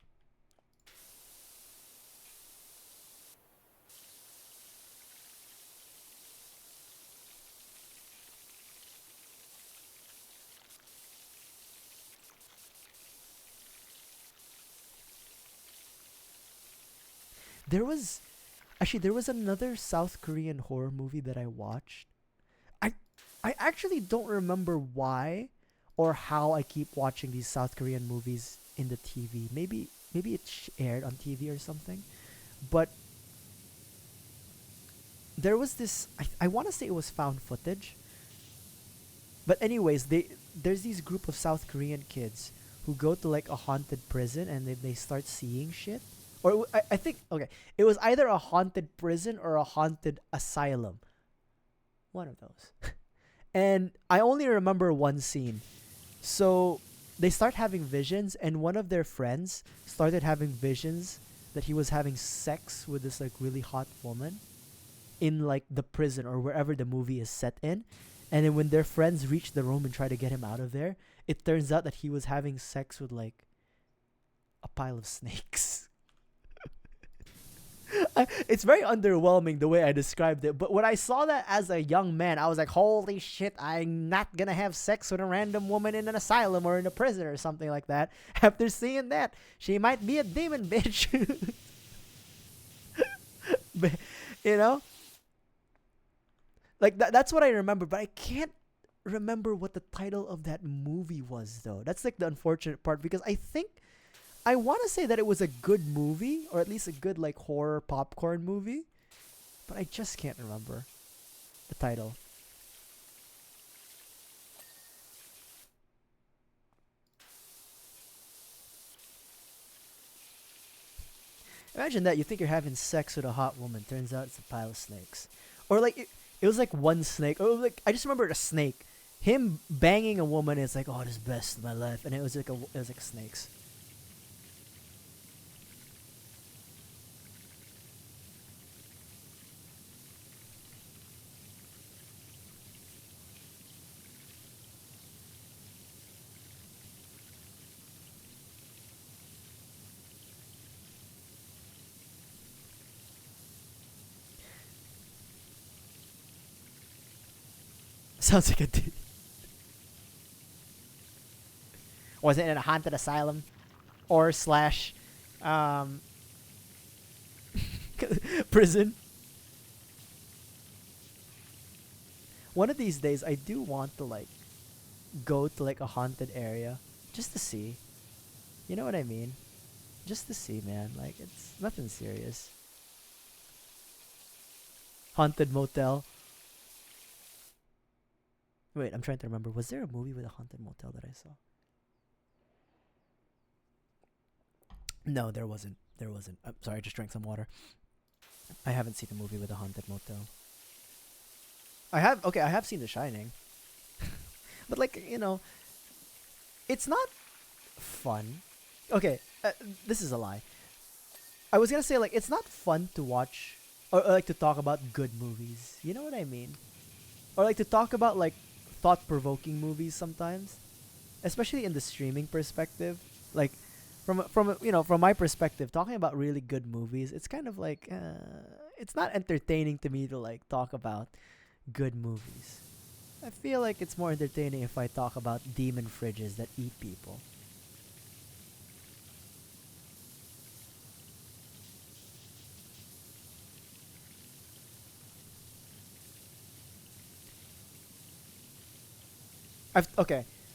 There was another South Korean horror movie that I watched. I I actually don't remember why or how I keep watching these South Korean movies in the TV. Maybe it aired on TV or something. But there was this, I want to say it was found footage. But anyways, there's these group of South Korean kids who go to like a haunted prison and then they start seeing shit. Or I think, okay, it was either a haunted prison or a haunted asylum. One of those. And I only remember one scene. So they start having visions, and one of their friends started having visions that he was having sex with this like really hot woman in like the prison or wherever the movie is set in. And then when their friends reach the room and try to get him out of there, it turns out that he was having sex with like a pile of snakes. It's very underwhelming the way I described it, but when I saw that as a young man, I was like, holy shit, I'm not gonna have sex with a random woman in an asylum or in a prison or something like that. After seeing that, she might be a demon bitch. But, you know? Like, that's what I remember, but I can't remember what the title of that movie was, though. That's like the unfortunate part, because I want to say that it was a good movie, or at least a good like horror popcorn movie, but I just can't remember the title. Imagine that, you think you're having sex with a hot woman, turns out it's a pile of snakes. Or like It was like one snake. Oh, like I just remember a snake. Him banging a woman is like, oh, this is best of my life, and it was like snakes. Sounds like a dude. Was it in a haunted asylum, or slash, um, prison? One of these days, I do want to like go to like a haunted area just to see. You know what I mean? Just to see, man. Like it's nothing serious. Haunted motel. Wait, I'm trying to remember. Was there a movie with a haunted motel that I saw? No, there wasn't. There wasn't. I'm sorry, I just drank some water. I haven't seen a movie with a haunted motel. I have. Okay, I have seen The Shining. But like, it's not fun. Okay, this is a lie. I was gonna say like it's not fun to watch or like to talk about good movies. You know what I mean? Or like to talk about like thought-provoking movies sometimes, especially in the streaming perspective. Like from my perspective, talking about really good movies, it's kind of like it's not entertaining to me to like talk about good movies. I feel like it's more entertaining if I talk about demon fridges that eat people.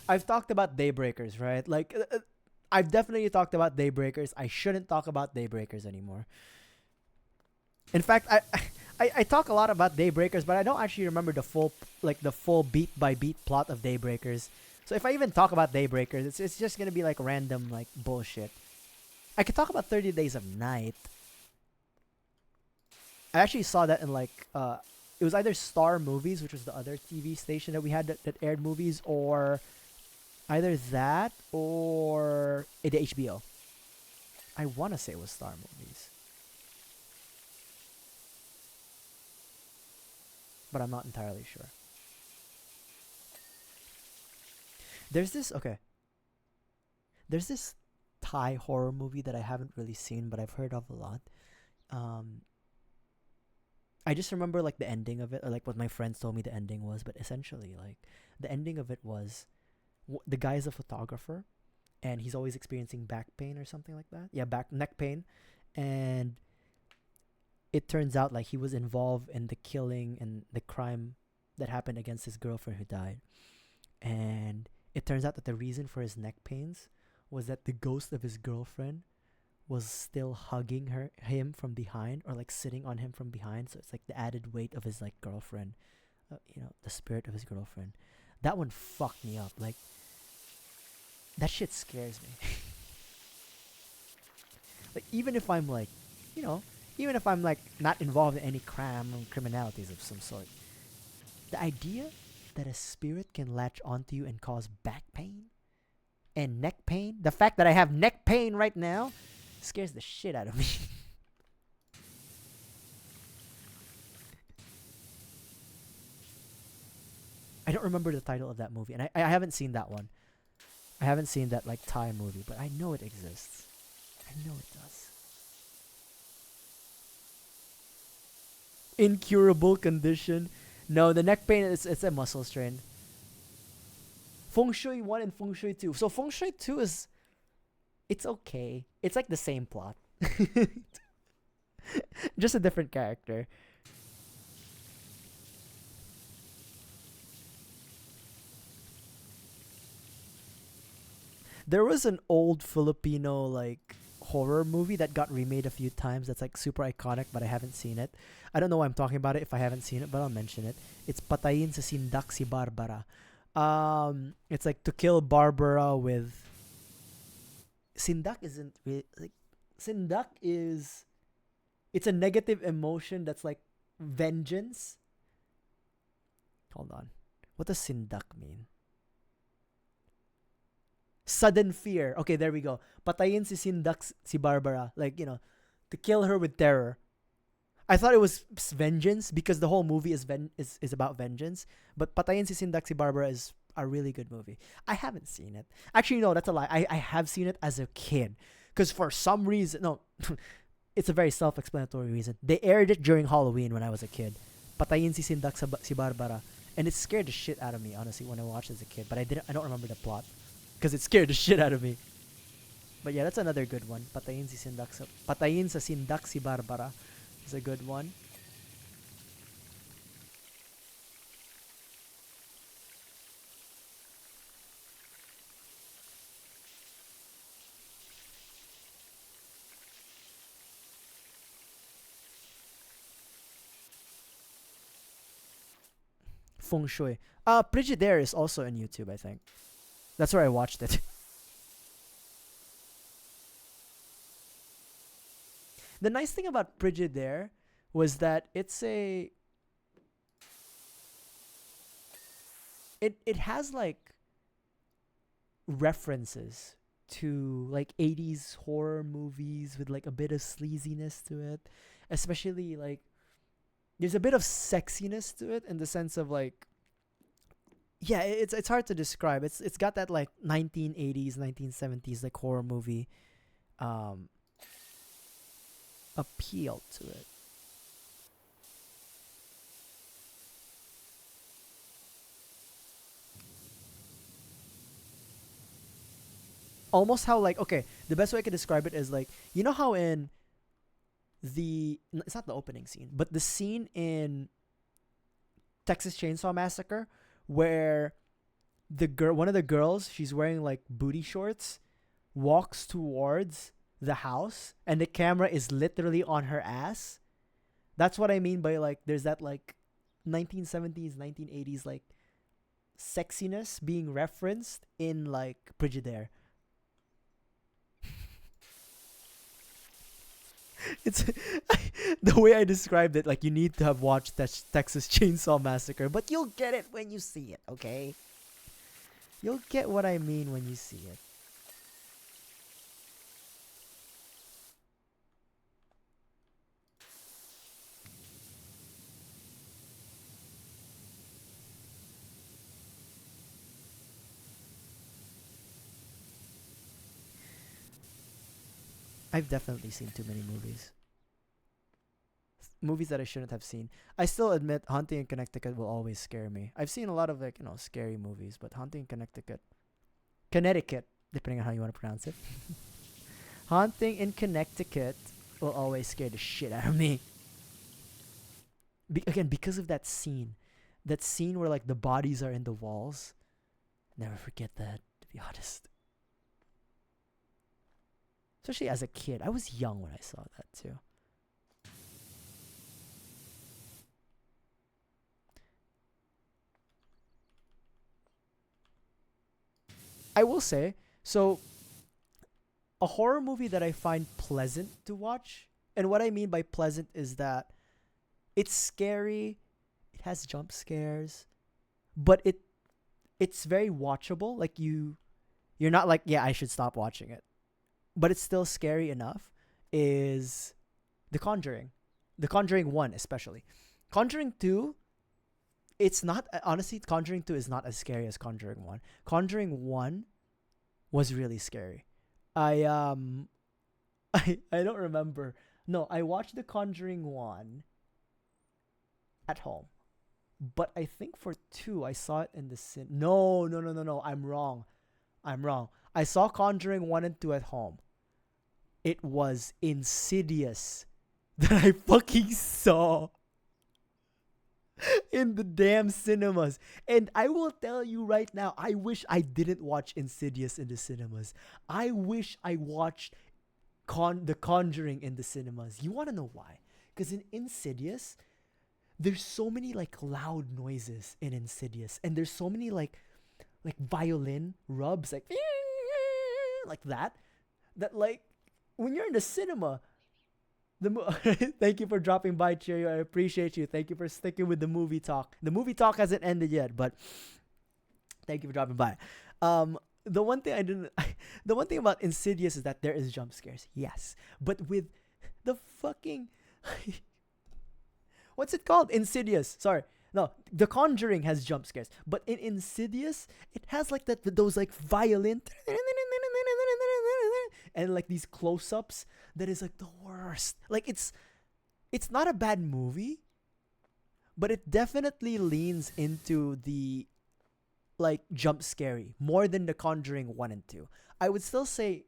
I've talked about Daybreakers, right? Like I've definitely talked about Daybreakers. I shouldn't talk about Daybreakers anymore. In fact, I talk a lot about Daybreakers, but I don't actually remember the full beat by beat plot of Daybreakers. So if I even talk about Daybreakers, it's just gonna be like random like bullshit. I could talk about 30 Days of Night. I actually saw that in like it was either Star Movies, which was the other TV station that we had that aired movies, or either that or the HBO. I want to say it was Star Movies, but I'm not entirely sure. There's this okay. There's this Thai horror movie that I haven't really seen, but I've heard of a lot. Um, I just remember like the ending of it, or like what my friends told me the ending was. But essentially, like the ending of it was the guy is a photographer, and he's always experiencing back pain or something like that. Yeah, back neck pain, and it turns out like he was involved in the killing and the crime that happened against his girlfriend who died. And it turns out that the reason for his neck pains was that the ghost of his girlfriend was still hugging him from behind, or like sitting on him from behind. So it's like the added weight of his like girlfriend, the spirit of his girlfriend. That one fucked me up. Like that shit scares me. Like even if I'm like, you know, even if I'm like not involved in any crime or criminalities of some sort, the idea that a spirit can latch onto you and cause back pain and neck pain, the fact that I have neck pain right now, scares the shit out of me. I don't remember the title of that movie, and I haven't seen that one. I haven't seen that like Thai movie, but I know it exists. I know it does. Incurable condition. No, the neck pain is it's a muscle strain. Feng Shui 1 and Feng Shui 2. So Feng Shui 2 is it's okay. It's like the same plot. Just a different character. There was an old Filipino like horror movie that got remade a few times that's like super iconic, but I haven't seen it. I don't know why I'm talking about it if I haven't seen it, but I'll mention it. It's Patayin sa Sindak si Barbara. It's like to kill Barbara with Sindak isn't really like Sindak is it's a negative emotion that's like vengeance. Hold on. What does sindak mean? Sudden fear. Okay, there we go. Patayin si sindak si Barbara. Like, you know, to kill her with terror. I thought it was vengeance because the whole movie is about vengeance. But Patayin si Sindak si Barbara is a really good movie. I haven't seen it. Actually, no, that's a lie. I have seen it as a kid. Because for some reason, no, it's a very self-explanatory reason. They aired it during Halloween when I was a kid. Patayin si Sindak si Barbara. And it scared the shit out of me, honestly, when I watched it as a kid. But I don't remember the plot. Because it scared the shit out of me. But yeah, that's another good one. Patayin sa Sindak si Barbara is a good one. Feng Shui. Frigidaire is also on YouTube, I think. That's where I watched it. The nice thing about Frigidaire was that it has like references to like 80s horror movies with like a bit of sleaziness to it, especially like there's a bit of sexiness to it in the sense of like, yeah, it's hard to describe. It's got that like 1980s 1970s like horror movie appeal to it. Almost how like, okay, the best way I could describe it is like, you know how in it's not the opening scene, but the scene in Texas Chainsaw Massacre where one of the girls, she's wearing like booty shorts, walks towards the house and the camera is literally on her ass. That's what I mean by like there's that like 1970s 1980s like sexiness being referenced in like Frigidaire. It's the way I described it, like you need to have watched Texas Chainsaw Massacre, but you'll get it when you see it, okay? You'll get what I mean when you see it. I've definitely seen too many movies. Movies that I shouldn't have seen. I still admit Haunting in Connecticut will always scare me. I've seen a lot of like, you know, scary movies, but Haunting in Connecticut, depending on how you want to pronounce it. Haunting in Connecticut will always scare the shit out of me. Again, because of that scene. That scene where like the bodies are in the walls. Never forget that, to be honest. Especially as a kid. I was young when I saw that too. I will say, so a horror movie that I find pleasant to watch, and what I mean by pleasant is that it's scary, it has jump scares, but it's very watchable. Like you're not like, yeah, I should stop watching it. But it's still scary enough, is The Conjuring. The Conjuring 1 especially. Conjuring 2, it's not, honestly, Conjuring 2 is not as scary as Conjuring 1. Conjuring 1 was really scary. I don't remember. No, I watched The Conjuring 1 at home. But I think for 2, I saw it in the No. I'm wrong. I saw Conjuring 1 and 2 at home. It was Insidious that I fucking saw in the damn cinemas. And I will tell you right now, I wish I didn't watch Insidious in the cinemas. I wish I watched The Conjuring in the cinemas. You want to know why? Because in Insidious, there's so many like loud noises in Insidious. And there's so many like violin rubs, like that, like, when you're in the cinema, Thank you for dropping by, Cheerio. I appreciate you. Thank you for sticking with the movie talk. The movie talk hasn't ended yet, but thank you for dropping by. The one thing I didn't, the one thing about Insidious is that there is jump scares. Yes, but with the fucking, what's it called? Insidious. Sorry. No, The Conjuring has jump scares, but in Insidious, it has like those like violin and like these close-ups that is like the worst. Like it's not a bad movie, but it definitely leans into the like jump scary more than The Conjuring 1 and 2. I would still say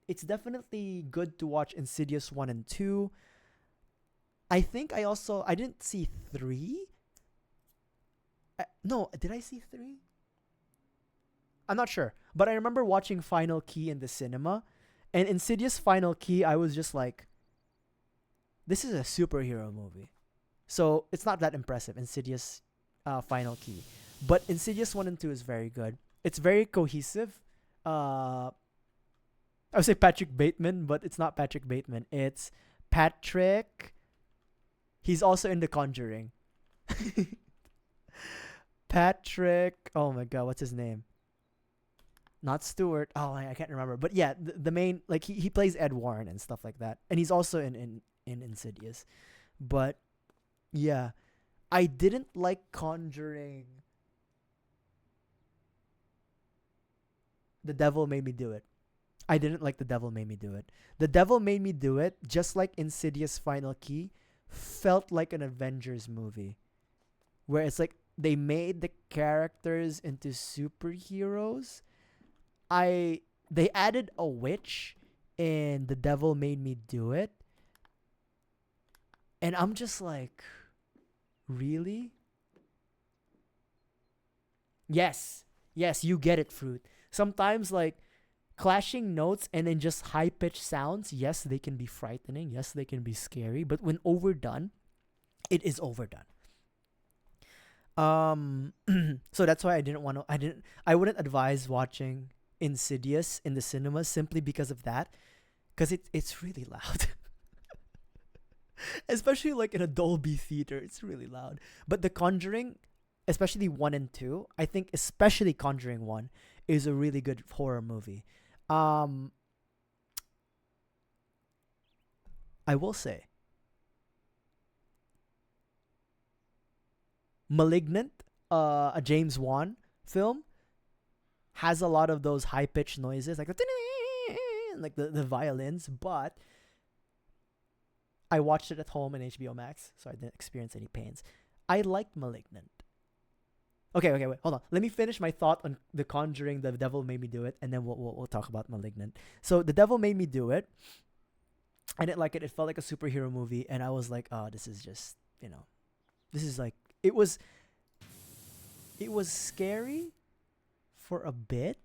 it's definitely good to watch Insidious 1 and 2. I think I didn't see 3. No, did I see 3? I'm not sure, but I remember watching Final Key in the cinema, and Insidious Final Key, I was just like, this is a superhero movie. So it's not that impressive, Insidious Final Key. But Insidious 1 and 2 is very good. It's very cohesive. I would say Patrick Bateman, but it's not Patrick Bateman. It's Patrick. He's also in The Conjuring. Patrick. Oh my god, what's his name? Not Stewart. Oh, I can't remember. But yeah, the main, like he plays Ed Warren and stuff like that. And he's also in Insidious. But yeah, I didn't like Conjuring. The Devil Made Me Do It. I didn't like The Devil Made Me Do It. The Devil Made Me Do It, just like Insidious Final Key, felt like an Avengers movie. Where it's like they made the characters into superheroes. They added a witch in The Devil Made Me Do It. And I'm just like, really? Yes. Yes, you get it, Fruit. Sometimes like clashing notes and then just high-pitched sounds, yes, they can be frightening. Yes, they can be scary. But when overdone, it is overdone. So that's why I wouldn't advise watching Insidious in the cinemas simply because of that, because it's really loud. Especially like in a Dolby theater, it's really loud. But The Conjuring, especially 1 and 2, I think especially Conjuring 1 is a really good horror movie. I will say Malignant, a James Wan film, has a lot of those high pitched noises, like the violins, but I watched it at home in HBO Max, so I didn't experience any pains. I liked Malignant. Okay, wait, hold on. Let me finish my thought on The Conjuring, The Devil Made Me Do It, and then we'll talk about Malignant. So The Devil Made Me Do It. I didn't like it. It felt like a superhero movie, and I was like, oh, this is just, this is like, it was scary for a bit,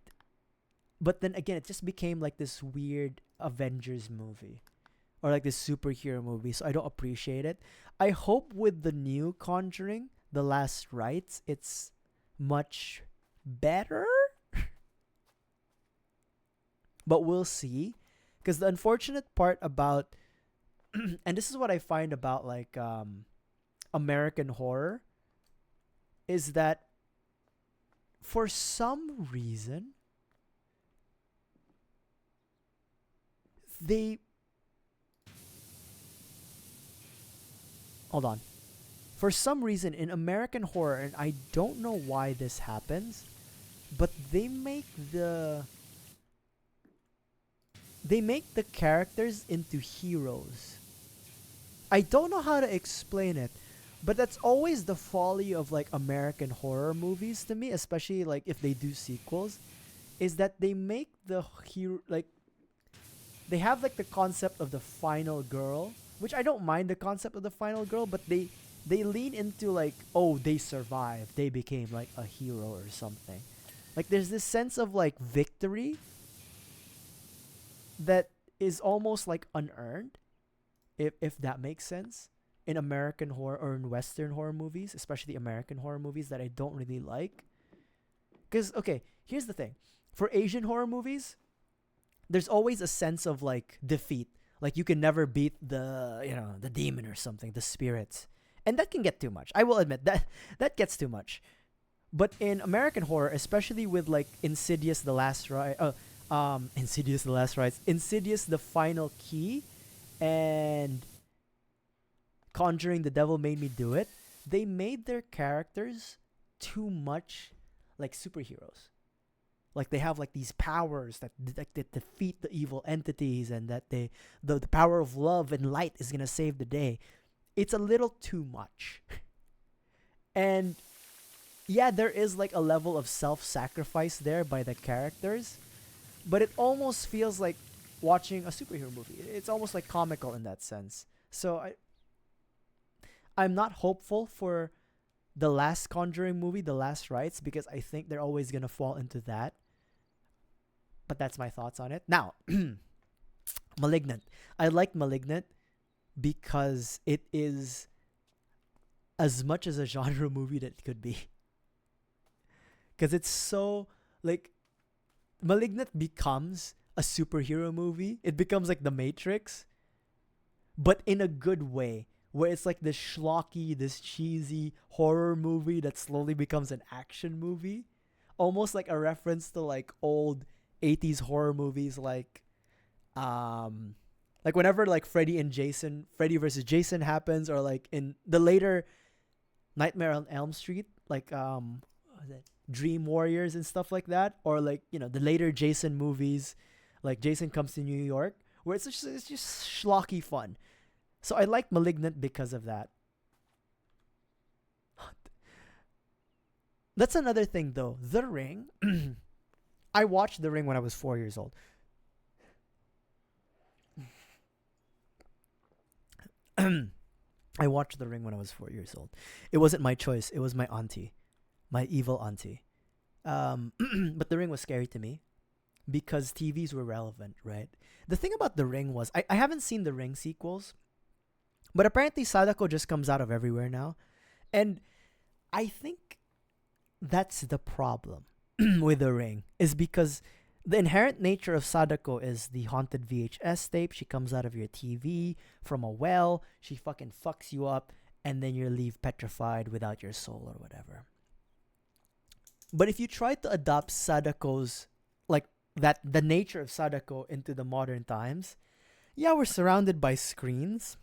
but then again, it just became like this weird Avengers movie or like this superhero movie, so I don't appreciate it. I hope with the new Conjuring, The Last Rites, it's much better, but we'll see. Because the unfortunate part about and this is what I find about like American horror, is that for some reason hold on. For some reason in American horror, and I don't know why this happens, but they make the characters into heroes. I don't know how to explain it, but that's always the folly of like American horror movies to me, especially like if they do sequels, is that they make the hero, like they have like the concept of the final girl, which I don't mind the concept of the final girl, but they lean into like, oh, they survived, they became like a hero or something. Like there's this sense of like victory that is almost like unearned, if that makes sense, in American horror or in Western horror movies, especially American horror movies, that I don't really like. Because, okay, here's the thing. For Asian horror movies, there's always a sense of like defeat. Like you can never beat the demon or something, the spirits. And that can get too much. I will admit that gets too much. But in American horror, especially with like Insidious the Last Rite, Insidious the Last Rites, Insidious the Final Key, and Conjuring the Devil Made Me Do It, they made their characters too much like superheroes. Like they have like these powers that defeat the evil entities, and that the power of love and light is gonna save the day. It's a little too much. And yeah, there is like a level of self-sacrifice there by the characters, but it almost feels like watching a superhero movie. It's almost like comical in that sense. So I'm not hopeful for the last Conjuring movie, The Last Rites, because I think they're always gonna fall into that. But that's my thoughts on it. Now, Malignant. I like Malignant because it is as much as a genre movie that it could be. Because it's so, like, Malignant becomes a superhero movie. It becomes like The Matrix, but in a good way, where it's like this schlocky, this cheesy horror movie that slowly becomes an action movie. Almost like a reference to like old 80s horror movies, like whenever like Freddy versus Jason happens, or like in the later Nightmare on Elm Street, like what was it? Dream Warriors and stuff like that, or like the later Jason movies, like Jason Comes to New York, where it's just schlocky fun. So I like Malignant because of that. That's another thing though. The Ring. I watched The Ring when I was 4 years old. I watched The Ring when I was 4 years old. It wasn't my choice. It was my auntie. My evil auntie. But The Ring was scary to me because TVs were relevant, right? The thing about The Ring was, I haven't seen The Ring sequels, but apparently Sadako just comes out of everywhere now. And I think that's the problem with The Ring, is because the inherent nature of Sadako is the haunted VHS tape. She comes out of your TV from a well. She fucking fucks you up, and then you leave petrified without your soul or whatever. But if you try to adopt Sadako's, like, the nature of Sadako into the modern times, yeah, we're surrounded by screens.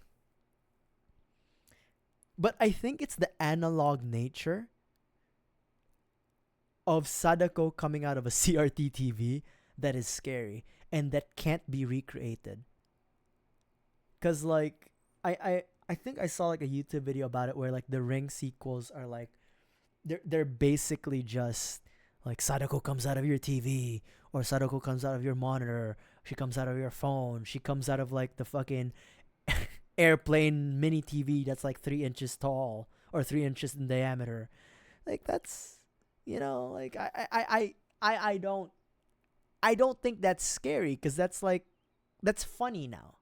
But I think it's the analog nature of Sadako coming out of a CRT TV that is scary and that can't be recreated. Cause like I think I saw like a YouTube video about it where like the Ring sequels are like they're basically just like Sadako comes out of your TV, or Sadako comes out of your monitor, she comes out of your phone, she comes out of like the fucking airplane mini TV that's like 3 inches tall or 3 inches in diameter. Like that's, like I don't think that's scary, because that's funny now,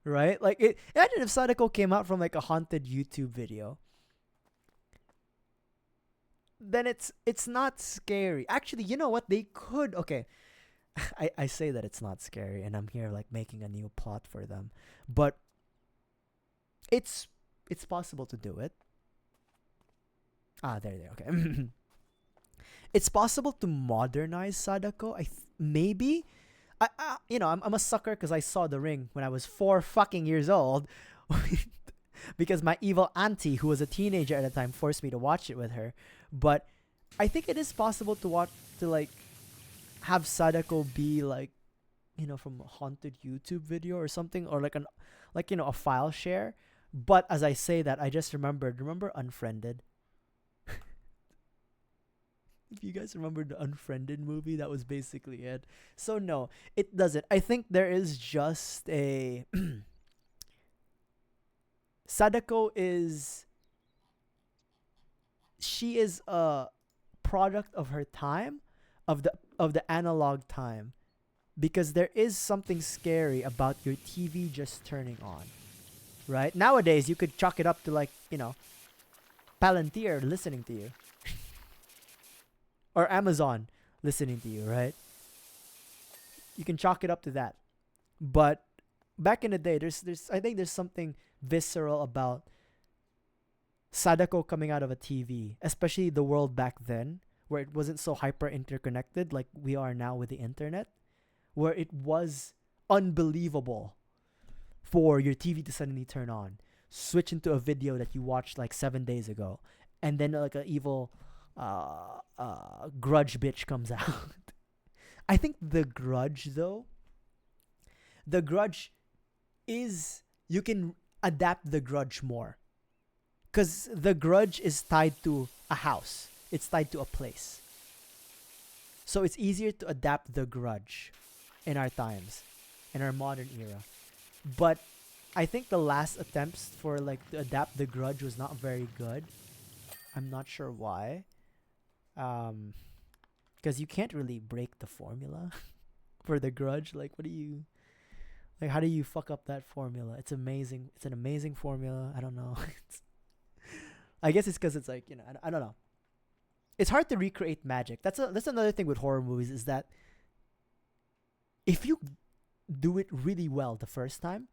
right? Like imagine if Sadako came out from like a haunted YouTube video, then it's not scary. Actually, you know what? They could, okay. I say that it's not scary, and I'm here like making a new plot for them, but it's possible to do it. There. Okay. It's possible to modernize Sadako. Maybe. I'm a sucker because I saw The Ring when I was 4 fucking years old, because my evil auntie, who was a teenager at the time, forced me to watch it with her. But I think it is possible to have Sadako be like, from a haunted YouTube video or something, or like a file share. But as I say that, I just remember Unfriended? If you guys remember the Unfriended movie, that was basically it. So no, it doesn't. I think there is just a Sadako is a product of her time, of the analog time, because there is something scary about your TV just turning on. Right? Nowadays you could chalk it up to like, Palantir listening to you. Or Amazon listening to you, right? You can chalk it up to that. But back in the day, I think there's something visceral about Sadako coming out of a TV, especially the world back then, where it wasn't so hyper interconnected like we are now with the internet, where it was unbelievable for your TV to suddenly turn on, switch into a video that you watched like 7 days ago, and then like an evil grudge bitch comes out. I think the grudge is, you can adapt the grudge more. Because the grudge is tied to a house. It's tied to a place. So it's easier to adapt the grudge in our times, in our modern era. But I think the last attempts for like to adapt the grudge was not very good. I'm not sure why. Because you can't really break the formula for the grudge. Like, how do you fuck up that formula? It's amazing. It's an amazing formula. I don't know. I guess it's because it's like, I don't know. It's hard to recreate magic. That's another thing with horror movies, is that if you do it really well the first time,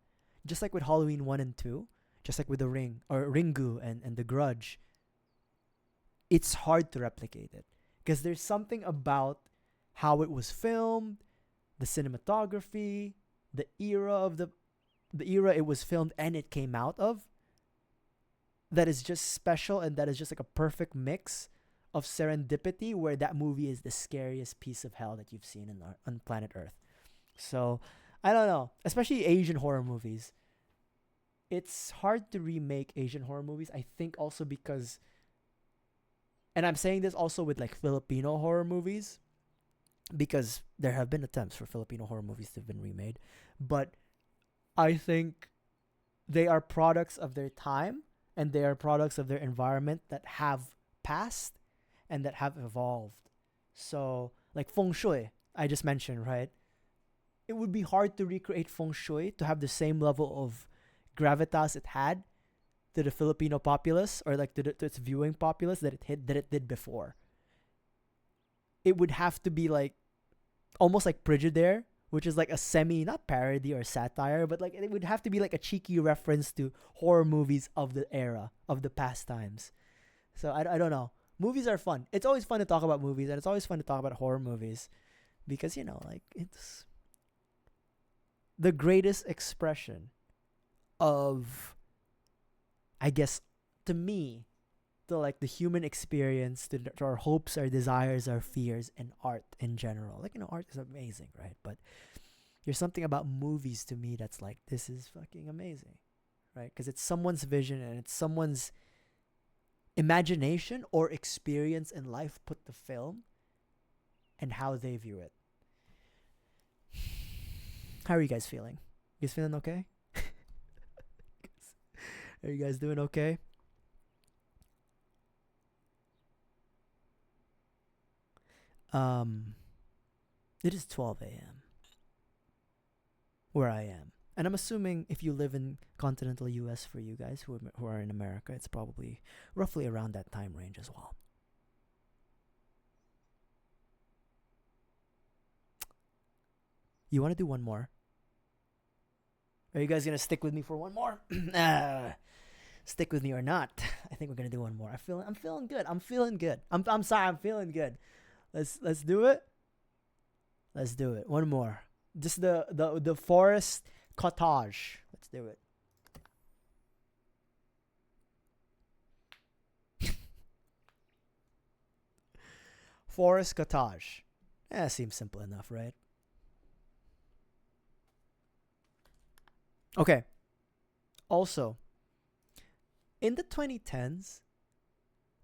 just like with Halloween 1 and 2, just like with The Ring or Ringu and The Grudge, it's hard to replicate it. Because there's something about how it was filmed, the cinematography, the era it was filmed and it came out of, that is just special, and that is just like a perfect mix of serendipity, where that movie is the scariest piece of hell that you've seen on planet Earth. So, I don't know. Especially Asian horror movies. It's hard to remake Asian horror movies, I think also because, and I'm saying this also with like Filipino horror movies, because there have been attempts for Filipino horror movies to have been remade, but I think they are products of their time, and they are products of their environment that have passed and that have evolved. So, like Feng Shui, I just mentioned, right? It would be hard to recreate Feng Shui to have the same level of gravitas it had to the Filipino populace, or like to its viewing populace that it did before. It would have to be like almost like Frigidaire, which is like a not parody or satire, but like it would have to be like a cheeky reference to horror movies of the era, of the past times. So I don't know. Movies are fun. It's always fun to talk about movies, and it's always fun to talk about horror movies, because like it's the greatest expression of, I guess, to me, the human experience, to our hopes, our desires, our fears, and art in general. Like, art is amazing, right? But there's something about movies to me that's like, this is fucking amazing, right? Because it's someone's vision, and it's someone's imagination or experience in life put to film, and how they view it. How are you guys feeling? You guys feeling okay? Are you guys doing okay? It is 12 a.m. where I am. And I'm assuming if you live in continental US, for you guys who are in America, it's probably roughly around that time range as well. You want to do one more? Are you guys going to stick with me for one more? Stick with me or not? I think we're going to do one more. I'm feeling good. I'm feeling good. I'm sorry, I'm feeling good. Let's do it. Let's do it. One more. Just the forest cottage. Let's do it. Forest cottage. Seems simple enough, right? Okay. Also, in the 2010s,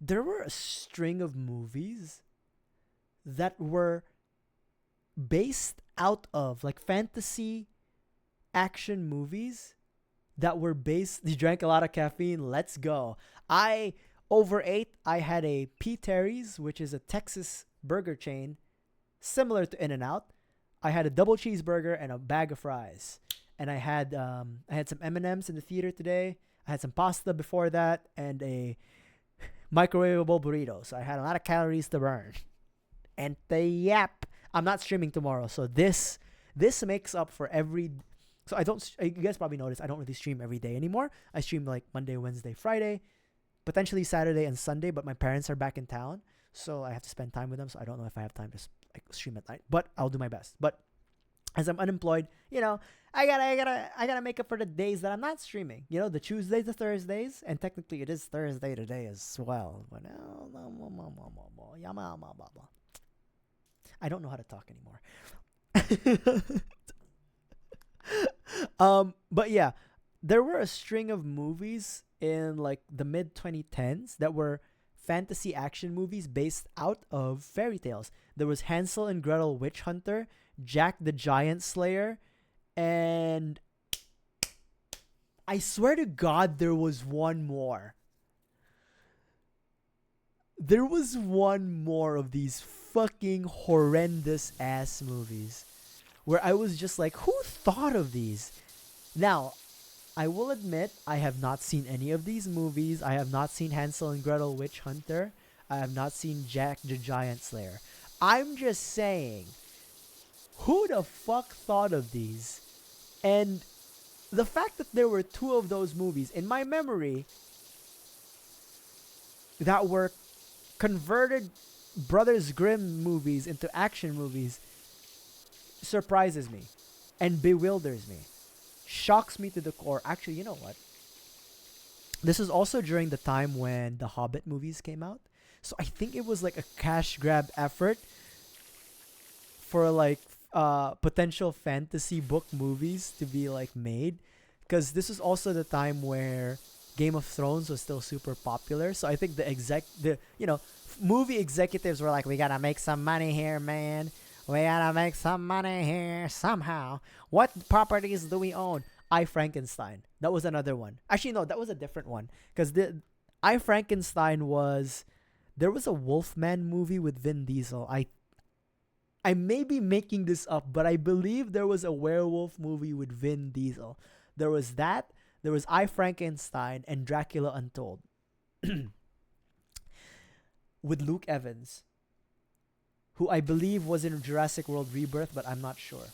there were a string of movies that were based out of, like, fantasy action movies that were based. You drank a lot of caffeine. Let's go. I overate. I had a P. Terry's, which is a Texas burger chain similar to In-N-Out. I had a double cheeseburger and a bag of fries. And I had some M&Ms in the theater today. I had some pasta before that and a microwavable burrito. So I had a lot of calories to burn. And the YAP. I'm not streaming tomorrow, so this makes up for every So you guys probably noticed I don't really stream every day anymore. I stream like Monday, Wednesday, Friday, potentially Saturday and Sunday, but my parents are back in town, so I have to spend time with them. So I don't know if I have time to like stream at night, but I'll do my best. But as I'm unemployed, I gotta make up for the days that I'm not streaming. The Tuesdays, the Thursdays, and technically it is Thursday today as well. But I don't know how to talk anymore. But yeah, there were a string of movies in like the mid 2010s that were fantasy action movies based out of fairy tales. There was Hansel and Gretel Witch Hunter, Jack the Giant Slayer, and I swear to God there was one more. There was one more of these fucking horrendous ass movies where I was just like, who thought of these? Now, I will admit, I have not seen any of these movies. I have not seen Hansel and Gretel Witch Hunter. I have not seen Jack the Giant Slayer. I'm just saying, who the fuck thought of these? And the fact that there were two of those movies in my memory that were converted Brothers Grimm movies into action movies surprises me and bewilders me. Shocks me to the core. Actually, you know what? This is also during the time when the Hobbit movies came out. So I think it was like a cash grab effort for like potential fantasy book movies to be like made. Because this is also the time where Game of Thrones was still super popular. So I think the movie executives were like, we gotta make some money here, man. We gotta make some money here somehow. What properties do we own? I, Frankenstein. That was another one. Actually, no, that was a different one. Because I, Frankenstein was... There was a Wolfman movie with Vin Diesel. I may be making this up, but I believe there was a werewolf movie with Vin Diesel. There was that. There was I, Frankenstein and Dracula Untold. With Luke Evans, who I believe was in Jurassic World Rebirth, but I'm not sure.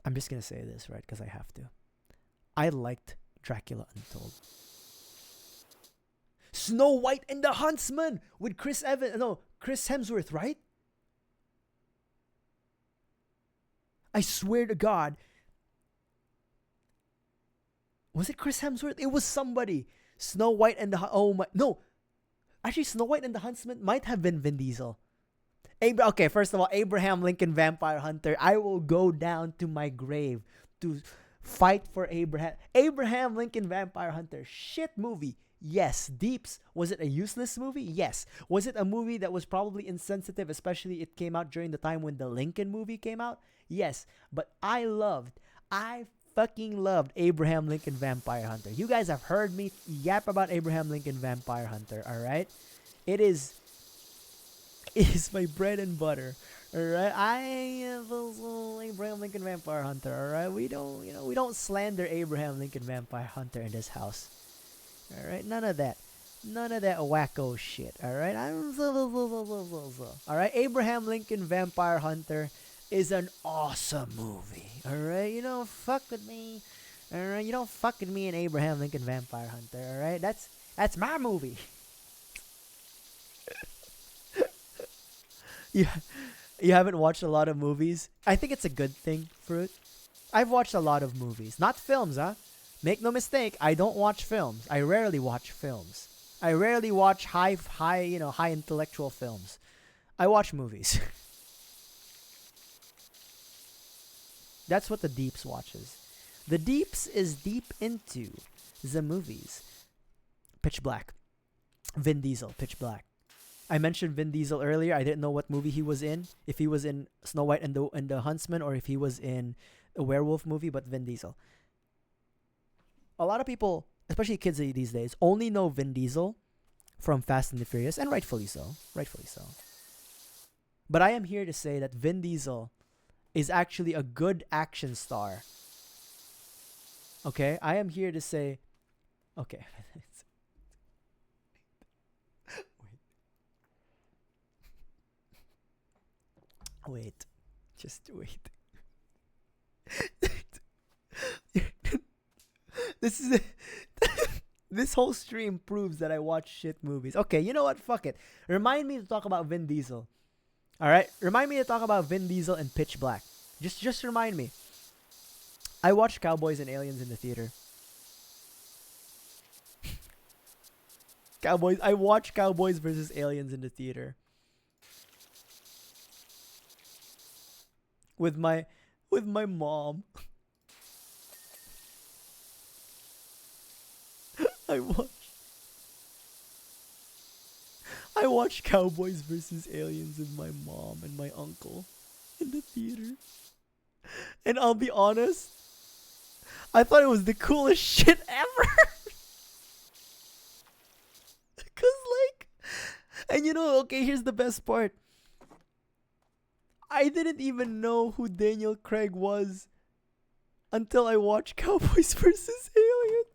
I'm just going to say this, right, because I have to. I liked Dracula Untold. Snow White and the Huntsman with Chris Hemsworth, right? I swear to God. Was it Chris Hemsworth? It was somebody. Snow White and Actually, Snow White and the Huntsman might have been Vin Diesel. Okay, first of all, Abraham Lincoln Vampire Hunter. I will go down to my grave to fight for Abraham. Abraham Lincoln Vampire Hunter. Shit movie. Yes. Deeps. Was it a useless movie? Yes. Was it a movie that was probably insensitive, especially it came out during the time when the Lincoln movie came out? Yes. But I fucking loved Abraham Lincoln Vampire Hunter. You guys have heard me yap about Abraham Lincoln Vampire Hunter, alright? It is my bread and butter. Alright? Abraham Lincoln Vampire Hunter, alright? We don't slander Abraham Lincoln Vampire Hunter in this house. Alright? None of that wacko shit. Alright? Alright? Abraham Lincoln Vampire Hunter is an awesome movie. Alright? You don't fuck with me. Alright? You don't fuck with me and Abraham Lincoln Vampire Hunter. Alright? That's my movie. You haven't watched a lot of movies? I think it's a good thing, Fruit. I've watched a lot of movies. Not films, huh? Make no mistake, I don't watch films. I rarely watch films. I rarely watch high intellectual films. I watch movies. That's what the Deeps watches. The Deeps is deep into the movies. Pitch Black. Vin Diesel, Pitch Black. I mentioned Vin Diesel earlier. I didn't know what movie he was in. If he was in Snow White and the Huntsman, or if he was in a werewolf movie, but Vin Diesel. A lot of people, especially kids these days, only know Vin Diesel from Fast and the Furious, and rightfully so. Rightfully so. But I am here to say that Vin Diesel is actually a good action star. Okay? I am here to say... Okay. Wait. Just wait. This is this whole stream proves that I watch shit movies. Okay, you know what? Fuck it. Remind me to talk about Vin Diesel. All right, remind me to talk about Vin Diesel and Pitch Black. Just remind me. I watched Cowboys and Aliens in the theater. I watched Cowboys versus Aliens in the theater. With my mom. I watched Cowboys versus Aliens with my mom and my uncle in the theater. And I'll be honest, I thought it was the coolest shit ever. And you know, okay, here's the best part. I didn't even know who Daniel Craig was until I watched Cowboys versus Aliens.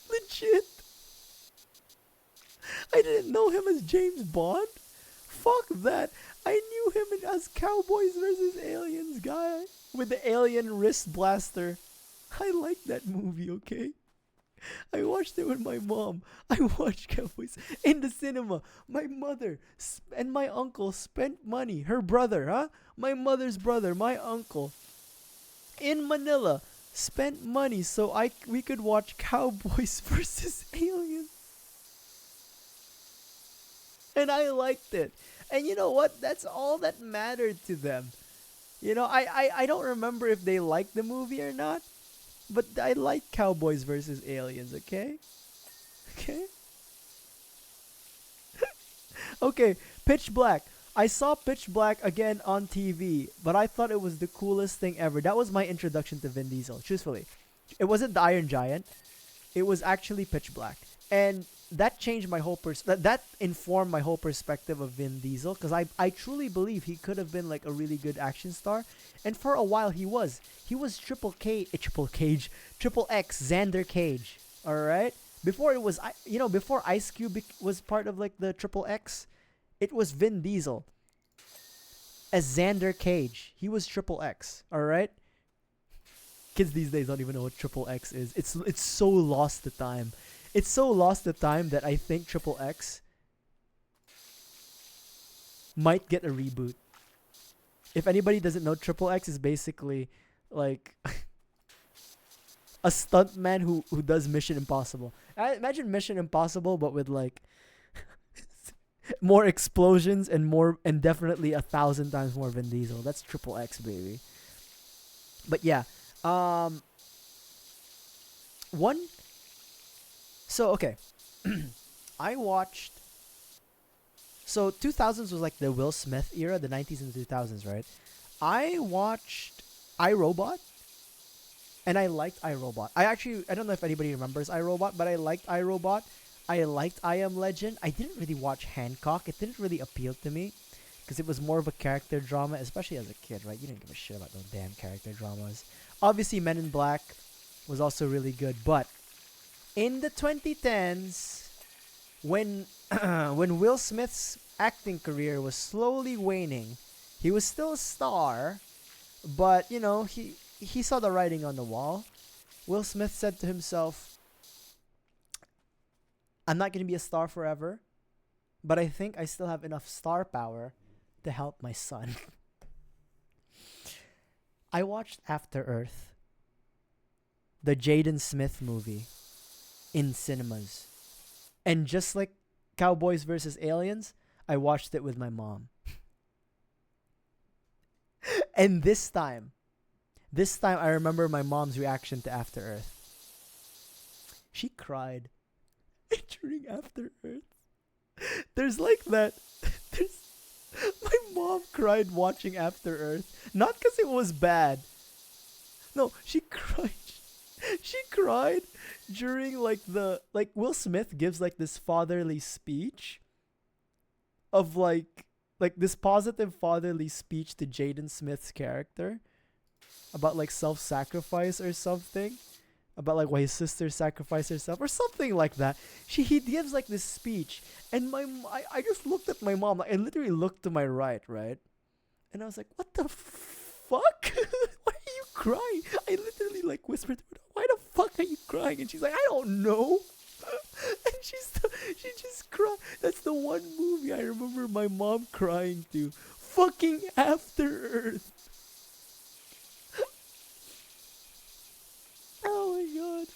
Legit. I didn't know him as James Bond. Fuck that. I knew him as Cowboys versus Aliens guy with the alien wrist blaster. I like that movie, okay? I watched it with my mom. I watched Cowboys in the cinema. My mother and my uncle spent money. Her brother, huh? My mother's brother, my uncle, in Manila, spent money so we could watch Cowboys versus Aliens. And I liked it. And you know what? That's all that mattered to them. You know, I don't remember if they liked the movie or not. But I like Cowboys versus Aliens, okay? Okay? Okay, Pitch Black. I saw Pitch Black again on TV, but I thought it was the coolest thing ever. That was my introduction to Vin Diesel, truthfully. It wasn't the Iron Giant. It was actually Pitch Black. And that changed my whole that informed my whole perspective of Vin Diesel, because I truly believe he could have been like a really good action star, and for a while he was Triple X Xander Cage. All right, before it was before Ice Cube was part of like the Triple X, it was Vin Diesel as Xander Cage. He was Triple X. All right, kids these days don't even know what Triple X is. It's so lost to time. It's so lost the time that I think Triple X might get a reboot. If anybody doesn't know, Triple X is basically like a stuntman who does Mission Impossible. I imagine Mission Impossible, but with like more explosions and definitely 1,000 times more Vin Diesel. That's Triple X, baby. But yeah, one. So, okay. I watched... So, 2000s was like the Will Smith era, the 90s and the 2000s, right? I watched iRobot, and I liked iRobot. I don't know if anybody remembers iRobot, but I liked iRobot. I liked I Am Legend. I didn't really watch Hancock. It didn't really appeal to me, because it was more of a character drama, especially as a kid, right? You didn't give a shit about those damn character dramas. Obviously, Men in Black was also really good, but in the 2010s, when Will Smith's acting career was slowly waning, he was still a star, but you know, he saw the writing on the wall. Will Smith said to himself, I'm not going to be a star forever, but I think I still have enough star power to help my son. I watched After Earth, the Jaden Smith movie, in cinemas. And just like Cowboys versus Aliens, I watched it with my mom. And this time I remember my mom's reaction to After Earth. She cried during After Earth. There's like that. My mom cried watching After Earth. Not because it was bad. No, she cried. She cried during like Will Smith gives like this fatherly speech of like this positive fatherly speech to Jaden Smith's character about like self-sacrifice or something, about like why his sister sacrificed herself or something like that. He gives like this speech, and I just looked at my mom. Like, I literally looked to my right, And I was like, what the fuck? Why are you crying? I literally like whispered to her, why the fuck are you crying? And she's like, I don't know. And she just cried. That's the one movie I remember my mom crying to. Fucking After Earth. Oh my god.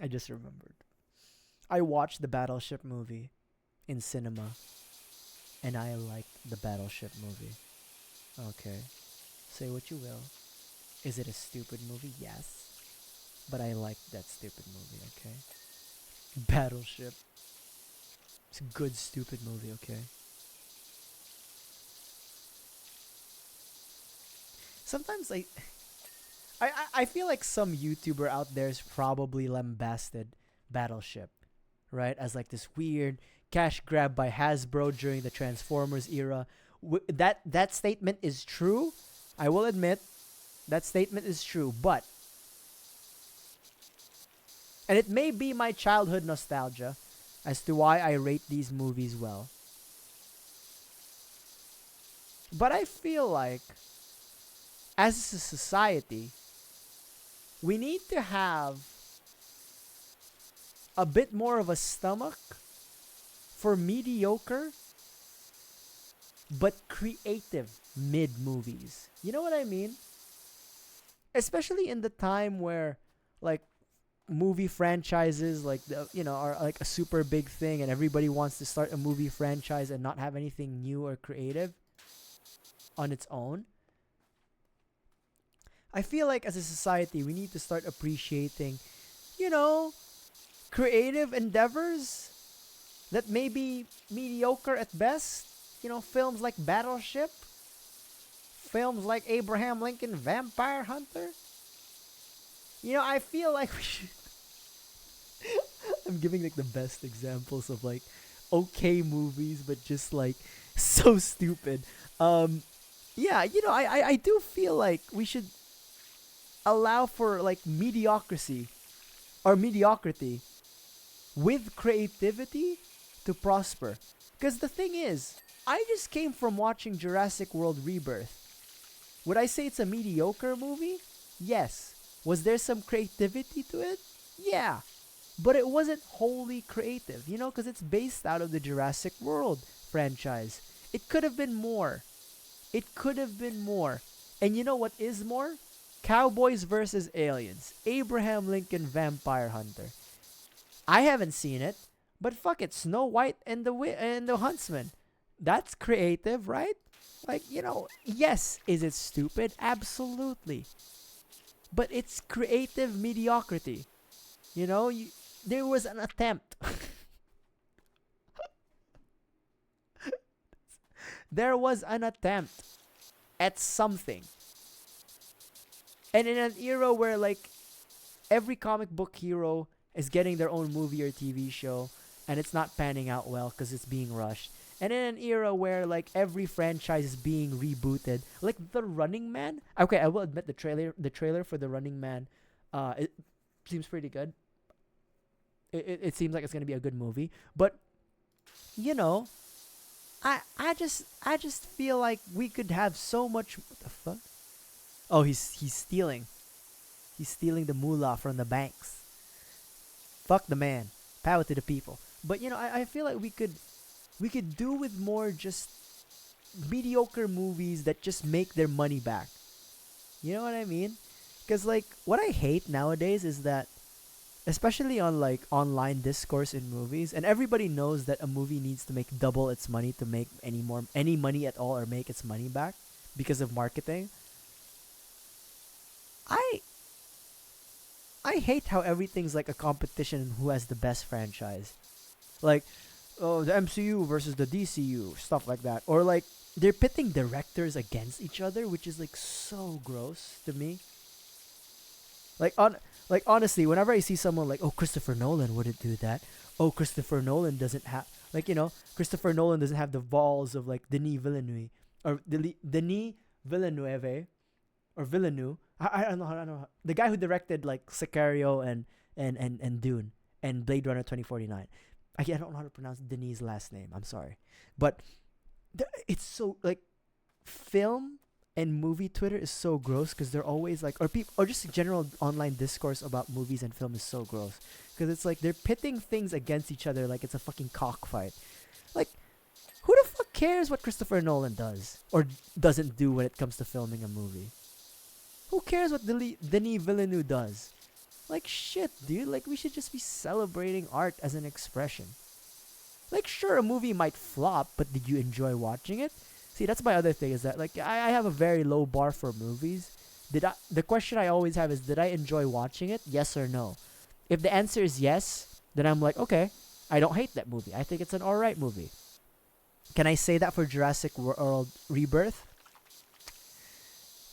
I just remembered. I watched the Battleship movie in cinema, and I liked the Battleship movie. Okay. Say what you will. Is it a stupid movie? Yes. But I liked that stupid movie, okay? Battleship. It's a good stupid movie, okay? Sometimes I feel like some YouTuber out there's probably lambasted Battleship, right? As like this weird cash grab by Hasbro during the Transformers era. That statement is true. I will admit that statement is true, but and it may be my childhood nostalgia as to why I rate these movies well. But I feel like as a society, we need to have a bit more of a stomach for mediocre but creative mid movies. You know what I mean? Especially in the time where like movie franchises like are like a super big thing and everybody wants to start a movie franchise and not have anything new or creative on its own. I feel like as a society we need to start appreciating, you know, creative endeavors that may be mediocre at best. You know, films like Battleship, films like Abraham Lincoln Vampire Hunter. You know, I feel like we should. I'm giving like the best examples of like okay movies, but just like so stupid. Yeah, you know, I do feel like we should allow for like mediocrity or mediocrity with creativity to prosper. Because the thing is, I just came from watching Jurassic World Rebirth. Would I say it's a mediocre movie? Yes. Was there some creativity to it? Yeah. But it wasn't wholly creative, you know, because it's based out of the Jurassic World franchise. It could have been more. It could have been more. And you know what is more? Cowboys versus Aliens. Abraham Lincoln Vampire Hunter. I haven't seen it, but fuck it, Snow White and the Huntsman. That's creative, right? Like, you know, yes, is it stupid? Absolutely. But it's creative mediocrity. You know, there was an attempt. There was an attempt at something. And in an era where like every comic book hero is getting their own movie or TV show and it's not panning out well because it's being rushed. And in an era where like every franchise is being rebooted, like The Running Man. Okay, I will admit the trailer for The Running Man, it seems pretty good. It seems like it's gonna be a good movie, but you know, I just feel like we could have so much. What the fuck? Oh, he's stealing. He's stealing the moolah from the banks. Fuck the man. Power to the people. But you know, I feel like we could do with more just mediocre movies that just make their money back. You know what I mean? Because like what I hate nowadays is that, especially on like online discourse in movies, and everybody knows that a movie needs to make double its money to make any money at all or make its money back because of marketing. I I hate how everything's like a competition in who has the best franchise. Like, oh, the MCU versus the DCU, stuff like that. Or like they're pitting directors against each other, which is like so gross to me. Like honestly, whenever I see someone like, oh, Christopher Nolan wouldn't do that. Oh, Christopher Nolan doesn't have Christopher Nolan doesn't have the balls of like Denis Villeneuve or Denis Villeneuve or Villeneuve. I don't know. The guy who directed like Sicario and Dune and Blade Runner 2049. I don't know how to pronounce Denis' last name. I'm sorry, but it's so like film and movie Twitter is so gross because they're always like, or people, or just general online discourse about movies and film is so gross because it's like they're pitting things against each other like it's a fucking cockfight. Like, who the fuck cares what Christopher Nolan does or doesn't do when it comes to filming a movie? Who cares what Denis Villeneuve does? Like, shit, dude. Like, we should just be celebrating art as an expression. Like, sure, a movie might flop, but did you enjoy watching it? See, that's my other thing is that, like, I have a very low bar for movies. The question I always have is, did I enjoy watching it? Yes or no? If the answer is yes, then I'm like, okay, I don't hate that movie. I think it's an alright movie. Can I say that for Jurassic World Rebirth?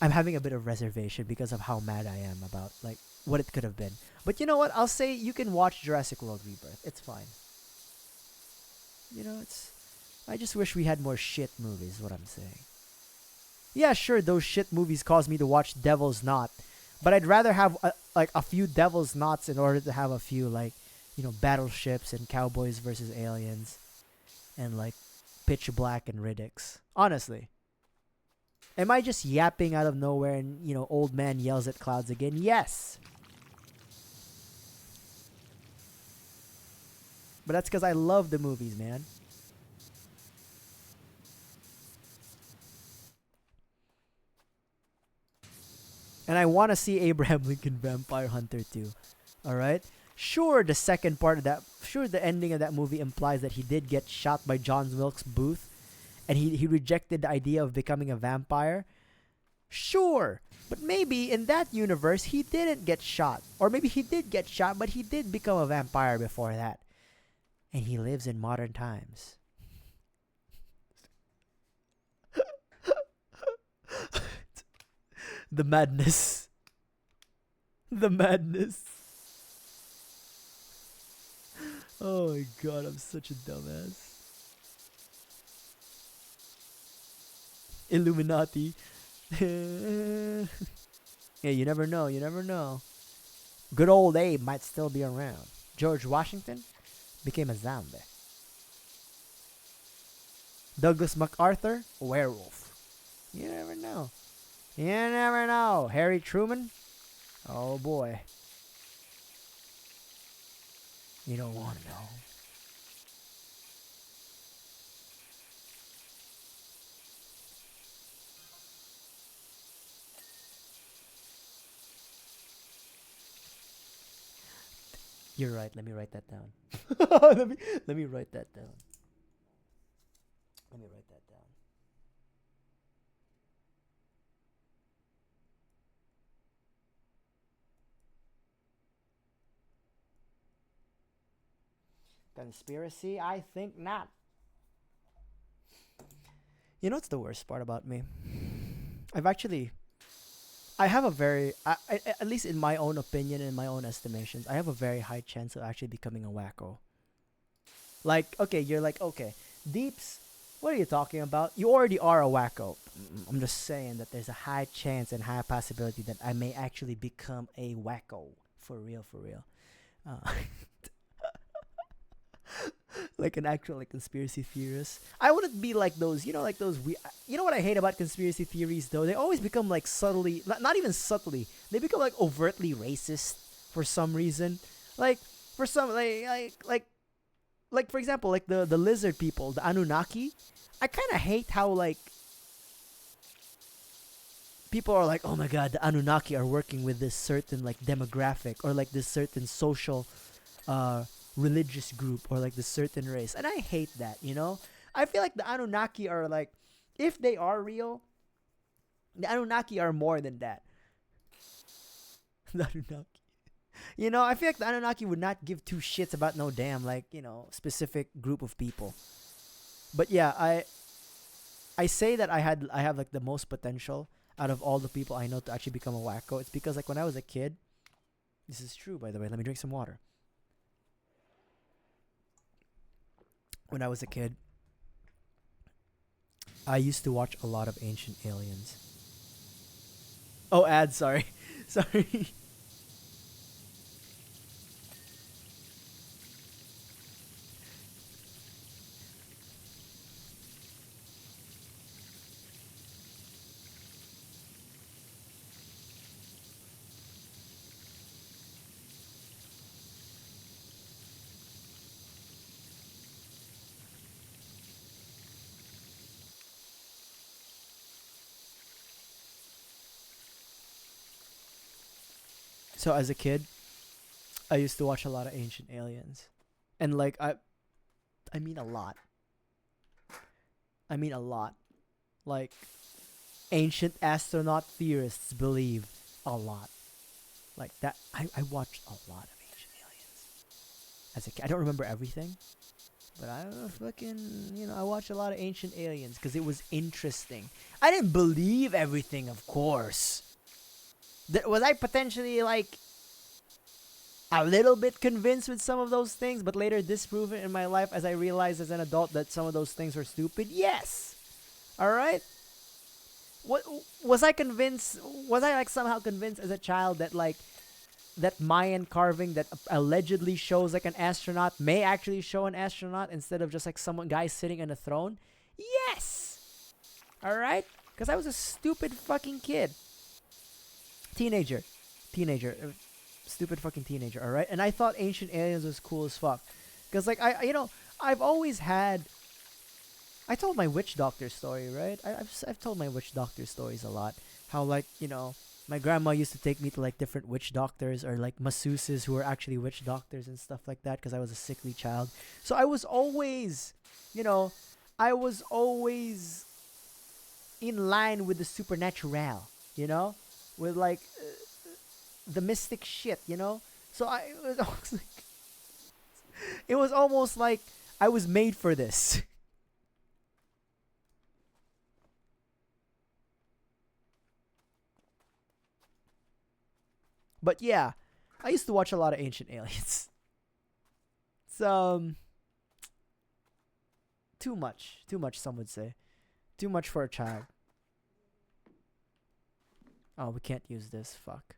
I'm having a bit of reservation because of how mad I am about, like, what it could have been. But you know what? I'll say you can watch Jurassic World Rebirth. It's fine. You know, I just wish we had more shit movies, is what I'm saying. Yeah, sure, those shit movies caused me to watch Devil's Knot. But I'd rather have, a few Devil's Knots in order to have a few, like, you know, battleships and cowboys versus aliens. And, like, Pitch Black and Riddicks. Honestly. Am I just yapping out of nowhere and, you know, old man yells at clouds again? Yes! But that's because I love the movies, man. And I want to see Abraham Lincoln Vampire Hunter too. Alright? Sure, the second part of that... Sure, the ending of that movie implies that he did get shot by John Wilkes Booth. And he rejected the idea of becoming a vampire. Sure. But maybe in that universe, he didn't get shot. Or maybe he did get shot, but he did become a vampire before that. And he lives in modern times. The madness. The madness. Oh my god, I'm such a dumbass. Illuminati. Yeah, you never know, you never know. Good old Abe might still be around. George Washington became a zombie. Douglas MacArthur, a werewolf. You never know. You never know. Harry Truman? Oh boy. You don't want to know. You're right. Let me write that down. let me write that down. Let me write that down. Conspiracy? I think not. You know what's the worst part about me? I have a very, at least in my own opinion and my own estimations, I have a very high chance of actually becoming a wacko. Like, okay, you're like, okay, Deeps, what are you talking about? You already are a wacko. I'm just saying that there's a high chance and high possibility that I may actually become a wacko. For real, for real. Like an actual like conspiracy theorist. I wouldn't be like those, you know, like those you know what I hate about conspiracy theories though? They always become like subtly, not even subtly. They become like overtly racist for some reason. Like for some like for example, like the lizard people, the Anunnaki. I kind of hate how like people are like, "Oh my god, the Anunnaki are working with this certain like demographic or like this certain social religious group or like this certain race," and I hate that. You know, I feel like the Anunnaki are like, if they are real, the Anunnaki are more than that. The Anunnaki. You know, I feel like the Anunnaki would not give two shits about no damn like, you know, specific group of people. But yeah, I say that I have like the most potential out of all the people I know to actually become a wacko. It's because like when I was a kid, this is true by the way. Let me drink some water. When I was a kid, I used to watch a lot of Ancient Aliens. Oh, ads, sorry. Sorry. So as a kid, I used to watch a lot of Ancient Aliens, and like I mean a lot. I mean a lot. Like, ancient astronaut theorists believe a lot. Like that, I watched a lot of Ancient Aliens as a kid. I don't remember everything, but I don't know, fucking, I watched a lot of Ancient Aliens because it was interesting. I didn't believe everything, of course. Was I potentially like a little bit convinced with some of those things, but later disproven in my life as I realized as an adult that some of those things were stupid? Yes. All right. What was I convinced? Was I like somehow convinced as a child that like that Mayan carving that allegedly shows like an astronaut may actually show an astronaut instead of just like someone guy sitting on a throne? Yes. All right. Because I was a stupid fucking kid. Teenager. Stupid fucking teenager, alright? And I thought Ancient Aliens was cool as fuck. Because, like, I've always had... I told my witch doctor story, right? I've told my witch doctor stories a lot. How, like, my grandma used to take me to, like, different witch doctors or, like, masseuses who were actually witch doctors and stuff like that because I was a sickly child. So I was always, in line with the supernatural, with, like... the mystic shit, So it was almost like I was made for this. But yeah, I used to watch a lot of Ancient Aliens. It's too much, some would say. Too much for a child. Oh, we can't use this. Fuck.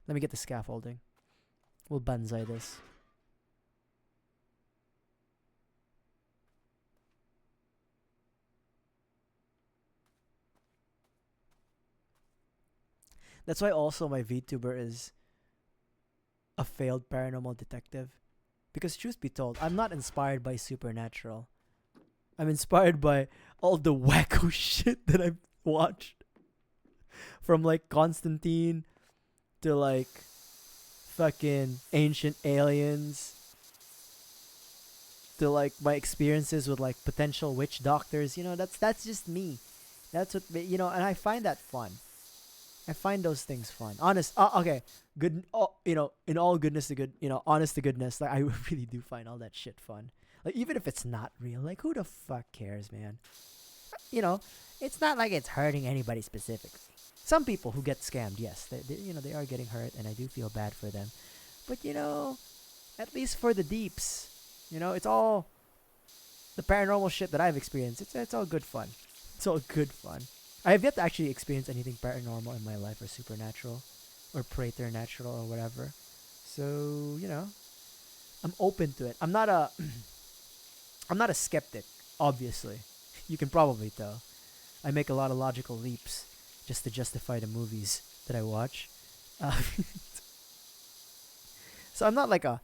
Let me get the scaffolding. We'll banzai this. That's why also my VTuber is a failed paranormal detective. Because truth be told, I'm not inspired by supernatural. I'm inspired by all the wacko shit that I've watched. From like Constantine to like fucking Ancient Aliens to like my experiences with like potential witch doctors. That's just me. That's what, and I find that fun. I find those things fun. Okay. Good. In all goodness to good, honest to goodness, like I really do find all that shit fun. Like even if it's not real, like who the fuck cares, man? It's not like it's hurting anybody specifically. Some people who get scammed, yes, they are getting hurt, and I do feel bad for them. But at least for the deeps, it's all the paranormal shit that I've experienced. It's all good fun. It's all good fun. I have yet to actually experience anything paranormal in my life or supernatural or preternatural or whatever. So, I'm open to it. I'm not a skeptic, obviously. You can probably tell. I make a lot of logical leaps just to justify the movies that I watch. So I'm not like a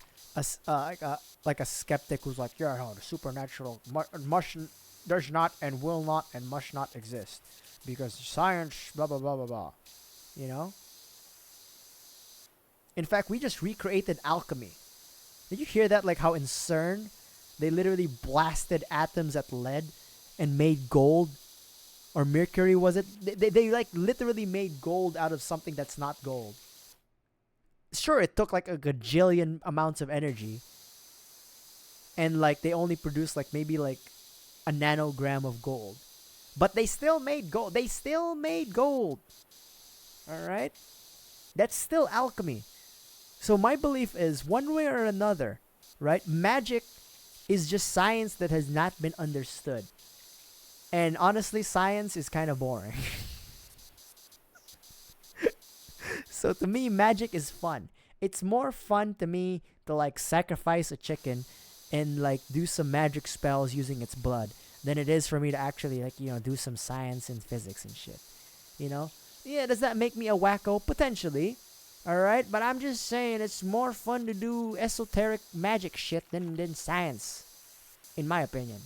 skeptic who's like, yeah, no, the supernatural does not and will not and must not exist because science, blah blah blah blah blah. In fact, we just recreated alchemy. Did you hear that? Like how in CERN, they literally blasted atoms at lead and made gold. Or mercury, was it? They like literally made gold out of something that's not gold. Sure, it took like a gajillion amounts of energy. And like they only produced like maybe like a nanogram of gold. But they still made gold. Alright? That's still alchemy. So my belief is one way or another, right? Magic is just science that has not been understood. And honestly, science is kind of boring. So to me, magic is fun. It's more fun to me to like sacrifice a chicken and like do some magic spells using its blood than it is for me to actually like, do some science and physics and shit. Yeah, does that make me a wacko? Potentially. Alright, but I'm just saying it's more fun to do esoteric magic shit than science. In my opinion.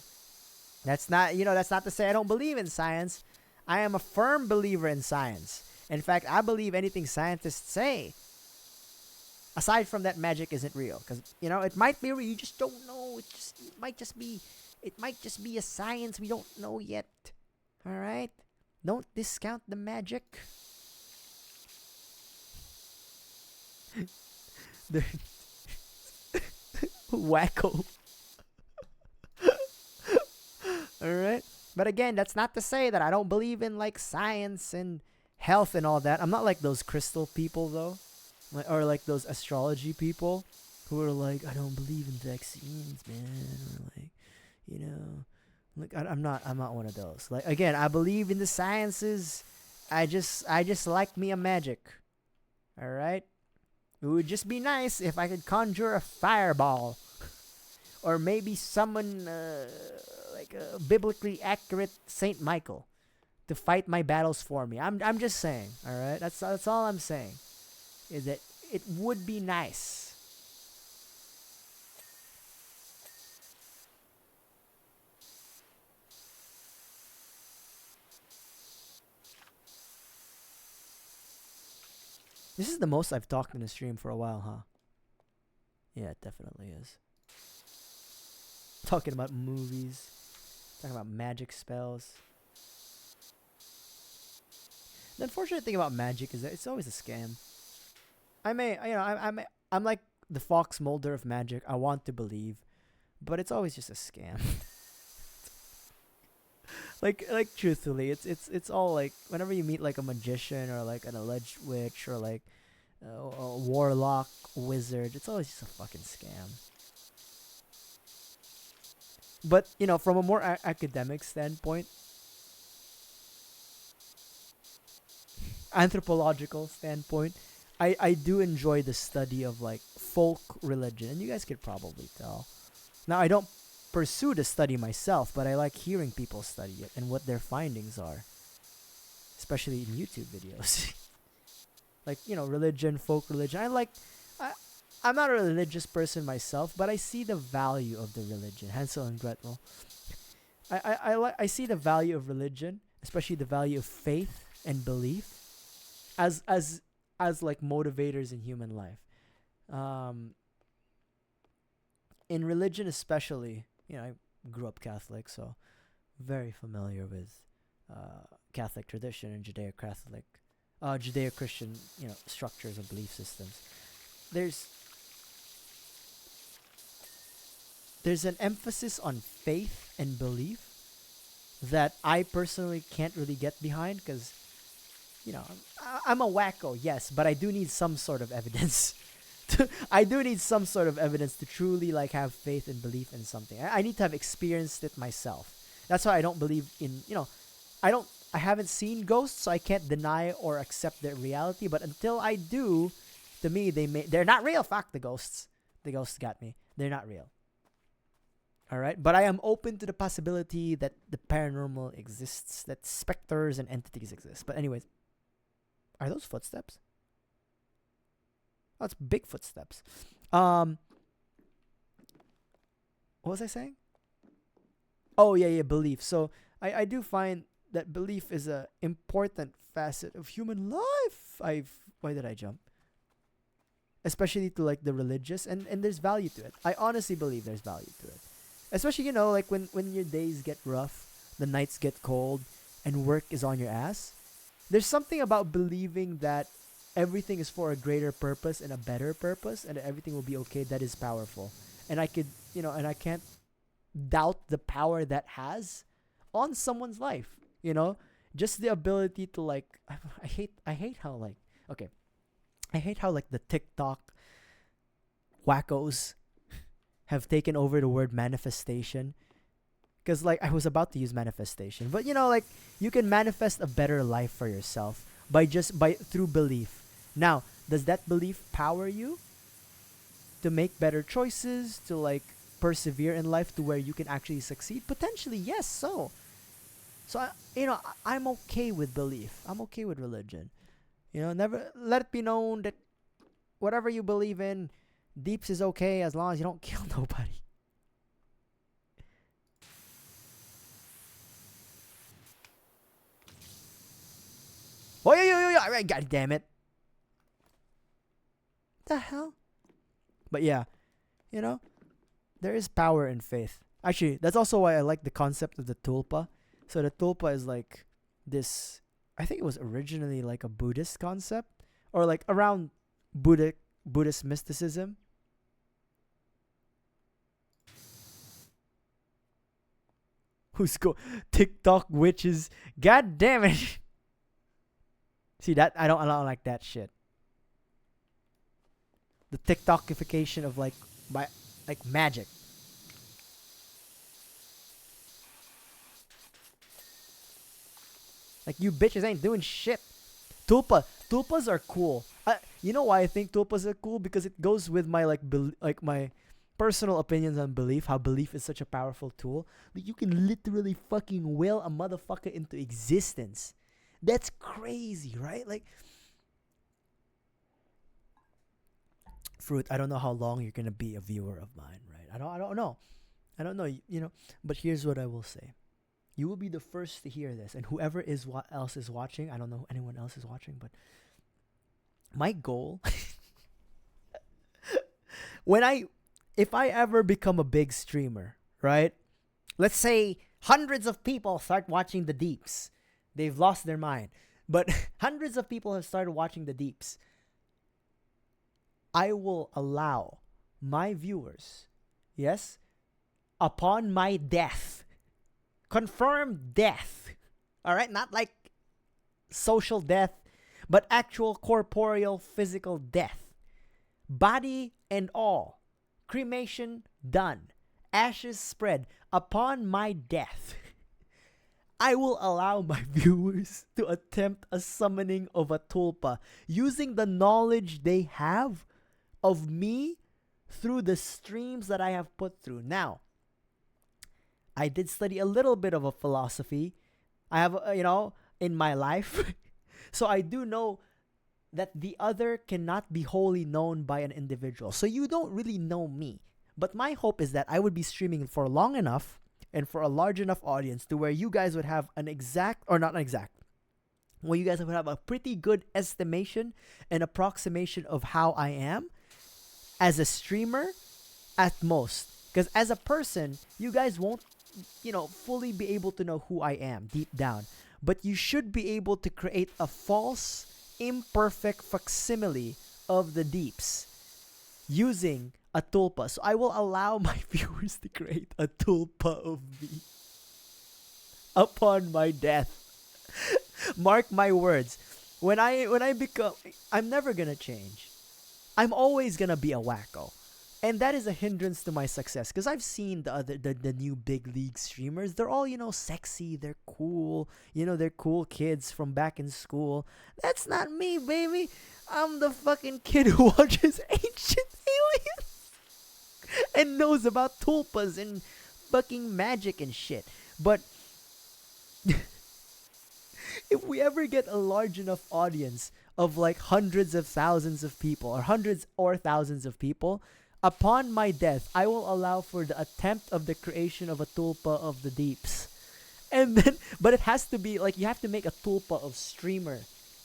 That's not, that's not to say I don't believe in science. I am a firm believer in science. In fact, I believe anything scientists say. Aside from that, magic isn't real, because it might be real. You just don't know. It might just be a science we don't know yet. All right, don't discount the magic. Wacko. All right, but again, that's not to say that I don't believe in like science and health and all that. I'm not like those crystal people though. Or like those astrology people who are like, I don't believe in vaccines, man. Or like, I'm not one of those. Like, again, I believe in the sciences. I just like me a magic. All right. It would just be nice if I could conjure a fireball, or maybe summon like a biblically accurate Saint Michael to fight my battles for me. I'm just saying. All right. That's all I'm saying. Is that it would be nice. This is the most I've talked in a stream for a while, huh? Yeah, it definitely is. Talking about movies, talking about magic spells. The unfortunate thing about magic is that it's always a scam. I'm like the Fox Mulder of magic. I want to believe, but it's always just a scam. like truthfully, it's all like whenever you meet like a magician or like an alleged witch or like a warlock wizard, it's always just a fucking scam. But from a more academic standpoint, anthropological standpoint, I do enjoy the study of like folk religion, and you guys could probably tell. Now, I don't pursue the study myself, but I like hearing people study it and what their findings are, especially in YouTube videos. Like, religion, folk religion. I'm not a religious person myself, but I see the value of the religion. Hansel and Gretel. I see the value of religion, especially the value of faith and belief, as like motivators in human life. In religion especially, I grew up Catholic, so very familiar with Catholic tradition and Judeo-Christian, structures and belief systems. There's an emphasis on faith and belief that I personally can't really get behind, because I'm a wacko, yes, but I do need some sort of evidence. I do need some sort of evidence to truly like have faith and belief in something. I need to have experienced it myself. That's why I don't believe in, I haven't seen ghosts, so I can't deny or accept their reality. But until I do, to me, they're not real. Fuck the ghosts. The ghosts got me. They're not real. All right, but I am open to the possibility that the paranormal exists, that specters and entities exist. But anyways, are those footsteps? Oh, it's big footsteps. What was I saying? Oh yeah, belief. So I do find that belief is a important facet of human life. Why did I jump? Especially to like the religious, and there's value to it. I honestly believe there's value to it. Especially, like when your days get rough, the nights get cold, and work is on your ass. There's something about believing that everything is for a greater purpose and a better purpose, and that everything will be okay, that is powerful. And I could, and I can't doubt the power that has on someone's life. Just the ability to like, I hate how like, okay, I hate how like the TikTok wackos have taken over the word manifestation, because like I was about to use manifestation, but like you can manifest a better life for yourself through belief. Now, does that belief power you to make better choices, to like persevere in life to where you can actually succeed? Potentially, yes. So I'm okay with belief. I'm okay with religion. Never let it be known that whatever you believe in, Deeps is okay as long as you don't kill nobody. Oh, yeah. God damn it. The hell? But yeah, you know, there is power in faith. Actually, that's also why I like the concept of the tulpa. So the tulpa is like this, I think it was originally like a Buddhist concept or like around Buddhist mysticism. Who's TikTok witches? God damn it! See that I don't like that shit. The TikTokification of like magic. Like you bitches ain't doing shit. Tulpas are cool. You know why I think tulpas are cool? Because it goes with my my personal opinions on belief. How belief is such a powerful tool. Like you can literally fucking will a motherfucker into existence. That's crazy, right? Like, Fruit, I don't know how long you're gonna be a viewer of mine, right? I don't know. I don't know. You know. But here's what I will say. You will be the first to hear this, and whoever else is watching, I don't know if anyone else is watching, but my goal, if I ever become a big streamer, right? Let's say hundreds of people start watching the deeps. They've lost their mind, but hundreds of people have started watching the deeps. I will allow my viewers, yes, upon my death, confirmed death, all right, not like social death, but actual corporeal physical death, body and all, cremation done, ashes spread, upon my death, I will allow my viewers to attempt a summoning of a tulpa using the knowledge they have of me through the streams that I have put through. Now, I did study a little bit of a philosophy. I have, in my life. So I do know that the other cannot be wholly known by an individual. So you don't really know me. But my hope is that I would be streaming for long enough and for a large enough audience to where you guys would have an exact, or not an exact, where you guys would have a pretty good estimation and approximation of how I am as a streamer at most. Because as a person, you guys won't, fully be able to know who I am deep down. But you should be able to create a false, imperfect facsimile of the deeps using a tulpa. So I will allow my viewers to create a tulpa of me upon my death. Mark my words. When I become, I'm never gonna change. I'm always gonna be a wacko. And that is a hindrance to my success. Because I've seen the new big league streamers. They're all, sexy. They're cool. They're cool kids from back in school. That's not me, baby. I'm the fucking kid who watches Ancient Aliens and knows about tulpas and fucking magic and shit. But if we ever get a large enough audience of like hundreds of thousands of people or hundreds or thousands of people, upon my death, I will allow for the attempt of the creation of a tulpa of the deeps. And then, but it has to be like, you have to make a tulpa of streamer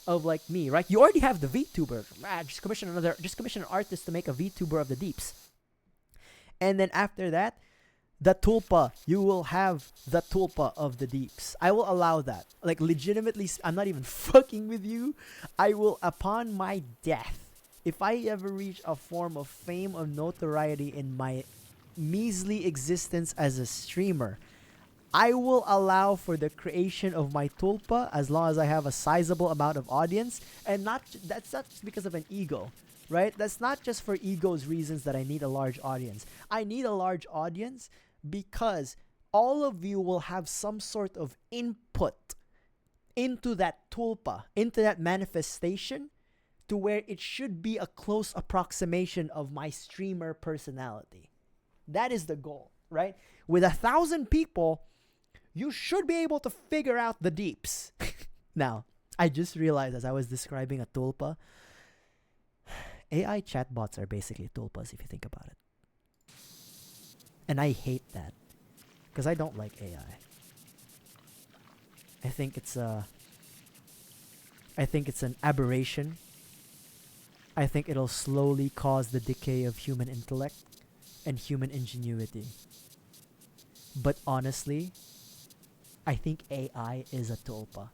of like me, right? You already have the VTuber. Just commission an artist to make a VTuber of the deeps. And then after that, the tulpa, you will have the tulpa of the deeps. I will allow that. Like legitimately, I'm not even fucking with you. I will, upon my death, if I ever reach a form of fame or notoriety in my measly existence as a streamer, I will allow for the creation of my tulpa as long as I have a sizable amount of audience. And that's not just because of an ego, right? That's not just for ego's reasons that I need a large audience. I need a large audience because all of you will have some sort of input into that tulpa, into that manifestation, to where it should be a close approximation of my streamer personality. That is the goal, right? With 1,000 people, you should be able to figure out the deeps. Now, I just realized as I was describing a tulpa, AI chatbots are basically tulpas if you think about it. And I hate that because I don't like AI. I think it's I think it's an aberration. I think it'll slowly cause the decay of human intellect and human ingenuity. But honestly, I think AI is a tulpa.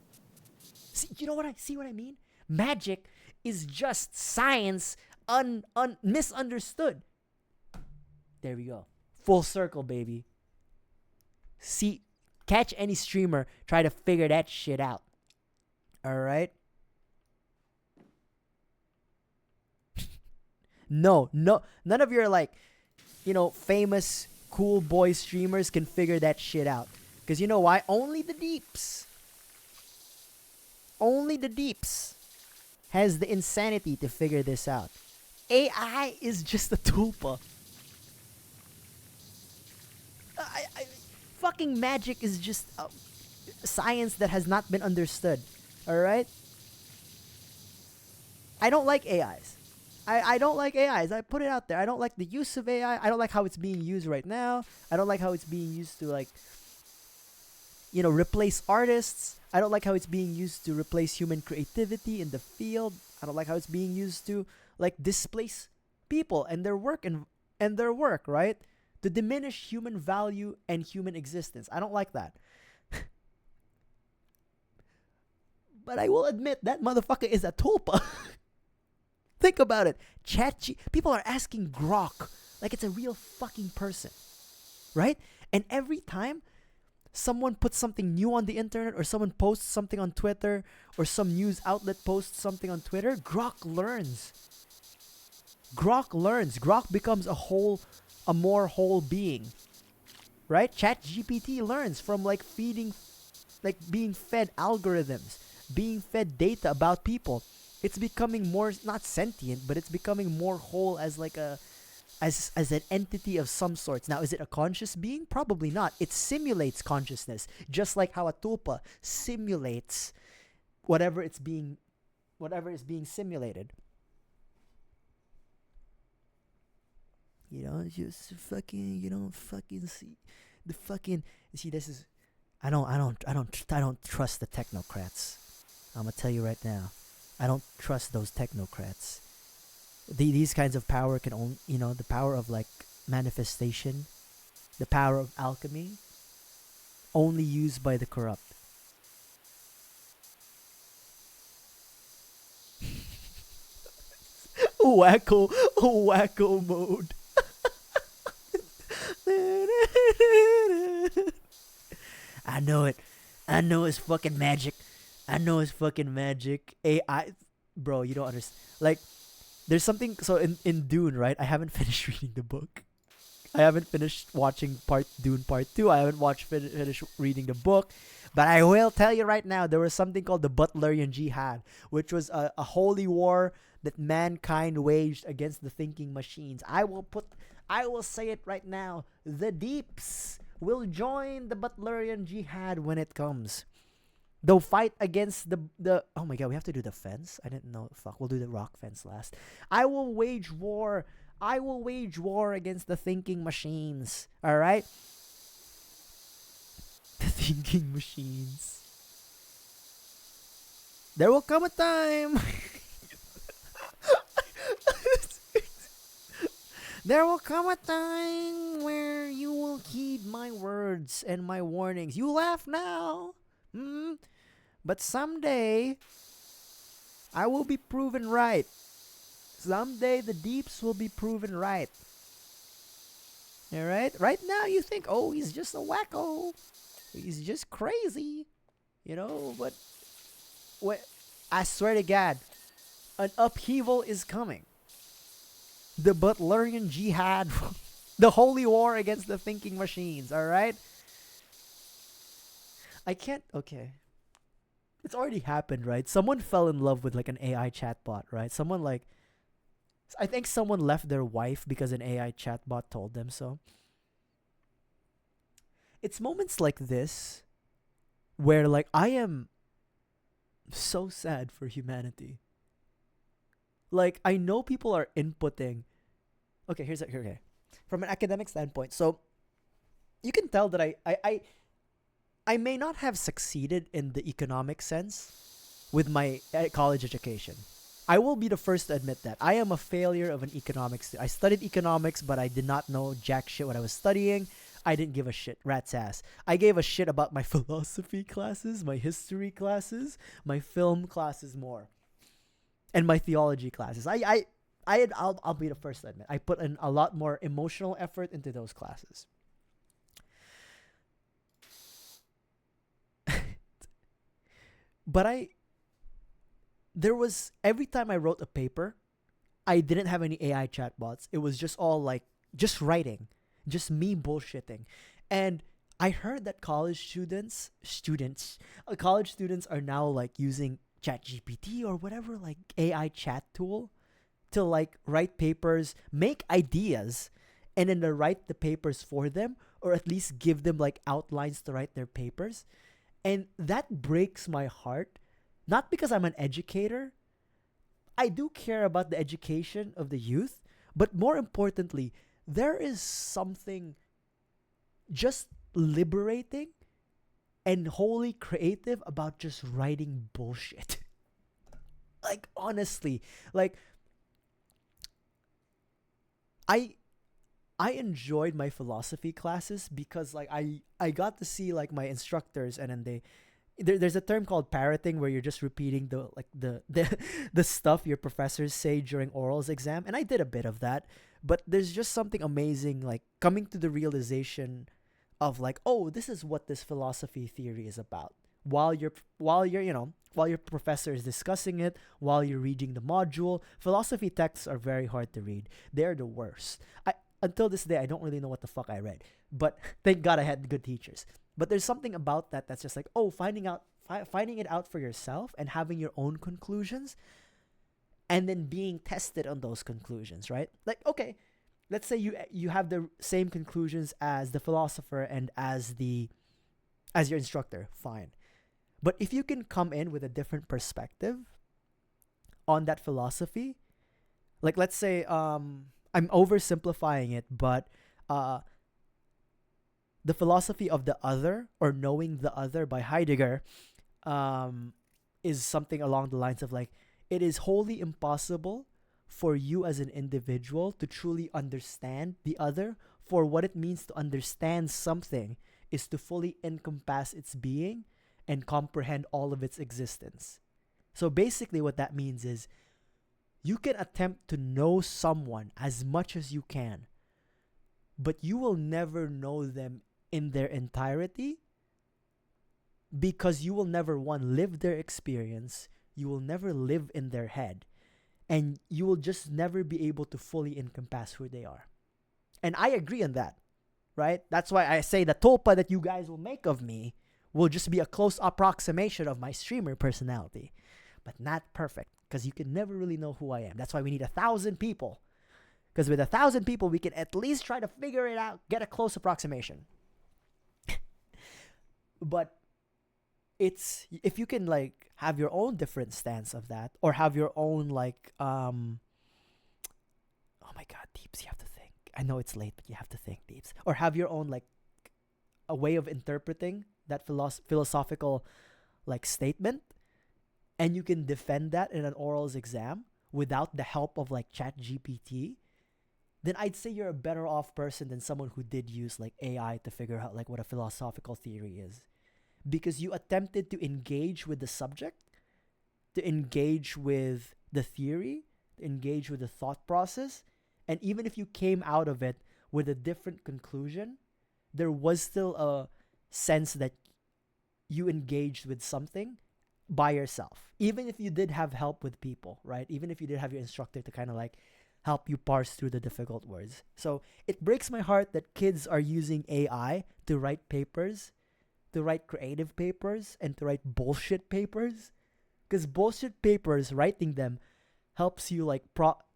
See, you know what I mean? Magic is just science misunderstood. There we go. Full circle, baby. See, catch any streamer, try to figure that shit out. All right? No, none of your like, famous cool boy streamers can figure that shit out. Because you know why? Only the deeps has the insanity to figure this out. AI is just a tulpa. Fucking magic is just science that has not been understood. Alright? I don't like AIs. I don't like AIs. I put it out there. I don't like the use of AI. I don't like how it's being used right now. I don't like how it's being used to like, replace artists. I don't like how it's being used to replace human creativity in the field. I don't like how it's being used to like displace people and their work and their work, right? To diminish human value and human existence. I don't like that. But I will admit that motherfucker is a tulpa. Think about it. People are asking Grok like it's a real fucking person, right? And every time someone puts something new on the internet or someone posts something on Twitter or some news outlet posts something on Twitter, Grok learns. Grok becomes a more whole being, right? ChatGPT learns from being fed algorithms, being fed data about people. It's becoming more, not sentient, but it's becoming more whole as like as an entity of some sorts. Now, is it a conscious being? Probably not. It simulates consciousness, just like how a tulpa simulates whatever is being simulated. Just fucking, see the fucking. See, this is, I don't trust the technocrats. I'm gonna tell you right now, I don't trust those technocrats. These kinds of power can only, the power of like manifestation, the power of alchemy, only used by the corrupt. Wacko mode. I know it. I know it's fucking magic. AI, bro, you don't understand. Like, there's something. So in Dune, right? I haven't finished reading the book. I haven't finished watching Dune Part 2. I haven't finished reading the book. But I will tell you right now, there was something called the Butlerian Jihad, which was a holy war that mankind waged against the thinking machines. I will say it right now. The deeps will join the Butlerian Jihad when it comes. They'll fight against the oh my god, we have to do the fence? I didn't know. Fuck, we'll do the rock fence last. I will wage war against the thinking machines. Alright? The thinking machines. There will come a time. There will come a time where you will heed my words and my warnings. You laugh now. But someday, I will be proven right. Someday, the deeps will be proven right. Alright? Right now, you think, oh, he's just a wacko. He's just crazy. But I swear to God, an upheaval is coming. The Butlerian Jihad. The holy war against the thinking machines. Alright? Okay. It's already happened, right? Someone fell in love with like an AI chatbot, right? I think someone left their wife because an AI chatbot told them so. It's moments like this where like I am so sad for humanity. Like, I know people are inputting. Okay, okay. From an academic standpoint, so you can tell that I may not have succeeded in the economic sense with my college education. I will be the first to admit that. I am a failure of an economics. I studied economics, but I did not know jack shit what I was studying. I didn't give a shit. Rat's ass. I gave a shit about my philosophy classes, my history classes, my film classes more, and my theology classes. I'll be the first to admit. I put in a lot more emotional effort into those classes. But there was, every time I wrote a paper, I didn't have any AI chatbots. It was just all like, just writing, just me bullshitting. And I heard that college students are now like using ChatGPT or whatever, like AI chat tool to like write papers, make ideas, and then to write the papers for them, or at least give them like outlines to write their papers. And that breaks my heart, not because I'm an educator. I do care about the education of the youth, but more importantly, there is something just liberating and wholly creative about just writing bullshit. Like, honestly, like, I enjoyed my philosophy classes because like I got to see like my instructors, and then there's a term called parroting, where you're just repeating the stuff your professors say during orals exam, and I did a bit of that. But there's just something amazing, like coming to the realization of like, oh, this is what this philosophy theory is about. While your professor is discussing it, while you're reading the module, philosophy texts are very hard to read. They're the worst. Until this day, I don't really know what the fuck I read, but thank God I had good teachers. But there's something about that that's just like, oh, finding it out for yourself and having your own conclusions, and then being tested on those conclusions, right? Like, okay, let's say you have the same conclusions as the philosopher and as your instructor, fine. But if you can come in with a different perspective on that philosophy, like let's say I'm oversimplifying it, but the philosophy of the other, or knowing the other by Heidegger, is something along the lines of like, it is wholly impossible for you as an individual to truly understand the other, for what it means to understand something is to fully encompass its being and comprehend all of its existence. So basically what that means is, you can attempt to know someone as much as you can, but you will never know them in their entirety, because you will never, one, live their experience, you will never live in their head, and you will just never be able to fully encompass who they are. And I agree on that, right? That's why I say the tulpa that you guys will make of me will just be a close approximation of my streamer personality, but not perfect, because you can never really know who I am. That's why we need 1,000 people, because with 1,000 people, we can at least try to figure it out, get a close approximation. But it's, if you can like have your own different stance of that, or have your own like oh my god, Deeps, you have to think. I know it's late, but you have to think, Deeps. Or have your own like a way of interpreting that philosophical like statement, and you can defend that in an orals exam without the help of like ChatGPT, then I'd say you're a better off person than someone who did use like AI to figure out like what a philosophical theory is. Because you attempted to engage with the subject, to engage with the theory, to engage with the thought process, and even if you came out of it with a different conclusion, there was still a sense that you engaged with something by yourself. Even if you did have help with people, right? Even if you did have your instructor to kind of like help you parse through the difficult words. So it breaks my heart that kids are using AI to write papers, to write creative papers, and to write bullshit papers. Because bullshit papers, writing them helps you like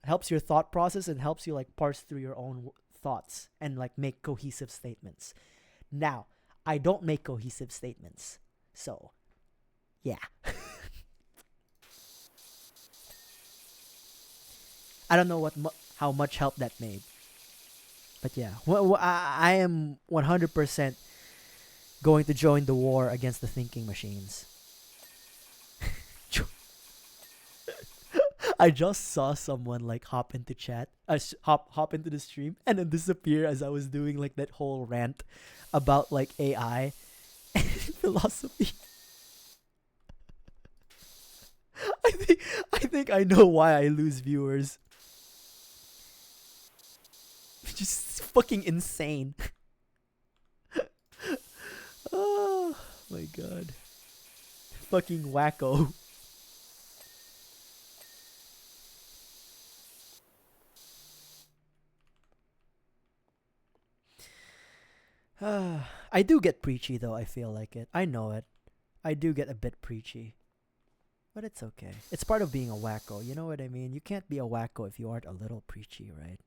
helps your thought process, and helps you like parse through your own thoughts and like make cohesive statements. Now, I don't make cohesive statements. So, yeah. I don't know how much help that made. But yeah, I am 100% going to join the war against the thinking machines. I just saw someone like hop into chat, hop into the stream, and then disappear as I was doing like that whole rant about like AI and philosophy. I think I know why I lose viewers. Just fucking insane. Oh my god. Fucking wacko. I do get preachy though, I feel like it. I know it. I do get a bit preachy. But it's okay. It's part of being a wacko, you know what I mean? You can't be a wacko if you aren't a little preachy, right?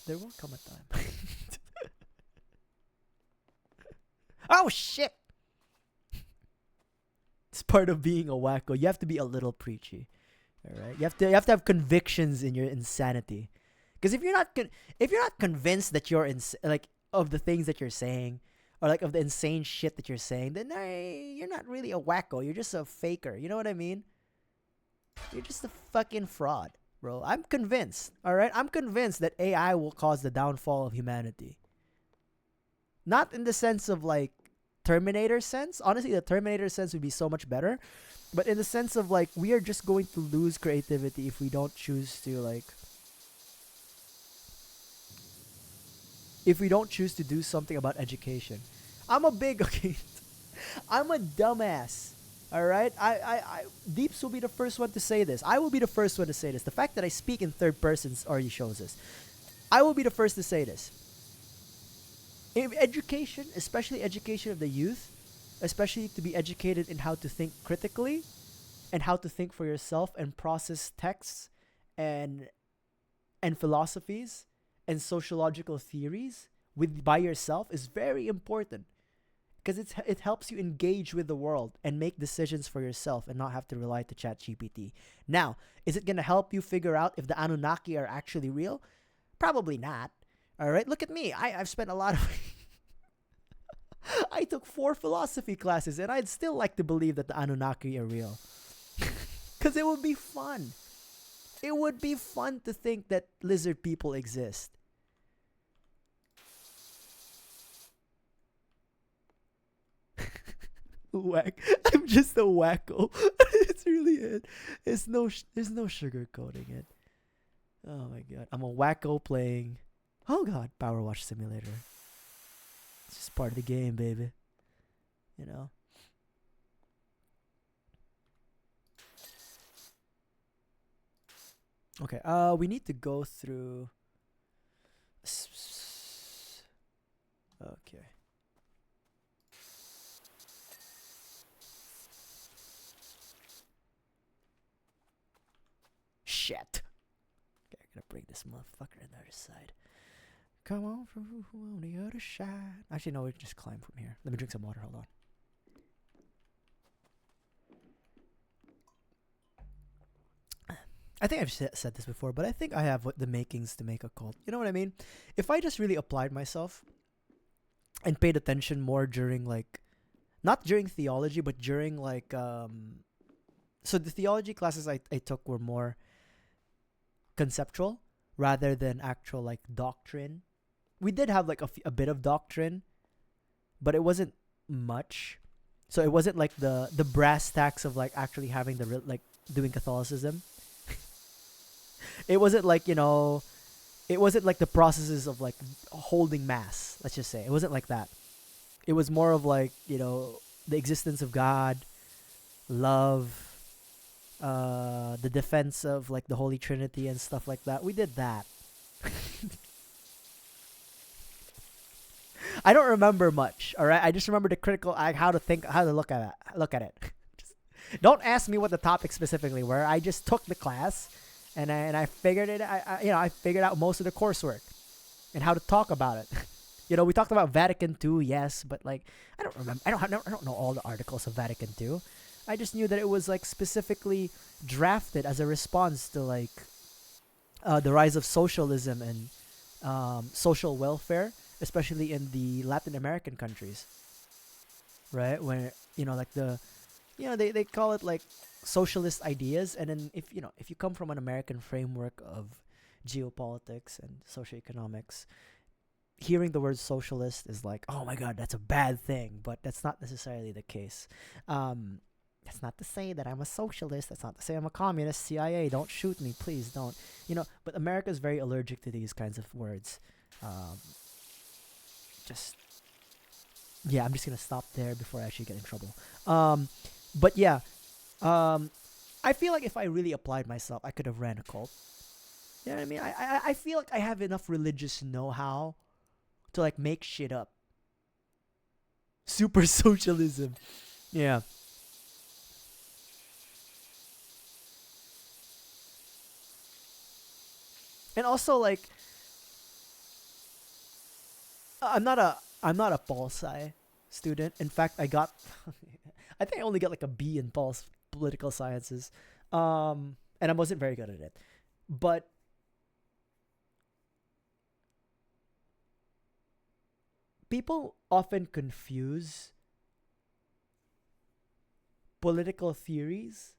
There will come a time. Oh shit! It's part of being a wacko. You have to be a little preachy. All right? You have to have convictions in your insanity. Because if you're not convinced that you're like of the things that you're saying, or like of the insane shit that you're saying, then you're not really a wacko. You're just a faker. You know what I mean? You're just a fucking fraud, bro. I'm convinced. All right, I'm convinced that AI will cause the downfall of humanity. Not in the sense of like Terminator sense. Honestly, the Terminator sense would be so much better. But in the sense of like we are just going to lose creativity if we don't choose to like do something about education. I'm a dumbass. All right, Deeps will be the first one to say this. I will be the first one to say this. The fact that I speak in third person already shows this. I will be the first to say this. In education, especially education of the youth, especially to be educated in how to think critically, and how to think for yourself and process texts, and philosophies, and sociological theories by yourself is very important. Because it helps you engage with the world and make decisions for yourself and not have to rely to ChatGPT. Now, is it going to help you figure out if the Anunnaki are actually real? Probably not. All right? Look at me. I've spent a lot of... I took 4 philosophy classes and I'd still like to believe that the Anunnaki are real. Because it would be fun. It would be fun to think that lizard people exist. Whack. I'm just a wacko. It's really it. There's no sugarcoating it. Oh my god. I'm a wacko playing. Oh god, Powerwash Simulator. It's just part of the game, baby. You know. Okay. We need to go through. Okay. Shit. Okay, I gotta bring this motherfucker on the other side. Come on from on the other side. Actually, no, we just climb from here. Let me drink some water. Hold on. I think I've said this before, but I think I have the makings to make a cult. You know what I mean? If I just really applied myself and paid attention more during like, not during theology, but during like, so the theology classes I took were more conceptual rather than actual like doctrine. We did have like a bit of doctrine, but it wasn't much. So it wasn't like the brass tacks of like actually having the like doing Catholicism. It wasn't like, you know, it wasn't like the processes of like holding mass, let's just say. It wasn't like that. It was more of like, you know, the existence of God, love, the defense of like the Holy Trinity and stuff like that. We did that. I don't remember much, all right? I just remember the critical, how to look at it. Just, don't ask me what the topics specifically were. I just took the class, and I figured it. I figured out most of the coursework, and how to talk about it. You know, we talked about Vatican II, yes, but like I don't remember. I don't know all the articles of Vatican II. I just knew that it was like specifically drafted as a response to like the rise of socialism and social welfare, especially in the Latin American countries, right? Where like they call it like socialist ideas, and then if you come from an American framework of geopolitics and socioeconomics, hearing the word socialist is like, oh my god, that's a bad thing, but that's not necessarily the case. That's not to say that I'm a socialist. That's not to say I'm a communist. CIA, don't shoot me, please don't. But America is very allergic to these kinds of words. Just yeah, I'm just gonna stop there before I actually get in trouble. But yeah, I feel like if I really applied myself, I could have ran a cult. You know what I mean? I feel like I have enough religious know-how to like make shit up. Super socialism. Yeah. And also like I'm not a pol sci student. In fact, I think I only got like a B in political sciences. And I wasn't very good at it. But people often confuse political theories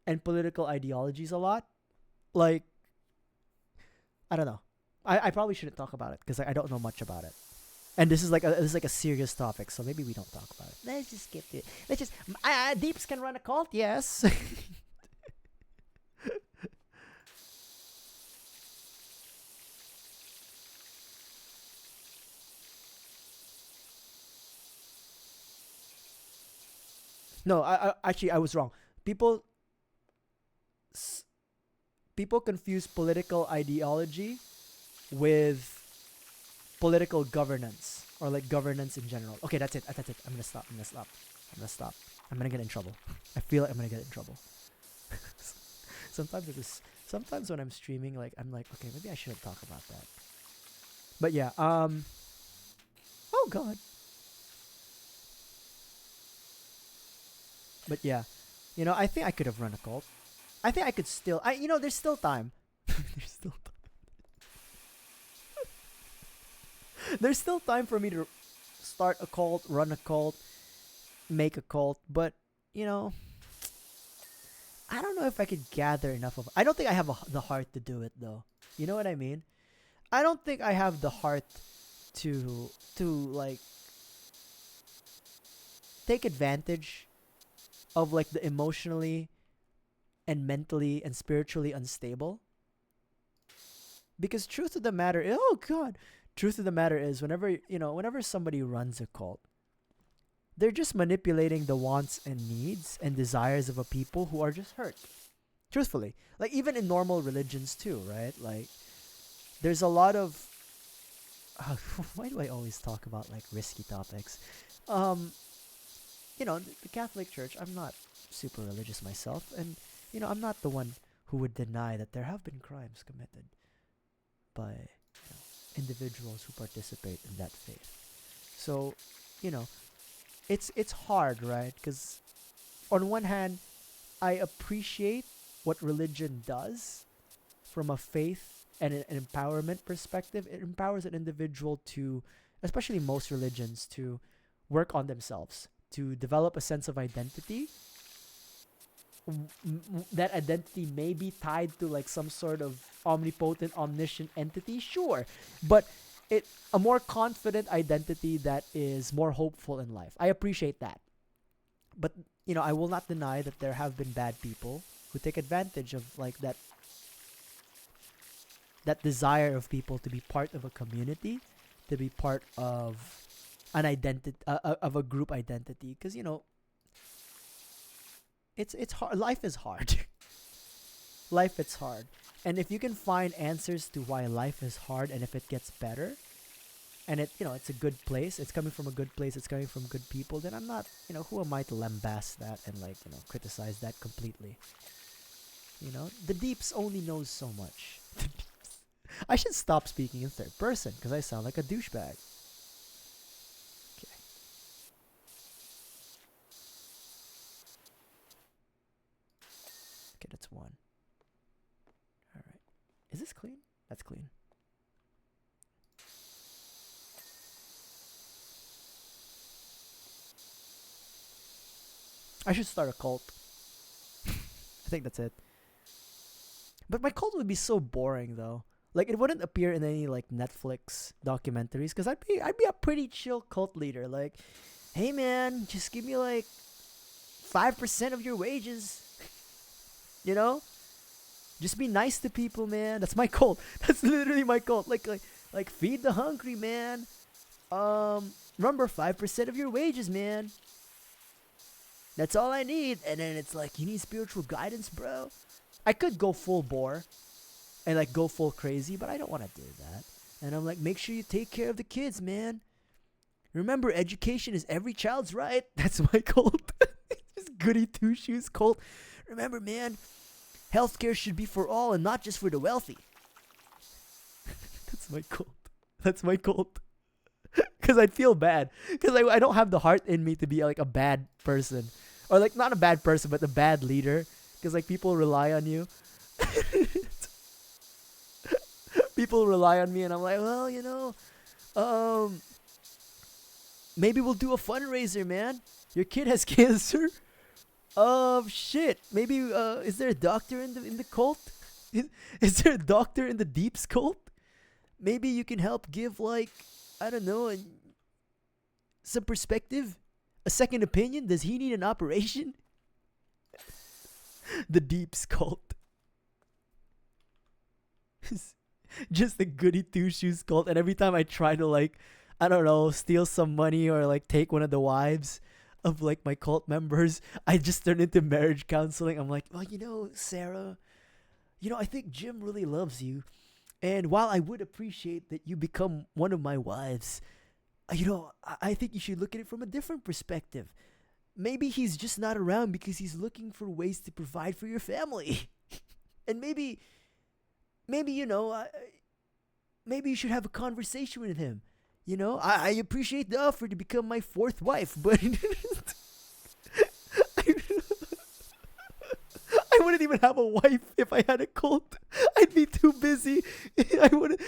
and political ideologies a lot. Like, I don't know. I probably shouldn't talk about it because I don't know much about it. And this is like a serious topic, so maybe we don't talk about it. Let's just skip it. Let's just Deeps can run a cult, yes. No, actually I was wrong. People people confuse political ideology with political governance or like governance in general. Okay, that's it. That's it. I'm gonna stop. I'm gonna get in trouble. I feel like I'm gonna get in trouble. Sometimes when I'm streaming, like I'm like, okay, maybe I shouldn't talk about that. But yeah, oh god. But yeah, I think I could have run a cult. I think I could still. There's still time. There's still time. There's still time for me to start a cult, run a cult, make a cult. But I don't know if I could gather enough of. I don't think I have the heart to do it though. You know what I mean? I don't think I have the heart to like take advantage of like the emotionally and mentally and spiritually unstable. Because truth of the matter, truth of the matter is whenever somebody runs a cult, they're just manipulating the wants and needs and desires of a people who are just hurt. Truthfully, like even in normal religions too, right? Like there's a lot of why do I always talk about like risky topics? The Catholic Church, I'm not super religious myself, and I'm not the one who would deny that there have been crimes committed by individuals who participate in that faith. So, it's hard, right? Because on one hand, I appreciate what religion does from a faith and an empowerment perspective. It empowers an individual to, especially most religions, to work on themselves, to develop a sense of identity. That identity may be tied to like some sort of omnipotent, omniscient entity, sure, but a more confident identity that is more hopeful in life. I appreciate that, but I will not deny that there have been bad people who take advantage of like that desire of people to be part of a community, to be part of an identity, of a group identity, because it's hard. Life is hard. Life is hard. And if you can find answers to why life is hard, and if it gets better, and it's a good place, it's coming from a good place, it's coming from good people, then I'm not, who am I to lambast that and like, criticize that completely? The Deeps only knows so much. I should stop speaking in third person because I sound like a douchebag. Okay, that's one. Is this clean? That's clean. I should start a cult. I think that's it. But my cult would be so boring though. Like it wouldn't appear in any like Netflix documentaries because I'd be a pretty chill cult leader. Like, hey man, just give me like 5% of your wages. You know? Just be nice to people, man. That's my cult. That's literally my cult. Like feed the hungry, man. Remember 5% of your wages, man. That's all I need. And then it's like, you need spiritual guidance, bro. I could go full bore and like go full crazy, but I don't want to do that. And I'm like, make sure you take care of the kids, man. Remember, education is every child's right. That's my cult. Just goody two shoes cult. Remember, man, healthcare should be for all and not just for the wealthy. That's my cult. That's my cult. Because I'd feel bad. Because I don't have the heart in me to be like a bad person. Or like not a bad person, but a bad leader. Because like people rely on you. People rely on me and I'm like, well, you know, maybe we'll do a fundraiser, man. Your kid has cancer. Shit. Maybe is there a doctor in the cult? Is there a doctor in the Deeps cult? Maybe you can help give like, I don't know, some perspective, a second opinion. Does he need an operation? The Deeps cult. Just the goody two shoes cult. And every time I try to like, I don't know, steal some money or like take one of the wives of like my cult members, I just turn into marriage counseling. I'm like, well, you know, Sarah, you know, I think Jim really loves you. And while I would appreciate that you become one of my wives, you know, I think you should look at it from a different perspective. Maybe he's just not around because he's looking for ways to provide for your family. And maybe, you know, maybe you should have a conversation with him. You know, I appreciate the offer to become my fourth wife, but I wouldn't even have a wife if I had a cult. I'd be too busy. I would.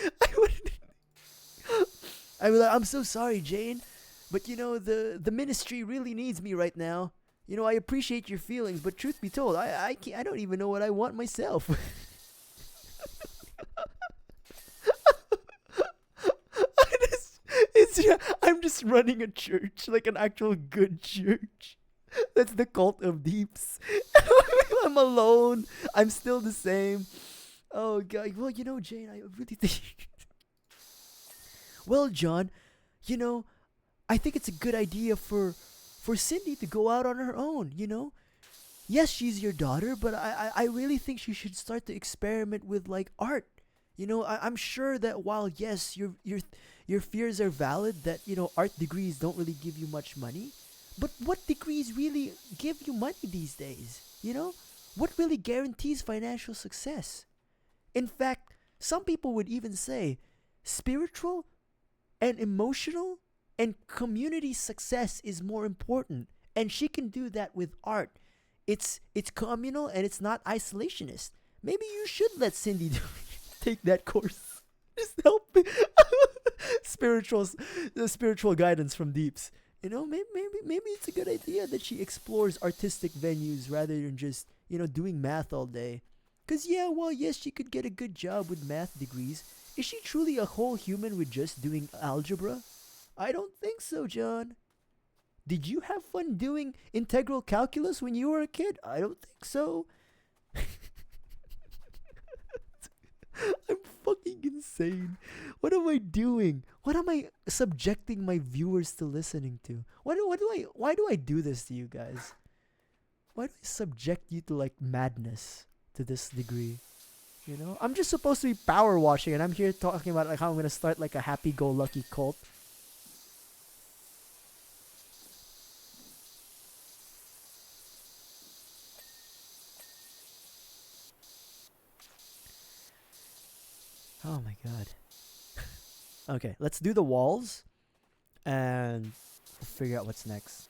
I'd be like, I'm so sorry, Jane, but you know the ministry really needs me right now. You know, I appreciate your feelings, but truth be told, I don't even know what I want myself. I'm just running a church, like an actual good church. That's the cult of Deeps. I'm alone. I'm still the same. Oh God. Well, you know, Jane, I really think. Well, John, you know, I think it's a good idea for Cindy to go out on her own. You know, yes, she's your daughter, but I really think she should start to experiment with like art. You know, I'm sure that while yes, your fears are valid that, you know, art degrees don't really give you much money, but what degrees really give you money these days? You know, what really guarantees financial success? In fact, some people would even say spiritual and emotional and community success is more important, and she can do that with art. It's communal and it's not isolationist. Maybe you should let Cindy take that course. Just help me. The spiritual guidance from Deeps. You know, maybe it's a good idea that she explores artistic venues rather than just, you know, doing math all day. Cause yeah, well, yes, she could get a good job with math degrees. Is she truly a whole human with just doing algebra? I don't think so, John. Did you have fun doing integral calculus when you were a kid? I don't think so. I'm fucking insane. What am I doing? What am I subjecting my viewers to listening to? Why do I do this to you guys? Why do I subject you to like madness to this degree? You know, I'm just supposed to be power washing, and I'm here talking about like how I'm gonna start like a happy-go-lucky cult. Oh my god. Okay, let's do the walls, and we'll figure out what's next.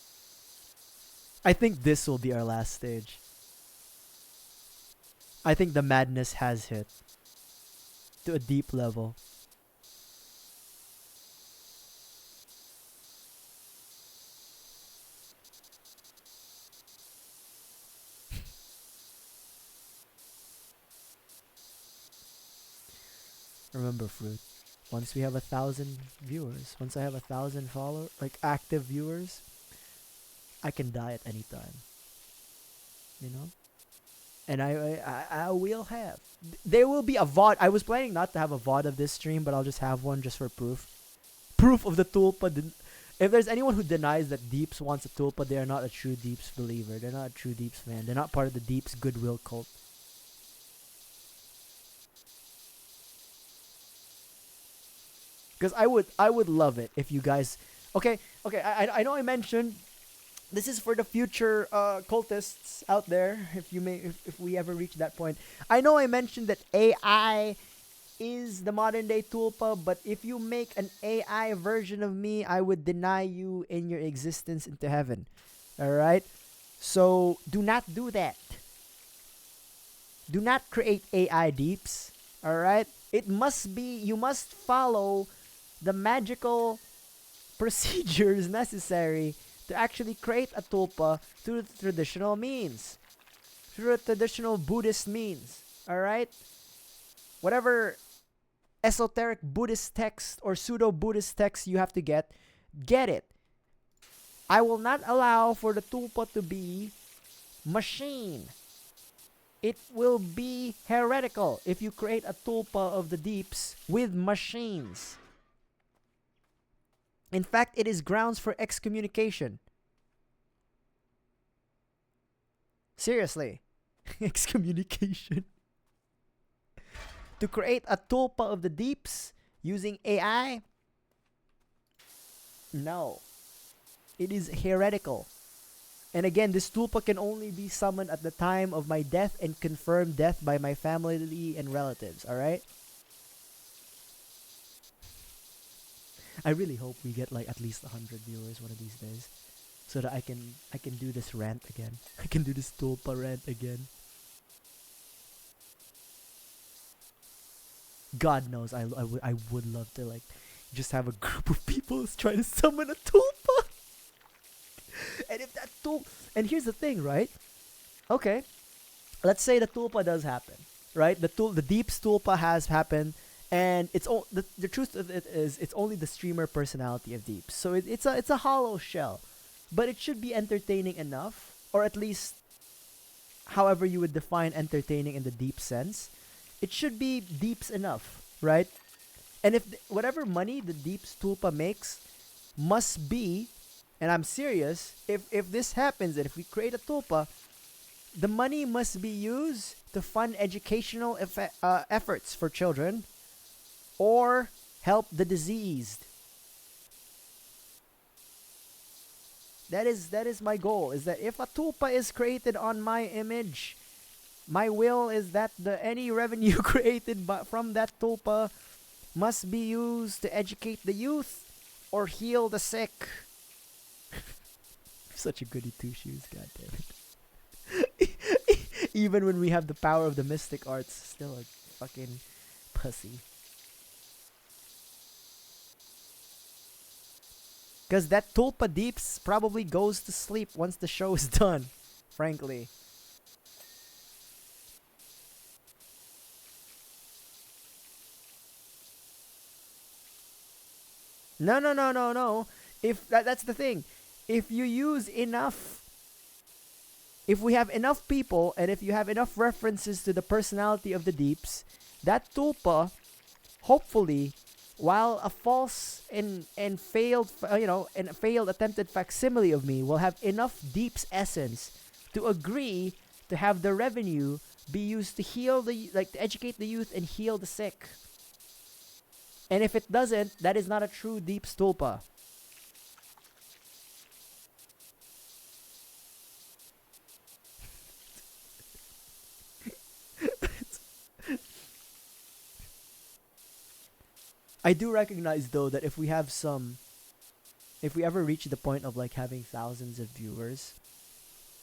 I think this will be our last stage. I think the madness has hit. to a deep level. Remember, Fruit. Once we have 1,000 viewers, once I have 1,000 follow, like active viewers, I can die at any time. You know, and I will have. There will be a VOD. I was planning not to have a VOD of this stream, but I'll just have one just for proof. Proof of the tulpa. If there's anyone who denies that Deeps wants a tulpa, they are not a true Deeps believer. They're not a true Deeps fan. They're not part of the Deeps goodwill cult. Because I would love it if you guys. Okay. I know I mentioned this is for the future cultists out there. If we ever reach that point, I know I mentioned that AI is the modern day tulpa, but if you make an AI version of me, I would deny you in your existence into heaven. All right. So do not do that. Do not create AI Deeps. All right. It must be. You must follow the magical procedures necessary to actually create a tulpa through the traditional means, through the traditional Buddhist means. All right, whatever esoteric Buddhist text or pseudo Buddhist text you have to get it. I will not allow for the tulpa to be machine. It will be heretical if you create a tulpa of the Deeps with machines. In fact, it is grounds for excommunication. Seriously. Excommunication. To create a tulpa of the Deeps using AI? No. It is heretical. And again, this tulpa can only be summoned at the time of my death and confirmed death by my family and relatives, alright? I really hope we get like at least 100 viewers one of these days, so that I can do this rant again. I can do this tulpa rant again. God knows, I would love to like just have a group of people trying to summon a tulpa. And if that and here's the thing, right? Okay, let's say the tulpa does happen, right? The Deeps tulpa has happened. And it's the truth of it is it's only the streamer personality of Deep. So it's a hollow shell, but it should be entertaining enough, or at least however you would define entertaining in the Deep sense. It should be Deeps enough, right? And if whatever money the Deeps tulpa makes must be, and I'm serious, if this happens and if we create a tulpa, the money must be used to fund educational efforts for children, or help the diseased. That is my goal, is that if a tulpa is created on my image, my will is that any revenue created from that tulpa must be used to educate the youth or heal the sick. Such a goody two shoes, goddammit. Even when we have the power of the mystic arts, still a fucking pussy. Because that tulpa Deeps probably goes to sleep once the show is done, frankly. No. If that's the thing. If you use enough, if we have enough people, and if you have enough references to the personality of the Deeps, that tulpa, hopefully, while a false and failed failed attempted facsimile of me will have enough Deep's essence to agree to have the revenue be used to heal to educate the youth and heal the sick. And if it doesn't, that is not a true Deep's tulpa. I do recognize though that if we ever reach the point of like having thousands of viewers,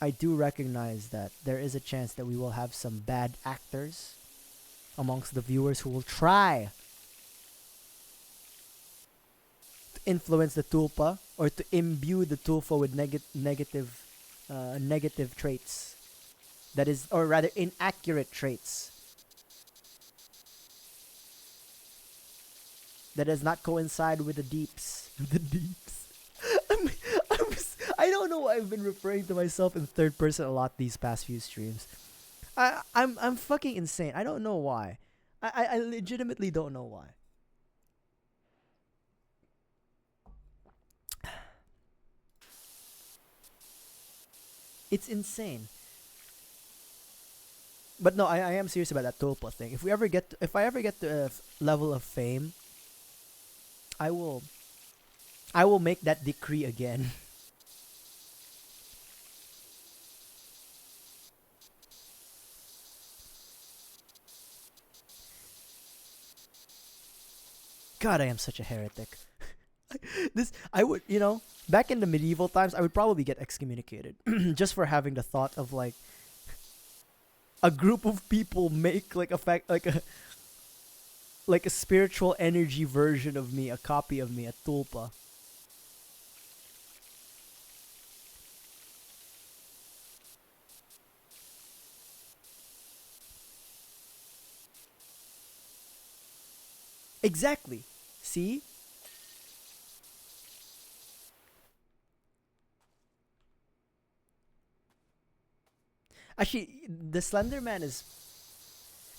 I do recognize that there is a chance that we will have some bad actors amongst the viewers who will try to influence the tulpa or to imbue the tulpa with negative traits. That is, or rather, inaccurate traits that does not coincide with the deeps. The deeps. I'm, I don't know why I've been referring to myself in third person a lot these past few streams. I'm fucking insane. I don't know why. I legitimately don't know why. It's insane. But no, I am serious about that tulpa thing. If I ever get to a level of fame, I will make that decree again. God, I am such a heretic. I would, back in the medieval times, I would probably get excommunicated just for having the thought of like a group of people make like a spiritual energy version of me, a copy of me, a tulpa. Exactly. See? Actually, the Slender Man is.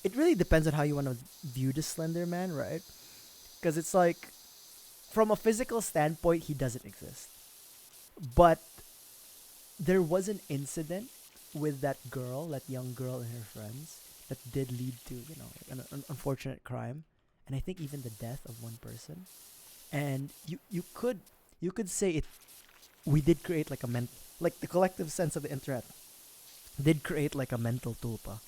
It really depends on how you want to view the Slender Man, right? Because it's like, from a physical standpoint, he doesn't exist. But there was an incident with that girl, that young girl and her friends, that did lead to, an unfortunate crime, and I think even the death of one person. And you could say it. We did create like like the collective sense of the internet did create like a mental tulpa,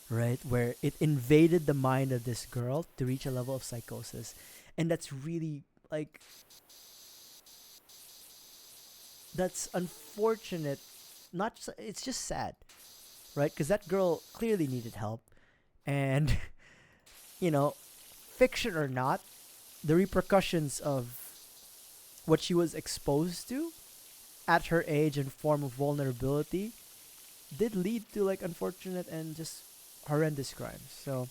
right? Where it invaded the mind of this girl to reach a level of psychosis. And that's really like, that's unfortunate. It's just sad, right? Because that girl clearly needed help. And, fiction or not, the repercussions of what she was exposed to at her age and form of vulnerability did lead to like unfortunate and just horrendous crimes. So,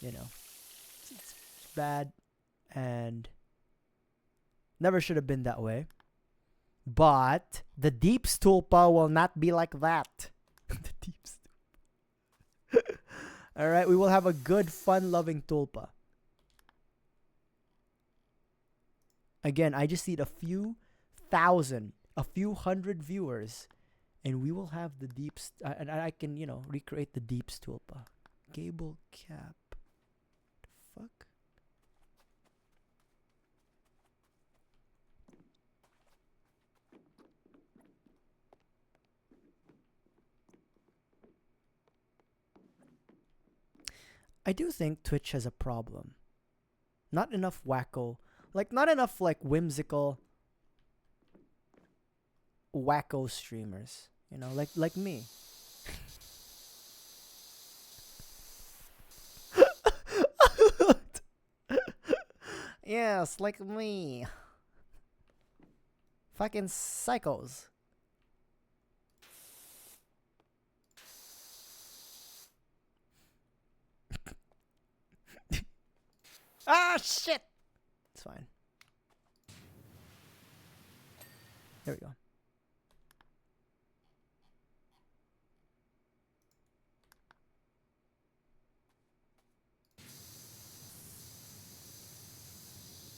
it's bad and never should have been that way. But the deep tulpa will not be like that. The deep tulpa. All right, we will have a good, fun-loving tulpa. Again, I just need a few hundred viewers, and we will have the deeps, and I can, recreate the deeps tulpa. Gable cap. The fuck? I do think Twitch has a problem. Not enough wacko, not enough whimsical wacko streamers. Like me. Yes, like me. Fucking psychos. Ah, shit! It's fine. There we go.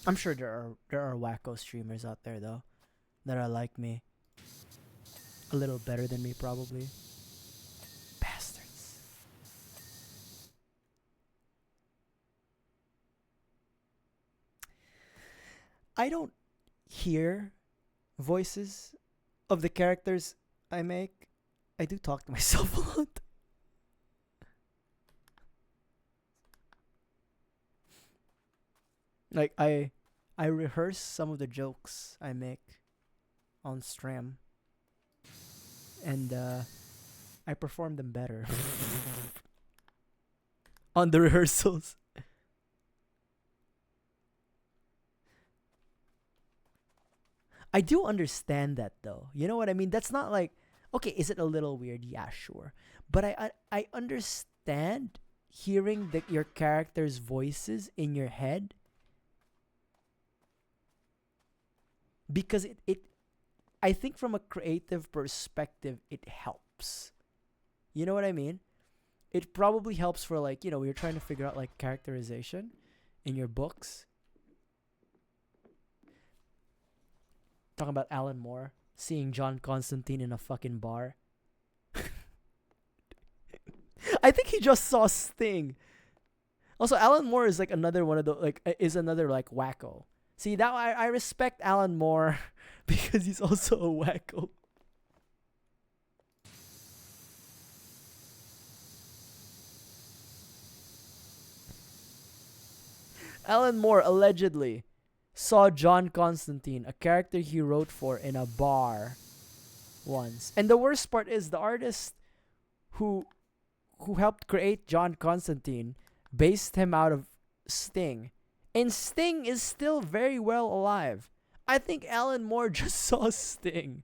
I'm sure there are wacko streamers out there though that are like me. A little better than me probably. Bastards. I don't hear voices of the characters I make. I do talk to myself a lot. Like I rehearse some of the jokes I make on stream, and I perform them better. on the rehearsals. I do understand that though. You know what I mean? That's not like, okay, is it a little weird? Yeah, sure. But I understand hearing your characters' voices in your head, because it I think from a creative perspective it helps. You know what I mean? It probably helps for, like, you're trying to figure out like characterization in your books. Talking about Alan Moore seeing John Constantine in a fucking bar. I think he just saw Sting. Also, Alan Moore is like another one of the is another like wacko. See, that I respect Alan Moore because he's also a wacko. Alan Moore allegedly saw John Constantine, a character he wrote for, in a bar once. And the worst part is the artist who helped create John Constantine based him out of Sting. And Sting is still very well alive. I think Alan Moore just saw Sting.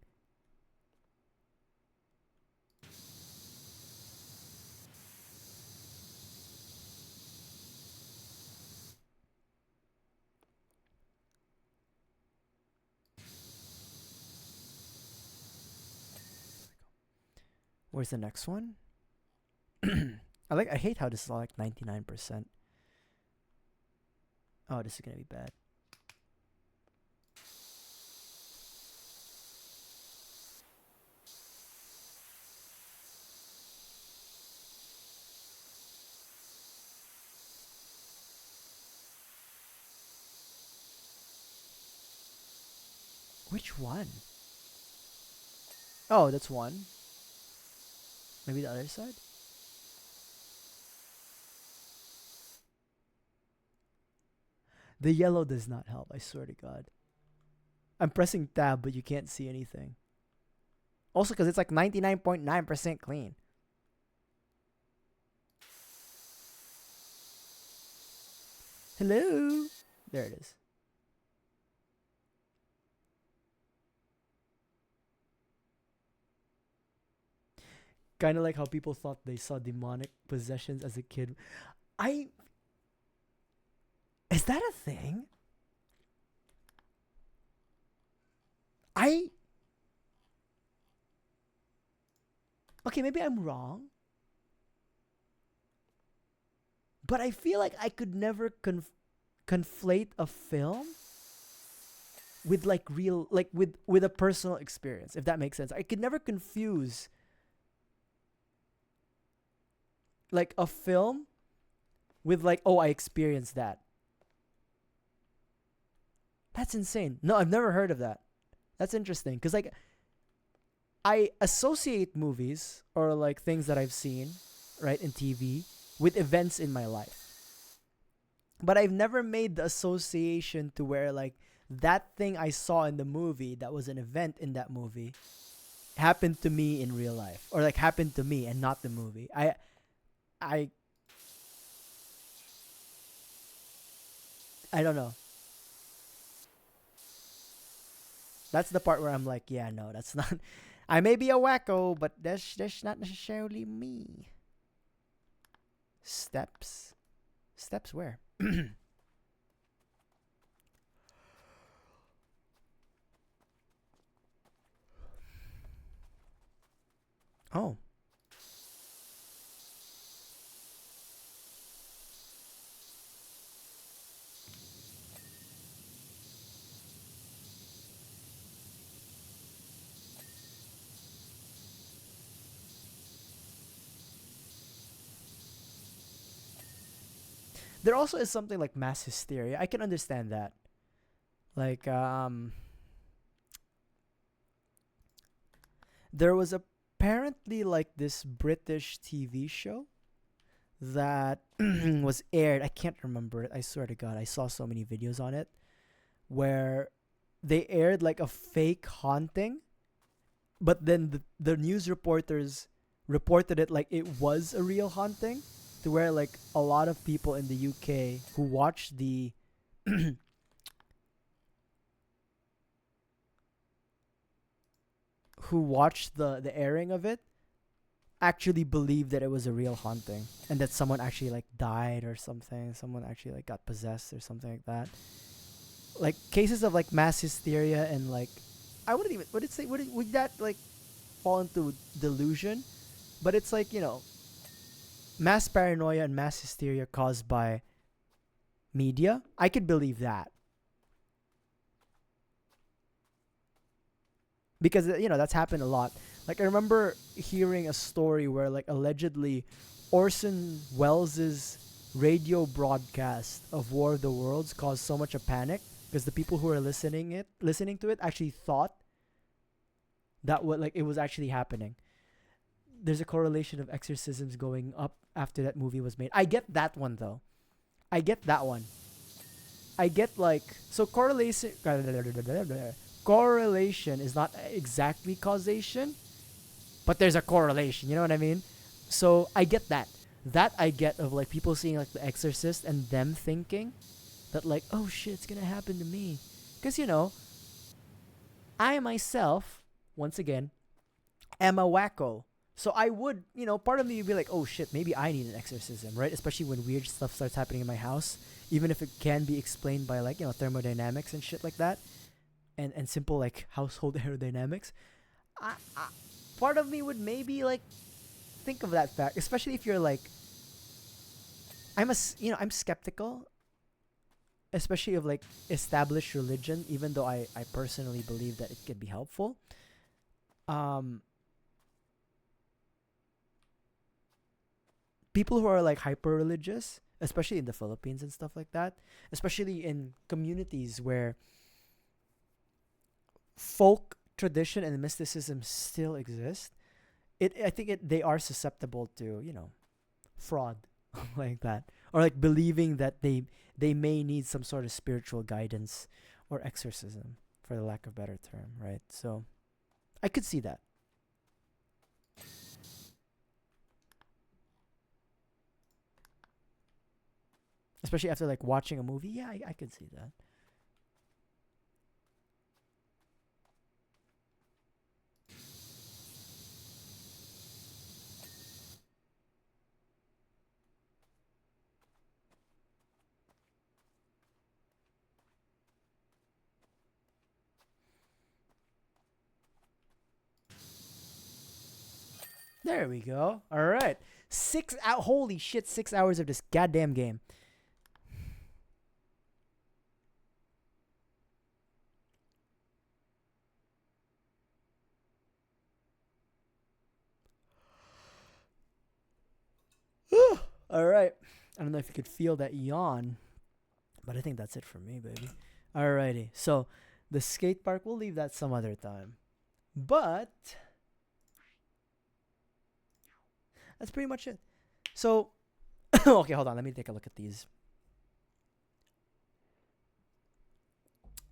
Where's the next one? I hate how this is all like 99%. Oh, this is gonna be bad. Which one? Oh, that's one. Maybe the other side? The yellow does not help, I swear to God. I'm pressing tab, but you can't see anything. Also, because it's like 99.9% clean. Hello? There it is. Kind of like how people thought they saw demonic possessions as a kid. Is that a thing? Okay, maybe I'm wrong. But I feel like I could never conflate a film with like real, like with a personal experience, if that makes sense. I could never confuse like a film with like, oh, I experienced that. That's insane. No, I've never heard of that. That's interesting, because like I associate movies or like things that I've seen, right, in TV with events in my life. But I've never made the association to where like that thing I saw in the movie that was an event in that movie happened to me in real life, or like happened to me and not the movie. I don't know. That's the part where I'm like, yeah, no, that's not. I may be a wacko, but that's not necessarily me. Steps where? Oh. There also is something like mass hysteria. I can understand that. Like, there was apparently like this British TV show that was aired. I can't remember it. I swear to God, I saw so many videos on it where they aired like a fake haunting, but then the news reporters reported it like it was a real haunting. to where like a lot of people in the UK who watch the who watched the airing of it actually believed that it was a real haunting and that someone actually like died or something, someone actually like got possessed or something like that. Like cases of like mass hysteria and like I wouldn't even would it say would that like fall into delusion? But it's like, you know, mass paranoia and mass hysteria caused by media. I could believe that. Because you know, that's happened a lot. Like I remember hearing a story where like allegedly Orson Welles's radio broadcast of War of the Worlds caused so much a panic because the people who were listening to it actually thought that what like it was actually happening. There's a correlation of exorcisms going up after that movie was made. I get that one though. I get that one. I get like so correlation is not exactly causation, but there's a correlation. You know what I mean? So I get that. That I get of like people seeing like The Exorcist and them thinking that like, oh shit, it's gonna happen to me, because you know, I myself, once again, am a wacko. So I would, you know, part of me would be like, oh shit, maybe I need an exorcism, right? Especially when weird stuff starts happening in my house, even if it can be explained by like, you know, thermodynamics and shit like that, and simple like household aerodynamics. I part of me would maybe like think of that fact, especially if you're like, you know, I'm skeptical, especially of like established religion, even though I personally believe that it could be helpful. Um, People who are like hyper religious, especially in the Philippines and stuff like that, especially in communities where folk tradition and mysticism still exist, I think they are susceptible to, you know, fraud like that, or like believing that they may need some sort of spiritual guidance or exorcism, for the lack of a better term, right? So I could see that. Especially after like watching a movie, yeah, I could see that. There we go. All right, 6 out. Holy shit, 6 hours of this goddamn game. All right. I don't know if you could feel that yawn, but I think that's it for me, baby. Alrighty. So the skate park, we'll leave that some other time. But that's pretty much it. So okay, hold on. Let me take a look at these.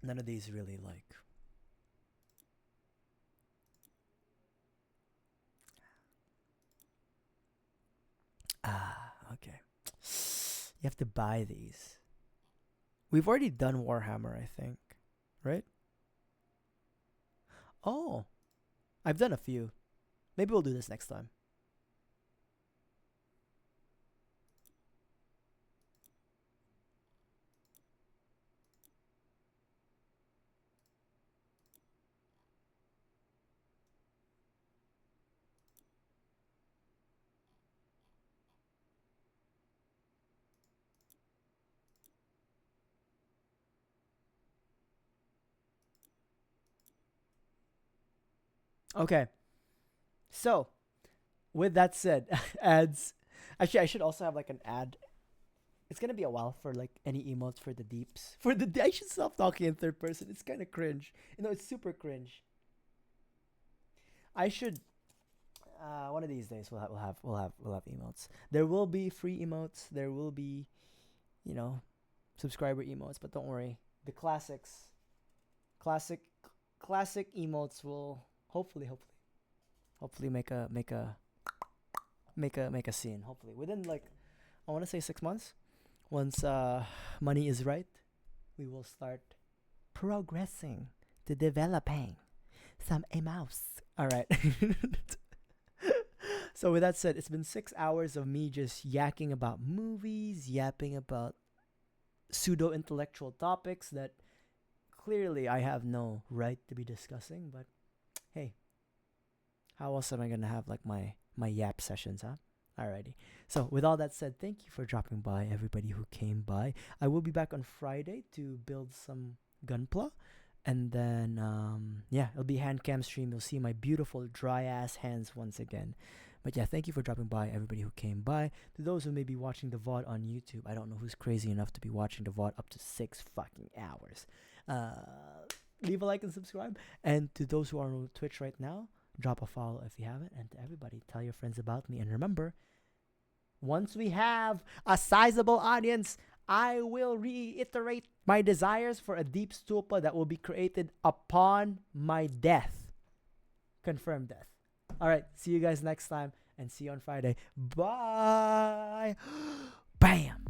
None of these really like. Okay. You have to buy these. We've already done Warhammer, I think. Right? Oh, I've done a few. Maybe we'll do this next time. Okay. So, with that said, ads. Actually, I should also have like an ad. It's gonna be a while for like any emotes for the deeps. I should stop talking in third person. It's kind of cringe. You know, it's super cringe. I should. One of these days we'll have emotes. There will be free emotes. There will be, you know, subscriber emotes. But don't worry, the classic, classic emotes will hopefully make a scene. Hopefully within like I want to say 6 months. Once money is right, we will start progressing to developing some a mouse. All right. So with that said, it's been 6 hours of me just yakking about movies, yapping about pseudo intellectual topics that clearly I have no right to be discussing. But hey, how else am I gonna have like my yap sessions, huh? Alrighty. So with all that said, thank you for dropping by, everybody who came by. I will be back on Friday to build some gunpla. And then yeah, it'll be hand cam stream. You'll see my beautiful dry ass hands once again. But yeah, thank you for dropping by, everybody who came by. To those who may be watching the VOD on YouTube, I don't know who's crazy enough to be watching the VOD up to 6 fucking hours. Leave a like and subscribe. And to those who are on Twitch right now, drop a follow if you haven't. And to everybody, tell your friends about me. And remember, once we have a sizable audience, I will reiterate my desires for a deep stupa that will be created upon my death. Confirmed death. All right, see you guys next time and see you on Friday. Bye. Bam.